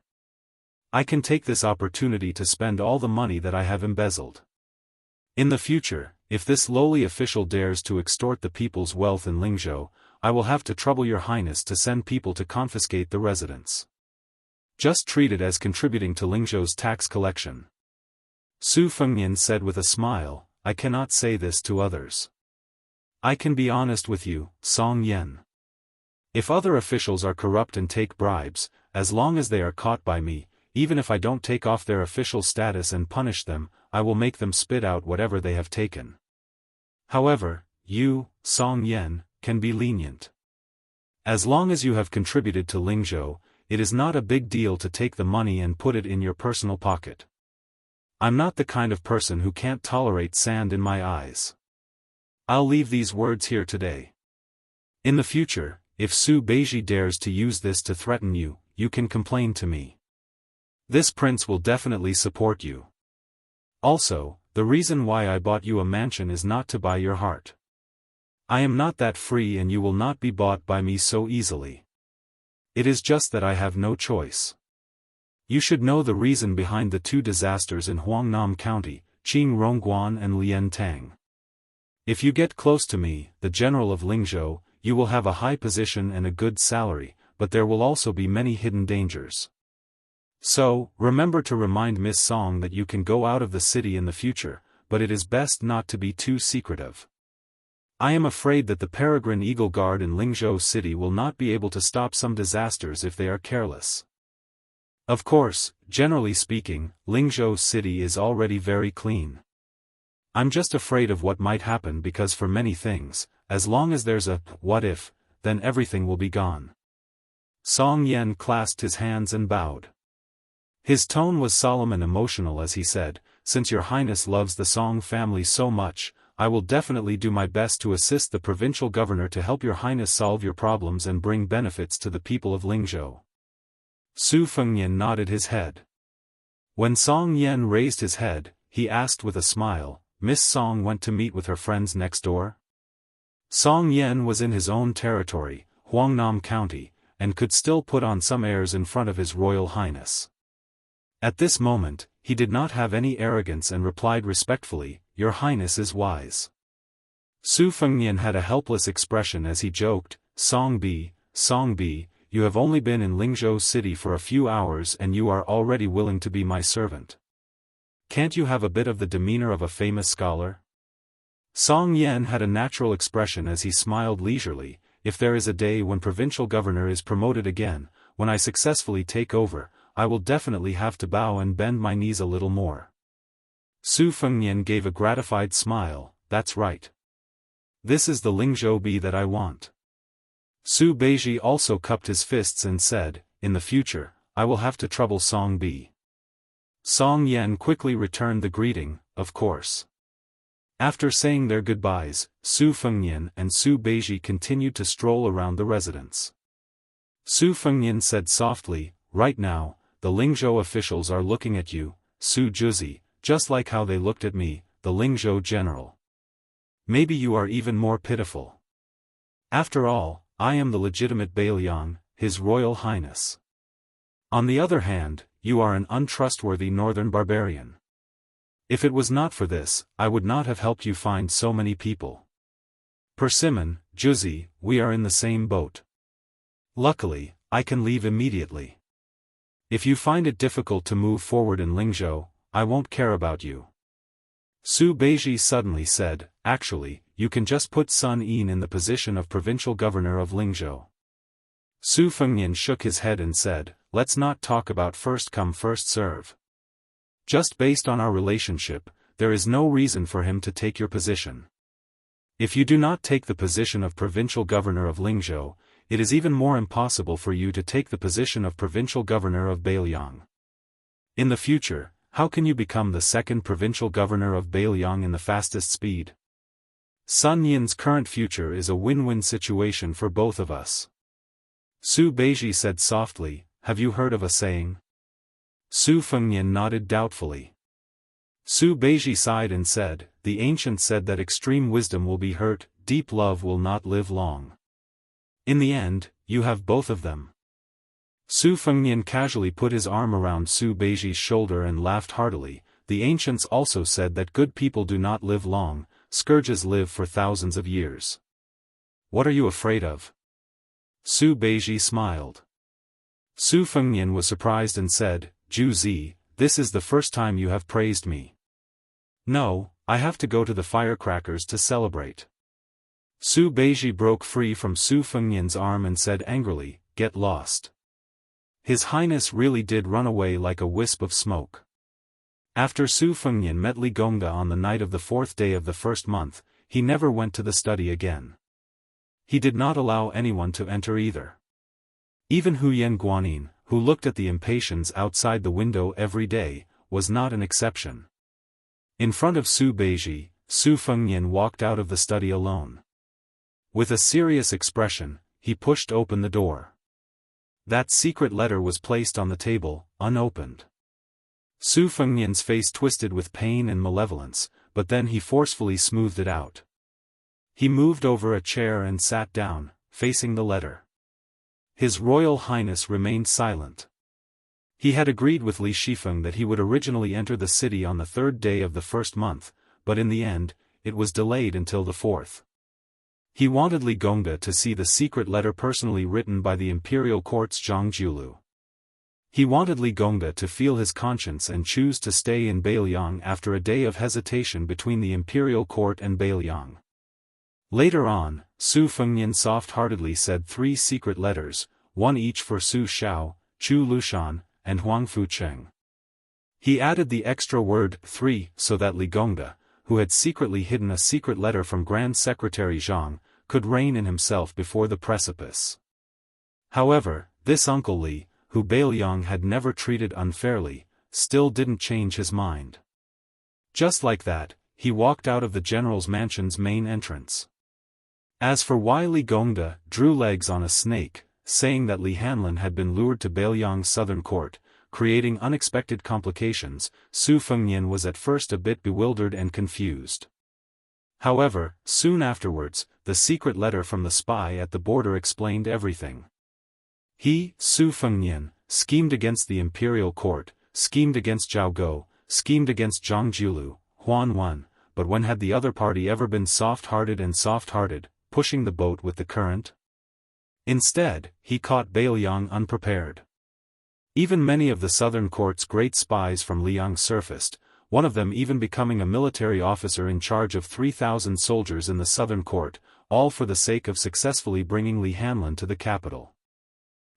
I can take this opportunity to spend all the money that I have embezzled. In the future, if this lowly official dares to extort the people's wealth in Lingzhou, I will have to trouble Your Highness to send people to confiscate the residence. Just treat it as contributing to Lingzhou's tax collection. Su Fengnian said with a smile, I cannot say this to others. I can be honest with you, Song Yan. If other officials are corrupt and take bribes, as long as they are caught by me, even if I don't take off their official status and punish them, I will make them spit out whatever they have taken. However, you, Song Yan, can be lenient. As long as you have contributed to Lingzhou, it is not a big deal to take the money and put it in your personal pocket. I'm not the kind of person who can't tolerate sand in my eyes. I'll leave these words here today. In the future, if Su Beiji dares to use this to threaten you, you can complain to me. This prince will definitely support you. Also, the reason why I bought you a mansion is not to buy your heart. I am not that free and you will not be bought by me so easily. It is just that I have no choice. You should know the reason behind the two disasters in Huangnam County, Qing Rongguan and Lian Tang. If you get close to me, the general of Lingzhou, you will have a high position and a good salary, but there will also be many hidden dangers. So, remember to remind Miss Song that you can go out of the city in the future, but it is best not to be too secretive. I am afraid that the Peregrine Eagle Guard in Lingzhou City will not be able to stop some disasters if they are careless. Of course, generally speaking, Lingzhou City is already very clean. I'm just afraid of what might happen because for many things, as long as there's a what if, then everything will be gone. Song Yan clasped his hands and bowed. His tone was solemn and emotional as he said, Since Your Highness loves the Song family so much, I will definitely do my best to assist the provincial governor to help Your Highness solve your problems and bring benefits to the people of Lingzhou. Su Fengnian nodded his head. When Song Yan raised his head, he asked with a smile, Miss Song went to meet with her friends next door? Song Yan was in his own territory, Huangnam County, and could still put on some airs in front of His Royal Highness. At this moment, he did not have any arrogance and replied respectfully, Your Highness is wise. Su Fengnian had a helpless expression as he joked, Song Bi, you have only been in Lingzhou City for a few hours and you are already willing to be my servant. Can't you have a bit of the demeanor of a famous scholar? Song Yan had a natural expression as he smiled leisurely. If there is a day when provincial governor is promoted again, when I successfully take over, I will definitely have to bow and bend my knees a little more. Su Fengnian gave a gratified smile. That's right. This is the Lingzhou Bi that I want. Su Beiji also cupped his fists and said, in the future, I will have to trouble Song Bi. Song Yan quickly returned the greeting, of course. After saying their goodbyes, Su Fengnian and Su Beiji continued to stroll around the residence. Su Fengnian said softly, right now, the Lingzhou officials are looking at you, Su Juzi, just like how they looked at me, the Lingzhou general. Maybe you are even more pitiful. After all, I am the legitimate Bailiang, His Royal Highness. On the other hand, you are an untrustworthy northern barbarian. If it was not for this, I would not have helped you find so many people. Persimmon, Juzi, we are in the same boat. Luckily, I can leave immediately. If you find it difficult to move forward in Lingzhou, I won't care about you. Su Beiji suddenly said, actually, you can just put Sun Yin in the position of provincial governor of Lingzhou. Su Fengnian shook his head and said, let's not talk about first come first serve. Just based on our relationship, there is no reason for him to take your position. If you do not take the position of provincial governor of Lingzhou, it is even more impossible for you to take the position of provincial governor of Bailiang. In the future, how can you become the second provincial governor of Bailiang in the fastest speed? Sun Yin's current future is a win-win situation for both of us. Su Beiji said softly, have you heard of a saying? Su Fengnian nodded doubtfully. Su Beiji sighed and said, the ancients said that extreme wisdom will be hurt, deep love will not live long. In the end, you have both of them. Su Fengnian casually put his arm around Su Beiji's shoulder and laughed heartily. The ancients also said that good people do not live long, scourges live for thousands of years. What are you afraid of? Su Beiji smiled. Su Fengnian was surprised and said, Ju Zi, this is the first time you have praised me. No, I have to go to the firecrackers to celebrate. Su Beiji broke free from Su Fengnian's arm and said angrily, get lost. His Highness really did run away like a wisp of smoke. After Su Fengnian met Li Gongda on the night of the 4th day of the 1st month, he never went to the study again. He did not allow anyone to enter either. Even Huyen Guanin, who looked at the impatiens outside the window every day, was not an exception. In front of Su Beiji, Su Fengnian walked out of the study alone. With a serious expression, he pushed open the door. That secret letter was placed on the table, unopened. Su Fengnian's face twisted with pain and malevolence, but then he forcefully smoothed it out. He moved over a chair and sat down, facing the letter. His Royal Highness remained silent. He had agreed with Li Shifeng that he would originally enter the city on the 3rd day of the 1st month, but in the end, it was delayed until the 4th. He wanted Li Gongda to see the secret letter personally written by the imperial court's Jianghu. He wanted Li Gongda to feel his conscience and choose to stay in Bailiang after a day of hesitation between the imperial court and Bailiang. Later on, Su Fengnian soft-heartedly said 3 secret letters, one each for Su Xiao, Chu Lushan, and Huang Fucheng. He added the extra word 3 so that Li Gongda, who had secretly hidden a secret letter from Grand Secretary Zhang, could rein in himself before the precipice. However, this Uncle Li, who Bailiang had never treated unfairly, still didn't change his mind. Just like that, he walked out of the general's mansion's main entrance. As for why Li Gongda drew legs on a snake, saying that Li Hanlin had been lured to Bailiang's southern court, creating unexpected complications, Su Fengnian was at first a bit bewildered and confused. However, soon afterwards, the secret letter from the spy at the border explained everything. He, Su Fengnian, schemed against the imperial court, schemed against Zhao Go, schemed against Zhang Jiulu, Huan Wen, but when had the other party ever been soft-hearted, pushing the boat with the current? Instead, he caught Bailiang unprepared. Even many of the southern court's great spies from Liang surfaced, one of them even becoming a military officer in charge of 3,000 soldiers in the southern court, all for the sake of successfully bringing Li Hanlin to the capital.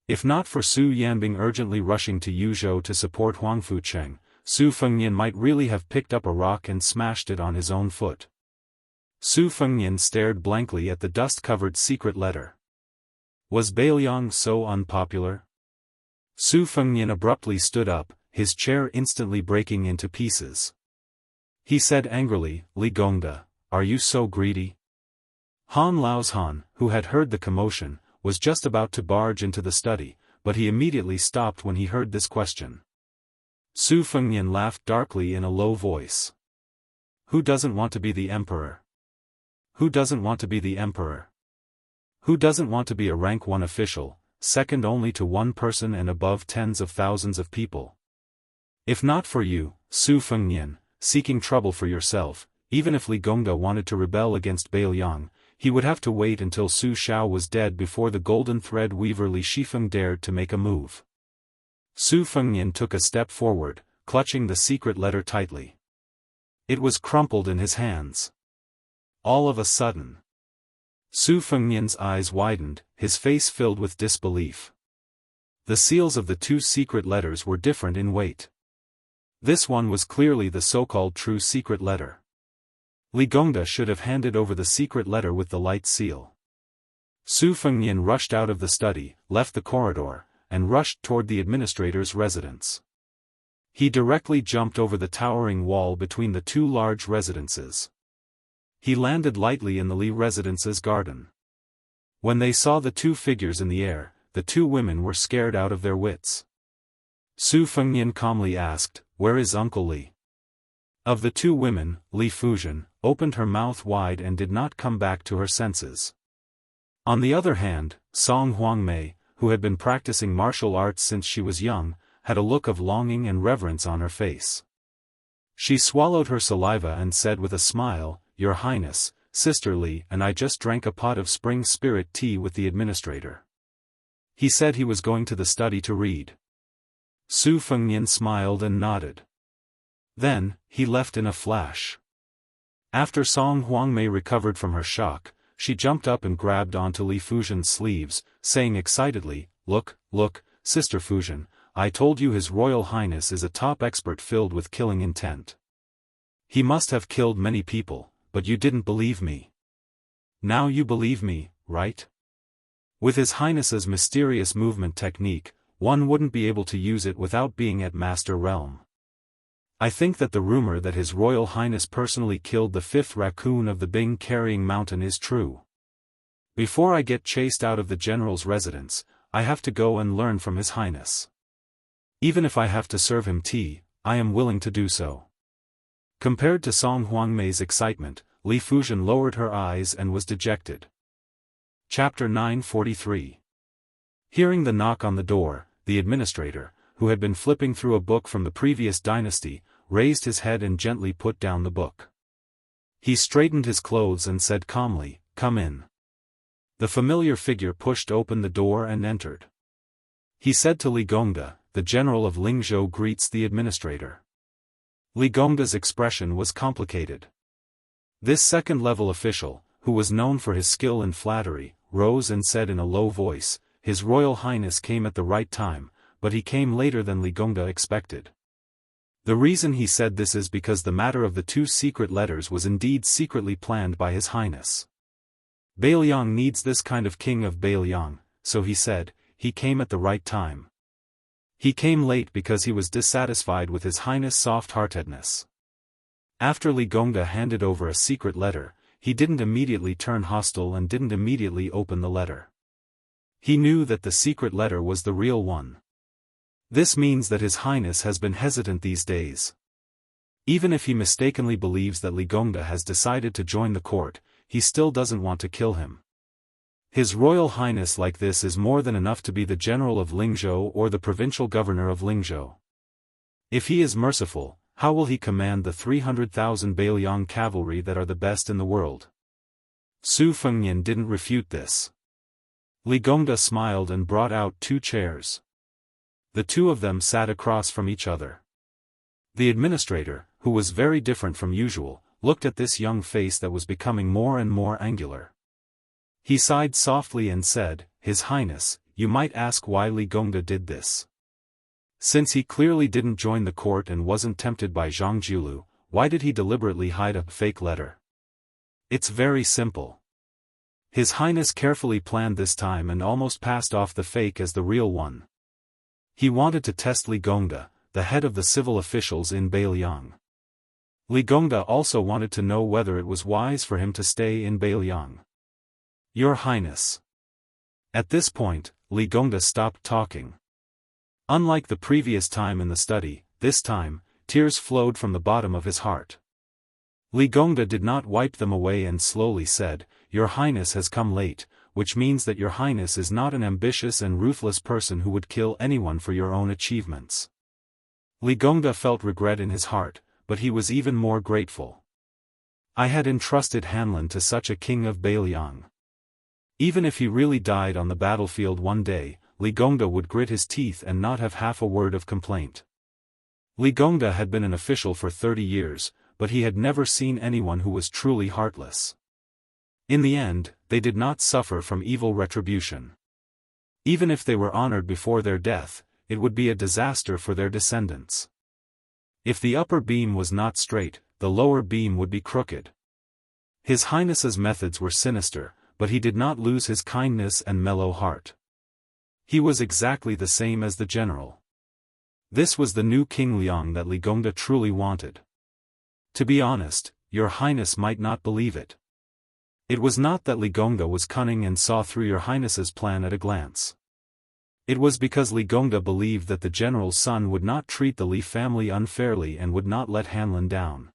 If not for Su Yanbing urgently rushing to Yuzhou to support Huang Fucheng, Su Fengnian might really have picked up a rock and smashed it on his own foot. Su Fengnian stared blankly at the dust-covered secret letter. Was Bailiang so unpopular? Su Fengnian abruptly stood up, his chair instantly breaking into pieces. He said angrily, Li Gongda, are you so greedy? Han Laozhan, who had heard the commotion, was just about to barge into the study, but he immediately stopped when he heard this question. Su Fengnian laughed darkly in a low voice. Who doesn't want to be the emperor? Who doesn't want to be the emperor? Who doesn't want to be a rank 1 official, second only to one person and above tens of thousands of people? If not for you, Su Fengnian, seeking trouble for yourself, even if Li Gongda wanted to rebel against Bailiang, he would have to wait until Su Shao was dead before the golden thread weaver Li Shifeng dared to make a move. Su Fengnian took a step forward, clutching the secret letter tightly. It was crumpled in his hands. All of a sudden, Su Fengnian's eyes widened, his face filled with disbelief. The seals of the two secret letters were different in weight. This one was clearly the so-called true secret letter. Li Gongda should have handed over the secret letter with the light seal. Su Fengnian rushed out of the study, left the corridor, and rushed toward the administrator's residence. He directly jumped over the towering wall between the two large residences. He landed lightly in the Li residence's garden. When they saw the two figures in the air, the two women were scared out of their wits. Su Fengnian calmly asked, "Where is Uncle Li?" Of the two women, Li Fuzhen opened her mouth wide and did not come back to her senses. On the other hand, Song Huangmei, who had been practicing martial arts since she was young, had a look of longing and reverence on her face. She swallowed her saliva and said with a smile, "Your Highness, Sister Li and I just drank a pot of spring spirit tea with the administrator. He said he was going to the study to read." Su Fengnian smiled and nodded. Then, he left in a flash. After Song Huangmei recovered from her shock, she jumped up and grabbed onto Li Fuzhen's sleeves, saying excitedly, Look, Sister Fuzhen, I told you His Royal Highness is a top expert filled with killing intent. He must have killed many people, but you didn't believe me. Now you believe me, right? With His Highness's mysterious movement technique, one wouldn't be able to use it without being at Master Realm. I think that the rumor that His Royal Highness personally killed the 5th raccoon of the Bing-carrying mountain is true. Before I get chased out of the general's residence, I have to go and learn from His Highness. Even if I have to serve him tea, I am willing to do so. Compared to Song Huangmei's excitement, Li Fuzhen lowered her eyes and was dejected. Chapter 943. Hearing the knock on the door, the administrator, who had been flipping through a book from the previous dynasty, raised his head and gently put down the book. He straightened his clothes and said calmly, "Come in." The familiar figure pushed open the door and entered. He said to Li Gongda, "The general of Lingzhou greets the administrator." Li Gongda's expression was complicated. This second-level official, who was known for his skill in flattery, rose and said in a low voice, "His Royal Highness came at the right time, but he came later than Li Gongda expected." The reason he said this is because the matter of the two secret letters was indeed secretly planned by His Highness. Bailiang needs this kind of king of Bailiang, so he said, he came at the right time. He came late because he was dissatisfied with His Highness' soft-heartedness. After Li Gongda handed over a secret letter, he didn't immediately turn hostile and didn't immediately open the letter. He knew that the secret letter was the real one. This means that His Highness has been hesitant these days. Even if he mistakenly believes that Li Gongda has decided to join the court, he still doesn't want to kill him. His Royal Highness like this is more than enough to be the general of Lingzhou or the provincial governor of Lingzhou. If he is merciful, how will he command the 300,000 Bailiang cavalry that are the best in the world? Su Fengnian didn't refute this. Li Gongda smiled and brought out 2 chairs. The two of them sat across from each other. The administrator, who was very different from usual, looked at this young face that was becoming more and more angular. He sighed softly and said, "His Highness, you might ask why Li Gongda did this. Since he clearly didn't join the court and wasn't tempted by Zhang Jiulu, why did he deliberately hide a fake letter? It's very simple. His Highness carefully planned this time and almost passed off the fake as the real one. He wanted to test Li Gongda, the head of the civil officials in Beiliang. Li Gongda also wanted to know whether it was wise for him to stay in Beiliang. Your Highness." At this point, Li Gongda stopped talking. Unlike the previous time in the study, this time, tears flowed from the bottom of his heart. Li Gongda did not wipe them away and slowly said, "Your Highness has come late, which means that your Highness is not an ambitious and ruthless person who would kill anyone for your own achievements." Li Gongda felt regret in his heart, but he was even more grateful. I had entrusted Hanlin to such a king of Beiliang. Even if he really died on the battlefield one day, Li Gongda would grit his teeth and not have half a word of complaint. Li Gongda had been an official for 30 years, but he had never seen anyone who was truly heartless. In the end, they did not suffer from evil retribution. Even if they were honored before their death, it would be a disaster for their descendants. If the upper beam was not straight, the lower beam would be crooked. His Highness's methods were sinister, but he did not lose his kindness and mellow heart. He was exactly the same as the general. This was the new King Liang that Li Gongda truly wanted. To be honest, your Highness might not believe it. It was not that Li Gongda was cunning and saw through your Highness's plan at a glance. It was because Li Gongda believed that the general's son would not treat the Li family unfairly and would not let Hanlin down.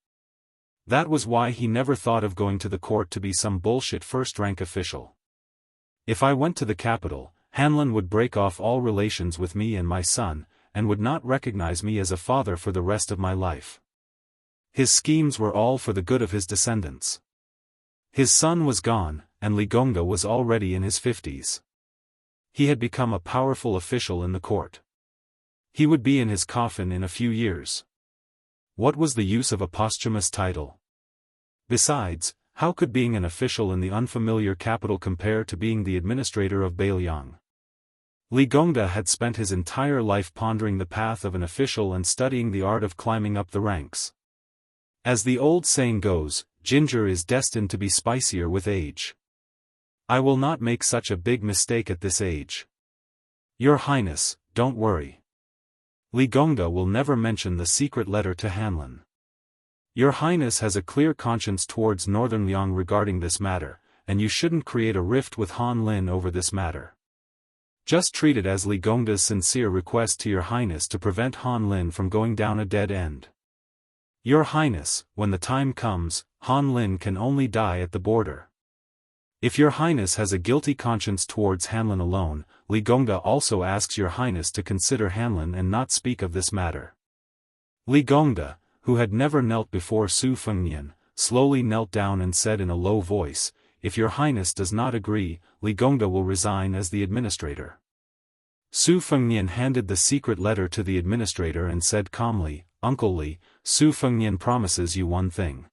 That was why he never thought of going to the court to be some bullshit first-rank official. If I went to the capital, Hanlin would break off all relations with me and my son, and would not recognize me as a father for the rest of my life. His schemes were all for the good of his descendants. His son was gone, and Li Gongda was already in his 50s. He had become a powerful official in the court. He would be in his coffin in a few years. What was the use of a posthumous title? Besides, how could being an official in the unfamiliar capital compare to being the administrator of Beiliang? Li Gongda had spent his entire life pondering the path of an official and studying the art of climbing up the ranks. As the old saying goes, ginger is destined to be spicier with age. I will not make such a big mistake at this age. Your Highness, don't worry. Li Gongda will never mention the secret letter to Hanlin. Your Highness has a clear conscience towards Northern Liang regarding this matter, and you shouldn't create a rift with Han Lin over this matter. Just treat it as Li Gongda's sincere request to your Highness to prevent Han Lin from going down a dead end. Your Highness, when the time comes, Han Lin can only die at the border. If your Highness has a guilty conscience towards Hanlin alone, Li Gongda also asks your Highness to consider Hanlin and not speak of this matter. Li Gongda, who had never knelt before Su Fengnian, slowly knelt down and said in a low voice, "If your Highness does not agree, Li Gongda will resign as the administrator." Su Fengnian handed the secret letter to the administrator and said calmly, "Uncle Li, Su Fengnian promises you one thing.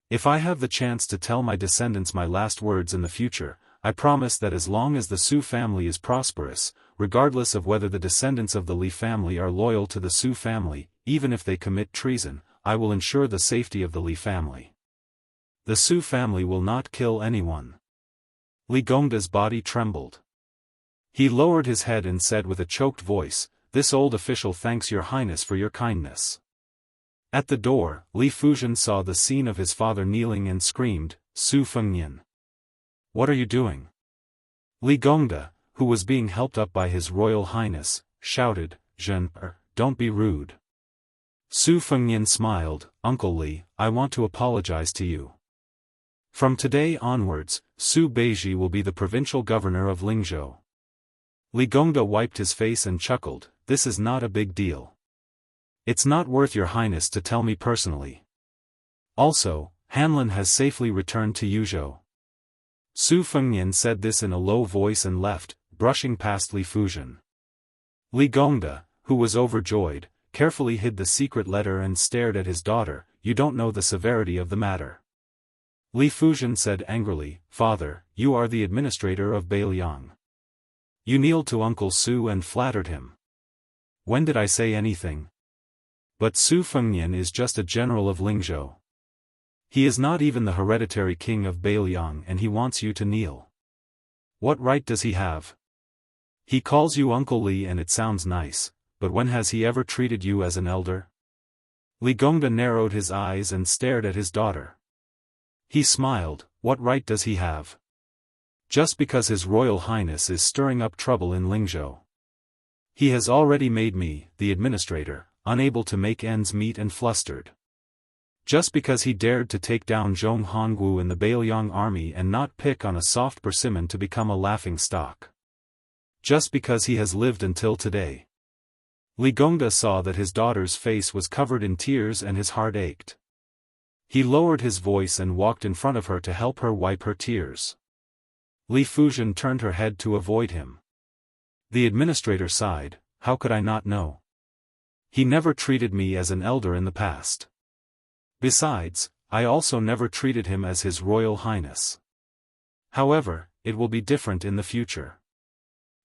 If I have the chance to tell my descendants my last words in the future, I promise that as long as the Su family is prosperous, regardless of whether the descendants of the Li family are loyal to the Su family, even if they commit treason, I will ensure the safety of the Li family. The Su family will not kill anyone." Li Gongda's body trembled. He lowered his head and said with a choked voice, "This old official thanks your Highness for your kindness." At the door, Li Fuzhen saw the scene of his father kneeling and screamed, "Su Fengnian! What are you doing?" Li Gongda, who was being helped up by his Royal Highness, shouted, Don't be rude." Su Fengnian smiled, "Uncle Li, I want to apologize to you. From today onwards, Su Beiji will be the provincial governor of Lingzhou." Li Gongda wiped his face and chuckled, "This is not a big deal. It's not worth your Highness to tell me personally. Also, Hanlin has safely returned to Yuzhou." Su Fengnian said this in a low voice and left, brushing past Li Fuzhen. Li Gongda, who was overjoyed, carefully hid the secret letter and stared at his daughter. "You don't know the severity of the matter." Li Fuzhen said angrily, "Father, you are the administrator of Beiliang. You kneeled to Uncle Su and flattered him. When did I say anything? But Su Fengnian is just a general of Lingzhou. He is not even the hereditary king of Beiliang, and he wants you to kneel. What right does he have? He calls you Uncle Li and it sounds nice, but when has he ever treated you as an elder?" Li Gongda narrowed his eyes and stared at his daughter. He smiled. "What right does he have? Just because His Royal Highness is stirring up trouble in Lingzhou. He has already made me, the administrator, unable to make ends meet and flustered. Just because he dared to take down Zhong Hongwu in the Beiliang army and not pick on a soft persimmon to become a laughing stock. Just because he has lived until today." Li Gongda saw that his daughter's face was covered in tears and his heart ached. He lowered his voice and walked in front of her to help her wipe her tears. Li Fuzhen turned her head to avoid him. The administrator sighed, "How could I not know? He never treated me as an elder in the past. Besides, I also never treated him as His Royal Highness. However, it will be different in the future.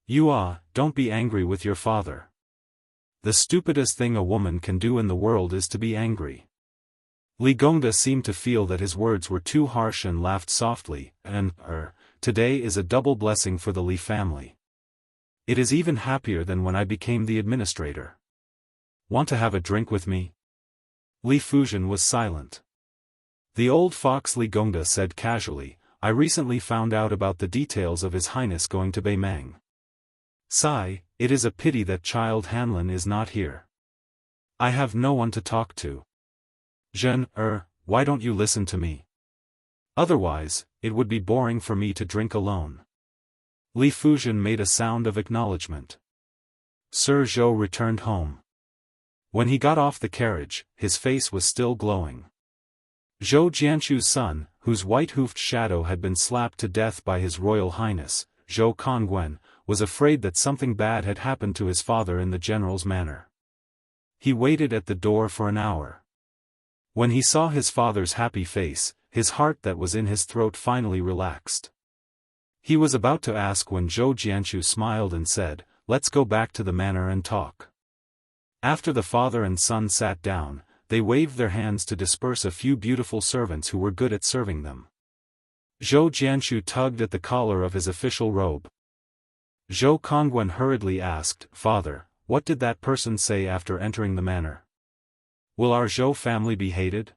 Don't be angry with your father. The stupidest thing a woman can do in the world is to be angry." Li Gongda seemed to feel that his words were too harsh and laughed softly, "Today is a double blessing for the Li family. It is even happier than when I became the administrator. Want to have a drink with me?" Li Fuzhen was silent. The old fox Li Gongda said casually, "I recently found out about the details of His Highness going to Beimang. Sigh, it is a pity that child Hanlin is not here. I have no one to talk to. Zhen, why don't you listen to me? Otherwise, it would be boring for me to drink alone." Li Fuzhen made a sound of acknowledgement. Sir Zhou returned home. When he got off the carriage, his face was still glowing. Zhou Jianchu's son, whose white-hoofed shadow had been slapped to death by His Royal Highness, Zhou Congwen, was afraid that something bad had happened to his father in the general's manor. He waited at the door for an hour. When he saw his father's happy face, his heart that was in his throat finally relaxed. He was about to ask when Zhou Jianchu smiled and said, "Let's go back to the manor and talk." After the father and son sat down, they waved their hands to disperse a few beautiful servants who were good at serving them. Zhou Jianchu tugged at the collar of his official robe. Zhou Congwen hurriedly asked, "Father, what did that person say after entering the manor? Will our Zhou family be hated?"